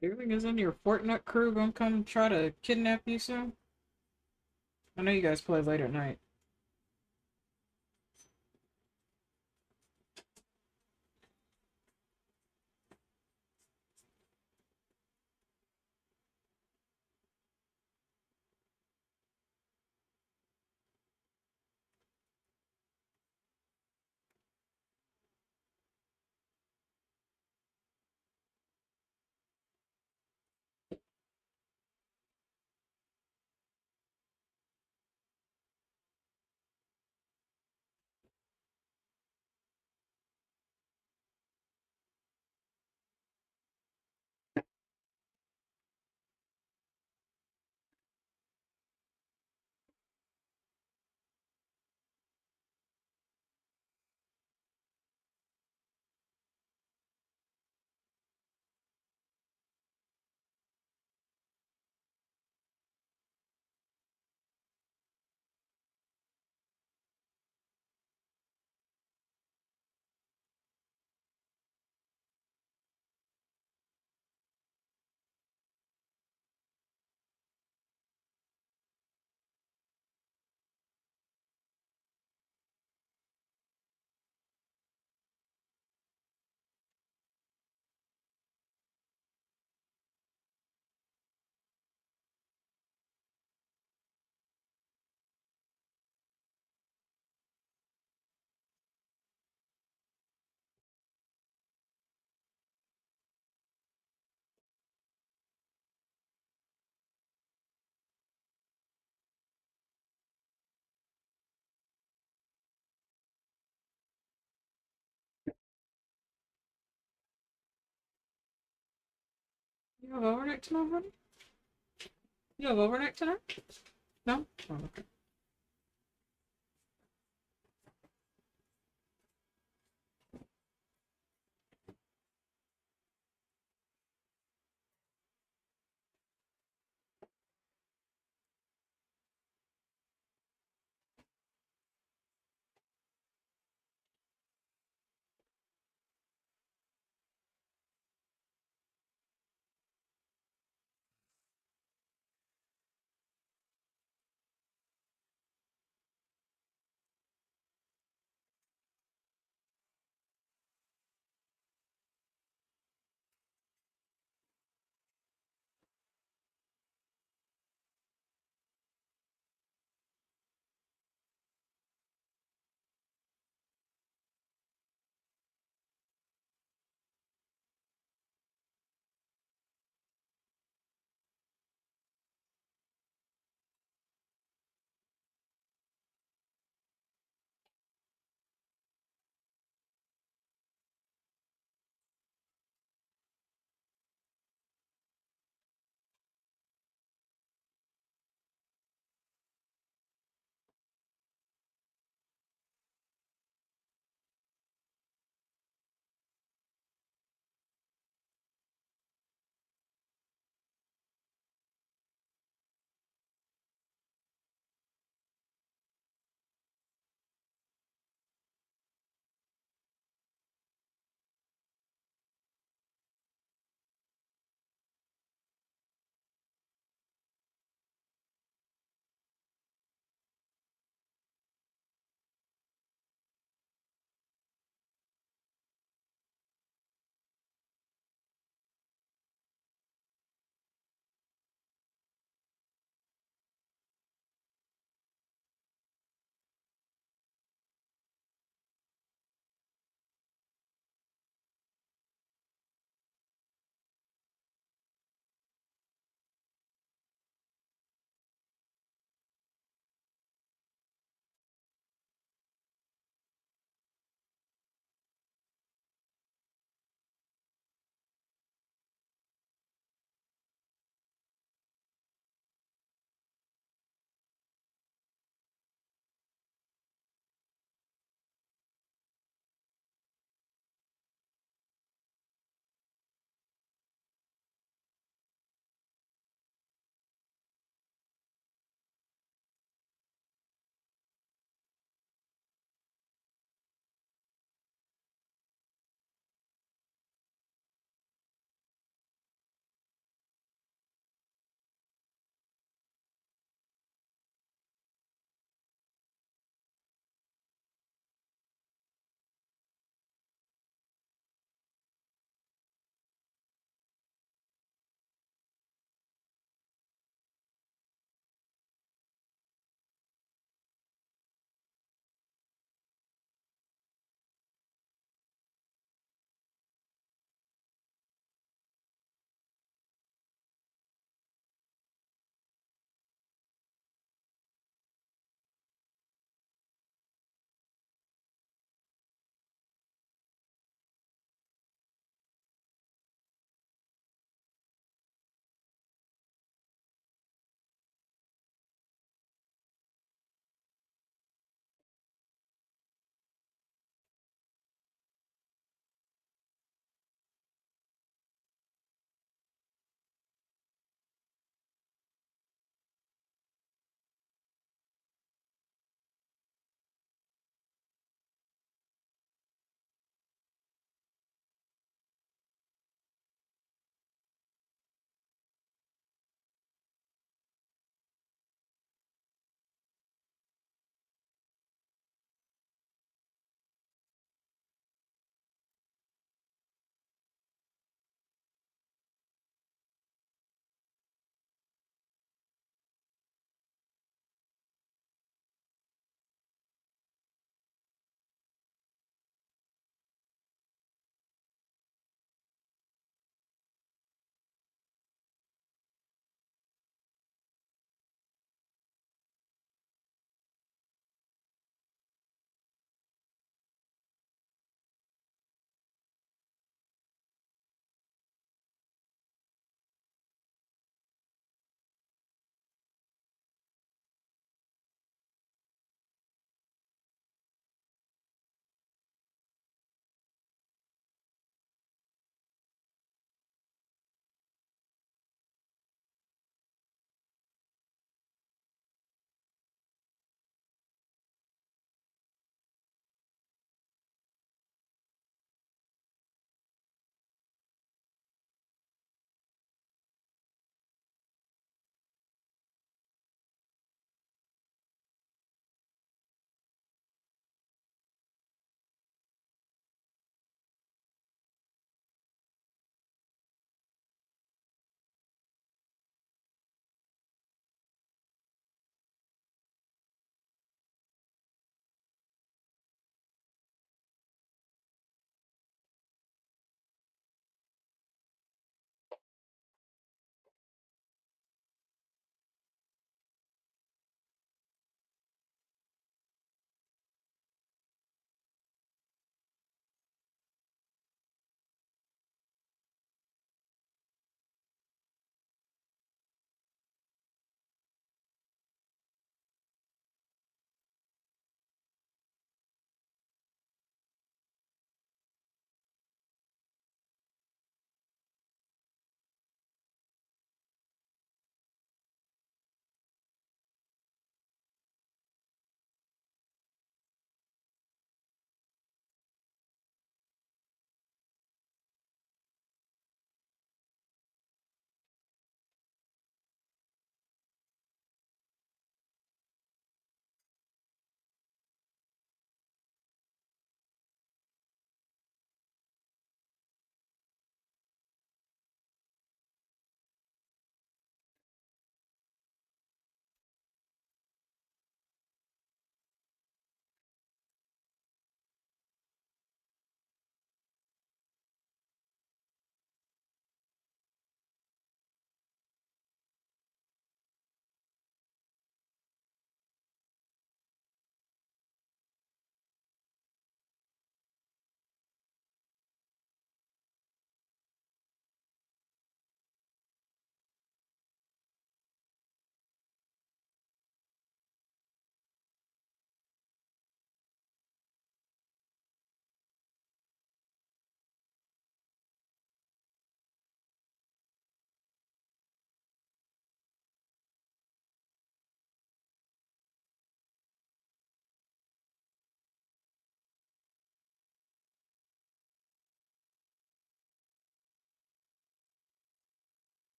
Do you think isn't your Fortnite crew gonna come try to kidnap you soon? I know you guys play late at night. You have overnight tonight, honey? You have overnight tonight? No? Oh, okay.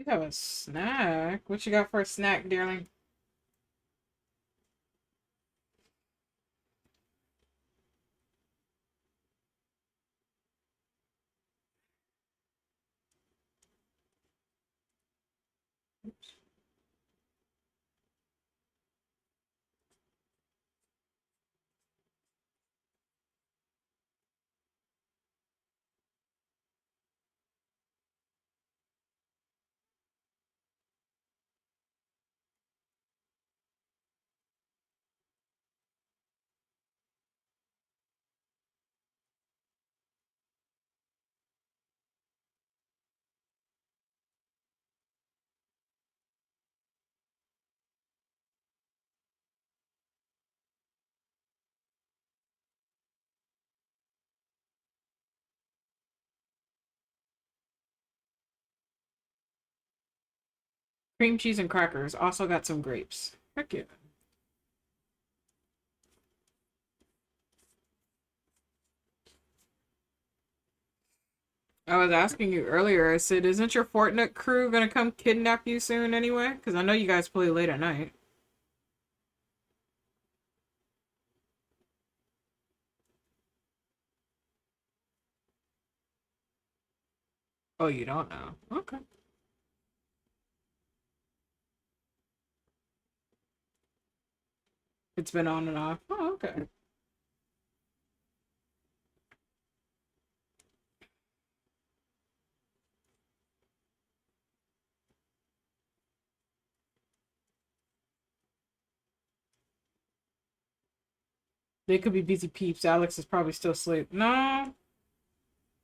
You have a snack? What you got for a snack, dearling? Cream cheese and crackers. Also got some grapes. Heck yeah. I was asking you earlier, I said, isn't your Fortnite crew gonna come kidnap you soon anyway? Because I know you guys play late at night. Oh, you don't know? Okay. It's been on and off. Oh, okay. They could be busy peeps. Alex is probably still asleep. No,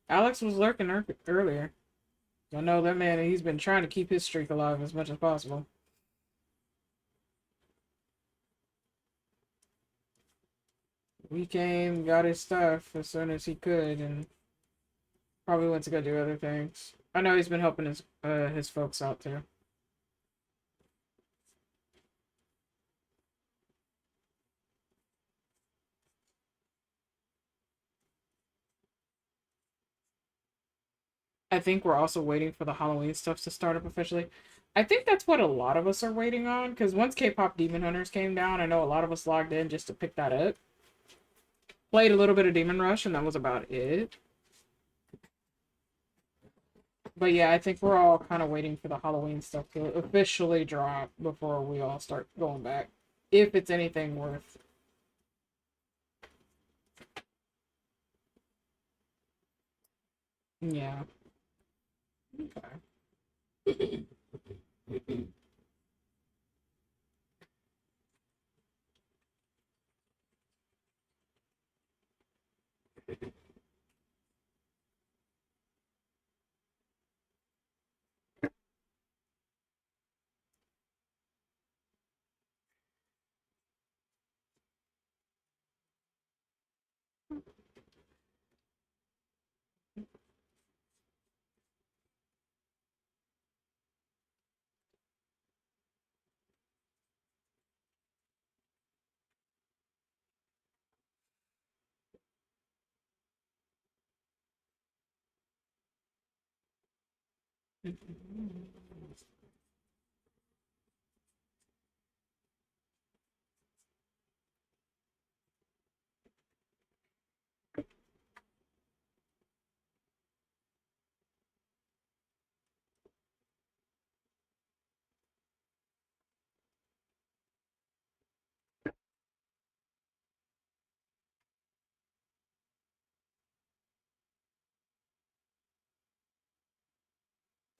Alex was lurking earlier. I know that man, he's been trying to keep his streak alive as much as possible. He came, got his stuff as soon as he could, and probably went to go do other things. I know he's been helping his folks out too. I think we're also waiting for the Halloween stuff to start up officially. I think that's what a lot of us are waiting on, because once K-pop Demon Hunters came down, I know a lot of us logged in just to pick that up. Played a little bit of Demon Rush, and that was about it. But yeah, I think we're all kind of waiting for the Halloween stuff to officially drop before we all start going back. If it's anything worth. Yeah. Okay.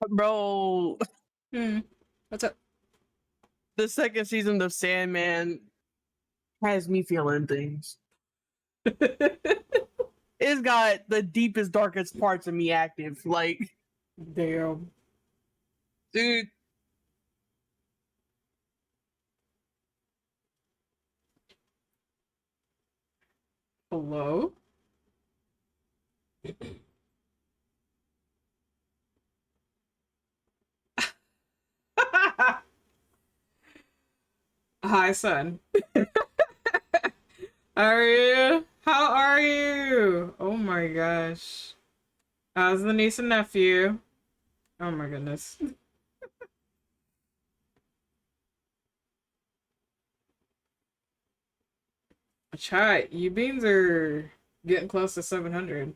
Bro, What's up? the second season of Sandman has me feeling things. It's got the deepest, darkest parts of me active. Like, Damn. dude. Hello? Hi, son. Are you? How are you? Oh my gosh. How's the niece and nephew? Oh my goodness. Chat, you beans are getting close to 700,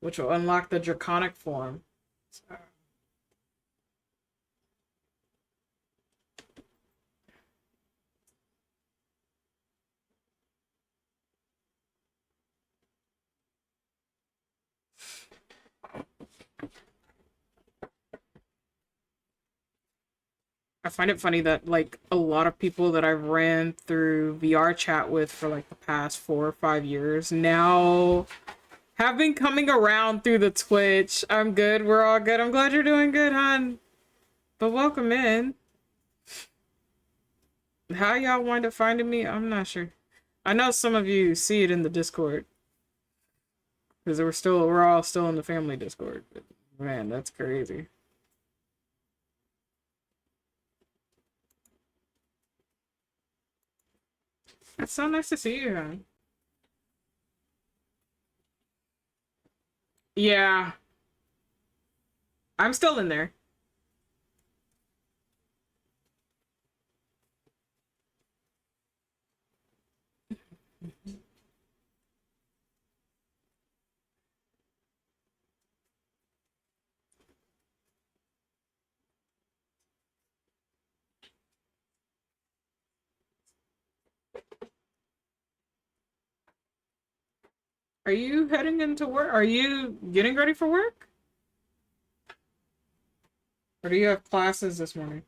which will unlock the draconic form. So. I find it funny that like a lot of people that I've ran through VR chat with for like the past 4 or 5 years now have been coming around through the Twitch. I'm good. We're all good. I'm glad you're doing good, hon. But welcome in. How y'all wind up finding me? I'm not sure. I know some of you see it in the Discord because we're all still in the family Discord. But, man, that's crazy. It's so nice to see you, hon. Yeah. I'm still in there. Are you heading into work? Are you getting ready for work? Or do you have classes this morning?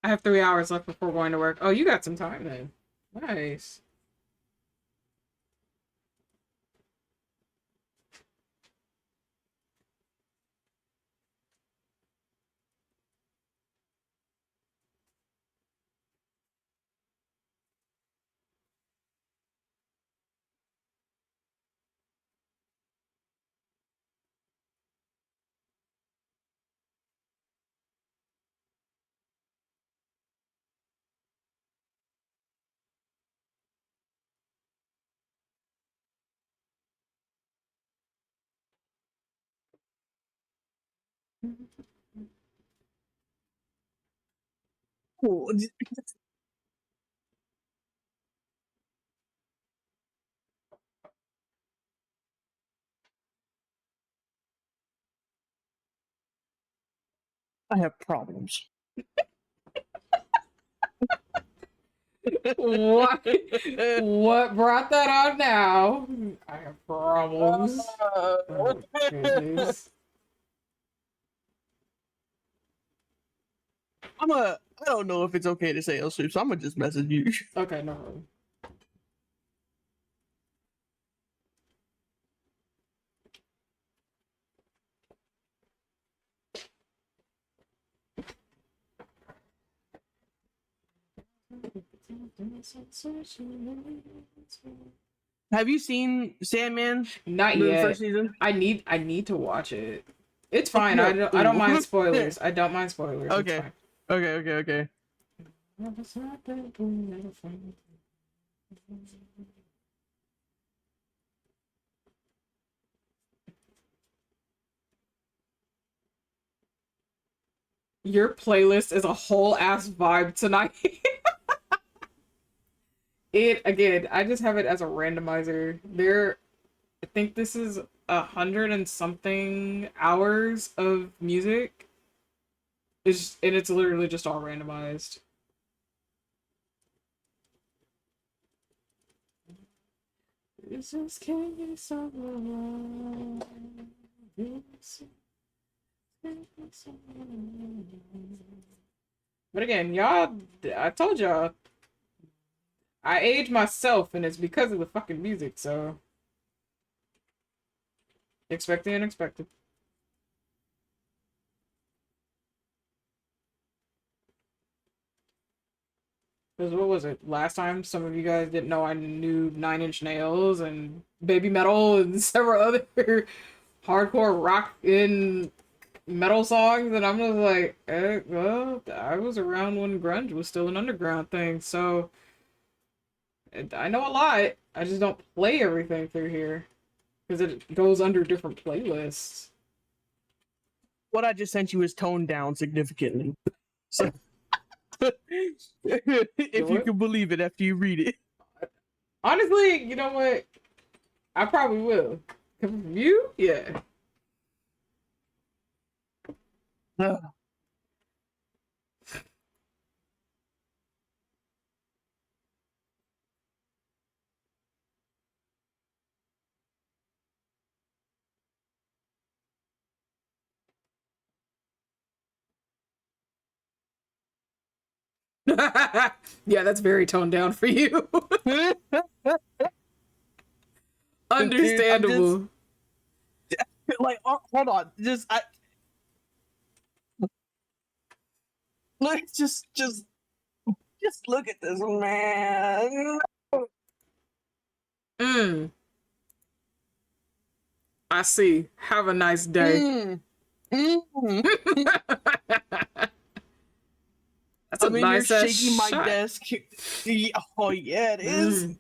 I have 3 hours left before going to work. Oh, you got some time then. Nice. Cool. I have problems. What? What brought that on now? I have problems. Oh, goodness. I don't know if it's okay to say Elstrip, so I'm gonna just message you. Okay, no problem. Have you seen Sandman? Not The yet. first season? I need to watch it. It's fine. No, I don't mind ooh. spoilers. I don't mind spoilers. Okay. It's fine. Okay. Your playlist is a whole ass vibe tonight. Again, I just have it as a randomizer. I think this is 100 and something hours of music. And it's literally just all randomized. This is But again, y'all, I told y'all, I age myself, and it's because of the fucking music, so. Expect the unexpected. Because what was it? Last time, some of you guys didn't know I knew Nine Inch Nails and Baby Metal and several other hardcore rock and metal songs, and I'm just like, well, I was around when grunge was still an underground thing, so I know a lot. I just don't play everything through here because it goes under different playlists. What I just sent you is toned down significantly. So, if you can believe it after you read it. Honestly, you know what? I probably will. You? Yeah. Yeah, that's very toned down for you. Understandable. Dude, like, hold on, let's just look at this, man. I see. Have a nice day. That's a I'm in here nice ass shaking my shot. desk. Oh yeah, it is.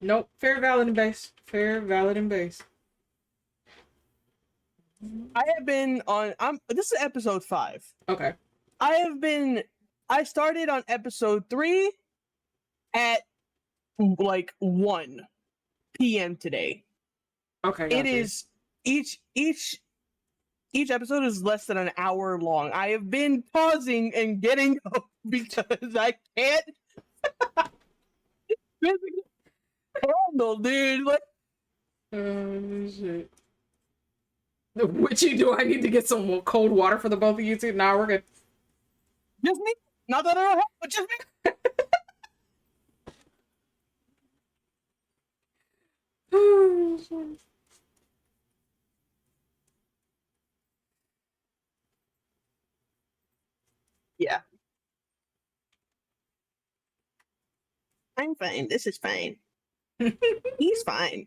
Nope. Fair, valid, and base. Fair, valid, and base. I have been on. This is episode 5. Okay. I started on episode 3 at like 1 p.m. today. Okay. It Gotcha. is each episode is less than an hour long. I have been pausing and getting up because I can't physically handle, dude. Like, Shit. Witchy, do I need to get some cold water for the both of you two? Nah, we're good. just me. Not that I don't have, but just me. Yeah. I'm fine. This is fine. He's fine.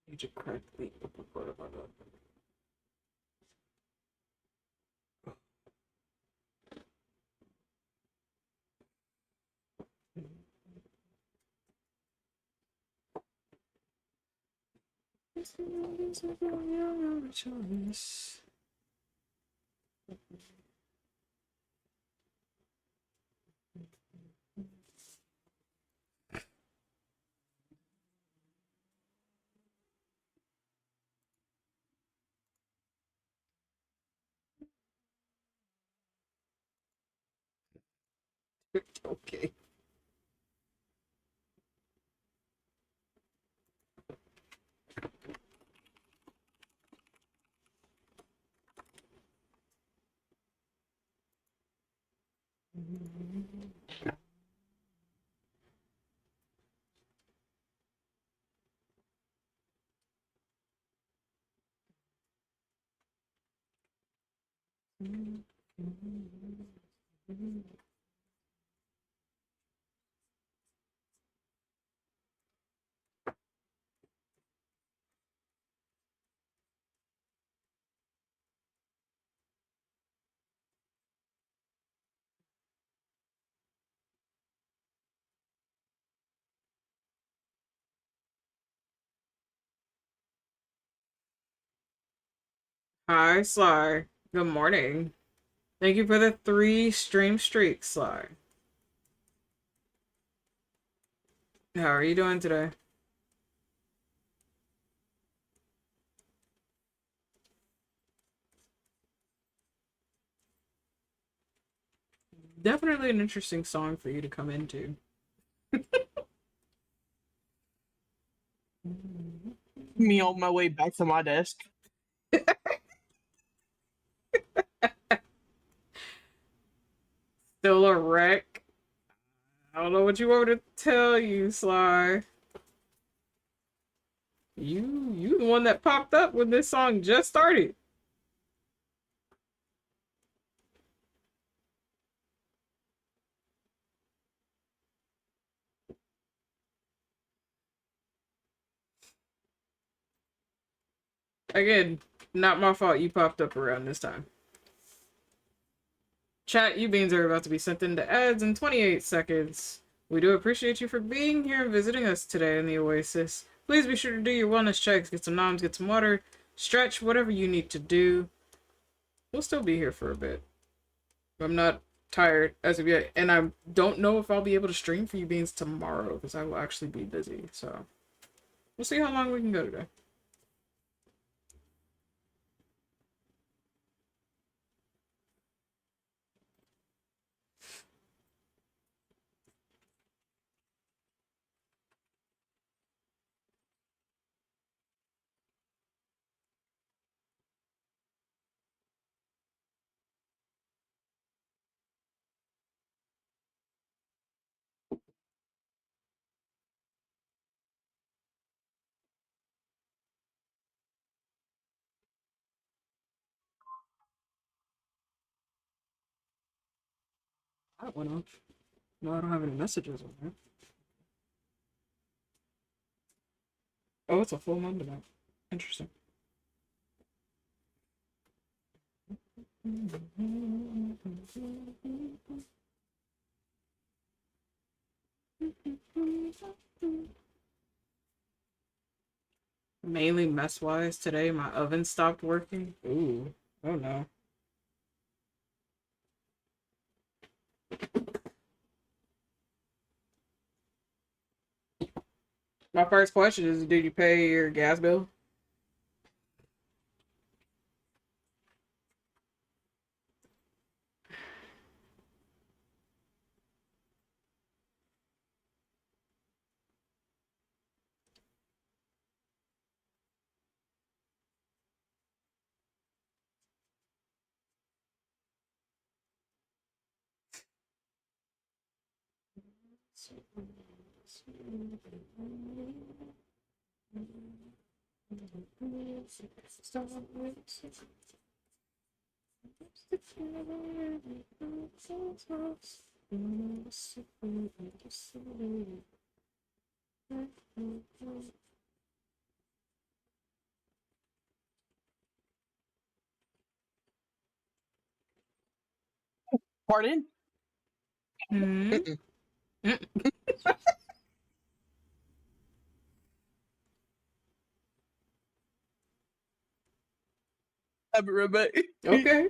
You just cracked the upper part of my dog. Okay. Hi, Sly. Good morning. Thank you for the 3 stream streaks, Sly. How are you doing today? Definitely an interesting song for you to come into. Me on my way back to my desk. Still a wreck. I don't know what you want me to tell you, Sly. You the one that popped up when this song just started. Again, not my fault you popped up around this time. Chat, you beans are about to be sent into ads in 28 seconds. We do appreciate you for being here and visiting us today in the Oasis. Please be sure to do your wellness checks, get some noms, get some water, stretch, whatever you need to do. We'll still be here for a bit. I'm not tired as of yet, and I don't know if I'll be able to stream for you beans tomorrow because I will actually be busy. So we'll see how long we can go today. That went off. No, I don't have any messages on there. Oh, it's a full month now. Interesting. Mainly mess wise today, my oven stopped working. Ooh, oh no. My first question is, did you pay your gas bill? Pardon? Hmm? I'll be right back. Okay.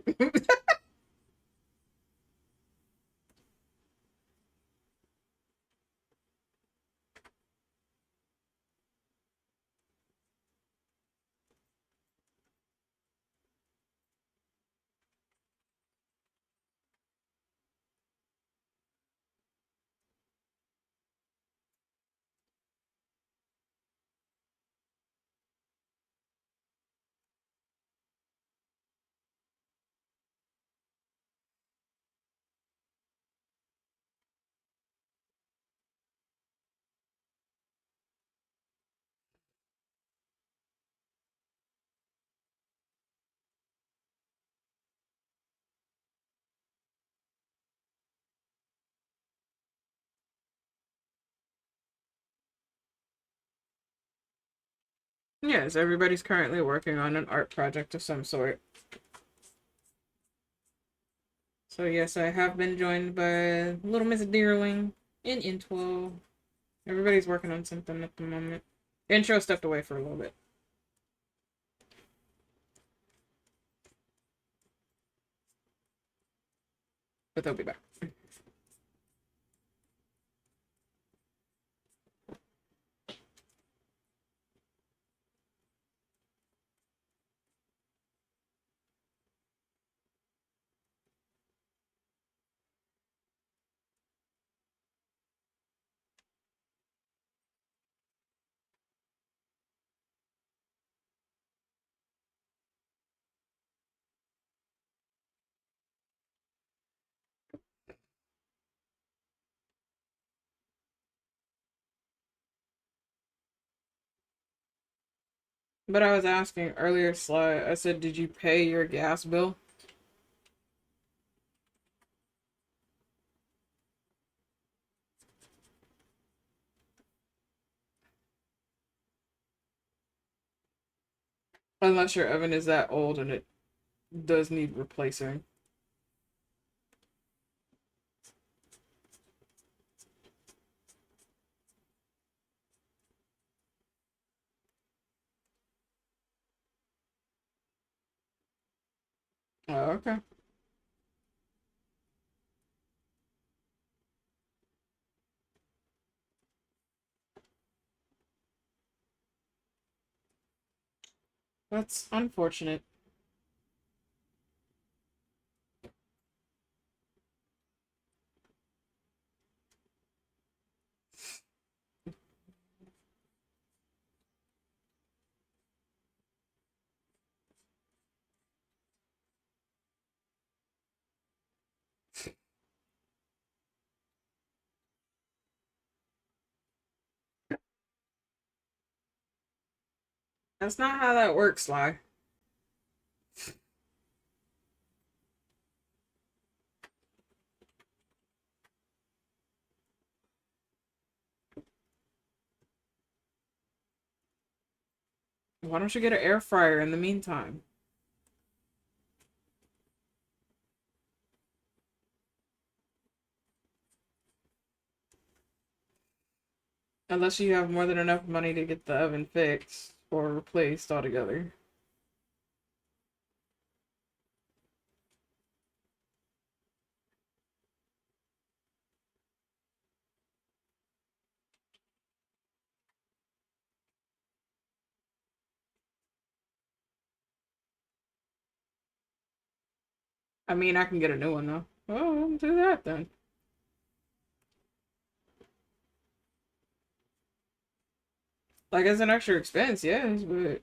Yes, everybody's currently working on an art project of some sort. So yes, I have been joined by Little Miss Deerling and Intwo. Everybody's working on something at the moment. Intro stepped away for a little bit. But they'll be back. But I was asking earlier, Sly, I said, did you pay your gas bill? Unless your oven is that old and it does need replacing. Oh, okay. That's unfortunate. That's not how that works, Sly. Why don't you get an air fryer in the meantime? Unless you have more than enough money to get the oven fixed or replaced altogether. I mean, I can get a new one though. Oh, I'll do that then. Like, it's an extra expense, yes, but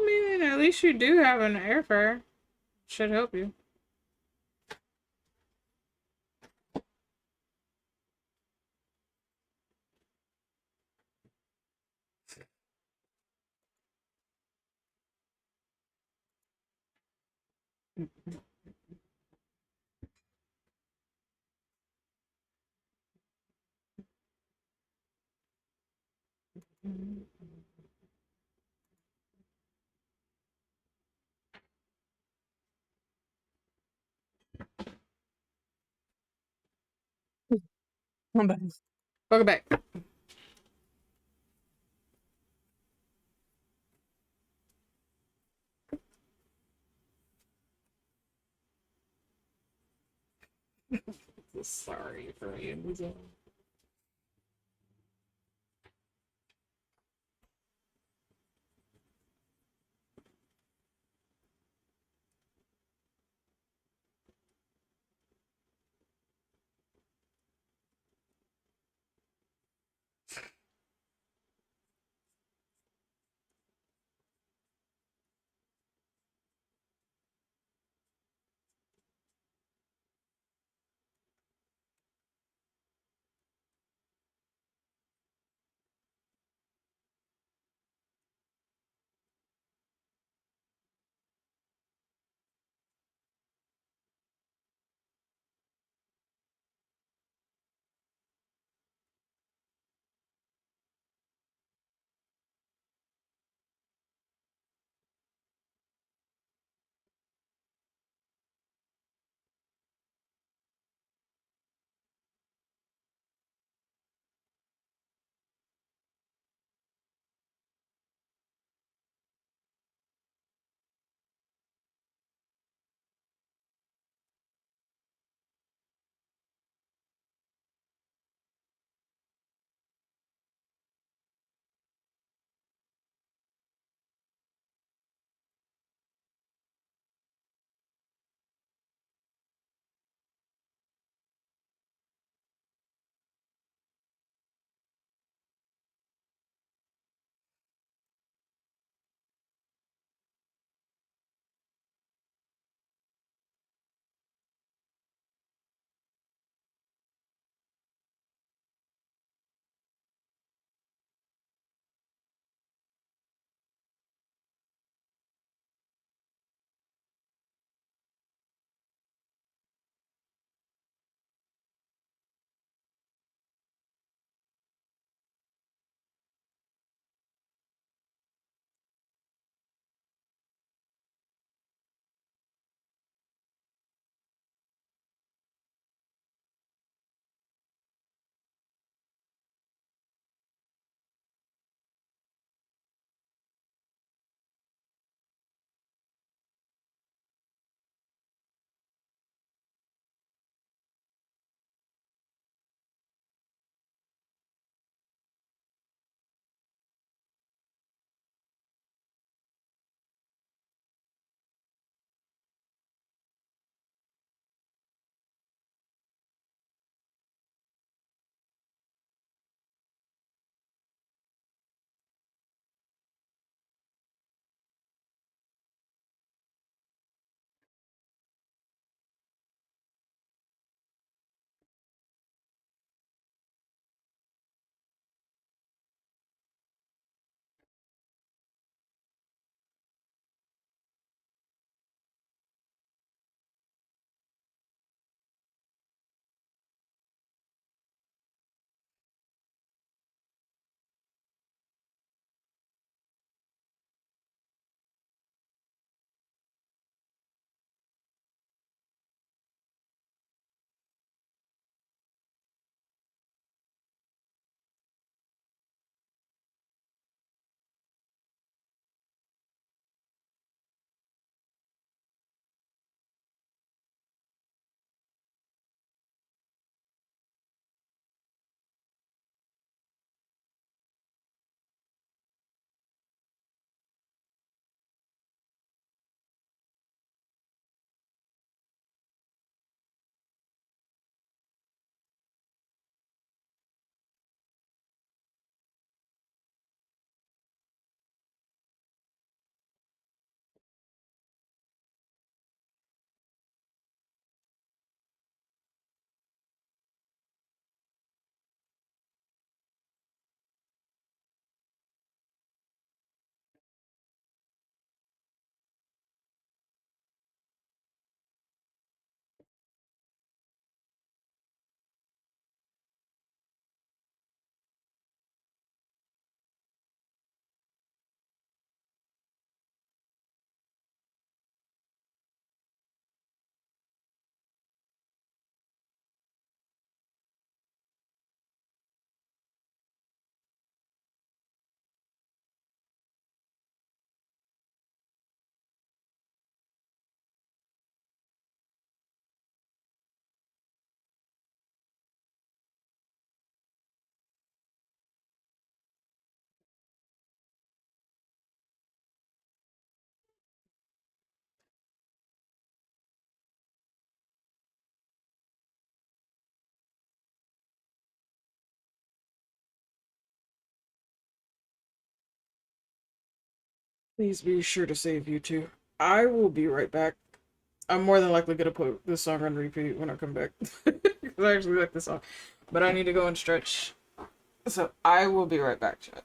mean, at least you do have an air fryer. Should help you. I'm back. Welcome back. Sorry for you. Please be sure to save you two. I will be right back. I'm more than likely gonna put this song on repeat when I come back. Because I actually like this song. But I need to go and stretch. So I will be right back, chat.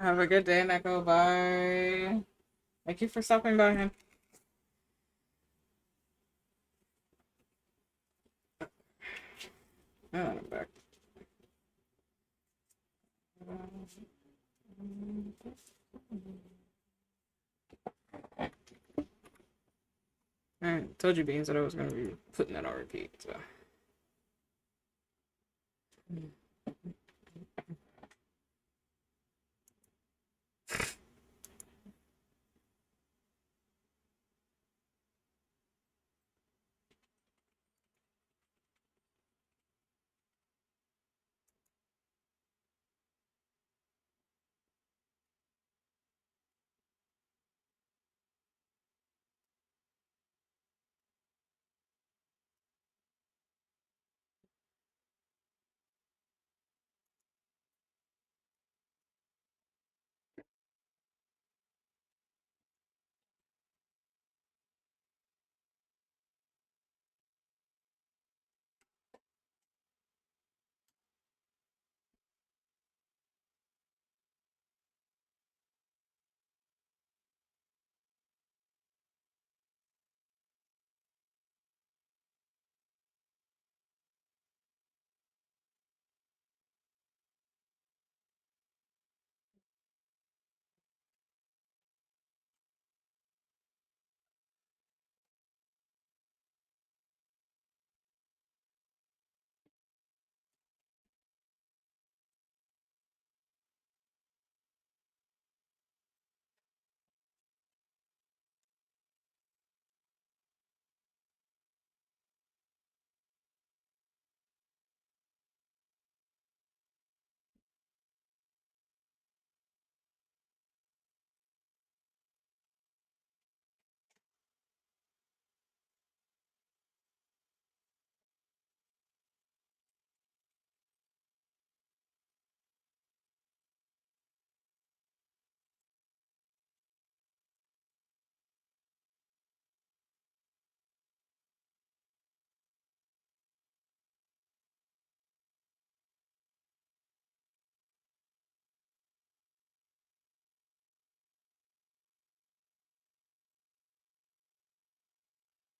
Have a good day, Neko. Bye. Thank you for stopping by, him. Oh, I'm back. I told you, Beans, that I was going to be putting that on repeat, so.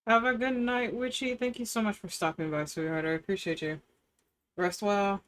Have a good night, Witchy. Thank you so much for stopping by, sweetheart. I appreciate you. Rest well.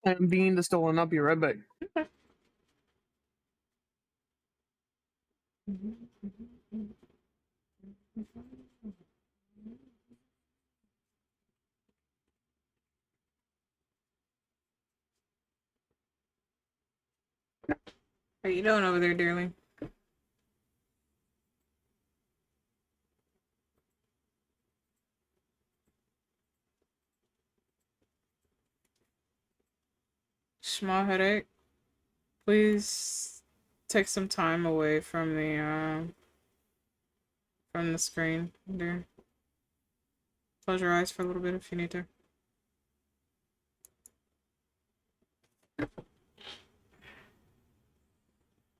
I'm being the stolen. I'll be right back. How you doing over there, dearling? Small headache. Please take some time away from the screen, dear. Close your eyes for a little bit if you need to.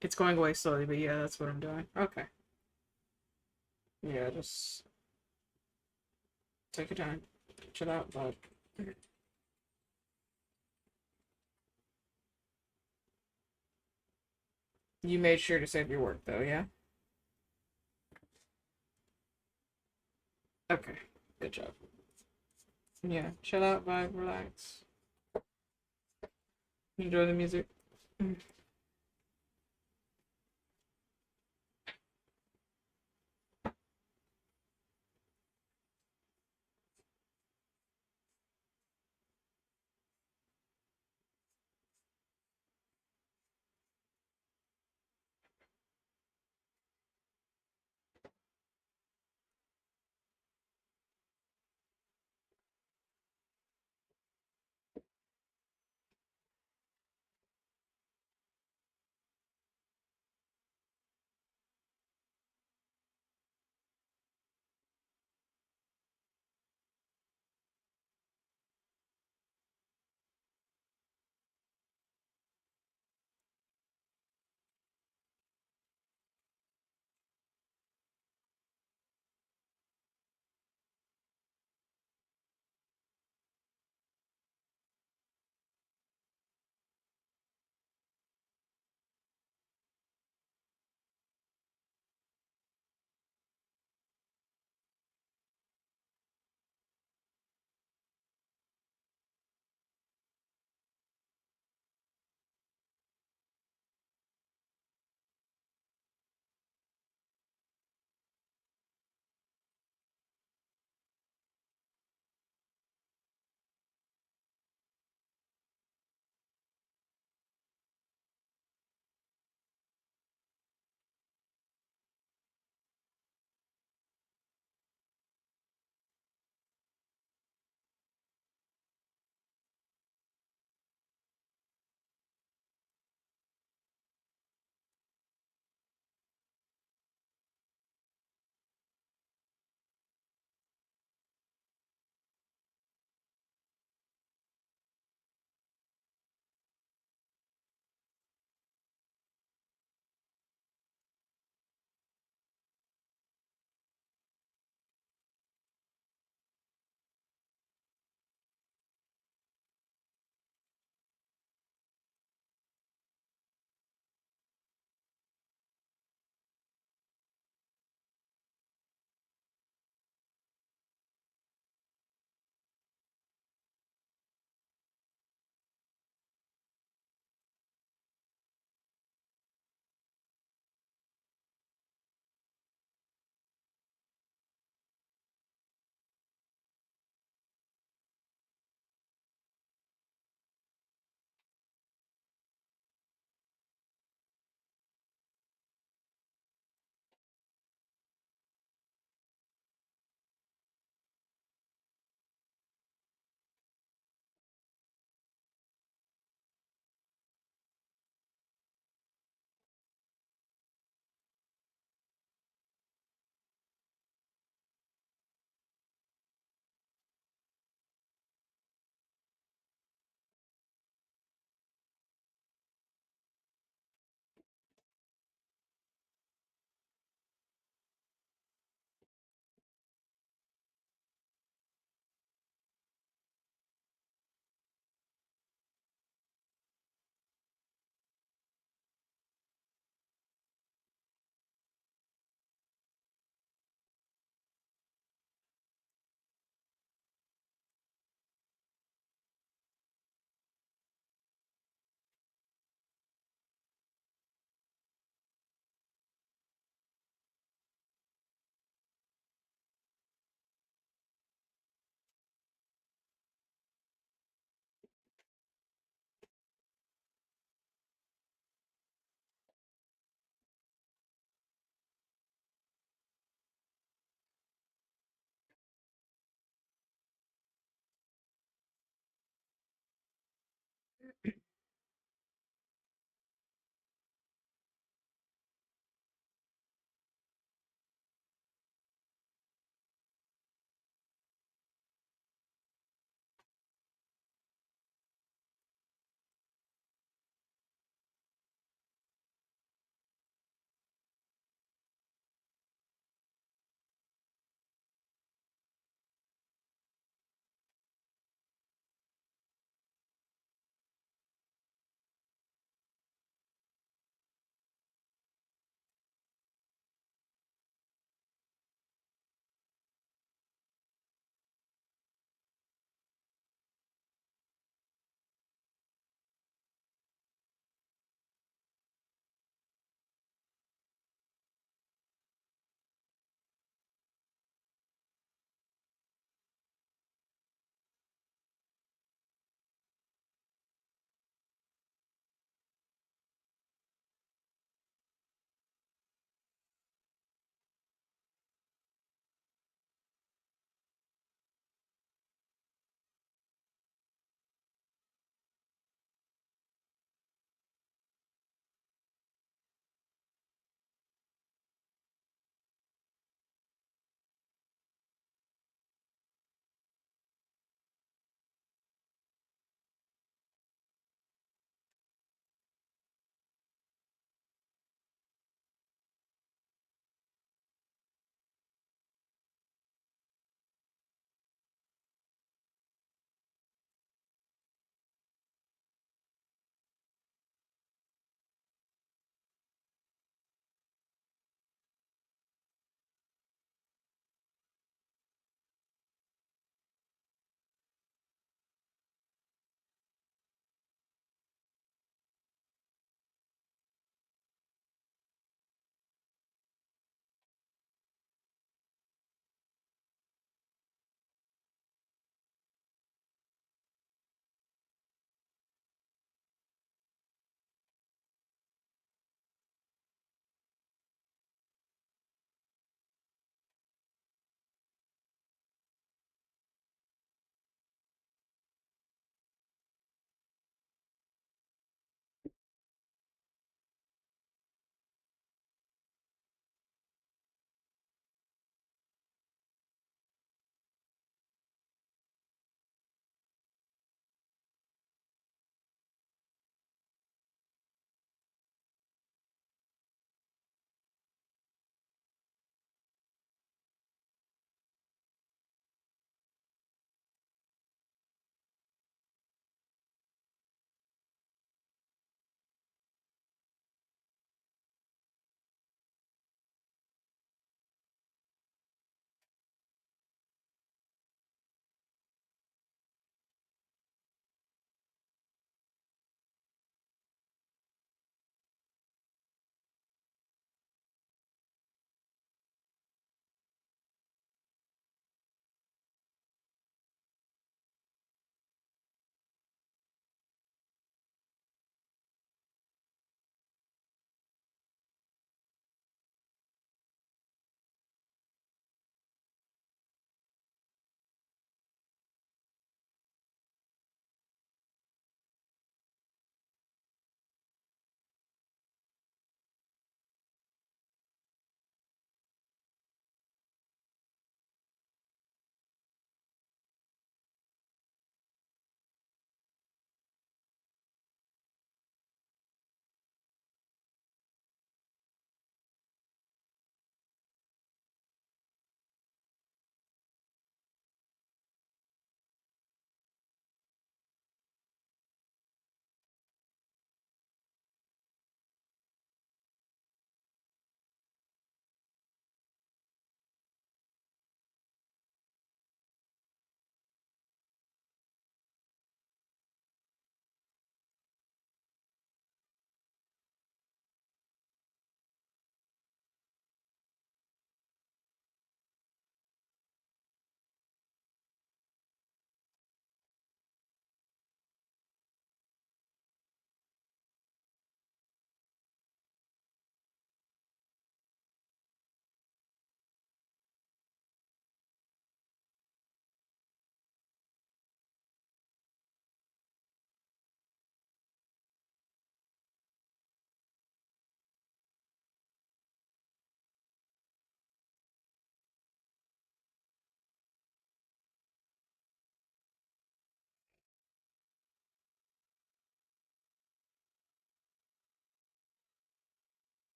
It's going away slowly, but yeah, that's what I'm doing. Okay. Yeah, just take your time. Chill out, bud. You made sure to save your work, though, yeah? Okay. Good job. Yeah, chill out, vibe, relax. Enjoy the music.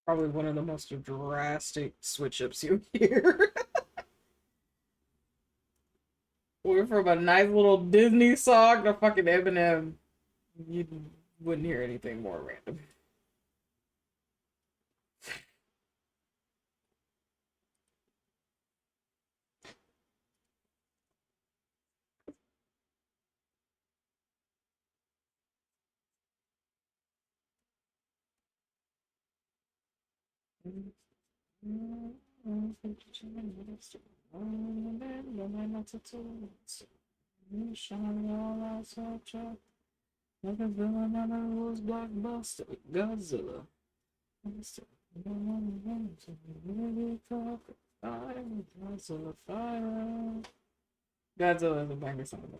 Probably one of the most drastic switch ups you hear. We're from a nice little Disney song to fucking Eminem. You wouldn't hear anything more random. Like a villain on a rose blockbuster with Godzilla. Godzilla fire. Godzilla is a banger song.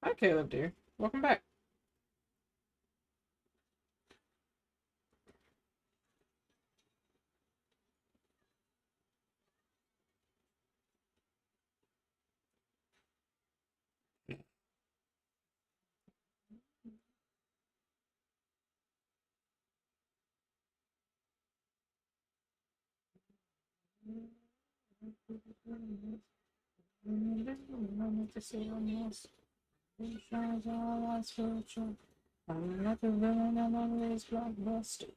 Hi Caleb dear. Welcome back. Shines all eyes future. I'm like a villain on a rose blockbuster.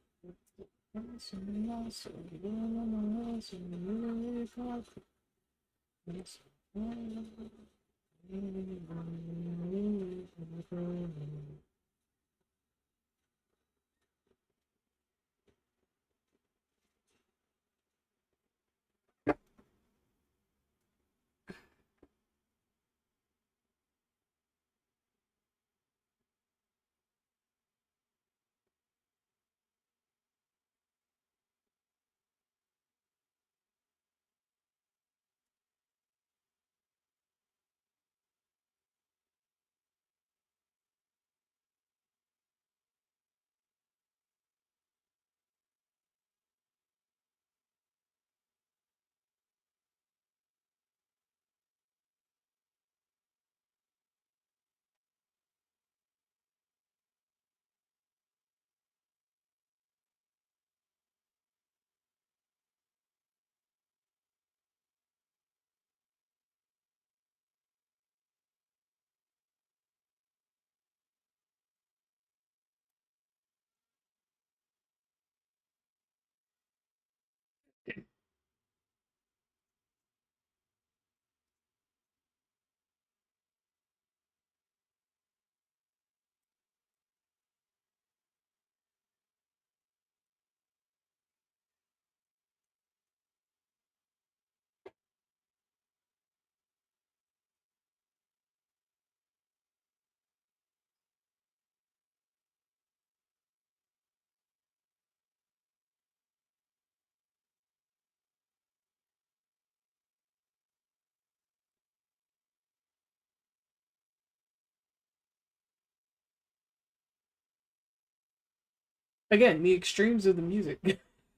Again, the extremes of the music.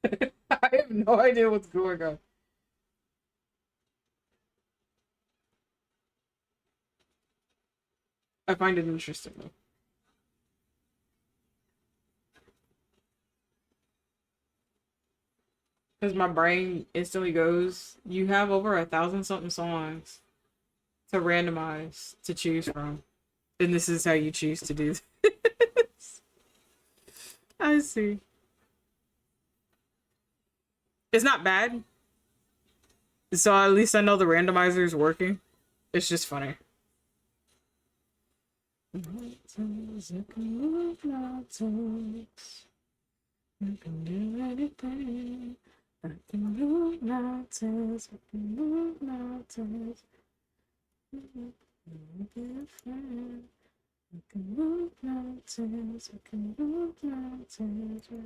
I have no idea what's going on. I find it interesting though. Because my brain instantly goes, you have over 1,000 something songs to randomize to choose from. And this is how you choose to do this. I see. It's not bad. So at least I know the randomizer is working. It's just funny. I can do anything. I can move mountains. I can move mountains. I can move mountains. I can move mountains.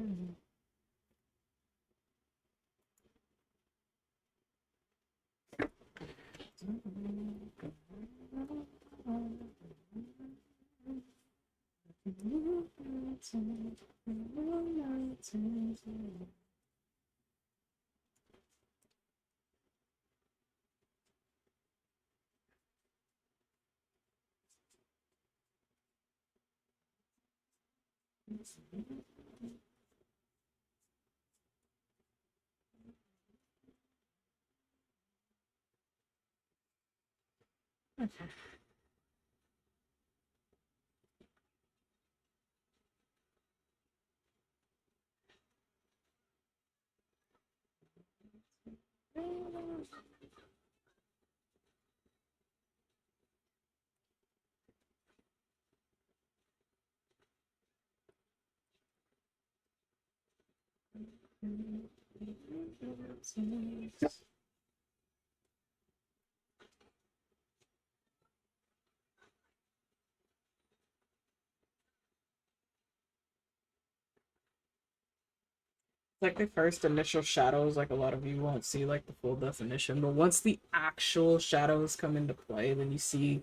Like the first initial shadows, like a lot of you won't see like the full definition, but once the actual shadows come into play, then you see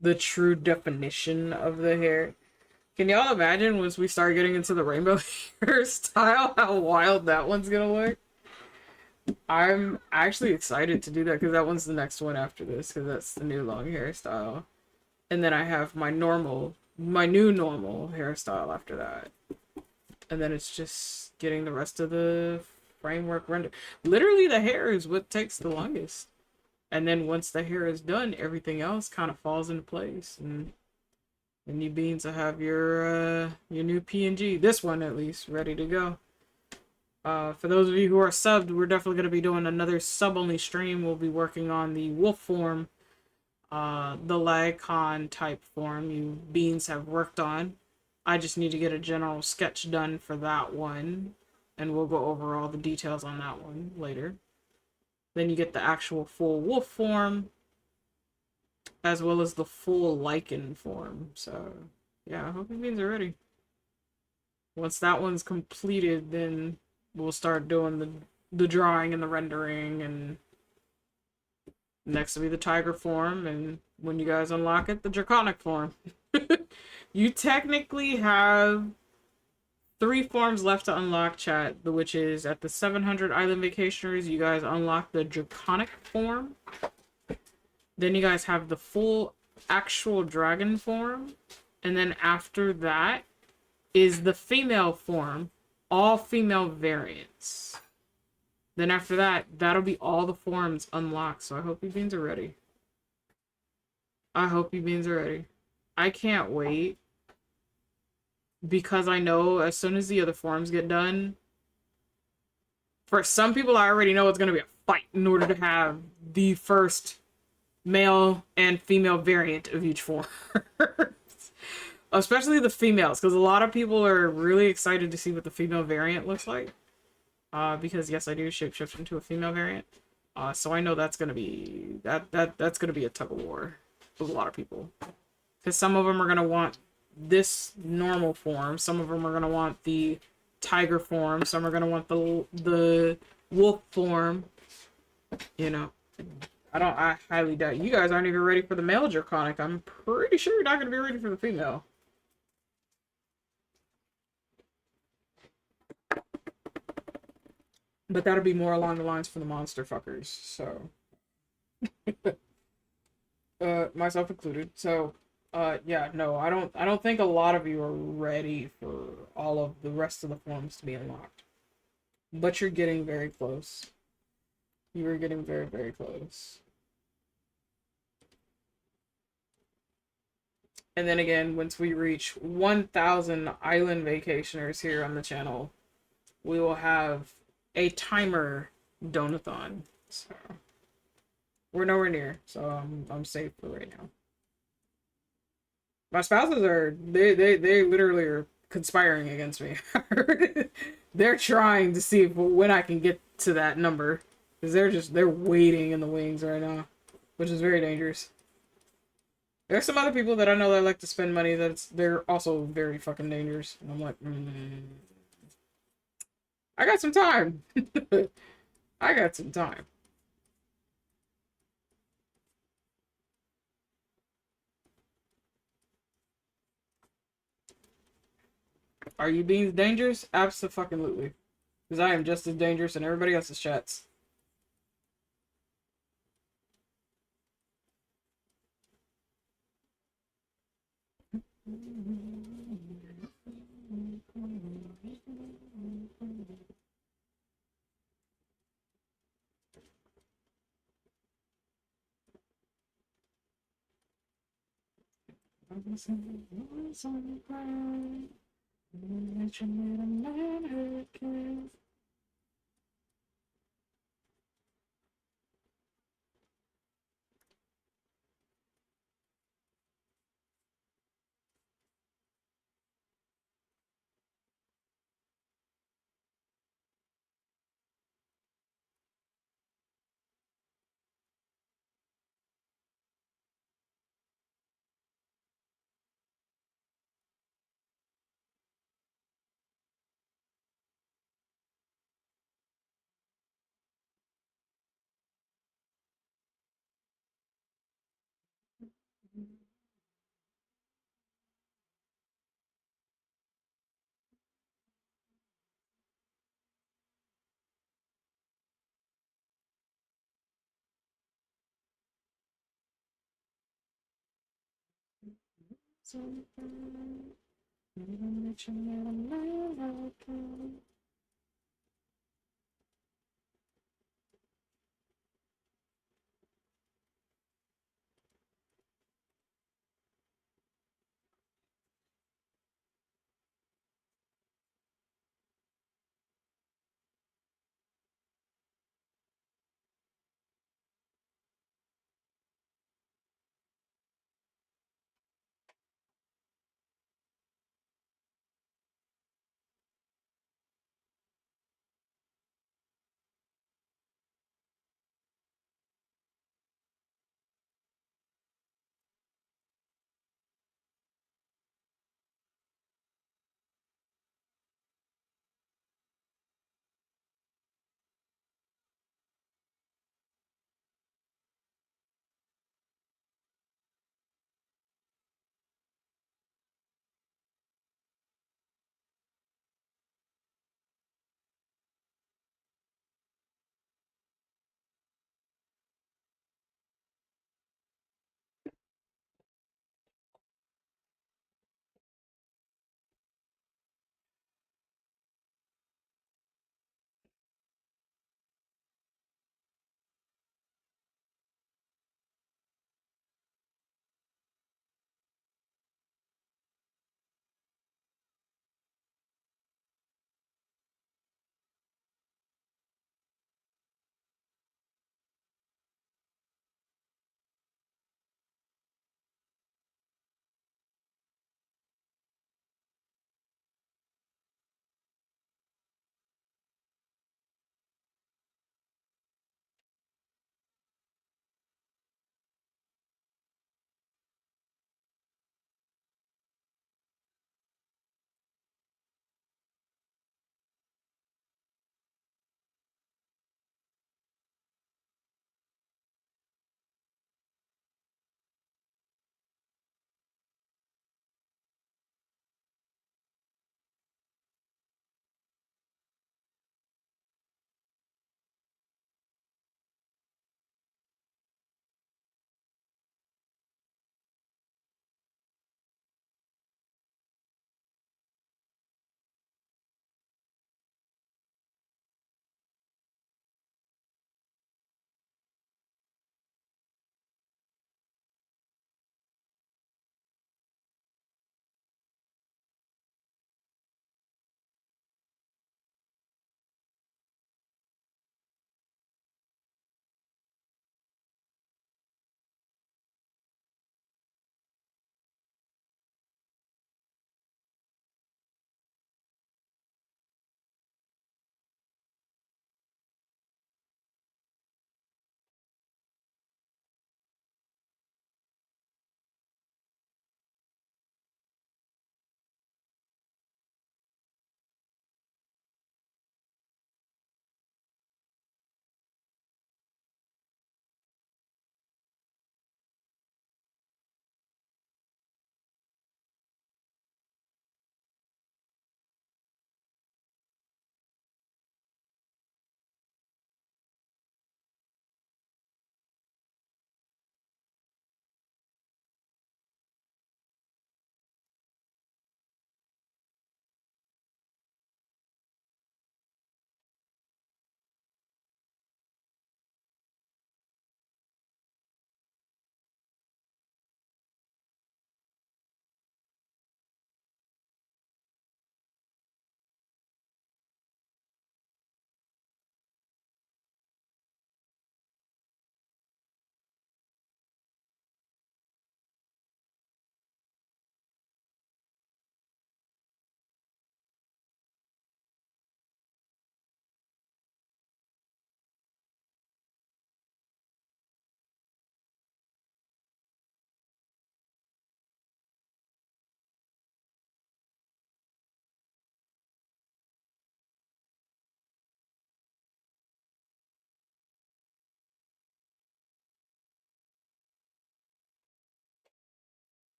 the true definition of the hair. Can y'all imagine once we start getting into the rainbow hairstyle, how wild that one's gonna look? I'm actually excited to do that because that one's the next one after this, because that's the new long hairstyle. And then I have my new normal hairstyle after that. And then it's just getting the rest of the framework rendered. Literally, the hair is what takes the longest. And then once the hair is done, everything else kind of falls into place. And you beans will have your new PNG, this one at least, ready to go. For those of you who are subbed, we're definitely going to be doing another sub-only stream. We'll be working on the wolf form, the Lycon type form you beans have worked on. I just need to get a general sketch done for that one, and we'll go over all the details on that one later. Then you get the actual full wolf form, as well as the full lichen form. So, yeah, I hope you beans are ready. Once that one's completed, then we'll start doing the drawing and the rendering, and next will be the tiger form, and when you guys unlock it, the draconic form. You technically have 3 forms left to unlock, chat, which is at the 700 Island Vacationers, you guys unlock the draconic form. Then you guys have the full actual dragon form. And then after that is the female form, all female variants. Then after that, that'll be all the forms unlocked. So I hope you beans are ready. I hope you beans are ready. I can't wait, because I know as soon as the other forms get done, for some people I already know it's going to be a fight in order to have the first male and female variant of each form. Especially the females, because a lot of people are really excited to see what the female variant looks like. Because yes, I do shapeshift into a female variant. So I know that's gonna be that's gonna be a tug of war with a lot of people. Because some of them are gonna want this normal form, some of them are gonna want the tiger form, some are gonna want the wolf form. You know, I highly doubt you guys aren't even ready for the male draconic. I'm pretty sure you're not gonna be ready for the female. But that'll be more along the lines for the monster fuckers, so. Myself included. So, yeah, no, I don't think a lot of you are ready for all of the rest of the forms to be unlocked. But you're getting very close. You are getting very, very close. And then again, once we reach 1,000 island vacationers here on the channel, we will have a timer donathon. So we're nowhere near, so I'm safe for right now. My spouses are they literally are conspiring against me. They're trying to see when I can get to that number, because they're waiting in the wings right now, which is very dangerous. There's some other people that I know that like to spend money they're also very fucking dangerous, and I'm like, I got some time. I got some time. Are you being dangerous? Abso-fucking-lutely. Because I am just as dangerous in everybody else's chats.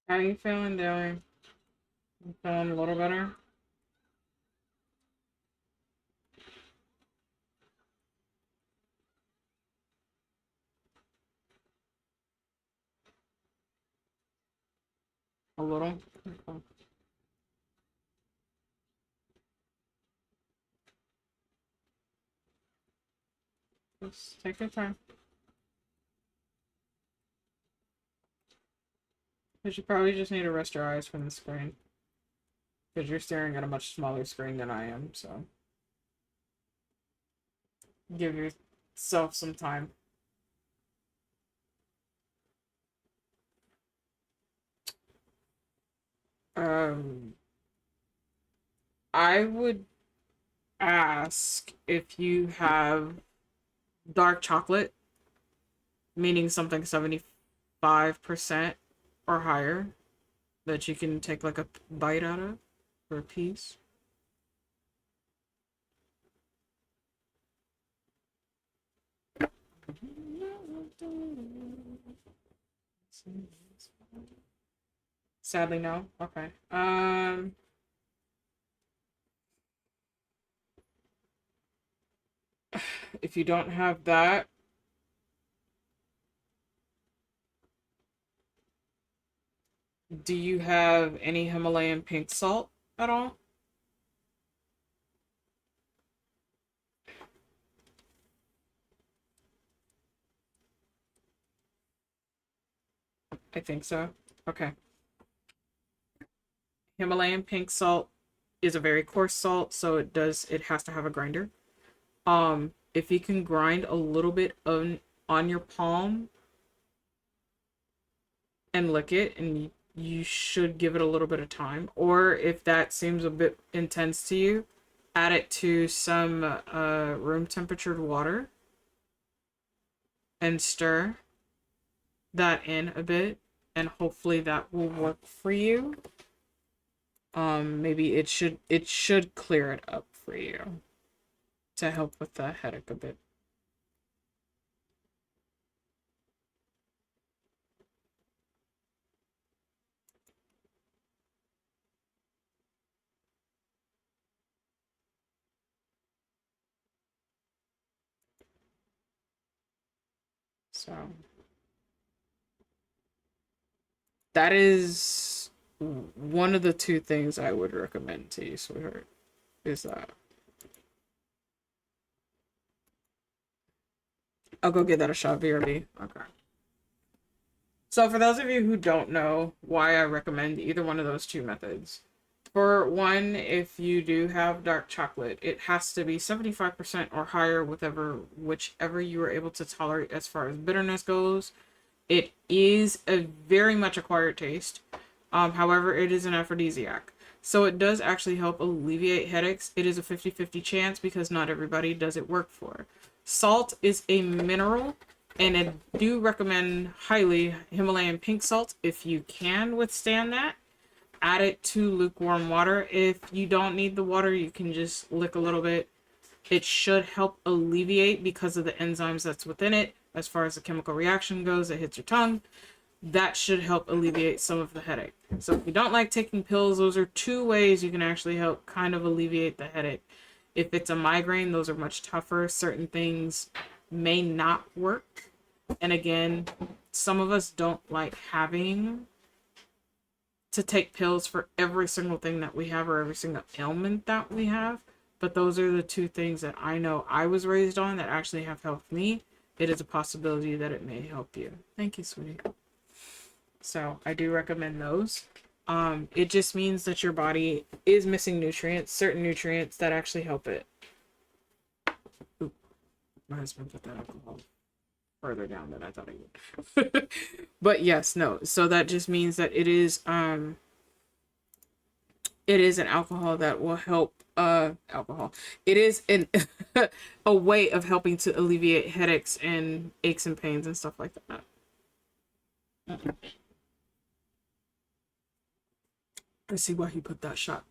How you feeling, Dilly? You feeling a little better? A little? Okay. Just take your time. Because you probably just need to rest your eyes from the screen. Because you're staring at a much smaller screen than I am, so. Give yourself some time. I would ask if you have dark chocolate, meaning something 75% or higher, that you can take like a bite out of or a piece. Sadly, no. Okay. If you don't have that, do you have any Himalayan pink salt at all? I think so. Okay. Himalayan pink salt is a very coarse salt, so it has to have a grinder. If you can grind a little bit on your palm and lick it, and you should give it a little bit of time. Or if that seems a bit intense to you, add it to some room temperatured water and stir that in a bit, and hopefully that will work for you. Maybe it should clear it up for you to help with the headache a bit. So that is one of the two things I would recommend to you, sweetheart, is that. I'll go get that a shot, BRB. Okay. So for those of you who don't know why I recommend either one of those two methods, for one, if you do have dark chocolate, it has to be 75% or higher, whichever you are able to tolerate as far as bitterness goes. It is a very much acquired taste. However, it is an aphrodisiac. So it does actually help alleviate headaches. It is a 50-50 chance because not everybody does it work for. Salt is a mineral, and I do recommend highly Himalayan pink salt if you can withstand that. Add it to lukewarm water. If you don't need the water, you can just lick a little bit. It should help alleviate because of the enzymes that's within it. As far as the chemical reaction goes, it hits your tongue. That should help alleviate some of the headache. So if you don't like taking pills, those are two ways you can actually help kind of alleviate the headache. If it's a migraine, those are much tougher. Certain things may not work. And again, some of us don't like having to take pills for every single thing that we have or every single ailment that we have. But those are the two things that I know I was raised on that actually have helped me. It is a possibility that it may help you. Thank you, sweetie. So I do recommend those. It just means that your body is missing nutrients, certain nutrients that actually help it. Ooh, my husband put that alcohol further down than I thought he would. But yes, no. So that just means that it is an alcohol that will help alcohol. It is an a way of helping to alleviate headaches and aches and pains and stuff like that. I see why he put that shot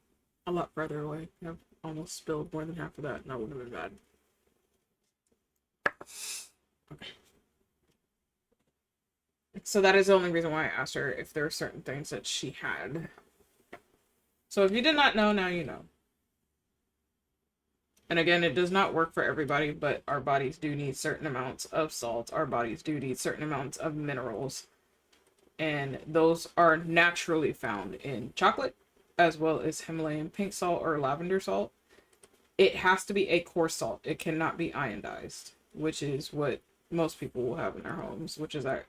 a lot further away. I've almost spilled more than half of that, and that would have been bad. Okay. So that is the only reason why I asked her if there are certain things that she had. So if you did not know, now you know. And again, it does not work for everybody, but our bodies do need certain amounts of salt. Our bodies do need certain amounts of minerals. And those are naturally found in chocolate, as well as Himalayan pink salt or lavender salt. It has to be a coarse salt. It cannot be iodized, which is what most people will have in their homes, which is a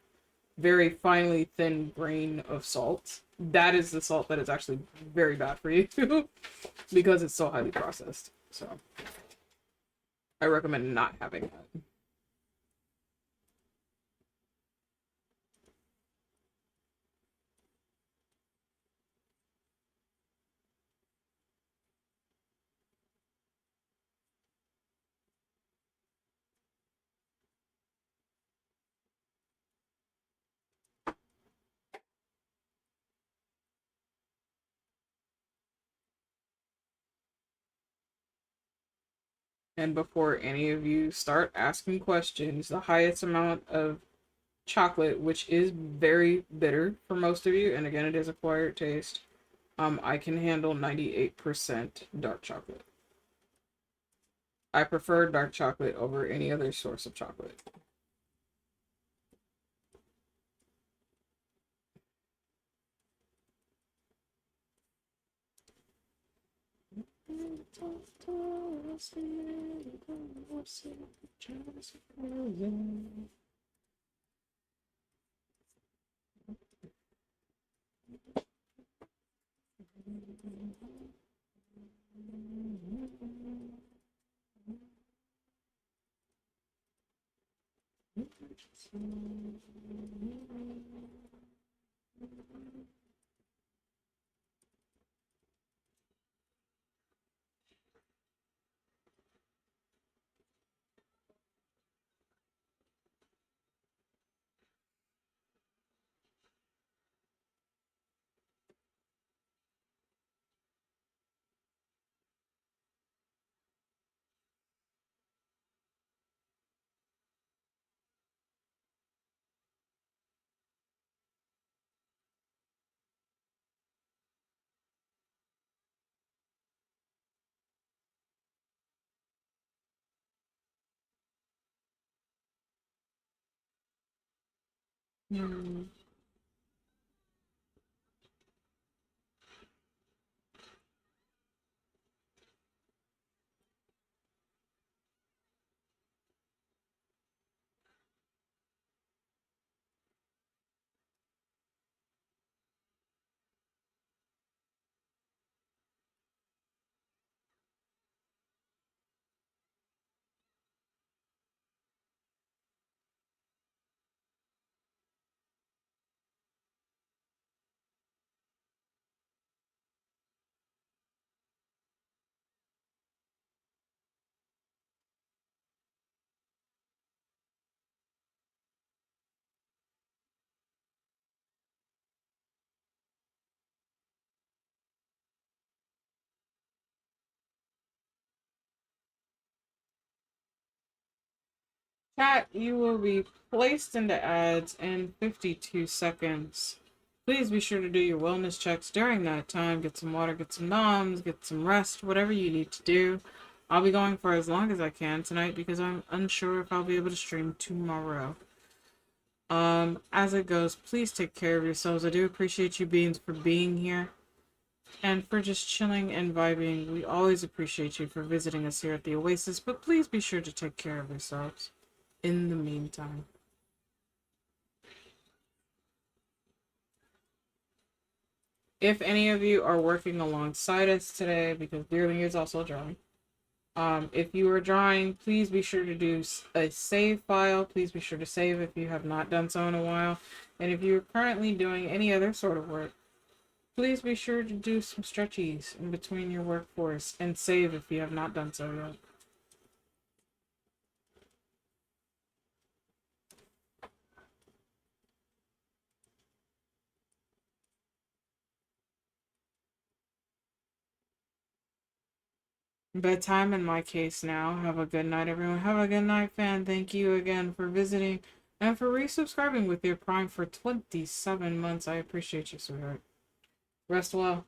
very finely thin grain of salt. That is the salt that is actually very bad for you because it's so highly processed. So I recommend not having that. And before any of you start asking questions, the highest amount of chocolate, which is very bitter for most of you, and again, it is acquired taste, I can handle 98% dark chocolate. I prefer dark chocolate over any other source of chocolate. Chat, you will be placed into ads in 52 seconds. Please be sure to do your wellness checks during that time. Get some water, get some noms, get some rest, whatever you need to do. I'll be going for as long as I can tonight because I'm unsure if I'll be able to stream tomorrow. As it goes, please take care of yourselves. I do appreciate you for being here and for just chilling and vibing. We always appreciate you for visiting us here at the Oasis, but please be sure to take care of yourselves in the meantime. If any of you are working alongside us today, because Dearling is also drawing, if you are drawing, please be sure to do a save file. Please be sure to save if you have not done so in a while. And if you're currently doing any other sort of work, please be sure to do some stretchies in between your workforce and save if you have not done so yet. Bedtime in my case now. Have a good night, everyone. Have a good night, fan. Thank you again for visiting. And for resubscribing with your Prime for 27 months. I appreciate you, sweetheart. Rest well.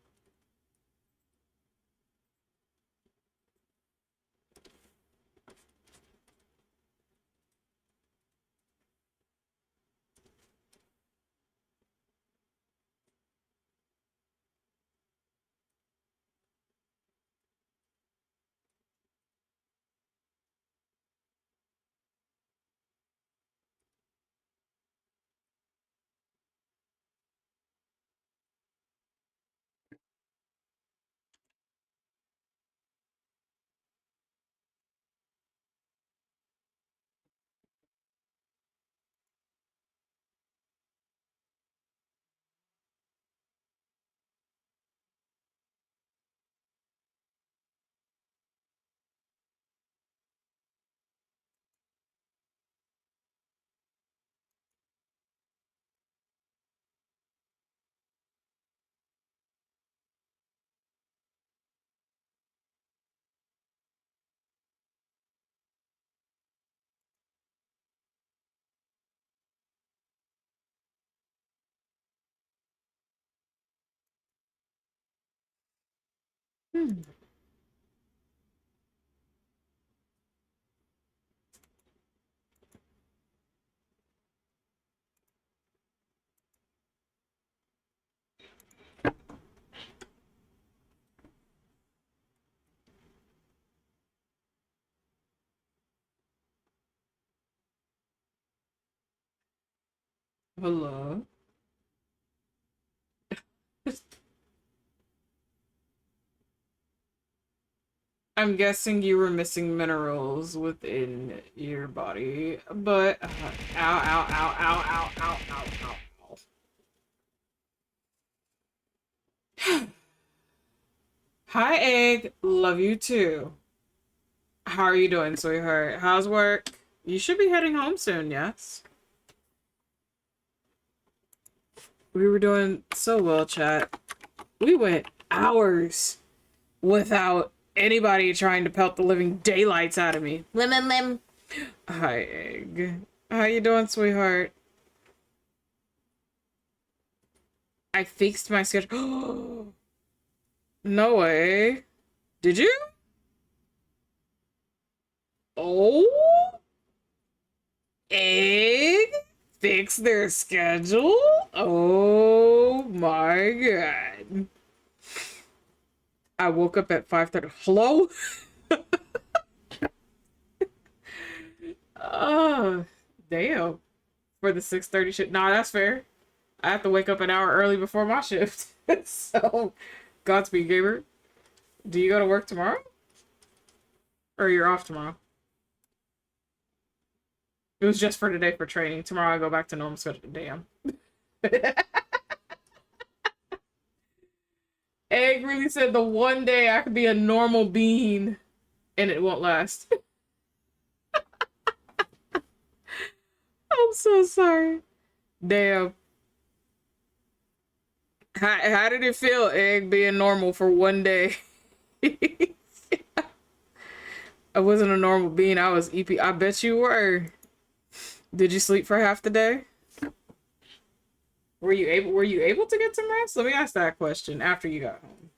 Hello. I'm guessing you were missing minerals within your body, but ow, ow, ow, ow, ow, ow, ow, ow, ow. Hi, Egg. Love you too. How are you doing, sweetheart? How's work? You should be heading home soon, yes? We were doing so well, chat. We went hours without anybody trying to pelt the living daylights out of me. Lim. Hi, Egg. How you doing, sweetheart? I fixed my schedule. No way. Did you? Oh? Egg? Fix their schedule? Oh my god. I woke up at 5:30. Hello? Oh, damn. For the 6:30 shift. Nah, that's fair. I have to wake up an hour early before my shift. So, Godspeed, gamer. Do you go to work tomorrow? Or you're off tomorrow? It was just for today for training. Tomorrow I go back to normal schedule. Damn. Egg really said the one day I could be a normal bean and it won't last. I'm so sorry. Damn. How did it feel, Egg, being normal for one day? I wasn't a normal bean. I was EP. I bet you were. Did you sleep for half the day? Were you able to get some rest? Let me ask that question after you got home.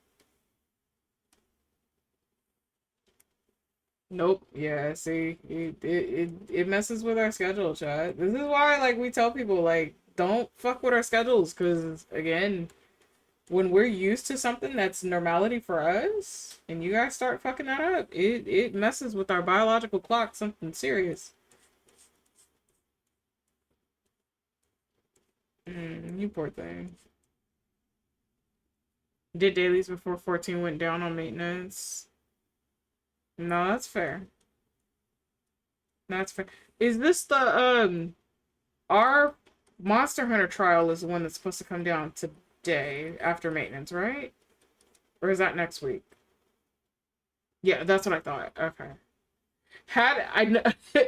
Nope. Yeah, see, it messes with our schedule, chat. This is why, like, we tell people, like, don't fuck with our schedules, because, again, when we're used to something that's normality for us, and you guys start fucking that up, it messes with our biological clock, something serious. You poor thing. Did dailies before 14 went down on maintenance. No, that's fair. That's fair. Is this the, our Monster Hunter trial is the one that's supposed to come down today after maintenance, right? Or is that next week? Yeah, that's what I thought. Okay.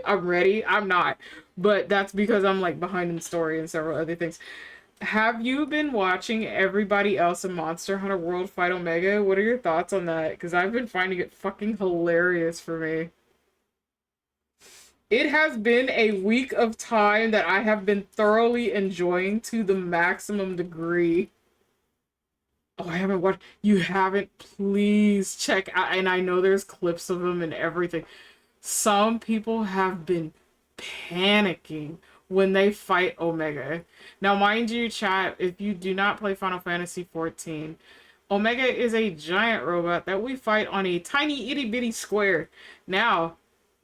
I'm ready. I'm not. But that's because I'm like behind in story and several other things. Have you been watching everybody else in Monster Hunter World fight Omega? What are your thoughts on that? Because I've been finding it fucking hilarious for me. It has been a week of time that I have been thoroughly enjoying to the maximum degree. Oh, I haven't watched. You haven't? Please check out. And I know there's clips of them and everything. Some people have been panicking when they fight Omega. Now, mind you, chat, if you do not play Final Fantasy XIV, Omega is a giant robot that we fight on a tiny itty bitty square. Now,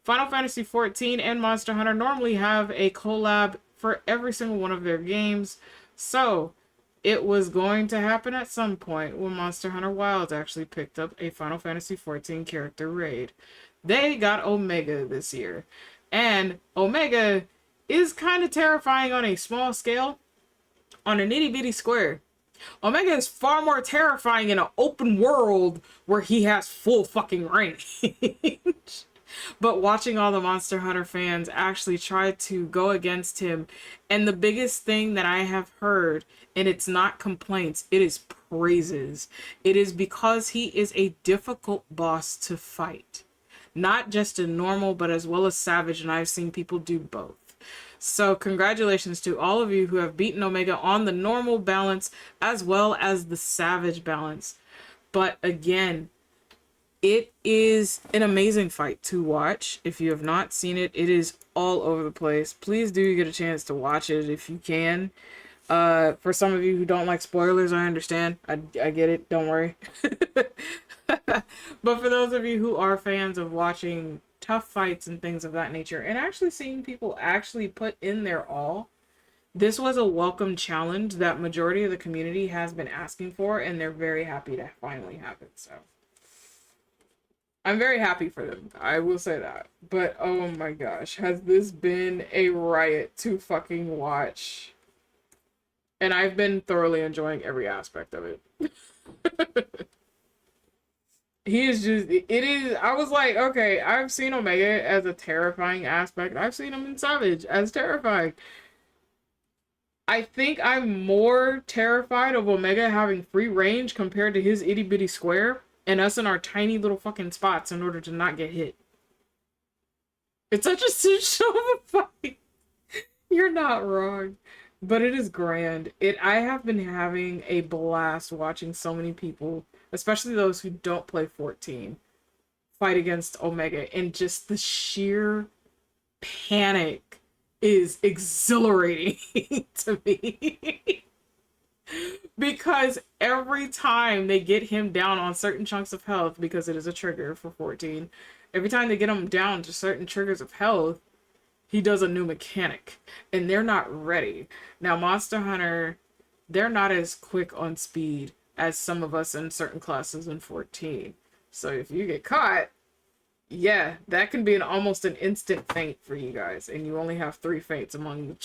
Final Fantasy XIV and Monster Hunter normally have a collab for every single one of their games. So, it was going to happen at some point when Monster Hunter Wilds actually picked up a Final Fantasy XIV character raid. They got Omega this year. And Omega is kind of terrifying on a small scale, on an itty bitty square. Omega is far more terrifying in an open world where he has full fucking range. But watching all the Monster Hunter fans actually try to go against him, and the biggest thing that I have heard, and it's not complaints, it is praises. It is because he is a difficult boss to fight. Not just a normal, but as well as savage, and I've seen people do both. So congratulations to all of you who have beaten Omega on the normal balance as well as the savage balance. But again, it is an amazing fight to watch. If you have not seen it, it is all over the place. Please do get a chance to watch it if you can. For some of you who don't like spoilers, I understand. I get it. Don't worry. But for those of you who are fans of watching tough fights and things of that nature, and actually seeing people actually put in their all, this was a welcome challenge that majority of the community has been asking for, and they're very happy to finally have it. So I'm very happy for them. I will say that. But oh my gosh, has this been a riot to fucking watch? And I've been thoroughly enjoying every aspect of it. He is just, it is, I was like, okay, I've seen Omega as a terrifying aspect. I've seen him in Savage as terrifying. I think I'm more terrified of Omega having free range compared to his itty bitty square and us in our tiny little fucking spots in order to not get hit. It's such a show of a fight. You're not wrong. But it is grand. I have been having a blast watching so many people, especially those who don't play 14, fight against Omega, and just the sheer panic is exhilarating to me. Because every time they get him down on certain chunks of health, because it is a trigger for 14, every time they get him down to certain triggers of health, he does a new mechanic, and they're not ready. Now, Monster Hunter, they're not as quick on speed as some of us in certain classes in 14. So if you get caught, yeah, that can be almost an instant faint for you guys, and you only have 3 faints among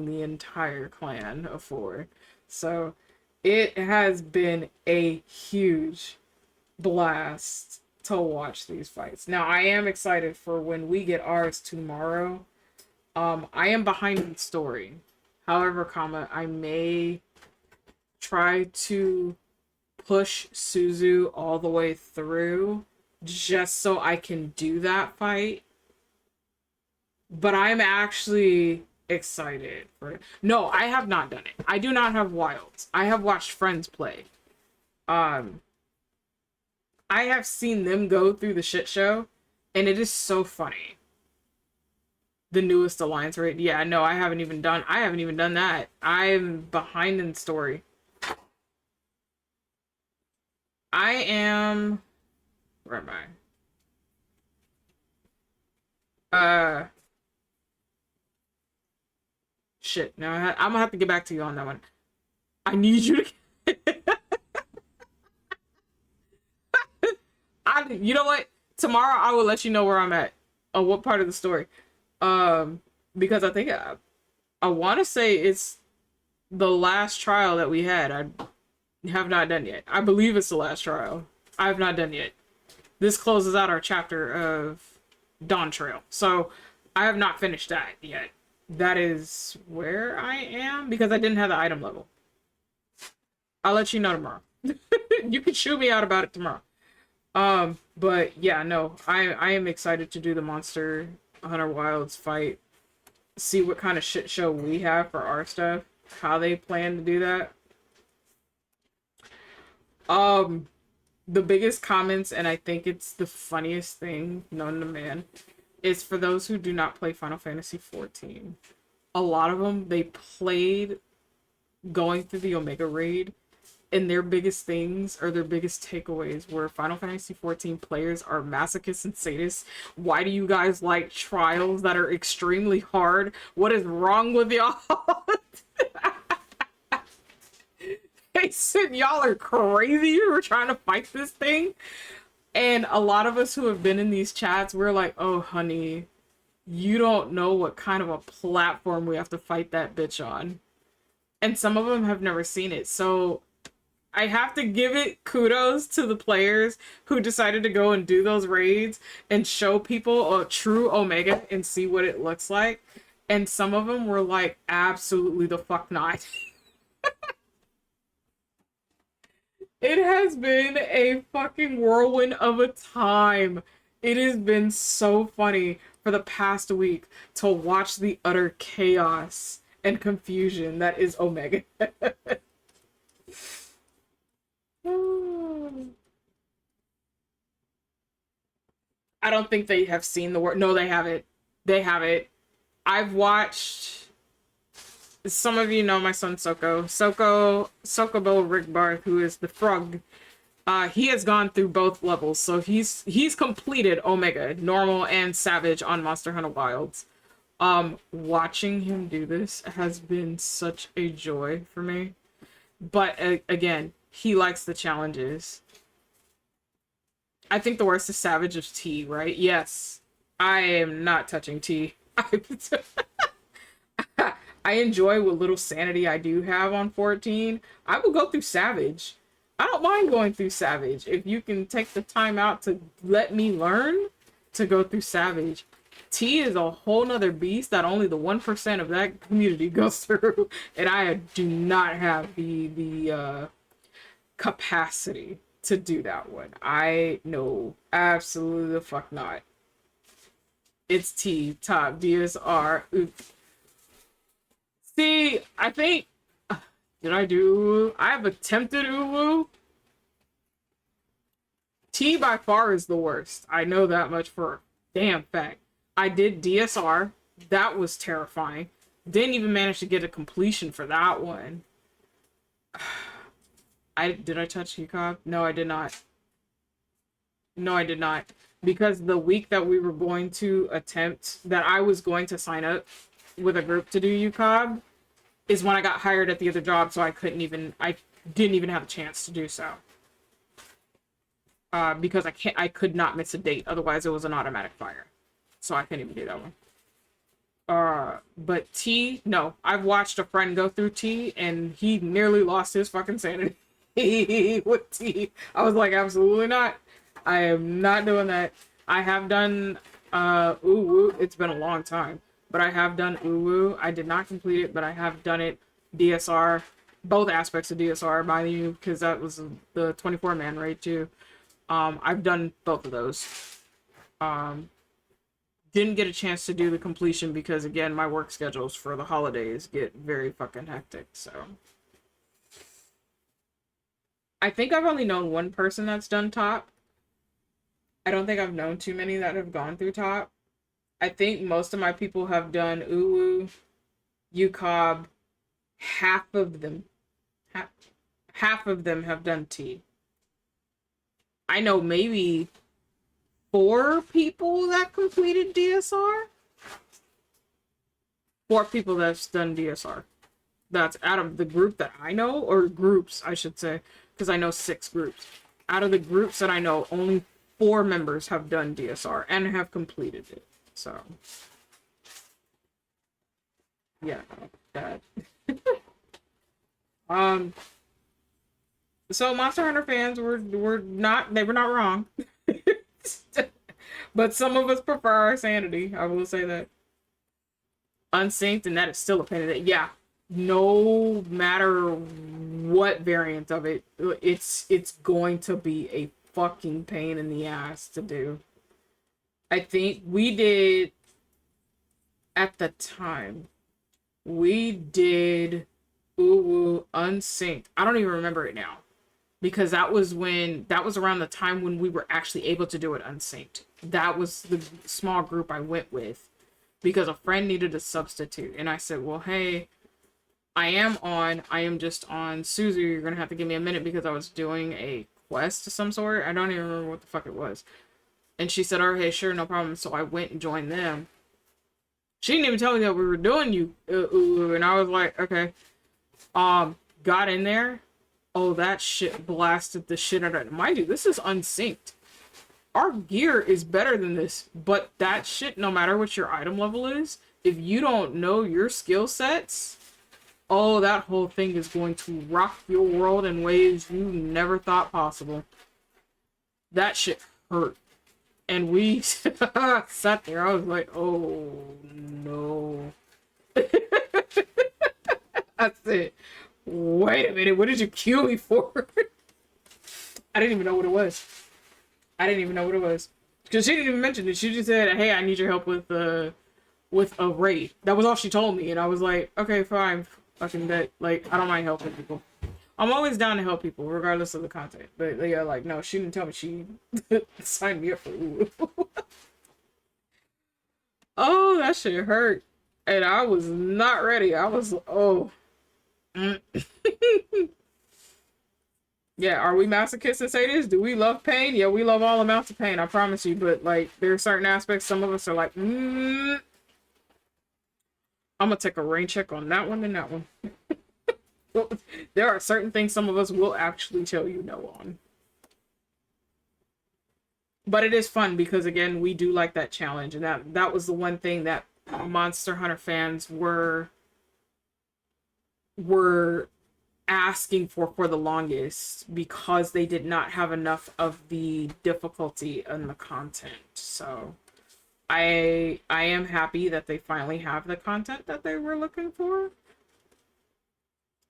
the entire clan of 4. So it has been a huge blast to watch these fights. Now, I am excited for when we get ours tomorrow. I am behind in story. However, I may try to push Suzu all the way through just so I can do that fight. But I'm actually excited for it. No, I have not done it. I do not have Wilds. I have watched friends play. I have seen them go through the shit show, and it is so funny. The newest alliance raid. Yeah, no, I haven't even done that. I'm behind in story. I am, where am I? Shit. Now I'm gonna have to get back to you on that one. I need you to you know what? Tomorrow I will let you know where I'm at. On what part of the story. Because I think I want to say it's the last trial that we had. I have not done yet. I believe it's the last trial. I have not done yet. This closes out our chapter of Dawn Trail. So I have not finished that yet. That is where I am because I didn't have the item level. I'll let you know tomorrow. You can shoot me out about it tomorrow. But yeah, no, I am excited to do the monster Hunter Wilds fight, see what kind of shit show we have for our stuff, how they plan to do that. The biggest comments, and I think it's the funniest thing known to man, is for those who do not play Final Fantasy XIV. A lot of them, they played going through the Omega raid, and their biggest things or their biggest takeaways were Final Fantasy XIV players are masochists and sadists. Why do you guys like trials that are extremely hard? What is wrong with y'all? They said y'all are crazy for trying to fight this thing. And a lot of us who have been in these chats, we're like, oh honey, you don't know what kind of a platform we have to fight that bitch on. And some of them have never seen it. So I have to give it kudos to the players who decided to go and do those raids and show people a true Omega and see what it looks like. And some of them were like, absolutely the fuck not. It has been a fucking whirlwind of a time. It has been so funny for the past week to watch the utter chaos and confusion that is Omega. I don't think they have seen the work. No, they haven't. They haven't. I've watched. Some of you know my son Soko. Sokobo Rigbarth, who is the frog. He has gone through both levels, so he's completed Omega, normal and savage on Monster Hunter Wilds. Watching him do this has been such a joy for me. But again, he likes the challenges. I think the worst is Savage of T, right? Yes. I am not touching T. I enjoy what little sanity I do have on 14. I will go through Savage. I don't mind going through Savage. If you can take the time out to let me learn to go through Savage. T is a whole nother beast that only the 1% of that community goes through. And I do not have the capacity to do that one. I know absolutely the fuck not. It's T, top, DSR. Oops. See, I think, did I do, I have attempted Uwu. T by far is the worst. I know that much for a damn fact. I did DSR. That was terrifying. Didn't even manage to get a completion for that one. Did I touch UCOB? No, I did not. No, I did not. Because the week that we were going to attempt, that I was going to sign up with a group to do UCOB, is when I got hired at the other job, so I didn't even have a chance to do so. Because I could not miss a date, otherwise it was an automatic fire. So I couldn't even do that one. But T, no. I've watched a friend go through T, and he nearly lost his fucking sanity with T. I was like, absolutely not. I am not doing that. I have done Uwu. It's been a long time. But I have done Uwu. I did not complete it, but I have done it. DSR. Both aspects of DSR, by you, because that was the 24-man raid too. I've done both of those. Didn't get a chance to do the completion because, again, my work schedules for the holidays get very fucking hectic, so. I think I've only known one person that's done top. I don't think I've known too many that have gone through top. I think most of my people have done Uwu, UCOB. Half of them have done T. I know maybe 4 people that completed DSR. 4 people that's done DSR. That's out of the group that I know, or groups, I should say, because I know 6 groups. Out of the groups that I know, only 4 members have done DSR and have completed it. So, yeah, that. So Monster Hunter fans were not wrong. But some of us prefer our sanity. I will say that. Unsynced, and that is still a pain in the... Yeah. No matter what variant of it, it's going to be a fucking pain in the ass to do. I think we did at the time, we did Uwu unsynced. I don't even remember it now. Because that was around the time when we were actually able to do it unsynced. That was the small group I went with because a friend needed a substitute. And I said, well, hey, I am just on Suzu. You're going to have to give me a minute because I was doing a quest of some sort. I don't even remember what the fuck it was. And she said, okay, sure, no problem. So I went and joined them. She didn't even tell me that we were doing and I was like, okay. Got in there. Oh, that shit blasted the shit out of it. Mind you, this is unsynced. Our gear is better than this, but that shit, no matter what your item level is, if you don't know your skill sets, oh, that whole thing is going to rock your world in ways you never thought possible. That shit hurt. And we sat there, I was like, oh, no. That's it. Wait a minute, what did you kill me for? I didn't even know what it was. Because she didn't even mention it. She just said, hey, I need your help with a raid. That was all she told me. And I was like, okay, fine. Fucking bet. Like, I don't mind helping people. I'm always down to help people, regardless of the content. But yeah, like, no, she didn't tell me she signed me up for Uwu. Oh, that shit hurt. And I was not ready. I was, oh. Yeah, are we masochists and sadists? Do we love pain? Yeah, we love all amounts of pain, I promise you. But, like, there are certain aspects, some of us are like, I'm gonna take a rain check on that one and that one. There are certain things some of us will actually tell you no on. But it is fun because, again, we do like that challenge. And that was the one thing that Monster Hunter fans were asking for the longest, because they did not have enough of the difficulty in the content. So I am happy that they finally have the content that they were looking for.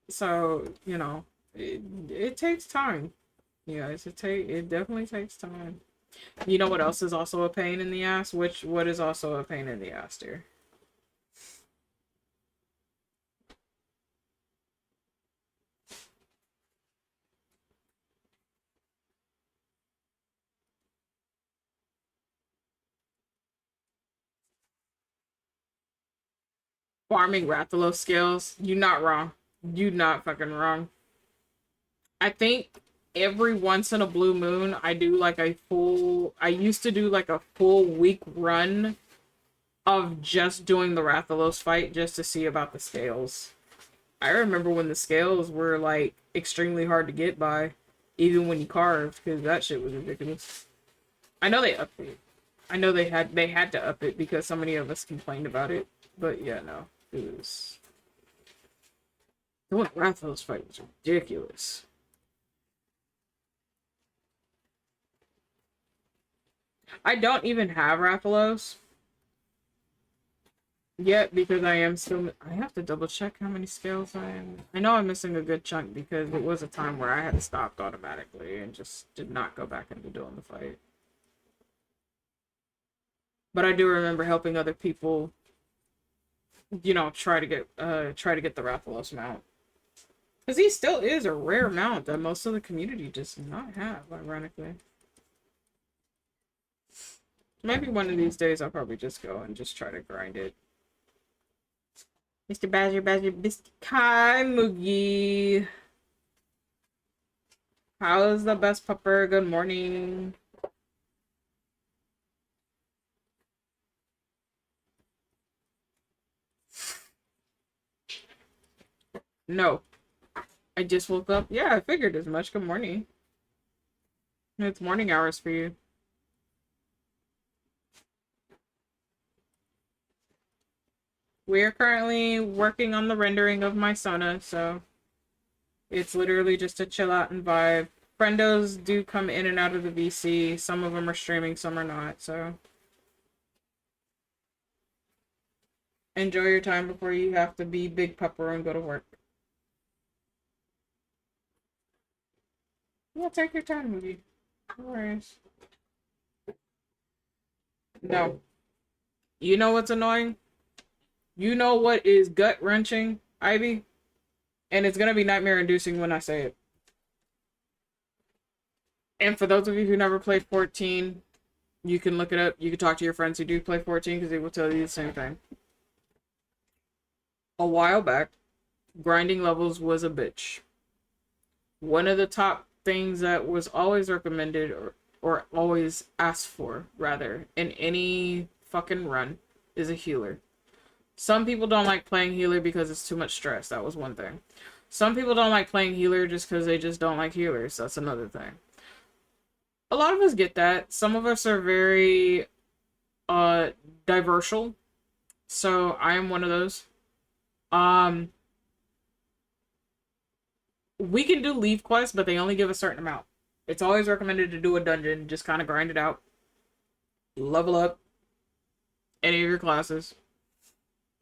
So, you know, it takes time. You guys, it definitely takes time. You know what else is also a pain in the ass? What is also a pain in the ass, dear? Farming Rathalos scales. You're not wrong. You're not fucking wrong. I think every once in a blue moon, I used to do like a full week run of just doing the Rathalos fight just to see about the scales. I remember when the scales were like extremely hard to get by, even when you carved, because that shit was ridiculous. I know they upped it. I know they had to up it because so many of us complained about it. But yeah, no. It was... doing Rathalos fight was ridiculous. I don't even have Rathalos yet because I have to double check how many scales I am. I know I'm missing a good chunk because it was a time where I had stopped automatically and just did not go back into doing the fight. But I do remember helping other people, you know, try to get the Rathalos mount. Because he still is a rare mount that most of the community does not have, ironically. Maybe one of these days I'll probably just go and just try to grind it. Mr. Badger, Biscuit, Kai, Moogie. How's the best pupper? Good morning. No. I just woke up. Yeah, I figured as much. Good morning. It's morning hours for you. We are currently working on the rendering of my Sona, so it's literally just a chill out and vibe. Friendos do come in and out of the VC. Some of them are streaming, some are not, so enjoy your time before you have to be big pupper and go to work. Yeah, take your time, Moogie. No worries. No. You know what's annoying? You know what is gut-wrenching, Ivy? And it's gonna be nightmare-inducing when I say it. And for those of you who never played 14, you can look it up. You can talk to your friends who do play 14 because they will tell you the same thing. A while back, grinding levels was a bitch. One of the top things that was always recommended or always asked for, rather, in any fucking run is a healer. Some people don't like playing healer because it's too much stress. That was one thing. Some people don't like playing healer just because they just don't like healers. That's another thing. A lot of us get that. Some of us are very diversal. So I am one of those. We can do leave quests, but they only give a certain amount. It's always recommended to do a dungeon, just kind of grind it out. Level up any of your classes.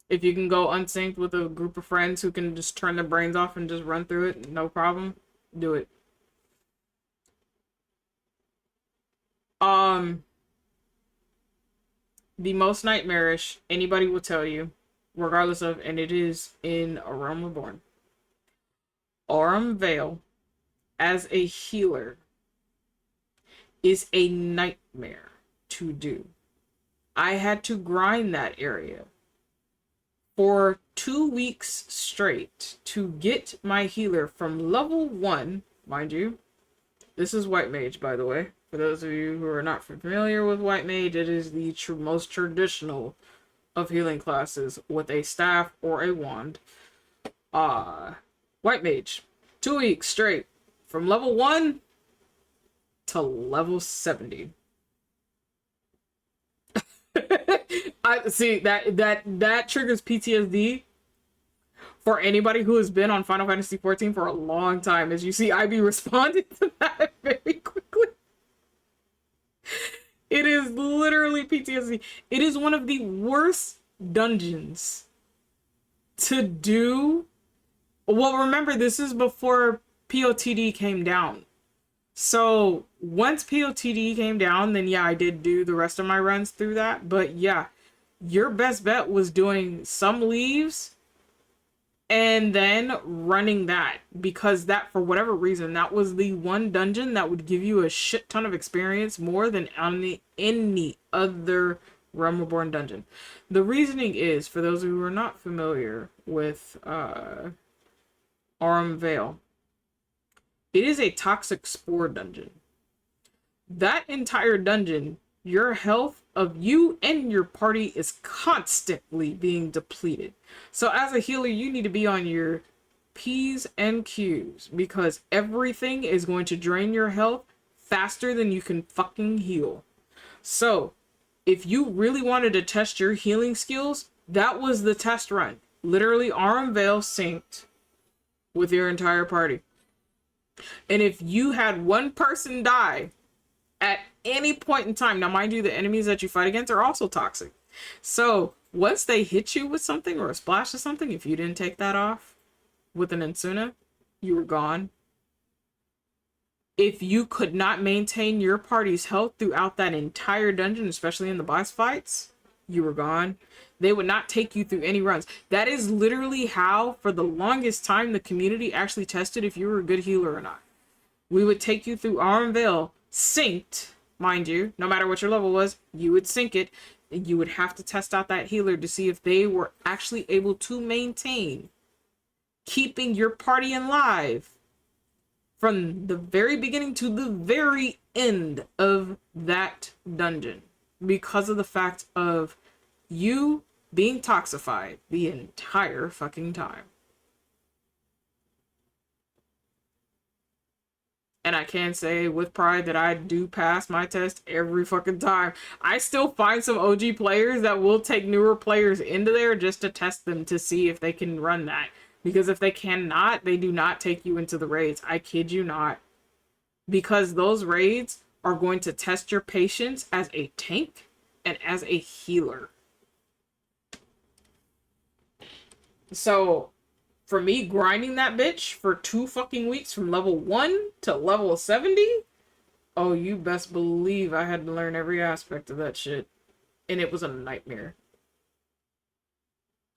If you can go unsynced with a group of friends who can just turn their brains off and just run through it, no problem, do it. The most nightmarish anybody will tell you, regardless of, and it is in A Realm Reborn. Aurum Vale, as a healer, is a nightmare to do. I had to grind that area for 2 weeks straight to get my healer from level 1, mind you. This is White Mage, by the way. For those of you who are not familiar with White Mage, it is the most traditional of healing classes with a staff or a wand. White Mage, 2 weeks straight, from level 1 to level 70. I see that triggers PTSD for anybody who has been on Final Fantasy XIV for a long time. As you see, Ivy responded to that very quickly. It is literally PTSD. It is one of the worst dungeons to do. Well, remember, this is before POTD came down. So once POTD came down, then yeah, I did do the rest of my runs through that. But yeah, your best bet was doing some leaves and then running that, because that, for whatever reason, that was the one dungeon that would give you a shit ton of experience more than any other Realm Reborn dungeon. The reasoning is, for those who are not familiar with Aurum Vale, it is a toxic spore dungeon. That entire dungeon, your health of you and your party is constantly being depleted. So as a healer, you need to be on your P's and Q's, because everything is going to drain your health faster than you can fucking heal. So if you really wanted to test your healing skills, that was the test run. Literally, Aurum Vale synced with your entire party. And if you had one person die at any point in time, now mind you, the enemies that you fight against are also toxic. So once they hit you with something or a splash of something, if you didn't take that off with an Insuna, you were gone. If you could not maintain your party's health throughout that entire dungeon, especially in the boss fights, you were gone. They would not take you through any runs. That is literally how, for the longest time, the community actually tested if you were a good healer or not. We would take you through Aurum Vale, synced, mind you, no matter what your level was, you would sync it. And you would have to test out that healer to see if they were actually able to maintain keeping your party alive from the very beginning to the very end of that dungeon, because of the fact of you being toxified the entire fucking time. And I can say with pride that I do pass my test every fucking time. I still find some OG players that will take newer players into there just to test them to see if they can run that. Because if they cannot, they do not take you into the raids. I kid you not. Because those raids are going to test your patience as a tank and as a healer. So for me, grinding that bitch for 2 fucking weeks from level 1 to level 70, oh, you best believe I had to learn every aspect of that shit. And it was a nightmare.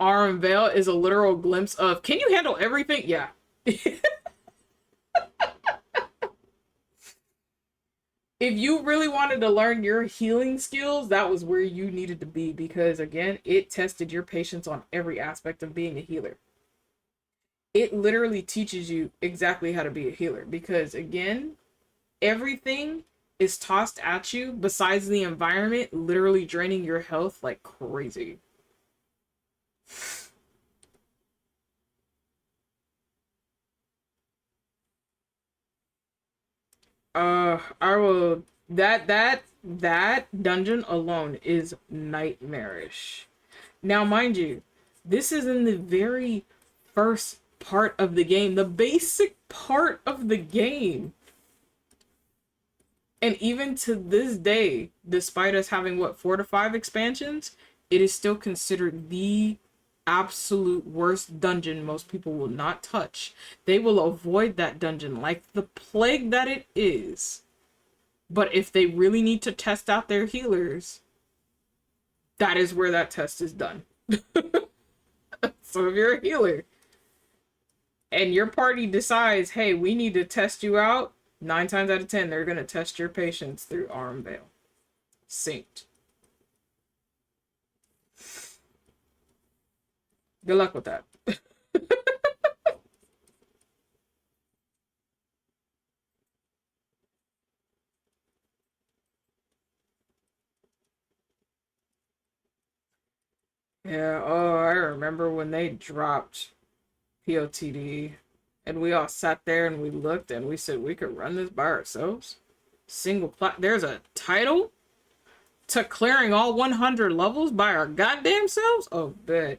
Arm Veil is a literal glimpse of, can you handle everything? Yeah. If you really wanted to learn your healing skills, that was where you needed to be, because again, it tested your patience on every aspect of being a healer. It literally teaches you exactly how to be a healer, because again, everything is tossed at you besides the environment literally draining your health like crazy. I will, that dungeon alone is nightmarish. Now, mind you, this is in the very first part of the game, the basic part of the game. And even to this day, despite us having, what, 4 to 5 expansions, it is still considered the absolute worst dungeon most people will not touch. They will avoid that dungeon like the plague that it is. But if they really need to test out their healers, that is where that test is done. So if you're a healer and your party decides, hey, we need to test you out, 9 times out of 10, they're going to test your patience through Arm Veil. Synced. Good luck with that. Yeah, oh, I remember when they dropped POTD and we all sat there and we looked and we said we could run this by ourselves. There's a title to clearing all 100 levels by our goddamn selves? Oh, bet.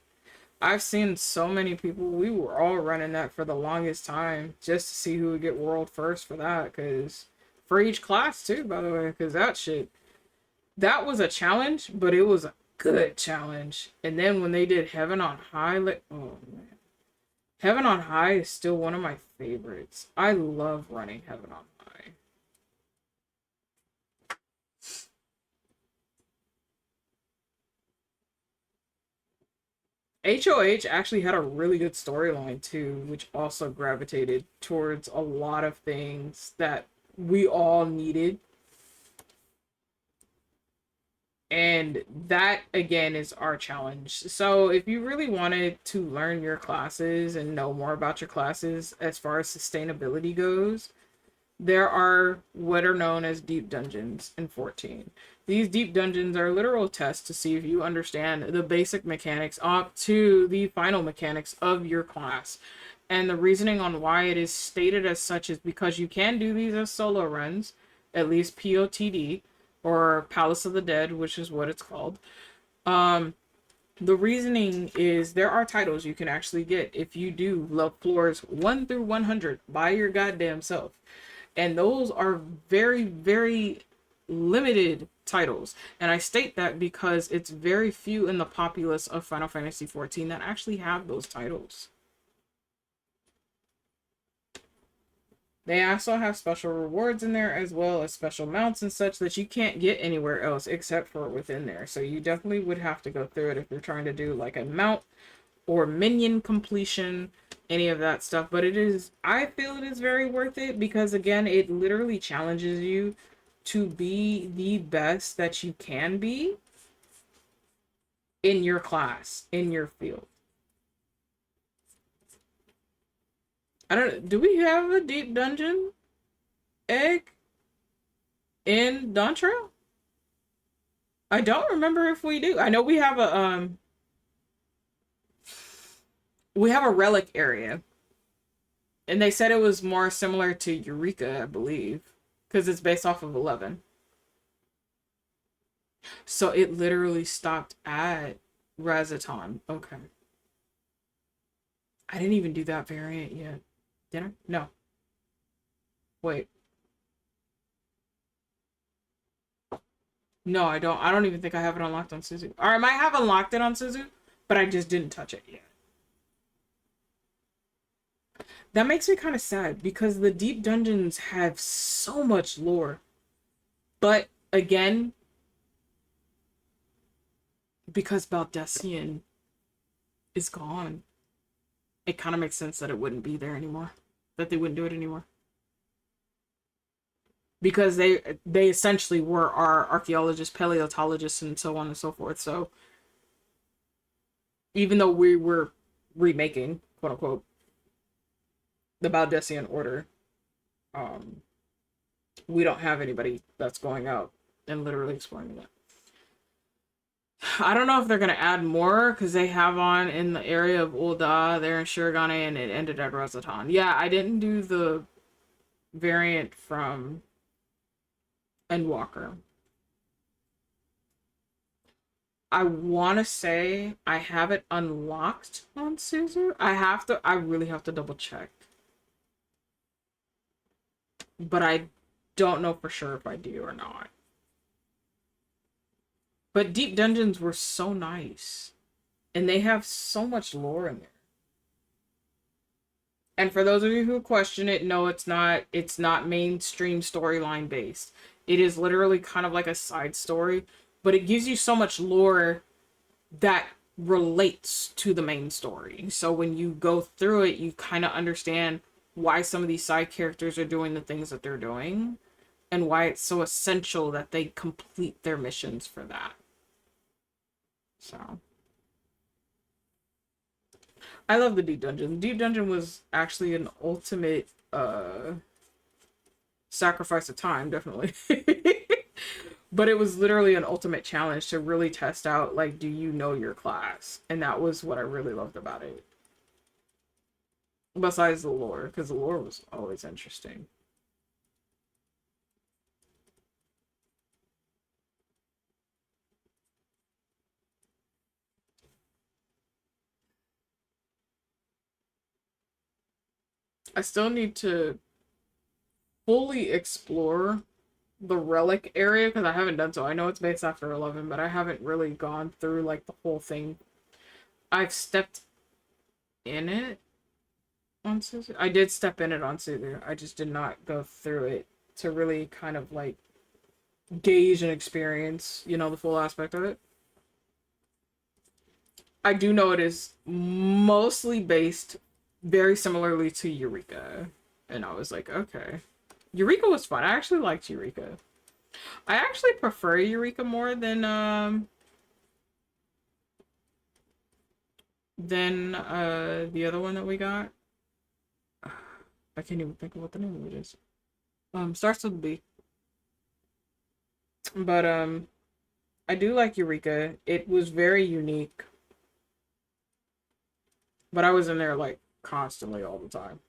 I've seen so many people, we were all running that for the longest time just to see who would get world first for that, because for each class too, by the way, because that was a challenge, but it was a good challenge. And then when they did Heaven on High, like, oh man, Heaven on High is still one of my favorites. I love running Heaven on High. HOH actually had a really good storyline too, which also gravitated towards a lot of things that we all needed. And that, again, is our challenge. So if you really wanted to learn your classes and know more about your classes as far as sustainability goes, there are what are known as deep dungeons in 14. These deep dungeons are literal tests to see if you understand the basic mechanics up to the final mechanics of your class. And the reasoning on why it is stated as such is because you can do these as solo runs, at least POTD, or Palace of the Dead, which is what it's called. The reasoning is there are titles you can actually get if you do love floors 1 through 100 by your goddamn self. And those are very, very limited titles. And I state that because it's very few in the populace of Final Fantasy XIV that actually have those titles. They also have special rewards in there, as well as special mounts and such that you can't get anywhere else except for within there. So you definitely would have to go through it if you're trying to do like a mount or minion completion, any of that stuff. But it is, I feel it is very worth it because, again, it literally challenges you to be the best that you can be in your class, in your field. I don't, do we have a deep dungeon egg in Dawntrail? I don't remember if we do. I know we have a relic area. And they said it was more similar to Eureka, I believe, because it's based off of 11. So it literally stopped at Razaton. Okay. I didn't even do that variant yet. Did I? No. Wait. No, I don't. I don't even think I have it unlocked on Suzu. Or I might have unlocked it on Suzu, but I just didn't touch it yet. That makes me kind of sad because the deep dungeons have so much lore. But again, because Baldesion is gone. It kind of makes sense that it wouldn't be there anymore. That they wouldn't do it anymore. Because they essentially were our archaeologists, paleontologists, and so on and so forth. So even though we were remaking, quote unquote, the Baldessian Order, we don't have anybody that's going out and literally exploring that. I don't know if they're going to add more, because they have on in the area of Ul'dah, they're in Shirogane, and it ended at Rezatan. Yeah, I didn't do the variant from Endwalker. I want to say I have it unlocked on Suzu. I really have to double check. But I don't know for sure if I do or not. But Deep Dungeons were so nice. And they have so much lore in there. And for those of you who question it, no, it's not mainstream storyline based. It is literally kind of like a side story, but it gives you so much lore that relates to the main story. So when you go through it, you kind of understand why some of these side characters are doing the things that they're doing, and why it's so essential that they complete their missions for that. So I love the Deep Dungeon. Deep Dungeon was actually an ultimate sacrifice of time, definitely. But it was literally an ultimate challenge to really test out, like, do you know your class? And that was what I really loved about it. Besides the lore, because the lore was always interesting. I still need to fully explore the relic area, because I haven't done so. I know it's based after 11, but I haven't really gone through like the whole thing. I've stepped in it on Suzu. I did step in it on Suzu. I just did not go through it to really kind of like gauge and experience, you know, the full aspect of it. I do know it is mostly based very similarly to Eureka. And I was like, okay. Eureka was fun. I actually liked Eureka. I actually prefer Eureka more than the other one that we got. I can't even think of what the name of it is. Starts with B. But I do like Eureka. It was very unique. But I was in there like constantly all the time.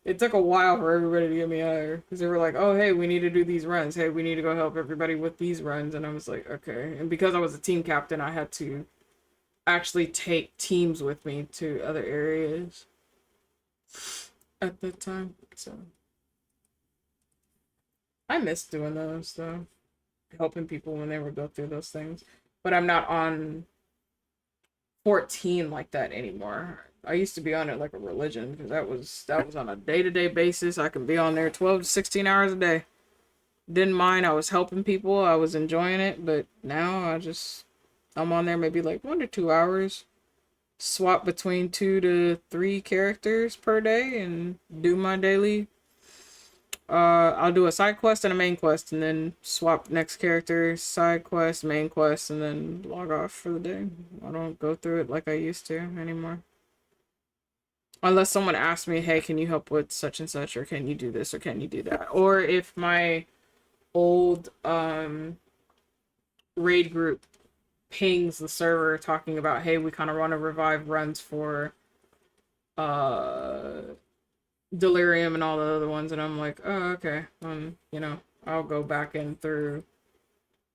It took a while for everybody to get me higher, because they were like, oh, hey, we need to do these runs. Hey, we need to go help everybody with these runs. And I was like, okay. And because I was a team captain, I had to actually take teams with me to other areas at that time. So I missed doing those, though. Helping people when they would go through those things. But I'm not on 14 like that anymore. I used to be on it like a religion, because that was on a day-to-day basis. I could be on there 12 to 16 hours a day. Didn't mind. I was helping people. I was enjoying it. But now I'm on there maybe like 1 to 2 hours. Swap between 2 to 3 characters per day and do my daily. I'll do a side quest and a main quest, and then swap next character, side quest, main quest, and then log off for the day. I don't go through it like I used to anymore. Unless someone asks me, hey, can you help with such and such, or can you do this, or can you do that? Or if my old raid group pings the server talking about, hey, we kind of want to revive runs for Delirium and all the other ones, and I'm like, oh, okay. You know, I'll go back in through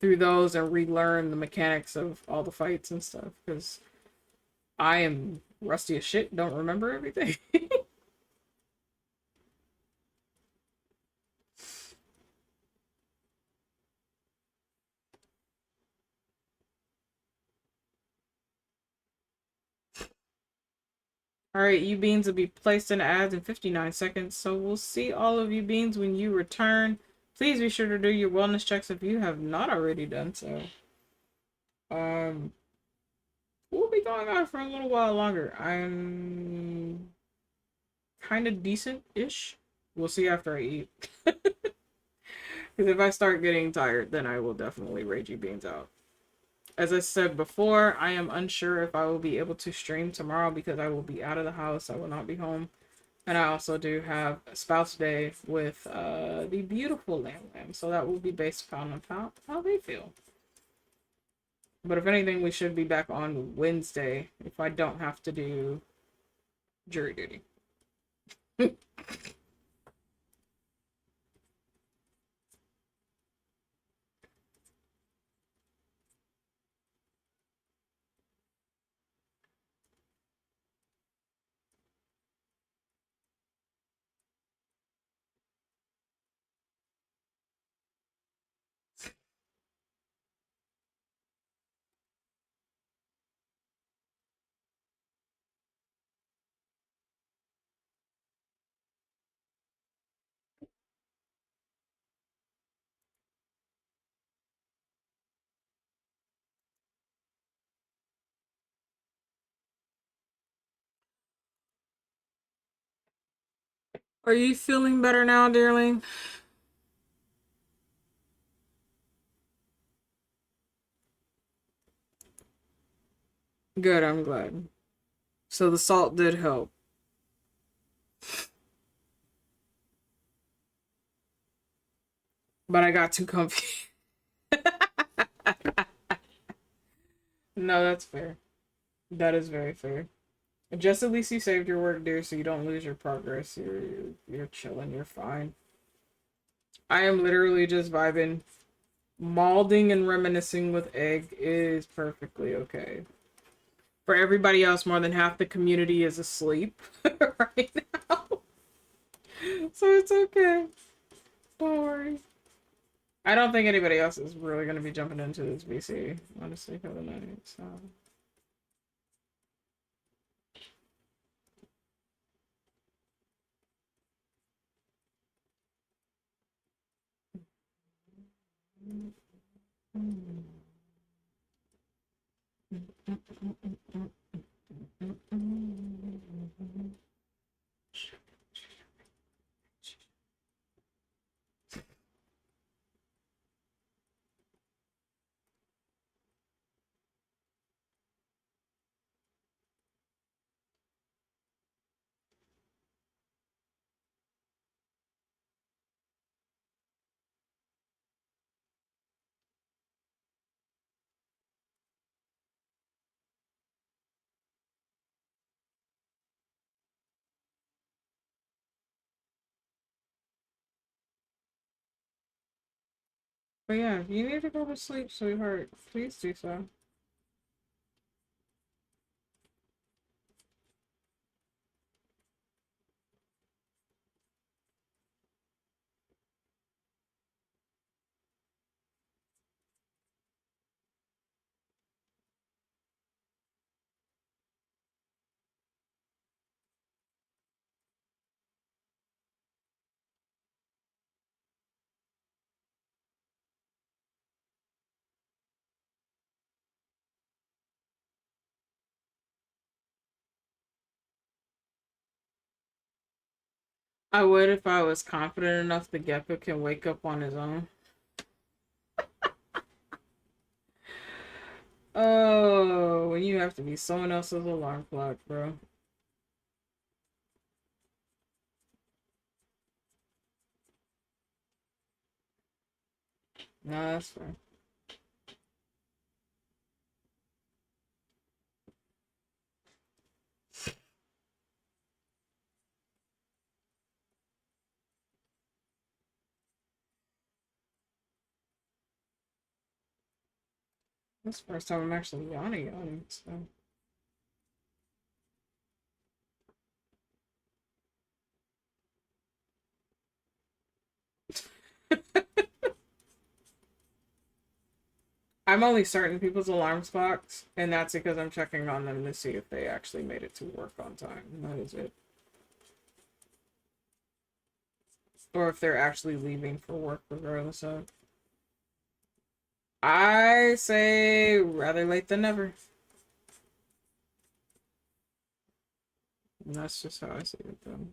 those and relearn the mechanics of all the fights and stuff, because I am rusty as shit, don't remember everything. Alright, you beans will be placed in ads in 59 seconds, so we'll see all of you beans when you return. Please be sure to do your wellness checks if you have not already done so. We'll be going on for a little while longer. I'm kind of decent-ish. We'll see after I eat. Because if I start getting tired, then I will definitely ragey beans out. As I said before, I am unsure if I will be able to stream tomorrow because I will be out of the house. I will not be home. And I also do have a spouse day with the beautiful Lamb. So that will be based upon how they feel. But if anything, we should be back on Wednesday if I don't have to do jury duty. Are you feeling better now, dearling? Good, I'm glad. So the salt did help. But I got too comfy. No, that's fair. That is very fair. Just at least you saved your work, dear, so you don't lose your progress. You're chilling, you're fine. I am literally just vibing. Malding and reminiscing with Egg is perfectly okay. For everybody else, more than half the community is asleep right now. So it's okay. Don't worry. I don't think anybody else is really going to be jumping into this VC, honestly, for the night, so... But yeah, if you need to go to sleep, sweetheart, please do so. I would if I was confident enough the gecko can wake up on his own. Oh, when you have to be someone else's alarm clock, bro. No, that's fair. That's the first time I'm actually yawning, so... I'm only certain people's alarm clocks, and that's because I'm checking on them to see if they actually made it to work on time. And that is it. Or if they're actually leaving for work regardless of. I say rather late than never. And that's just how I see it, though.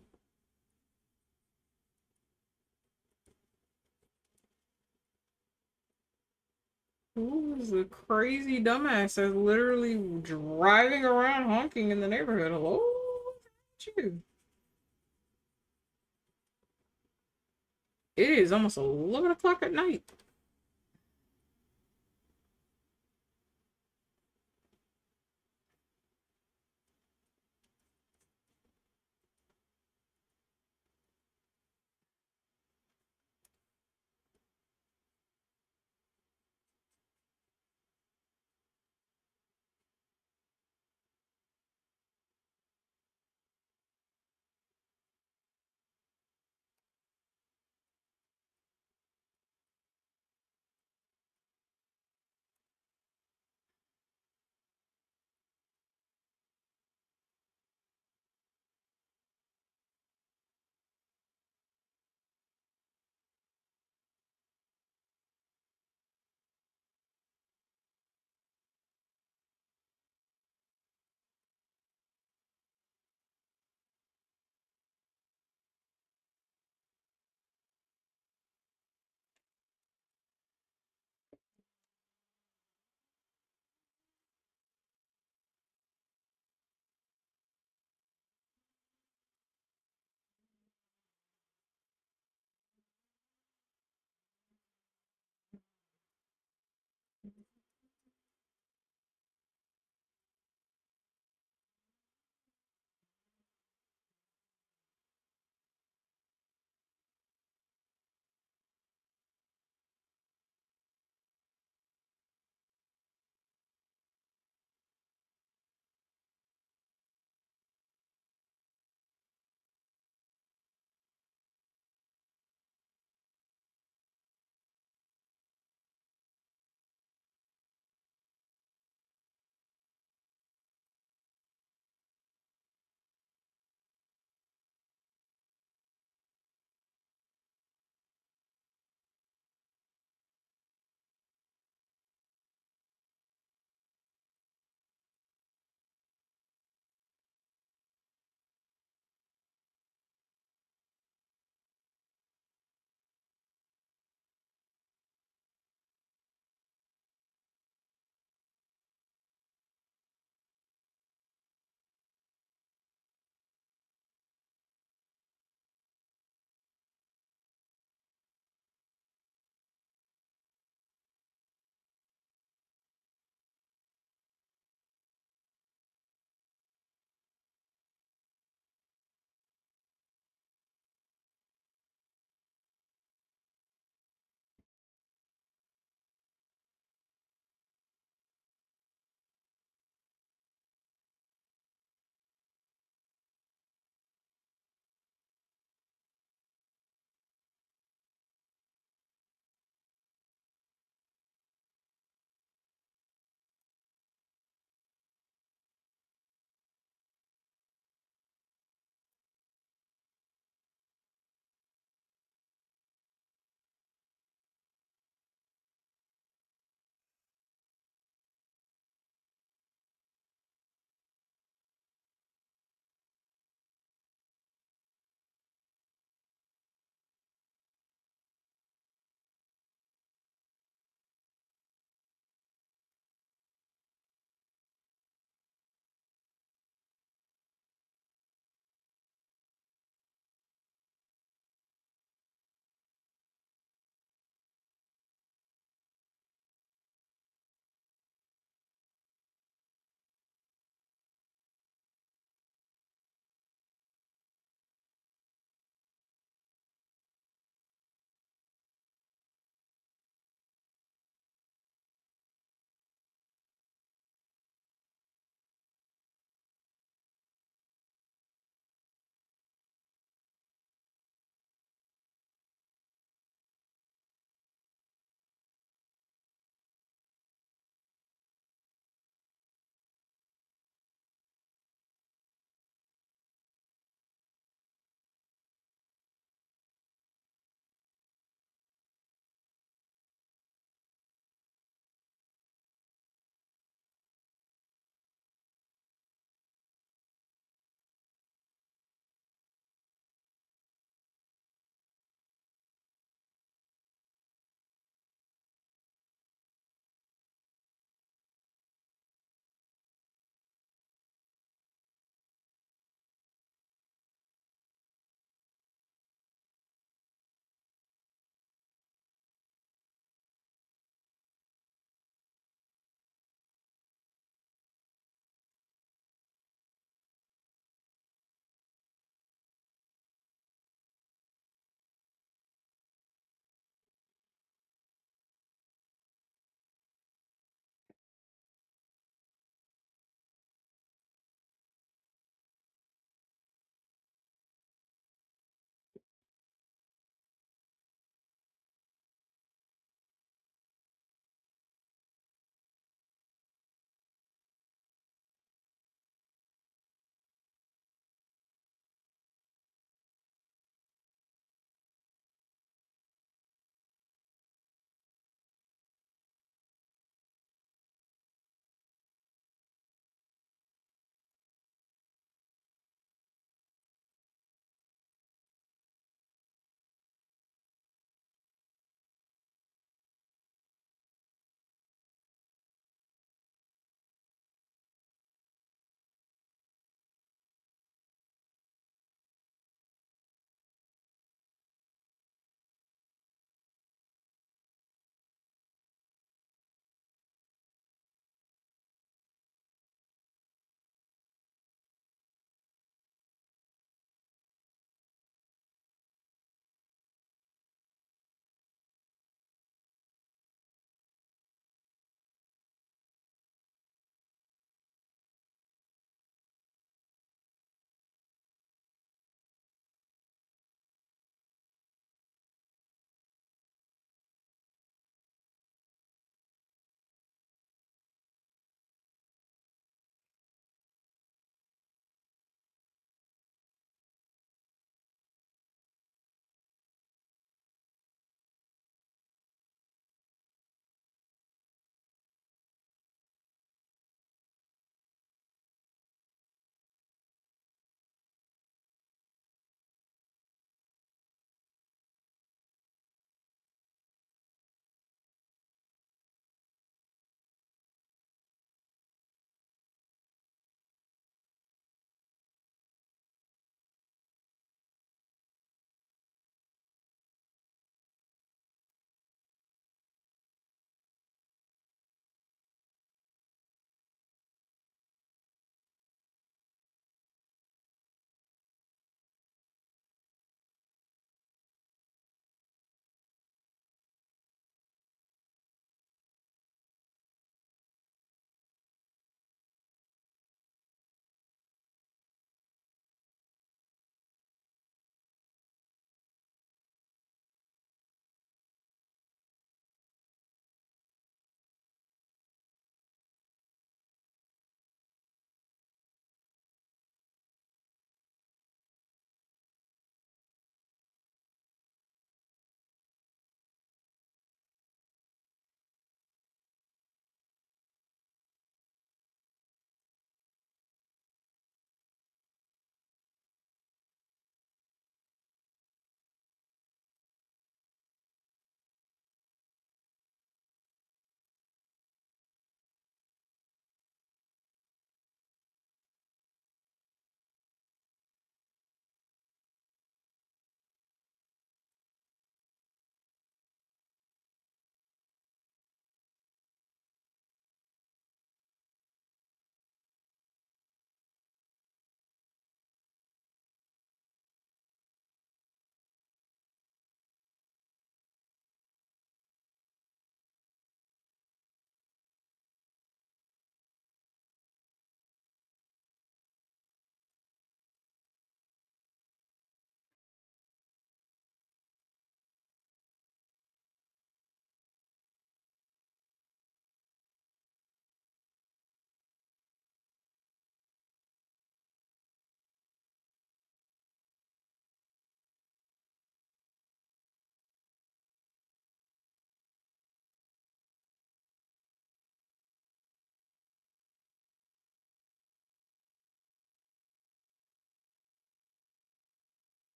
Who is the crazy dumbass that's literally driving around honking in the neighborhood? Hello? What's you? It is almost 11 o'clock at night.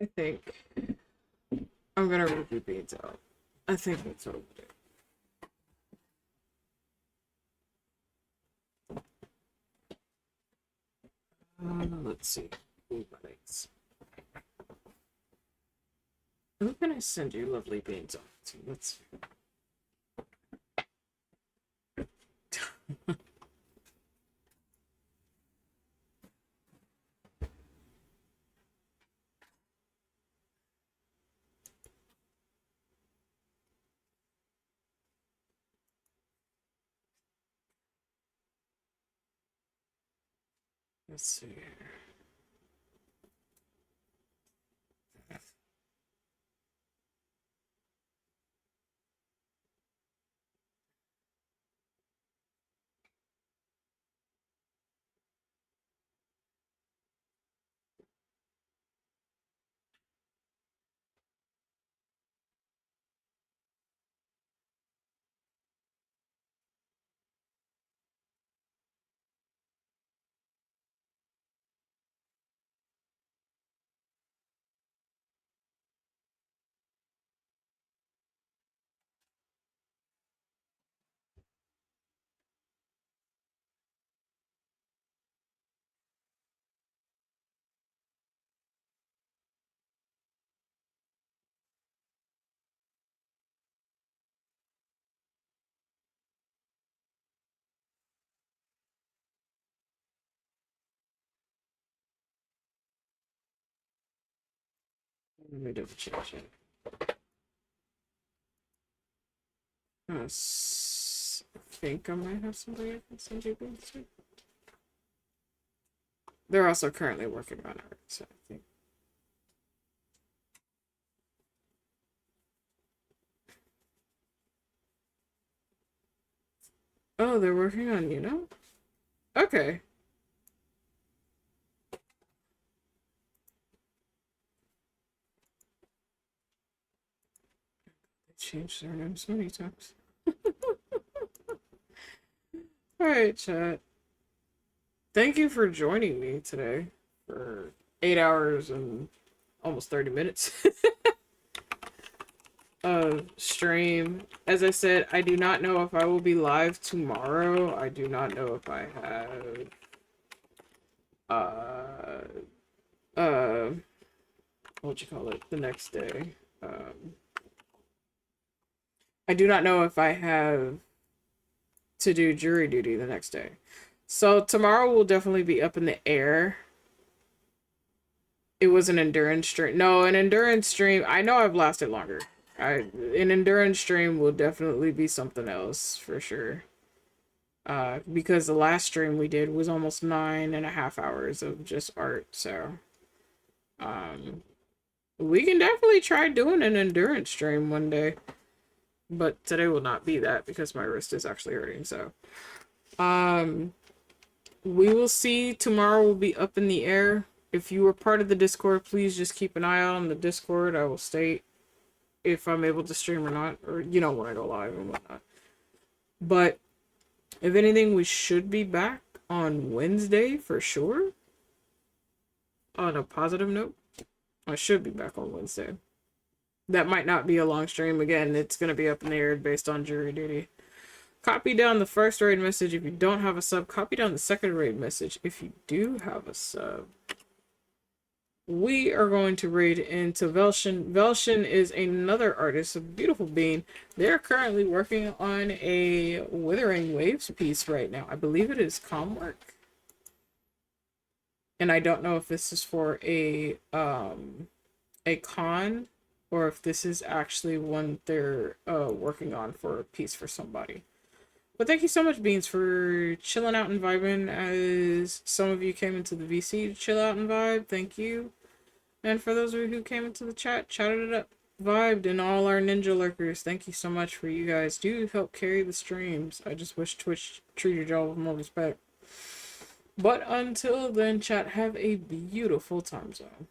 I think I'm gonna rip your beads out. I think that's what I'm gonna do. Let's see. Ooh, my legs. Who can I send you lovely beans on to? Let's see. Let's see. Let me double check. I think I might have somebody I can send you beans to. They're also currently working on it, so I think. Oh, they're working on you know? Okay. They changed their names so many times. Alright, chat. Thank you for joining me today for 8 hours and almost 30 minutes. stream. As I said, I do not know if I will be live tomorrow. I do not know if I have what you call it, the next day. I do not know if I have to do jury duty the next day. So tomorrow will definitely be up in the air. It was an endurance stream. No, an endurance stream. I know I've lasted longer. An endurance stream will definitely be something else for sure. Because the last stream we did was almost 9.5 hours of just art. So, we can definitely try doing an endurance stream one day. But today will not be that because my wrist is actually hurting. So, we will see. Tomorrow will be up in the air. If you were part of the Discord, please just keep an eye out on the Discord. I will state if I'm able to stream or not, or when I go live and whatnot. But if anything, we should be back on Wednesday for sure. On a positive note, I should be back on Wednesday. That might not be a long stream. Again, it's going to be up in the air based on jury duty. Copy down the first raid message if you don't have a sub. Copy down the second raid message if you do have a sub. We are going to raid into Velshin. Velshin is another artist, a beautiful being. They're currently working on a Withering Waves piece right now. I believe it is Comwork. And I don't know if this is for a con or if this is actually one they're working on for a piece for somebody. But thank you so much, Beans, for chilling out and vibing as some of you came into the VC to chill out and vibe. Thank you. And for those of you who came into the chat, chatted it up, vibed, and all our ninja lurkers, thank you so much for you guys. Do help carry the streams. I just wish Twitch treated y'all with more respect. But until then, chat, have a beautiful time zone.